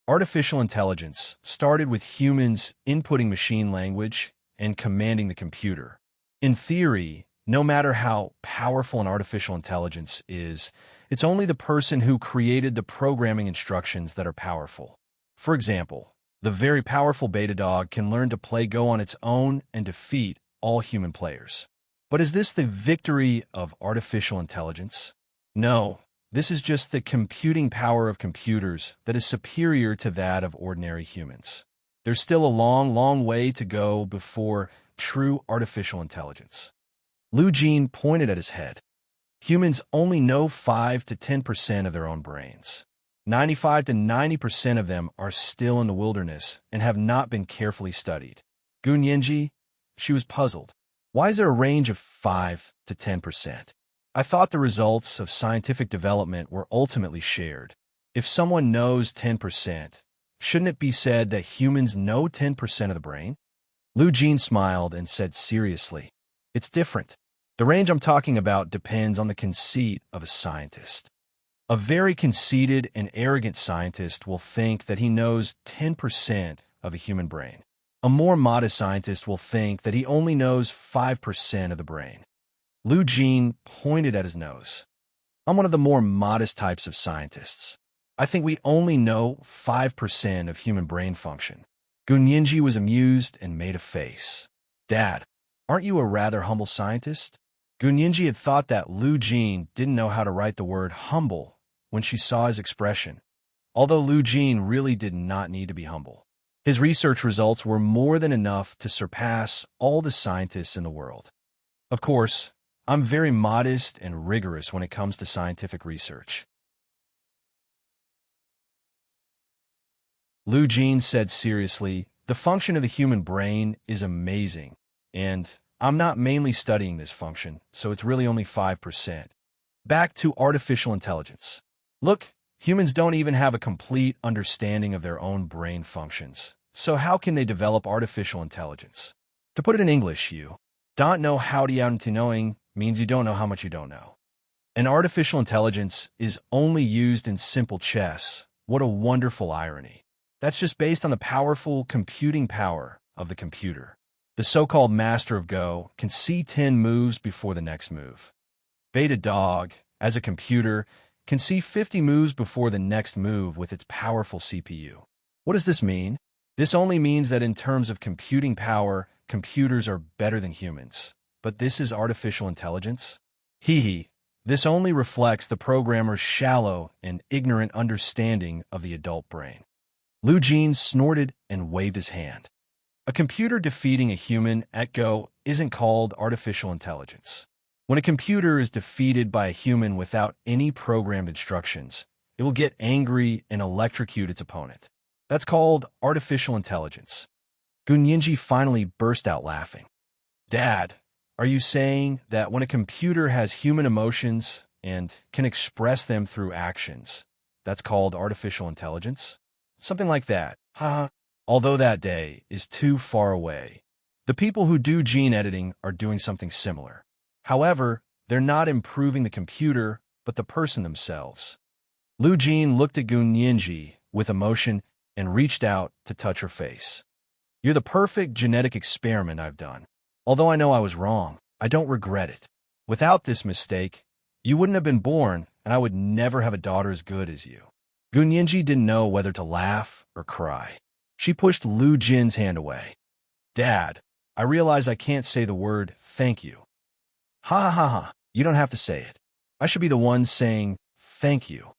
Artificial intelligence started with humans inputting machine language and commanding the computer. In theory, no matter how powerful an artificial intelligence is, it's only the person who created the programming instructions that are powerful. For example, the very powerful beta dog can learn to play Go on its own and defeat all human players. But is this the victory of artificial intelligence? No, this is just the computing power of computers that is superior to that of ordinary humans. There's still a long, long way to go before true artificial intelligence. Lu Jin pointed at his head. Humans only know 5 to 10% of their own brains. 95 to 90% of them are still in the wilderness and have not been carefully studied. Gu Ninji, she was puzzled. Why is there a range of 5 to 10%? I thought the results of scientific development were ultimately shared. If someone knows 10%, shouldn't it be said that humans know 10% of the brain? Lu Jin smiled and said seriously, it's different. The range I'm talking about depends on the conceit of a scientist. A very conceited and arrogant scientist will think that he knows 10% of the human brain. A more modest scientist will think that he only knows 5% of the brain. Lu Jin pointed at his nose. I'm one of the more modest types of scientists. I think we only know 5% of human brain function. Gu Ninji was amused and made a face. Dad, aren't you a rather humble scientist? Gu Ninji had thought that Lu Jin didn't know how to write the word humble when she saw his expression, although Lu Jin really did not need to be humble. His research results were more than enough to surpass all the scientists in the world. Of course, I'm very modest and rigorous when it comes to scientific research. Lu Jin said seriously, the function of the human brain is amazing, and I'm not mainly studying this function, so it's really only 5%. Back to artificial intelligence. Look, humans don't even have a complete understanding of their own brain functions, so how can they develop artificial intelligence? To put it in English, you don't know how to knowing means you don't know how much you don't know. And artificial intelligence is only used in simple chess. What a wonderful irony. That's just based on the powerful computing power of the computer. The so-called master of Go can see 10 moves before the next move. Beta Dog, as a computer, can see 50 moves before the next move with its powerful CPU. What does this mean? This only means that in terms of computing power, computers are better than humans, but this is artificial intelligence? Hee hee. This only reflects the programmer's shallow and ignorant understanding of the adult brain. Lu Jin snorted and waved his hand. A computer defeating a human at Go isn't called artificial intelligence. When a computer is defeated by a human without any programmed instructions, it will get angry and electrocute its opponent. That's called artificial intelligence. Gunyinji finally burst out laughing. Dad, are you saying that when a computer has human emotions and can express them through actions, that's called artificial intelligence? Something like that. Haha. Although that day is too far away, the people who do gene editing are doing something similar. However, they're not improving the computer, but the person themselves. Lu Jin looked at Gunyinji with emotion and reached out to touch her face. You're the perfect genetic experiment I've done. Although I know I was wrong, I don't regret it. Without this mistake, you wouldn't have been born, and I would never have a daughter as good as you. Gunyinji didn't know whether to laugh or cry. She pushed Lu Jin's hand away. Dad, I realize I can't say the word thank you. Ha ha ha ha, you don't have to say it. I should be the one saying thank you.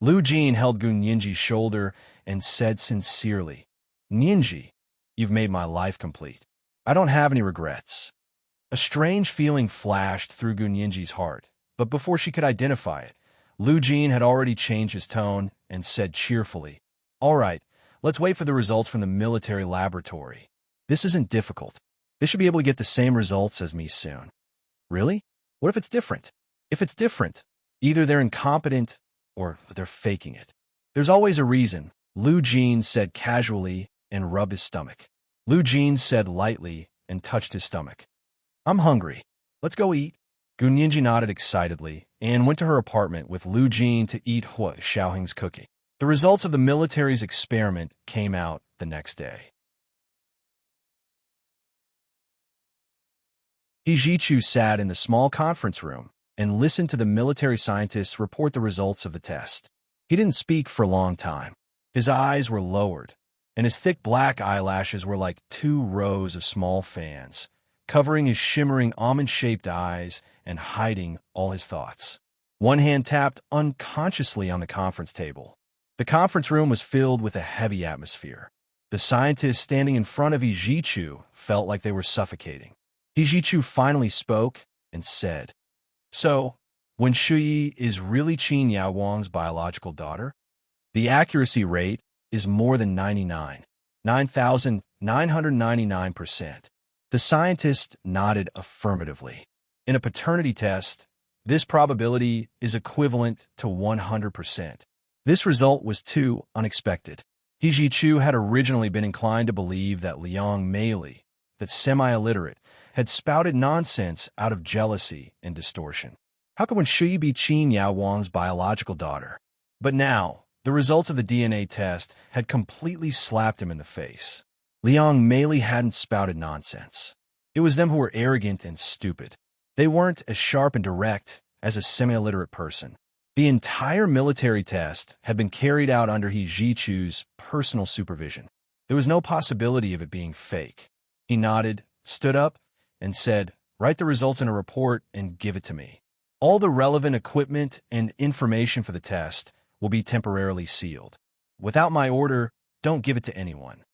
Lu Jin held Gunyinji's shoulder and said sincerely, Ninji, you've made my life complete. I don't have any regrets. A strange feeling flashed through Gunyinji's heart, but before she could identify it, Lu Jin had already changed his tone and said cheerfully, All right, let's wait for the results from the military laboratory. This isn't difficult. They should be able to get the same results as me soon. Really? What if it's different? If it's different, either they're incompetent or they're faking it. There's always a reason, Lu Jin said casually and rubbed his stomach. Lu Jin said lightly and touched his stomach. I'm hungry. Let's go eat. Gunyinji nodded excitedly and went to her apartment with Lu Jin to eat Hua Xiaohing's cooking. The results of the military's experiment came out the next day. He Jichu sat in the small conference room and listened to the military scientists report the results of the test. He didn't speak for a long time. His eyes were lowered, and his thick black eyelashes were like 2 rows of small fans, covering his shimmering almond-shaped eyes and hiding all his thoughts. One hand tapped unconsciously on the conference table. The conference room was filled with a heavy atmosphere. The scientists standing in front of Jichu felt like they were suffocating. Jichu finally spoke and said, So, when Shuyi is really Qin Yaowang's biological daughter, the accuracy rate is more than 9,999%. The scientist nodded affirmatively. In a paternity test, this probability is equivalent to 100%. This result was too unexpected. Jichu had originally been inclined to believe that Liang Meili, that semi-illiterate, had spouted nonsense out of jealousy and distortion. How could Shuyi be Qin Yaowang's biological daughter? But now, the results of the DNA test had completely slapped him in the face. Liang Meili hadn't spouted nonsense. It was them who were arrogant and stupid. They weren't as sharp and direct as a semi-illiterate person. The entire military test had been carried out under Jichu's personal supervision. There was no possibility of it being fake. He nodded, stood up, and said, Write the results in a report and give it to me. All the relevant equipment and information for the test will be temporarily sealed. Without my order, don't give it to anyone.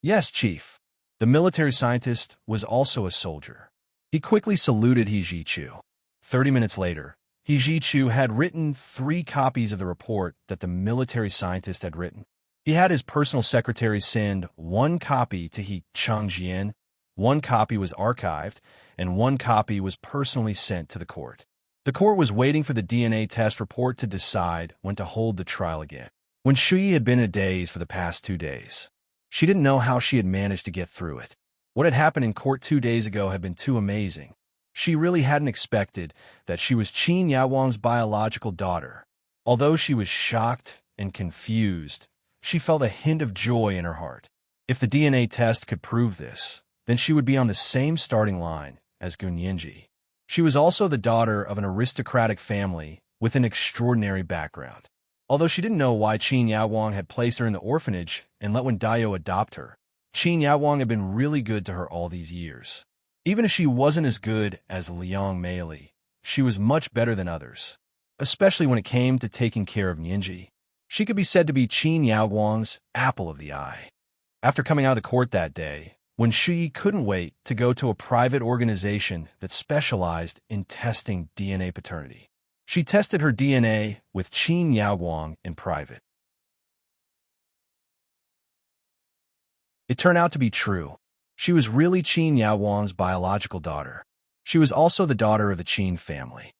Yes, Chief. The military scientist was also a soldier. He quickly saluted Jichu. 30 minutes later, Jichu had written 3 copies of the report that the military scientist had written. He had his personal secretary send 1 copy to He Changjian, 1 copy was archived, and 1 copy was personally sent to the court. The court was waiting for the DNA test report to decide when to hold the trial again. When Shuyi had been in a daze for the past 2 days, she didn't know how she had managed to get through it. What had happened in court 2 days ago had been too amazing. She really hadn't expected that she was Qin Yaowang's biological daughter. Although she was shocked and confused, she felt a hint of joy in her heart. If the DNA test could prove this, then she would be on the same starting line as Gunyinji. She was also the daughter of an aristocratic family with an extraordinary background. Although she didn't know why Qin Yaowang had placed her in the orphanage and let Wendayo adopt her, Qin Yaowang had been really good to her all these years. Even if she wasn't as good as Liang Meili, she was much better than others, especially when it came to taking care of Nianji. She could be said to be Qin Yaowang's apple of the eye. After coming out of the court that day, Wen Shuyi couldn't wait to go to a private organization that specialized in testing DNA paternity. She tested her DNA with Qin Yaowang in private. It turned out to be true. She was really Qin Yaowang's biological daughter. She was also the daughter of the Qin family.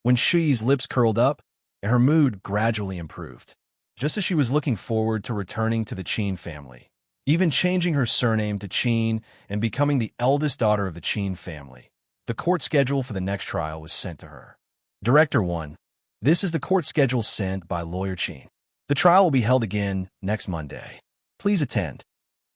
When Shuyi's lips curled up, her mood gradually improved, just as she was looking forward to returning to the Qin family, even changing her surname to Qin and becoming the eldest daughter of the Qin family. The court schedule for the next trial was sent to her. Director 1. This is the court schedule sent by Lawyer Qin. The trial will be held again next Monday. Please attend.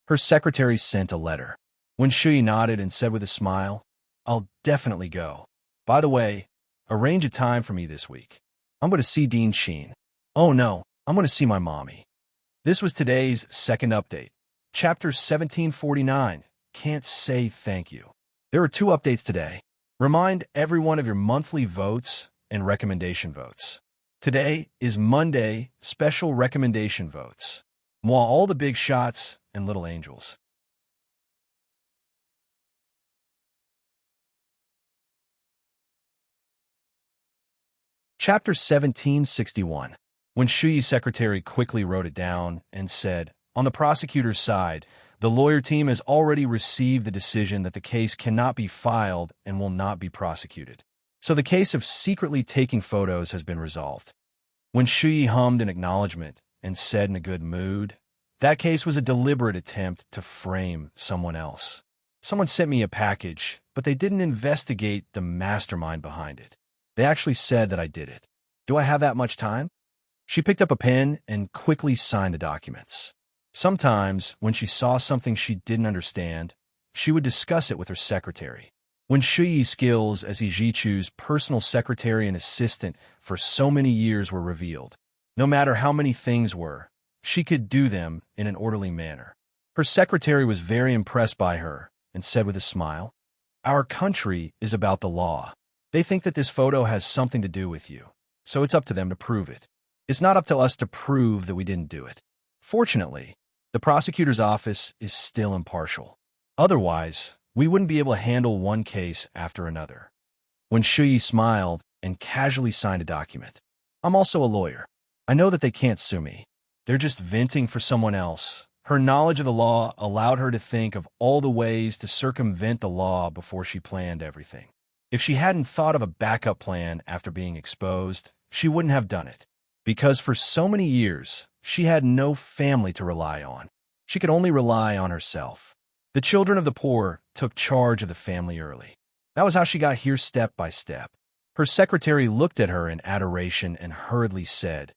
Her secretary sent a letter. When Shuyi nodded and said with a smile, I'll definitely go. By the way, arrange a time for me this week. I'm going to see Dean Qin. Oh no, I'm going to see my mommy. This was today's second update. Chapter 1749, Can't Say Thank You. There are 2 updates today. Remind everyone of your monthly votes and recommendation votes. Today is Monday special recommendation votes. Moi all the big shots and little angels. Chapter 1761. When Shuyi's secretary quickly wrote it down and said, on the prosecutor's side, the lawyer team has already received the decision that the case cannot be filed and will not be prosecuted. So the case of secretly taking photos has been resolved. When Shuyi hummed an acknowledgement and said in a good mood, that case was a deliberate attempt to frame someone else. Someone sent me a package, but they didn't investigate the mastermind behind it. They actually said that I did it. Do I have that much time? She picked up a pen and quickly signed the documents. Sometimes, when she saw something she didn't understand, she would discuss it with her secretary. When Shuyi's skills as Ijichu's personal secretary and assistant for so many years were revealed, no matter how many things were, she could do them in an orderly manner. Her secretary was very impressed by her and said with a smile, our country is about the law. They think that this photo has something to do with you, so it's up to them to prove it. It's not up to us to prove that we didn't do it. Fortunately, the prosecutor's office is still impartial. Otherwise, we wouldn't be able to handle one case after another. When Shuyi smiled and casually signed a document, I'm also a lawyer. I know that they can't sue me. They're just venting for someone else. Her knowledge of the law allowed her to think of all the ways to circumvent the law before she planned everything. If she hadn't thought of a backup plan after being exposed, she wouldn't have done it. Because for so many years, she had no family to rely on. She could only rely on herself. The children of the poor took charge of the family early. That was how she got here step by step. Her secretary looked at her in adoration and hurriedly said,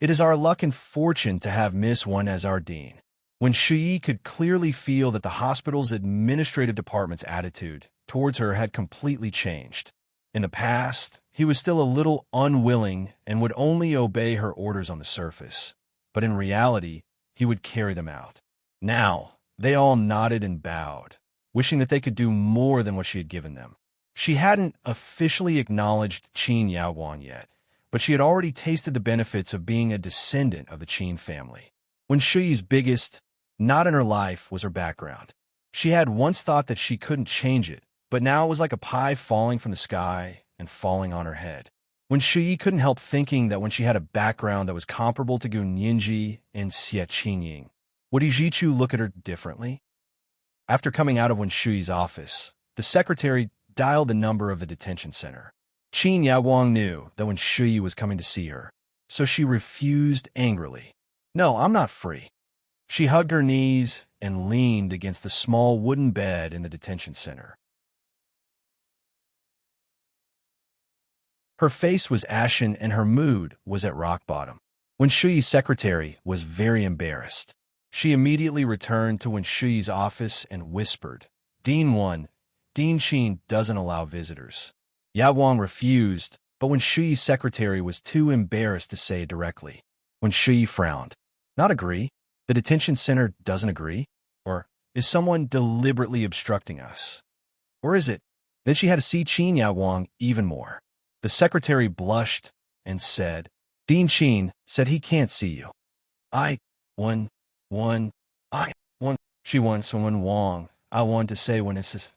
it is our luck and fortune to have Miss One as our dean. When Shuyi could clearly feel that the hospital's administrative department's attitude towards her had completely changed. In the past, he was still a little unwilling and would only obey her orders on the surface, but in reality, he would carry them out. Now, they all nodded and bowed, wishing that they could do more than what she had given them. She hadn't officially acknowledged Qin Yaowang yet, but she had already tasted the benefits of being a descendant of the Qin family. When Shuyi's biggest knot in her life was her background. She had once thought that she couldn't change it, but now it was like a pie falling from the sky and falling on her head. When Shuyi couldn't help thinking that when she had a background that was comparable to Gu Nianji and Xie Qingying, would Ijichu look at her differently? After coming out of Wen Shuyi's office, the secretary dialed the number of the detention center. Qin Yaowang knew that Wen Shuyi was coming to see her, so she refused angrily. No, I'm not free. She hugged her knees and leaned against the small wooden bed in the detention center. Her face was ashen and her mood was at rock bottom. Wen Shuyi's secretary was very embarrassed. She immediately returned to Wen Shuyi's office and whispered, Dean 1, Dean Qin doesn't allow visitors. Yaowang refused, but Wen Shuyi's secretary was too embarrassed to say it directly. Wen Shuyi frowned. Not agree? The detention center doesn't agree? Or Is someone deliberately obstructing us? Or is it? Then she had to see Qin Yaowang even more. The secretary blushed and said, Dean Qin said he can't see you. I want, she wants someone Wang. I want to say when it's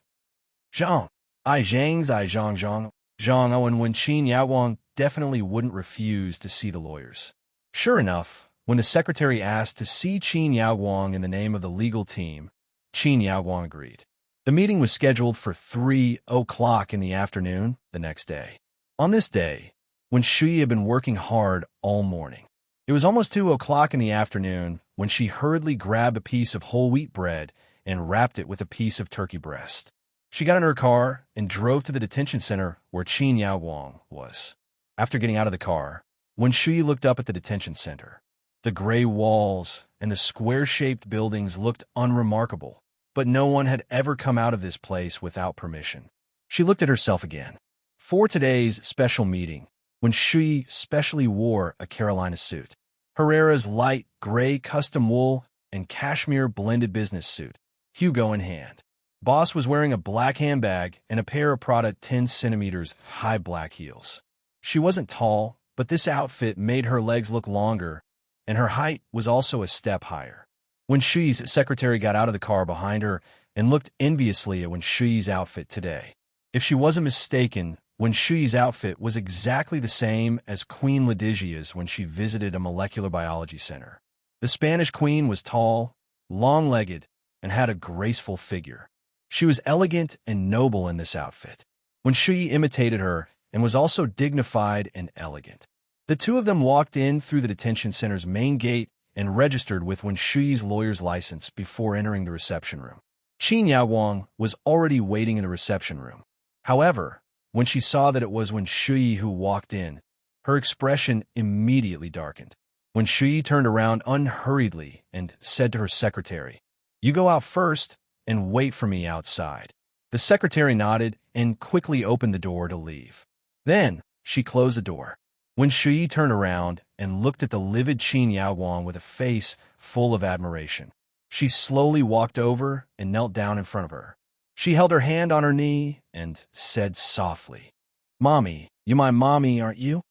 Zhang. I Zhang, I when Qin Yaowang definitely wouldn't refuse to see the lawyers. Sure enough, when the secretary asked to see Qin Yaowang in the name of the legal team, Qin Yaowang agreed. The meeting was scheduled for 3 o'clock in the afternoon the next day. On this day, when Shui had been working hard all morning, it was almost 2 o'clock in the afternoon when she hurriedly grabbed a piece of whole wheat bread and wrapped it with a piece of turkey breast. She got in her car and drove to the detention center where Qin Yaowang was. After getting out of the car, when Shui looked up at the detention center, the gray walls and the square-shaped buildings looked unremarkable, but no one had ever come out of this place without permission. She looked at herself again. For today's special meeting, when Shui specially wore a Carolina suit, Herrera's light gray custom wool and cashmere blended business suit, Hugo in hand. Boss was wearing a black handbag and a pair of Prada 10 centimeters high black heels. She wasn't tall, but this outfit made her legs look longer, and her height was also a step higher. When Shui's secretary got out of the car behind her and looked enviously at Wen Shui's outfit today. If she wasn't mistaken, Wen Shui's outfit was exactly the same as Queen Ladigia's when she visited a molecular biology center. The Spanish queen was tall, long-legged, and had a graceful figure. She was elegant and noble in this outfit. Wen Shui imitated her and was also dignified and elegant. The two of them walked in through the detention center's main gate and registered with Wen Shui's lawyer's license before entering the reception room. Qin Yaowang was already waiting in the reception room. However, when she saw that it was Wen Shui who walked in, her expression immediately darkened. Wen Shui turned around unhurriedly and said to her secretary, "You go out first and wait for me outside." The secretary nodded and quickly opened the door to leave. Then she closed the door. Wen Shui turned around and looked at the livid Qin Yaowang with a face full of admiration. She slowly walked over and knelt down in front of her. She held her hand on her knee and said softly, "Mommy, you're my mommy, aren't you?"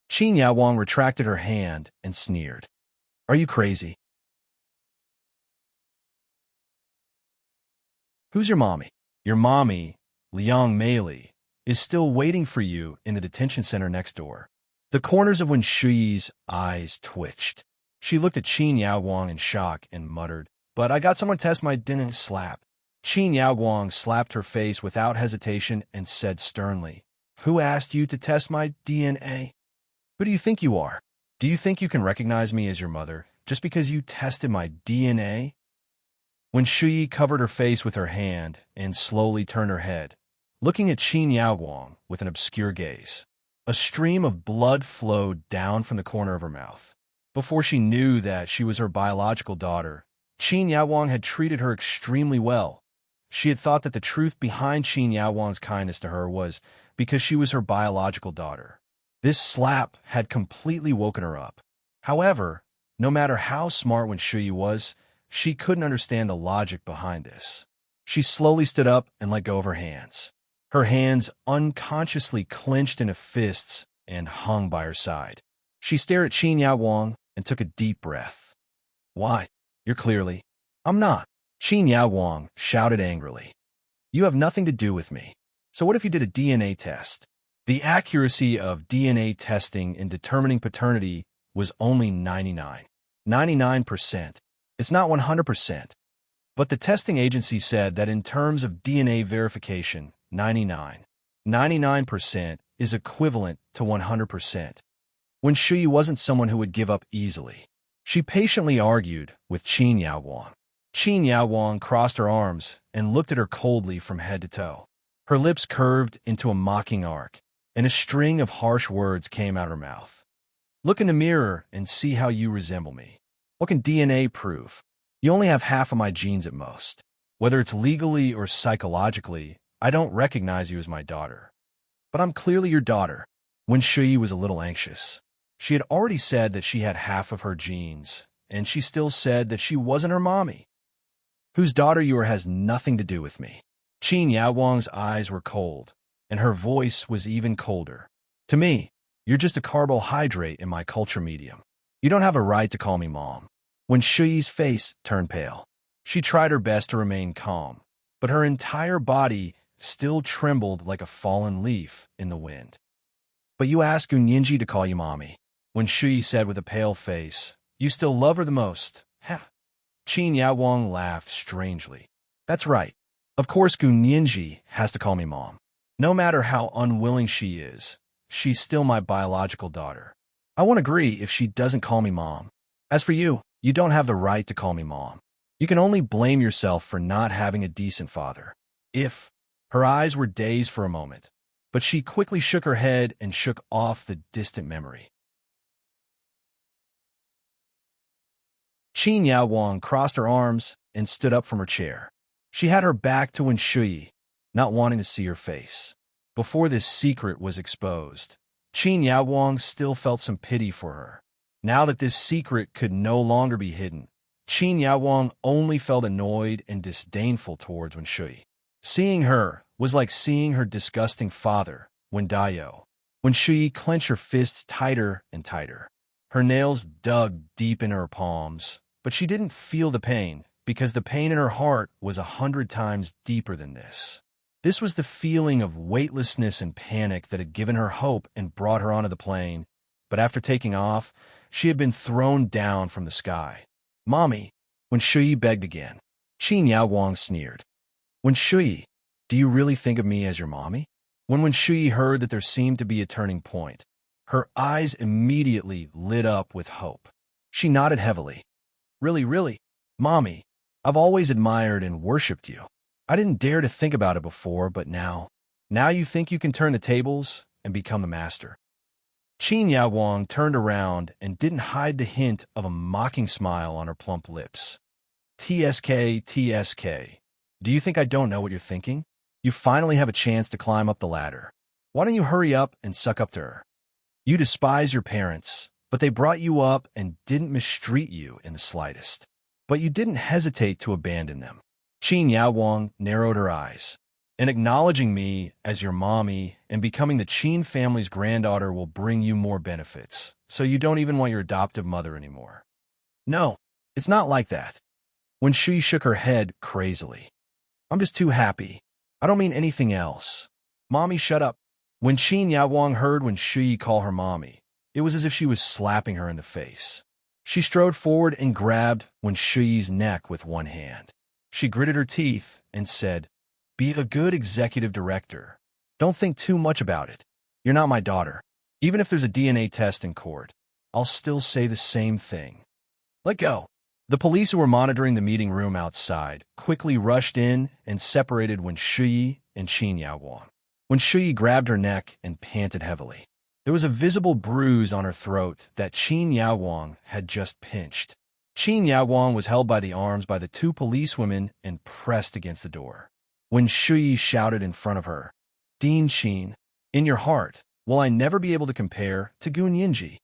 Qin Yaowang retracted her hand and sneered. "Are you crazy? Who's your mommy?" "Your mommy, Liang Meili, is still waiting for you in the detention center next door." The corners of Wen Shui's eyes twitched. She looked at Qin Yaowang in shock and muttered, "But I got someone to test my DNA slap." Qin Yaowang slapped her face without hesitation and said sternly, "Who asked you to test my DNA? Who do you think you are? Do you think you can recognize me as your mother just because you tested my DNA?" Wen Shui covered her face with her hand and slowly turned her head, looking at Qin Yaowang with an obscure gaze. A stream of blood flowed down from the corner of her mouth. Before she knew that she was her biological daughter, Qin Yaowang had treated her extremely well. She had thought that the truth behind Qin Yaowang's kindness to her was because she was her biological daughter. This slap had completely woken her up. However, no matter how smart Wen Shui was, she couldn't understand the logic behind this. She slowly stood up and let go of her hands. Her hands unconsciously clenched into fists and hung by her side. She stared at Qin Yaowang and took a deep breath. "Why? You're clearly—" "I'm not," Qin Yaowang shouted angrily. "You have nothing to do with me. So what if you did a DNA test?" The accuracy of DNA testing in determining paternity was only 99%. It's not 100%. But the testing agency said that in terms of DNA verification, 99% is equivalent to 100%. Wen Shui wasn't someone who would give up easily. She patiently argued with Qin Yaowang. Qin Yaowang crossed her arms and looked at her coldly from head to toe. Her lips curved into a mocking arc, and a string of harsh words came out of her mouth. "Look in the mirror and see how you resemble me. What can DNA prove? You only have half of my genes at most. Whether it's legally or psychologically, I don't recognize you as my daughter. But I'm clearly your daughter." Wen Shui was a little anxious. She had already said that she had half of her genes, and she still said that she wasn't her mommy. Whose daughter you are has nothing to do with me. Qin Yaowang's eyes were cold, and her voice was even colder. To me, you're just a carbohydrate in my culture medium. You don't have a right to call me mom. When Shuyi's face turned pale, she tried her best to remain calm, but her entire body still trembled like a fallen leaf in the wind. But you asked Gunyinji to call you mommy. When Shuyi said with a pale face, you still love her the most. Ha! Qin Yaowang laughed strangely. That's right. Of course Gunyinji has to call me mom. No matter how unwilling she is, she's still my biological daughter. I won't agree if she doesn't call me mom. As for you, you don't have the right to call me mom. You can only blame yourself for not having a decent father. If her eyes were dazed for a moment, but she quickly shook her head and shook off the distant memory. Qin Yaowang crossed her arms and stood up from her chair. She had her back to Wen Shuyi, not wanting to see her face. Before this secret was exposed, Qin Yaowang still felt some pity for her. Now that this secret could no longer be hidden, Qin Yaowang only felt annoyed and disdainful towards Wen Shuyi. Seeing her was like seeing her disgusting father, Wen Daiyou. Wen Shuyi clenched her fists tighter and tighter. Her nails dug deep in her palms, but she didn't feel the pain, because the pain in her heart was 100 times deeper than this. This was the feeling of weightlessness and panic that had given her hope and brought her onto the plane, but after taking off, she had been thrown down from the sky. Mommy, Wen Shuyi begged again. Qin Yaowang sneered. Wen Shuyi, do you really think of me as your mommy? When Wen Shuyi heard that there seemed to be a turning point, her eyes immediately lit up with hope. She nodded heavily. Really, Mommy, I've always admired and worshipped you. I didn't dare to think about it before, but now you think you can turn the tables and become the master. Qin Yaowang turned around and didn't hide the hint of a mocking smile on her plump lips. TSK. Do you think I don't know what you're thinking? You finally have a chance to climb up the ladder. Why don't you hurry up and suck up to her? You despise your parents, but they brought you up and didn't mistreat you in the slightest. But you didn't hesitate to abandon them. Qin Yaowang narrowed her eyes. And acknowledging me as your mommy and becoming the Qin family's granddaughter will bring you more benefits, so you don't even want your adoptive mother anymore. No, it's not like that. When she shook her head crazily. I'm just too happy. I don't mean anything else. Mommy, shut up. When Qin Yaowang heard Wen Shuyi call her mommy, it was as if she was slapping her in the face. She strode forward and grabbed Wen Shuyi's neck with one hand. She gritted her teeth and said, Be a good executive director. Don't think too much about it. You're not my daughter. Even if there's a DNA test in court, I'll still say the same thing. Let go. The police who were monitoring the meeting room outside quickly rushed in and separated Wen Shuyi and Qin Yaowang. Wen Shuyi grabbed her neck and panted heavily. There was a visible bruise on her throat that Qin Yaowang had just pinched. Qin Yaowang was held by the arms by the two policewomen and pressed against the door. Wen Shuyi shouted in front of her, Dean Qin, in your heart, will I never be able to compare to Gunyinji?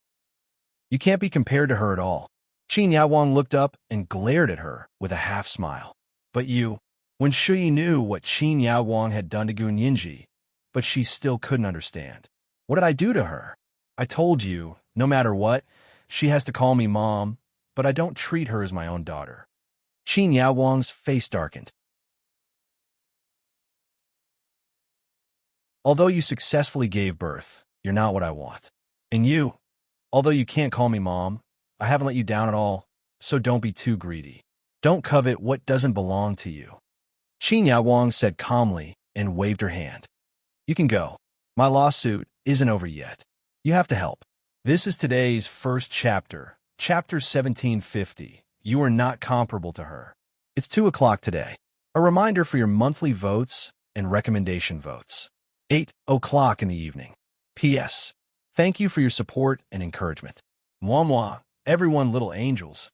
You can't be compared to her at all. Qin Yaowang looked up and glared at her with a half-smile. But you, Wen Shuyi knew what Qin Yaowang had done to Gunyinji, but she still couldn't understand. What did I do to her? I told you, no matter what, she has to call me mom, but I don't treat her as my own daughter. Qin Yaowang's face darkened. Although you successfully gave birth, you're not what I want. And you, although you can't call me mom, I haven't let you down at all, so don't be too greedy. Don't covet what doesn't belong to you. Qin Yaowang said calmly and waved her hand. You can go. My lawsuit isn't over yet. You have to help. This is today's first chapter, chapter 1750. You are not comparable to her. It's 2 o'clock today. A reminder for your monthly votes and recommendation votes. 8 o'clock in the evening. P.S. Thank you for your support and encouragement. Moi moi, everyone little angels.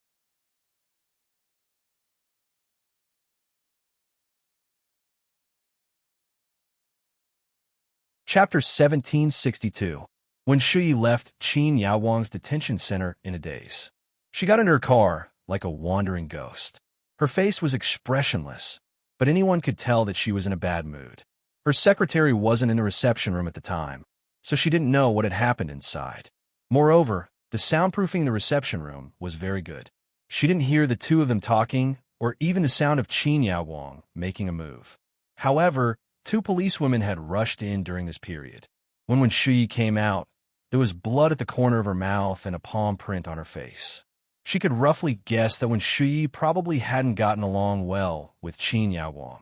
Chapter 1762. When Shuyi left Qin Yaowang's detention center in a daze. She got into her car like a wandering ghost. Her face was expressionless, but anyone could tell that she was in a bad mood. Her secretary wasn't in the reception room at the time, so she didn't know what had happened inside. Moreover, the soundproofing in the reception room was very good. She didn't hear the two of them talking or even the sound of Qin Yaowang making a move. However, two policewomen had rushed in during this period. When Shuyi came out, there was blood at the corner of her mouth and a palm print on her face. She could roughly guess that Shuyi probably hadn't gotten along well with Qin Yaowang.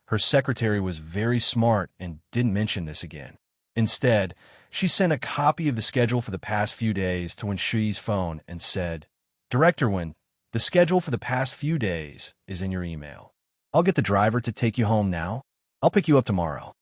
Her secretary was very smart and didn't mention this again. Instead, she sent a copy of the schedule for the past few days to Shuyi's phone and said, "Director Wen, the schedule for the past few days is in your email. I'll get the driver to take you home now. I'll pick you up tomorrow."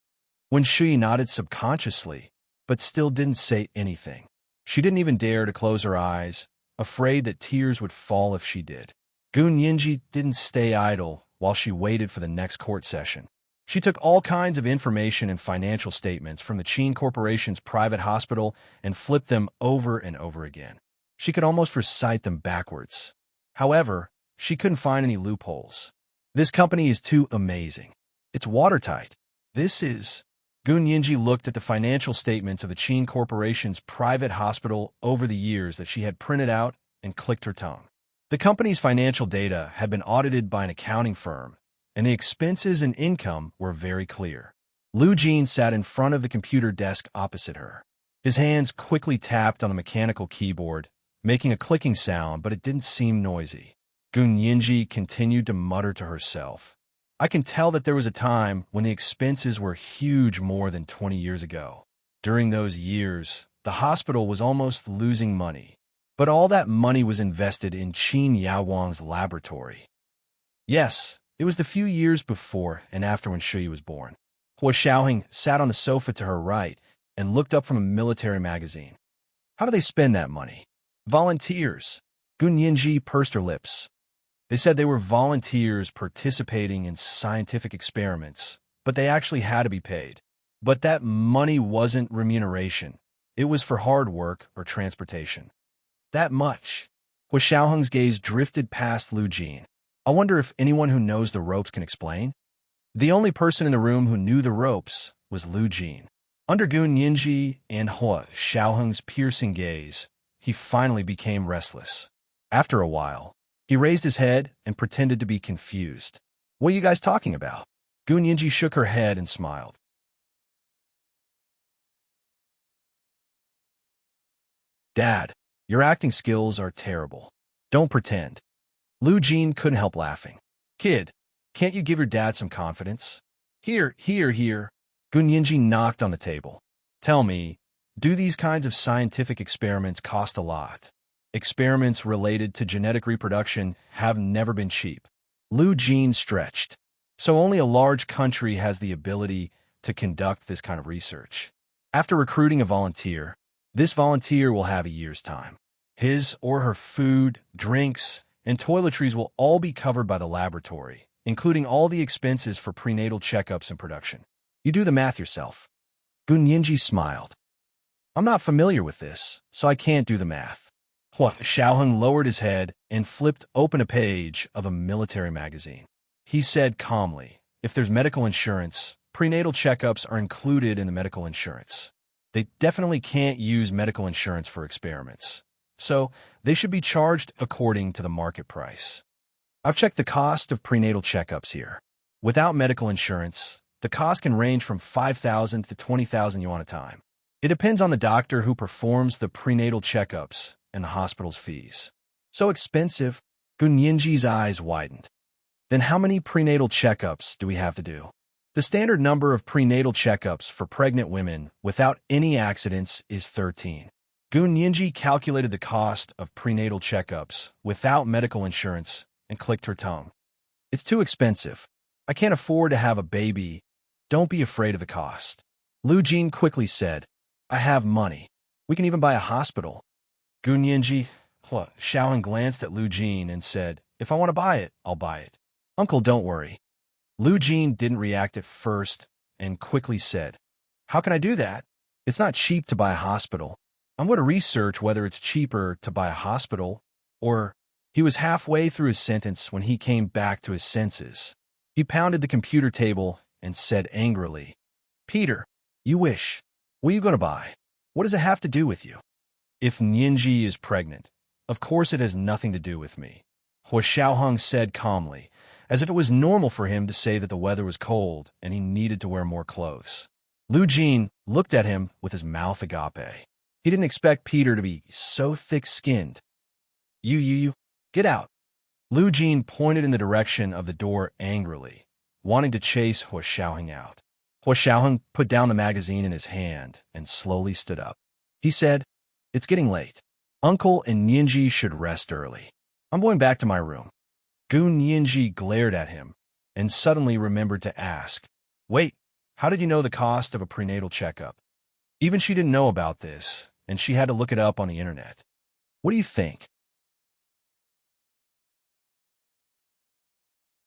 Shuyi nodded subconsciously, but still didn't say anything. She didn't even dare to close her eyes, afraid that tears would fall if she did. Yinji didn't stay idle while she waited for the next court session. She took all kinds of information and financial statements from the Qin Corporation's private hospital and flipped them over and over again. She could almost recite them backwards. However, she couldn't find any loopholes. This company is too amazing. It's watertight. This is... Yinji looked at the financial statements of the Qin Corporation's private hospital over the years that she had printed out and clicked her tongue. The company's financial data had been audited by an accounting firm, and the expenses and income were very clear. Lu Jin sat in front of the computer desk opposite her. His hands quickly tapped on the mechanical keyboard, making a clicking sound, but it didn't seem noisy. Yinji continued to mutter to herself. I can tell that there was a time when the expenses were huge more than 20 years ago. During those years, the hospital was almost losing money, but all that money was invested in Qin Yaowang's laboratory. Yes, it was the few years before and after when Shuyi was born. Hua Xiaoheng sat on the sofa to her right and looked up from a military magazine. How do they spend that money? Volunteers. Yinji pursed her lips. They said they were volunteers participating in scientific experiments, but they actually had to be paid. But that money wasn't remuneration. It was for hard work or transportation. That much. Hua Xiaoheng's gaze drifted past Lu Jin. I wonder if anyone who knows the ropes can explain? The only person in the room who knew the ropes was Lu Jin. Under Yinji and Hua Xiaoheng's piercing gaze, he finally became restless. After a while, he raised his head and pretended to be confused. What are you guys talking about? Yinji shook her head and smiled. Dad, your acting skills are terrible. Don't pretend. Lu Jin couldn't help laughing. Kid, can't you give your dad some confidence? Here. Yinji knocked on the table. Tell me, do these kinds of scientific experiments cost a lot? Experiments related to genetic reproduction have never been cheap. Lu Jin stretched. So only a large country has the ability to conduct this kind of research. After recruiting a volunteer, this volunteer will have a year's time. His or her food, drinks, and toiletries will all be covered by the laboratory, including all the expenses for prenatal checkups and production. You do the math yourself. Yinji smiled. I'm not familiar with this, so I can't do the math. Hua Xiaoheng lowered his head and flipped open a page of a military magazine. He said calmly, if there's medical insurance, prenatal checkups are included in the medical insurance. They definitely can't use medical insurance for experiments, so they should be charged according to the market price. I've checked the cost of prenatal checkups here. Without medical insurance, the cost can range from 5,000 to 20,000 yuan a time. It depends on the doctor who performs the prenatal checkups and the hospital's fees. So expensive? Yinji's eyes widened. Then how many prenatal checkups do we have to do? The standard number of prenatal checkups for pregnant women without any accidents is 13. Yinji calculated the cost of prenatal checkups without medical insurance and clicked her tongue. It's too expensive. I can't afford to have a baby. Don't be afraid of the cost. Lu Jin quickly said, I have money. We can even buy a hospital. Yinji, Hua Xiaoheng glanced at Lu Jin and said, if I want to buy it, I'll buy it. Uncle, don't worry. Lu Jin didn't react at first and quickly said, how can I do that? It's not cheap to buy a hospital. I'm going to research whether it's cheaper to buy a hospital or... He was halfway through his sentence when he came back to his senses. He pounded the computer table and said angrily, "Peter, you wish. What are you going to buy? What does it have to do with you? If Nianji is pregnant, of course it has nothing to do with me," Hua Xiaoheng said calmly, as if it was normal for him to say that the weather was cold and he needed to wear more clothes. Lu Jin looked at him with his mouth agape. He didn't expect Peter to be so thick-skinned. You, get out. Lu Jin pointed in the direction of the door angrily, wanting to chase Hua Xiaoheng out. Hua Xiaoheng put down the magazine in his hand and slowly stood up. He said, "It's getting late. Uncle and Nianji should rest early. I'm going back to my room." Gu Nianji glared at him and suddenly remembered to ask, "Wait, how did you know the cost of a prenatal checkup?" Even she didn't know about this, and she had to look it up on the internet. "What do you think?"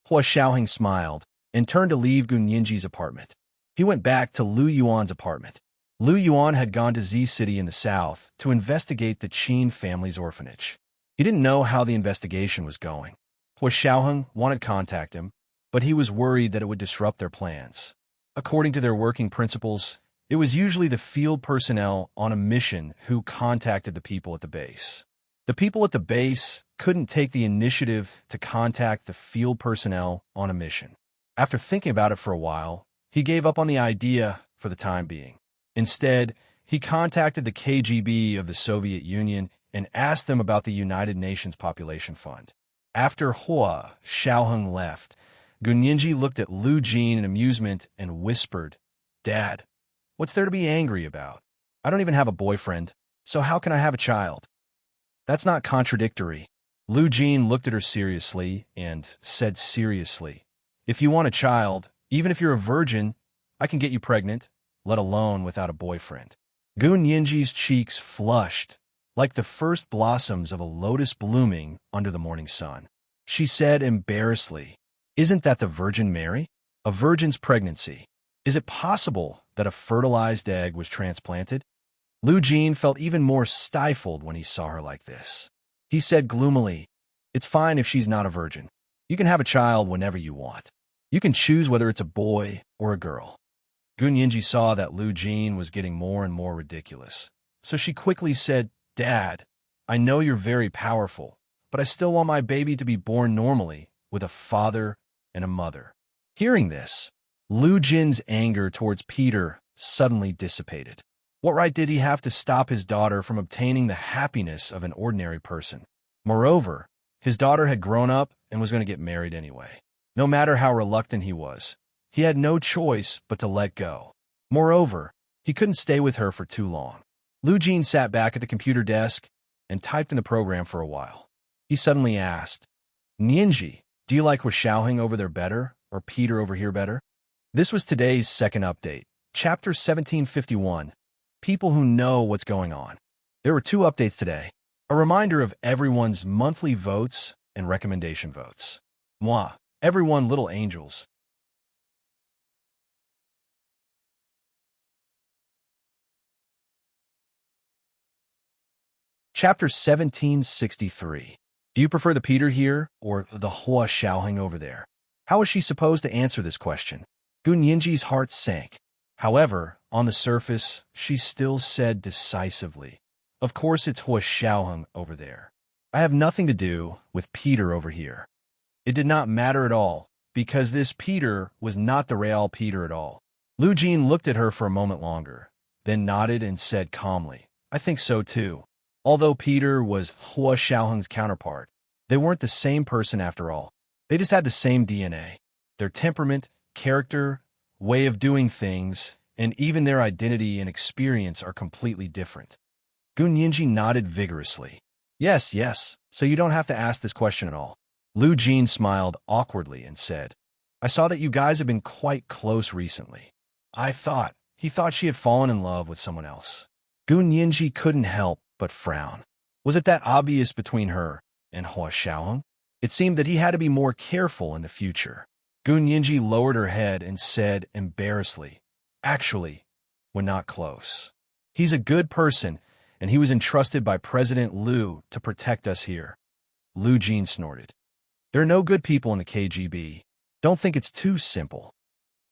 Hua Xiaoheng smiled and turned to leave Gu Nianji's apartment. He went back to Lu Yuan's apartment. Lu Yuan had gone to Z City in the south to investigate the Qin family's orphanage. He didn't know how the investigation was going. Hua Xiaoheng wanted to contact him, but he was worried that it would disrupt their plans. According to their working principles, it was usually the field personnel on a mission who contacted the people at the base. The people at the base couldn't take the initiative to contact the field personnel on a mission. After thinking about it for a while, he gave up on the idea for the time being. Instead, he contacted the KGB of the Soviet Union and asked them about the United Nations Population Fund. After Hua Xiaoheng left, Gu Nianji looked at Lu Jin in amusement and whispered, "Dad, what's there to be angry about? I don't even have a boyfriend, so how can I have a child?" "That's not contradictory." Lu Jin looked at her seriously and said seriously, "If you want a child, even if you're a virgin, I can get you pregnant, let alone without a boyfriend." Gu Nianji's cheeks flushed, like the first blossoms of a lotus blooming under the morning sun. She said embarrassedly, "Isn't that the Virgin Mary? A virgin's pregnancy. Is it possible that a fertilized egg was transplanted?" Lu Jin felt even more stifled when he saw her like this. He said gloomily, "It's fine if she's not a virgin. You can have a child whenever you want. You can choose whether it's a boy or a girl." Gu Nianji saw that Lu Jin was getting more and more ridiculous, so she quickly said, "Dad, I know you're very powerful, but I still want my baby to be born normally, with a father and a mother." Hearing this, Lu Jin's anger towards Peter suddenly dissipated. What right did he have to stop his daughter from obtaining the happiness of an ordinary person? Moreover, his daughter had grown up and was going to get married anyway. No matter how reluctant he was, he had no choice but to let go. Moreover, he couldn't stay with her for too long. Lu Jin sat back at the computer desk and typed in the program for a while. He suddenly asked, "Nianji, do you like Hua Xiaoheng over there better or Peter over here better?" This was today's second update, Chapter 1751, People Who Know What's Going On. There were 2 updates today, a reminder of everyone's monthly votes and recommendation votes. Mwah, everyone little angels. Chapter 1763. Do you prefer the Peter here or the Hua Xiaoheng over there? How was she supposed to answer this question? Gu Nianji's heart sank. However, on the surface, she still said decisively, "Of course it's Hua Xiaoheng over there. I have nothing to do with Peter over here." It did not matter at all, because this Peter was not the real Peter at all. Lu Jin looked at her for a moment longer, then nodded and said calmly, "I think so too." Although Peter was Hua Xiaoheng's counterpart, they weren't the same person after all. They just had the same DNA. Their temperament, character, way of doing things, and even their identity and experience are completely different. Gu Nianji nodded vigorously. Yes, so you don't have to ask this question at all." Lu Jin smiled awkwardly and said, "I saw that you guys have been quite close recently." He thought she had fallen in love with someone else. Gu Nianji couldn't help but frown. Was it that obvious between her and Hua Xiaoheng? It seemed that he had to be more careful in the future. Gu Nianji lowered her head and said embarrassedly, "Actually, we're not close. He's a good person, and he was entrusted by President Liu to protect us here." Lu Jin snorted. There are no good people in the KGB. Don't think it's too simple.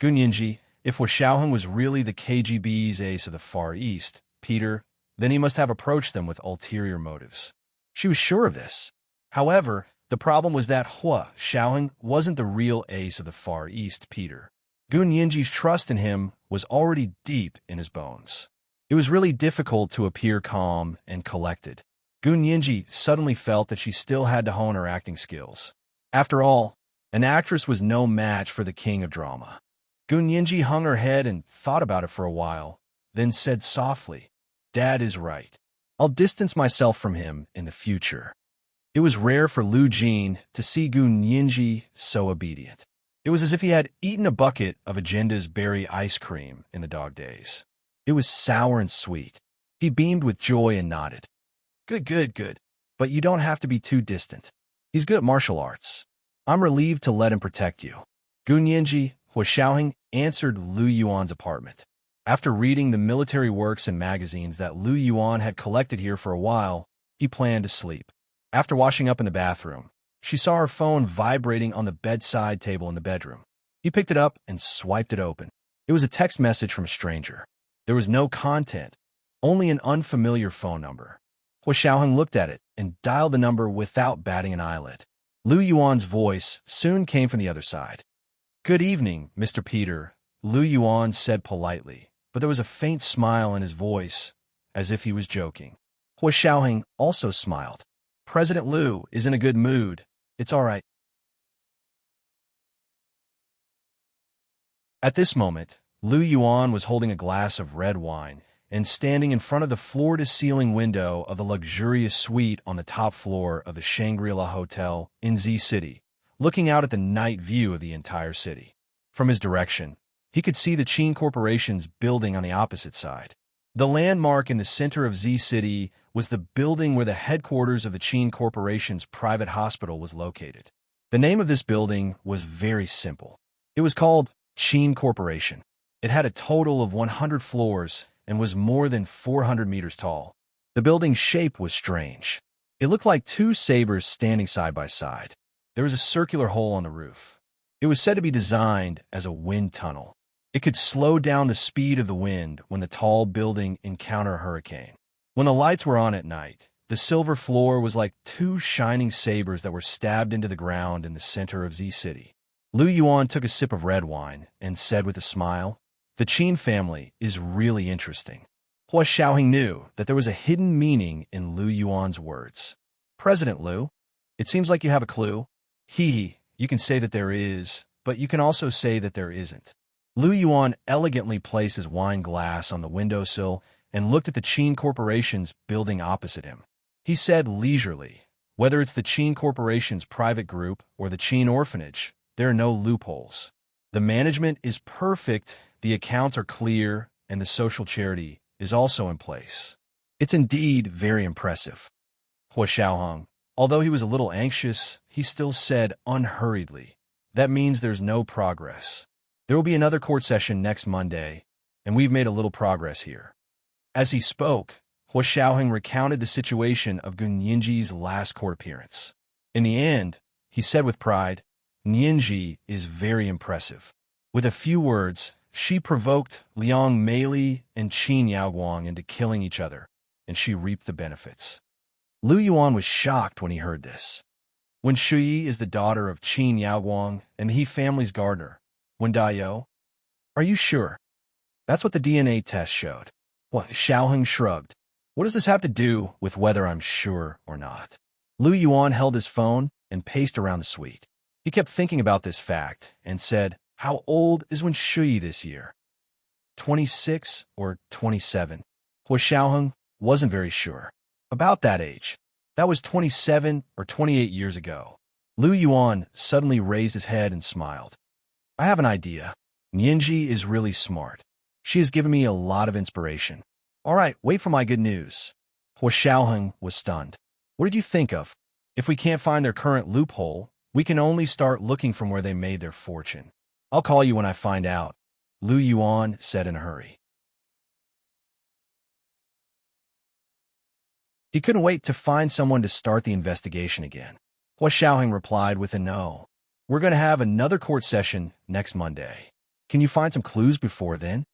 Gunyinji, if Hua Xiaoheng was really the KGB's ace of the Far East, Peter, then he must have approached them with ulterior motives. She was sure of this. However, the problem was that Hua Xiaoheng wasn't the real ace of the Far East, Peter. Gunyinji's trust in him was already deep in his bones. It was really difficult to appear calm and collected. Gunyinji suddenly felt that she still had to hone her acting skills. After all, an actress was no match for the king of drama. Gunyinji hung her head and thought about it for a while, then said softly, "Dad is right. I'll distance myself from him in the future." It was rare for Lu Jin to see Gunyinji so obedient. It was as if he had eaten a bucket of Agenda's berry ice cream in the dog days. It was sour and sweet. He beamed with joy and nodded. Good. But you don't have to be too distant. He's good at martial arts. I'm relieved to let him protect you. Gunyinji, Hua Xiaoheng answered Lu Yuan's apartment. After reading the military works and magazines that Lu Yuan had collected here for a while, he planned to sleep. After washing up in the bathroom, she saw her phone vibrating on the bedside table in the bedroom. He picked it up and swiped it open. It was a text message from a stranger. There was no content, only an unfamiliar phone number. Hua Xiaoheng looked at it and dialed the number without batting an eyelid. Lu Yuan's voice soon came from the other side. "Good evening, Mr. Peter," Lu Yuan said politely, but there was a faint smile in his voice, as if he was joking. Hua Xiaoheng also smiled. "President Lu is in a good mood. It's all right." At this moment, Lu Yuan was holding a glass of red wine and standing in front of the floor-to-ceiling window of the luxurious suite on the top floor of the Shangri-La Hotel in Z City, looking out at the night view of the entire city. From his direction, he could see the Qin Corporation's building on the opposite side. The landmark in the center of Z City was the building where the headquarters of the Qin Corporation's private hospital was located. The name of this building was very simple. It was called Qin Corporation. It had a total of 100 floors and was more than 400 meters tall. The building's shape was strange. It looked like two sabers standing side by side. There was a circular hole on the roof. It was said to be designed as a wind tunnel. It could slow down the speed of the wind when the tall building encountered a hurricane. When the lights were on at night, the silver floor was like two shining sabers that were stabbed into the ground in the center of Z City. Lu Yuan took a sip of red wine and said with a smile, "The Qin family is really interesting." Hua Xiaoheng knew that there was a hidden meaning in Lu Yuan's words. "President Lu, it seems like you have a clue." You can say that there is, but you can also say that there isn't." Lu Yuan elegantly placed his wine glass on the windowsill and looked at the Qin Corporation's building opposite him. He said leisurely, "Whether it's the Qin Corporation's private group or the Qin orphanage, there are no loopholes. The management is perfect, the accounts are clear, and the social charity is also in place. It's indeed very impressive." Hua Xiaoheng, although he was a little anxious, he still said unhurriedly, "That means there's no progress. There will be another court session next Monday, and we've made a little progress here." As he spoke, Hua Xiaoheng recounted the situation of Gunyinji's last court appearance. In the end, he said with pride, "Nyinji is very impressive." With a few words, she provoked Liang Meili and Qin Yaoguang into killing each other, and she reaped the benefits. Lu Yuan was shocked when he heard this. When Shuyi is the daughter of Qin Yaoguang and the He family's gardener, Wen Daiyou? Are you sure? That's what the DNA test showed. What? Xiaoheng shrugged. What does this have to do with whether I'm sure or not? Lu Yuan held his phone and paced around the suite. He kept thinking about this fact and said, "How old is Wen Shuyi this year? 26 or 27? Hua Xiaoheng wasn't very sure. About that age. That was 27 or 28 years ago. Lu Yuan suddenly raised his head and smiled. "I have an idea. Nyinji is really smart. She has given me a lot of inspiration. All right, wait for my good news." Hua Xiaoheng was stunned. "What did you think of? If we can't find their current loophole, we can only start looking from where they made their fortune. I'll call you when I find out," Lu Yuan said in a hurry. He couldn't wait to find someone to start the investigation again. Hua Xiaoheng replied with a no. We're going to have another court session next Monday. Can you find some clues before then?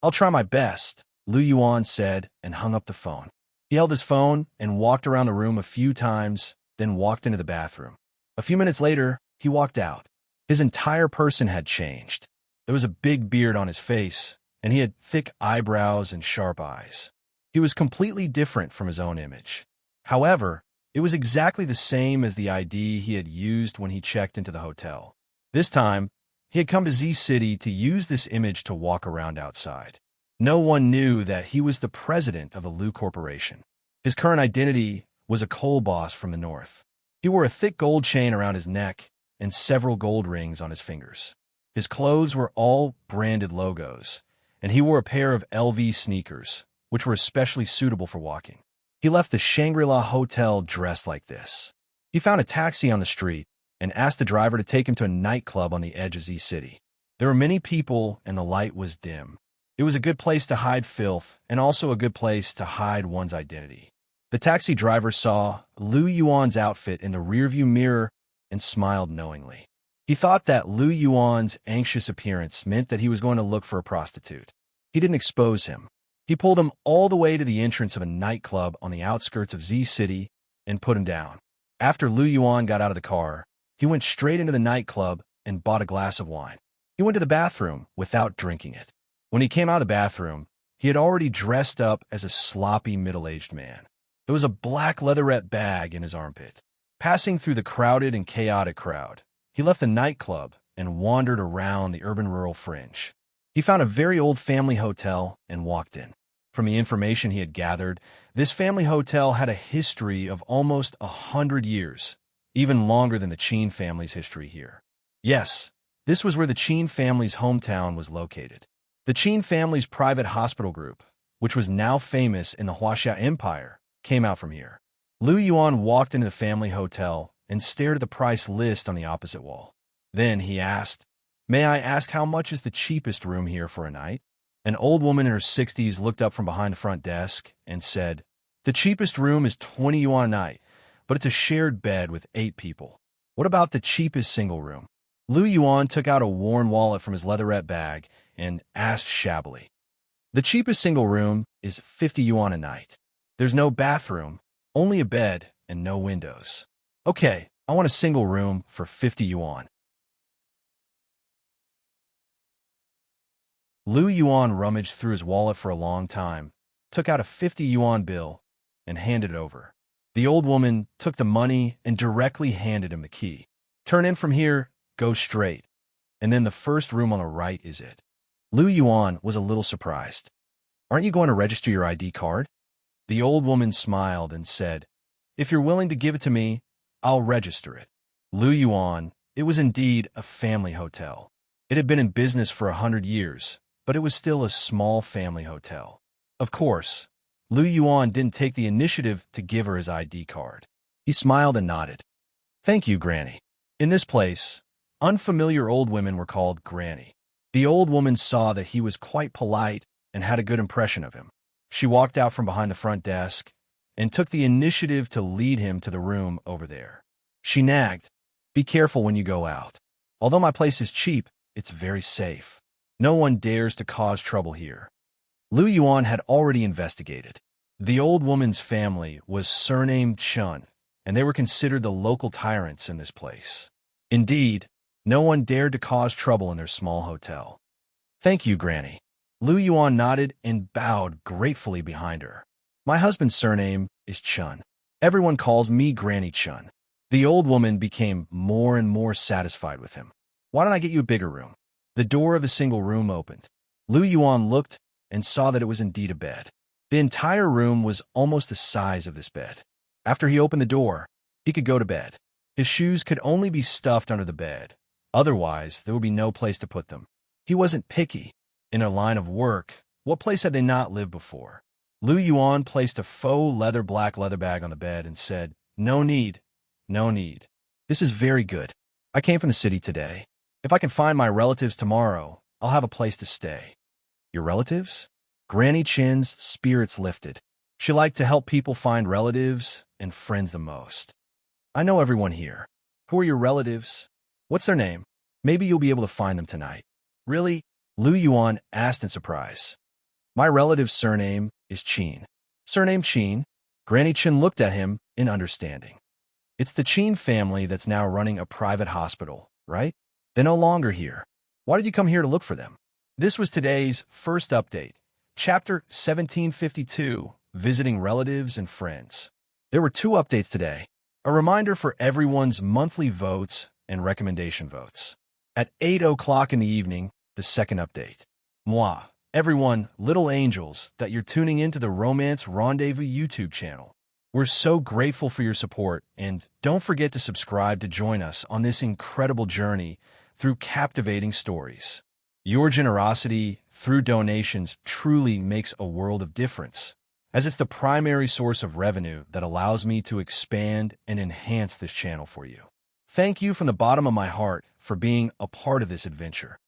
I'll try my best, Lu Yuan said and hung up the phone. He held his phone and walked around the room a few times, then walked into the bathroom. A few minutes later, he walked out. His entire person had changed. There was a big beard on his face, and he had thick eyebrows and sharp eyes. He was completely different from his own image. However, it was exactly the same as the ID he had used when he checked into the hotel. This time, he had come to Z City to use this image to walk around outside. No one knew that he was the president of the Lu Corporation. His current identity was a coal boss from the north. He wore a thick gold chain around his neck and several gold rings on his fingers. His clothes were all branded logos, and he wore a pair of LV sneakers, which were especially suitable for walking. He left the Shangri-La Hotel dressed like this. He found a taxi on the street and asked the driver to take him to a nightclub on the edge of Z City. There were many people and the light was dim. It was a good place to hide filth and also a good place to hide one's identity. The taxi driver saw Lu Yuan's outfit in the rearview mirror and smiled knowingly. He thought that Lu Yuan's anxious appearance meant that he was going to look for a prostitute. He didn't expose him. He pulled him all the way to the entrance of a nightclub on the outskirts of Z City and put him down. After Lu Yuan got out of the car, he went straight into the nightclub and bought a glass of wine. He went to the bathroom without drinking it. When he came out of the bathroom, he had already dressed up as a sloppy middle-aged man. There was a black leatherette bag in his armpit. Passing through the crowded and chaotic crowd, he left the nightclub and wandered around the urban-rural fringe. He found a very old family hotel and walked in. From the information he had gathered, this family hotel had a history of almost 100 years, even longer than the Qin family's history here. Yes, this was where the Qin family's hometown was located. The Qin family's private hospital group, which was now famous in the Huaxia Empire, came out from here. Lu Yuan walked into the family hotel and stared at the price list on the opposite wall. Then he asked, "May I ask how much is the cheapest room here for a night?" An old woman in her 60s looked up from behind the front desk and said, "The cheapest room is 20 yuan a night, but it's a shared bed with 8 people. What about the cheapest single room?" Lu Yuan took out a worn wallet from his leatherette bag and asked shabbily, "The cheapest single room is 50 yuan a night. There's no bathroom, only a bed and no windows." "Okay, I want a single room for 50 yuan. Lu Yuan rummaged through his wallet for a long time, took out a 50 yuan bill, and handed it over. The old woman took the money and directly handed him the key. "Turn in from here, go straight, and then the first room on the right is it." Lu Yuan was a little surprised. "Aren't you going to register your ID card?" The old woman smiled and said, "If you're willing to give it to me, I'll register it." Lu Yuan, it was indeed a family hotel. It had been in business for 100 years, but it was still a small family hotel. Of course, Lu Yuan didn't take the initiative to give her his ID card. He smiled and nodded. "Thank you, Granny." In this place, unfamiliar old women were called Granny. The old woman saw that he was quite polite and had a good impression of him. She walked out from behind the front desk and took the initiative to lead him to the room over there. She nagged, "Be careful when you go out. Although my place is cheap, it's very safe. No one dares to cause trouble here." Lu Yuan had already investigated. The old woman's family was surnamed Chun, and they were considered the local tyrants in this place. Indeed, no one dared to cause trouble in their small hotel. "Thank you, Granny." Lu Yuan nodded and bowed gratefully behind her. "My husband's surname is Chun. Everyone calls me Granny Chun." The old woman became more and more satisfied with him. "Why don't I get you a bigger room?" The door of a single room opened. Lu Yuan looked and saw that it was indeed a bed. The entire room was almost the size of this bed. After he opened the door, he could go to bed. His shoes could only be stuffed under the bed. Otherwise, there would be no place to put them. He wasn't picky. In a line of work, what place had they not lived before? Lu Yuan placed a faux black leather bag on the bed and said, "No need, no need. This is very good. I came from the city today. If I can find my relatives tomorrow, I'll have a place to stay." "Your relatives?" Granny Chin's spirits lifted. She liked to help people find relatives and friends the most. "I know everyone here. Who are your relatives? What's their name? Maybe you'll be able to find them tonight. Really? Lu Yuan asked in surprise. My relative's surname is Qin. Surname Qin? Granny Chen looked at him in understanding. It's the Qin family that's now running a private hospital, right? They're no longer here. Why did you come here to look for them? This was today's first update. Chapter 1752, Visiting Relatives and Friends. There were 2 updates today. A reminder for everyone's monthly votes and recommendation votes. At 8 o'clock in the evening, the second update. Moi, everyone, little angels, that you're tuning into the Romance Rendezvous YouTube channel. We're so grateful for your support, and don't forget to subscribe to join us on this incredible journey through captivating stories. Your generosity through donations truly makes a world of difference, as it's the primary source of revenue that allows me to expand and enhance this channel for you. Thank you from the bottom of my heart for being a part of this adventure.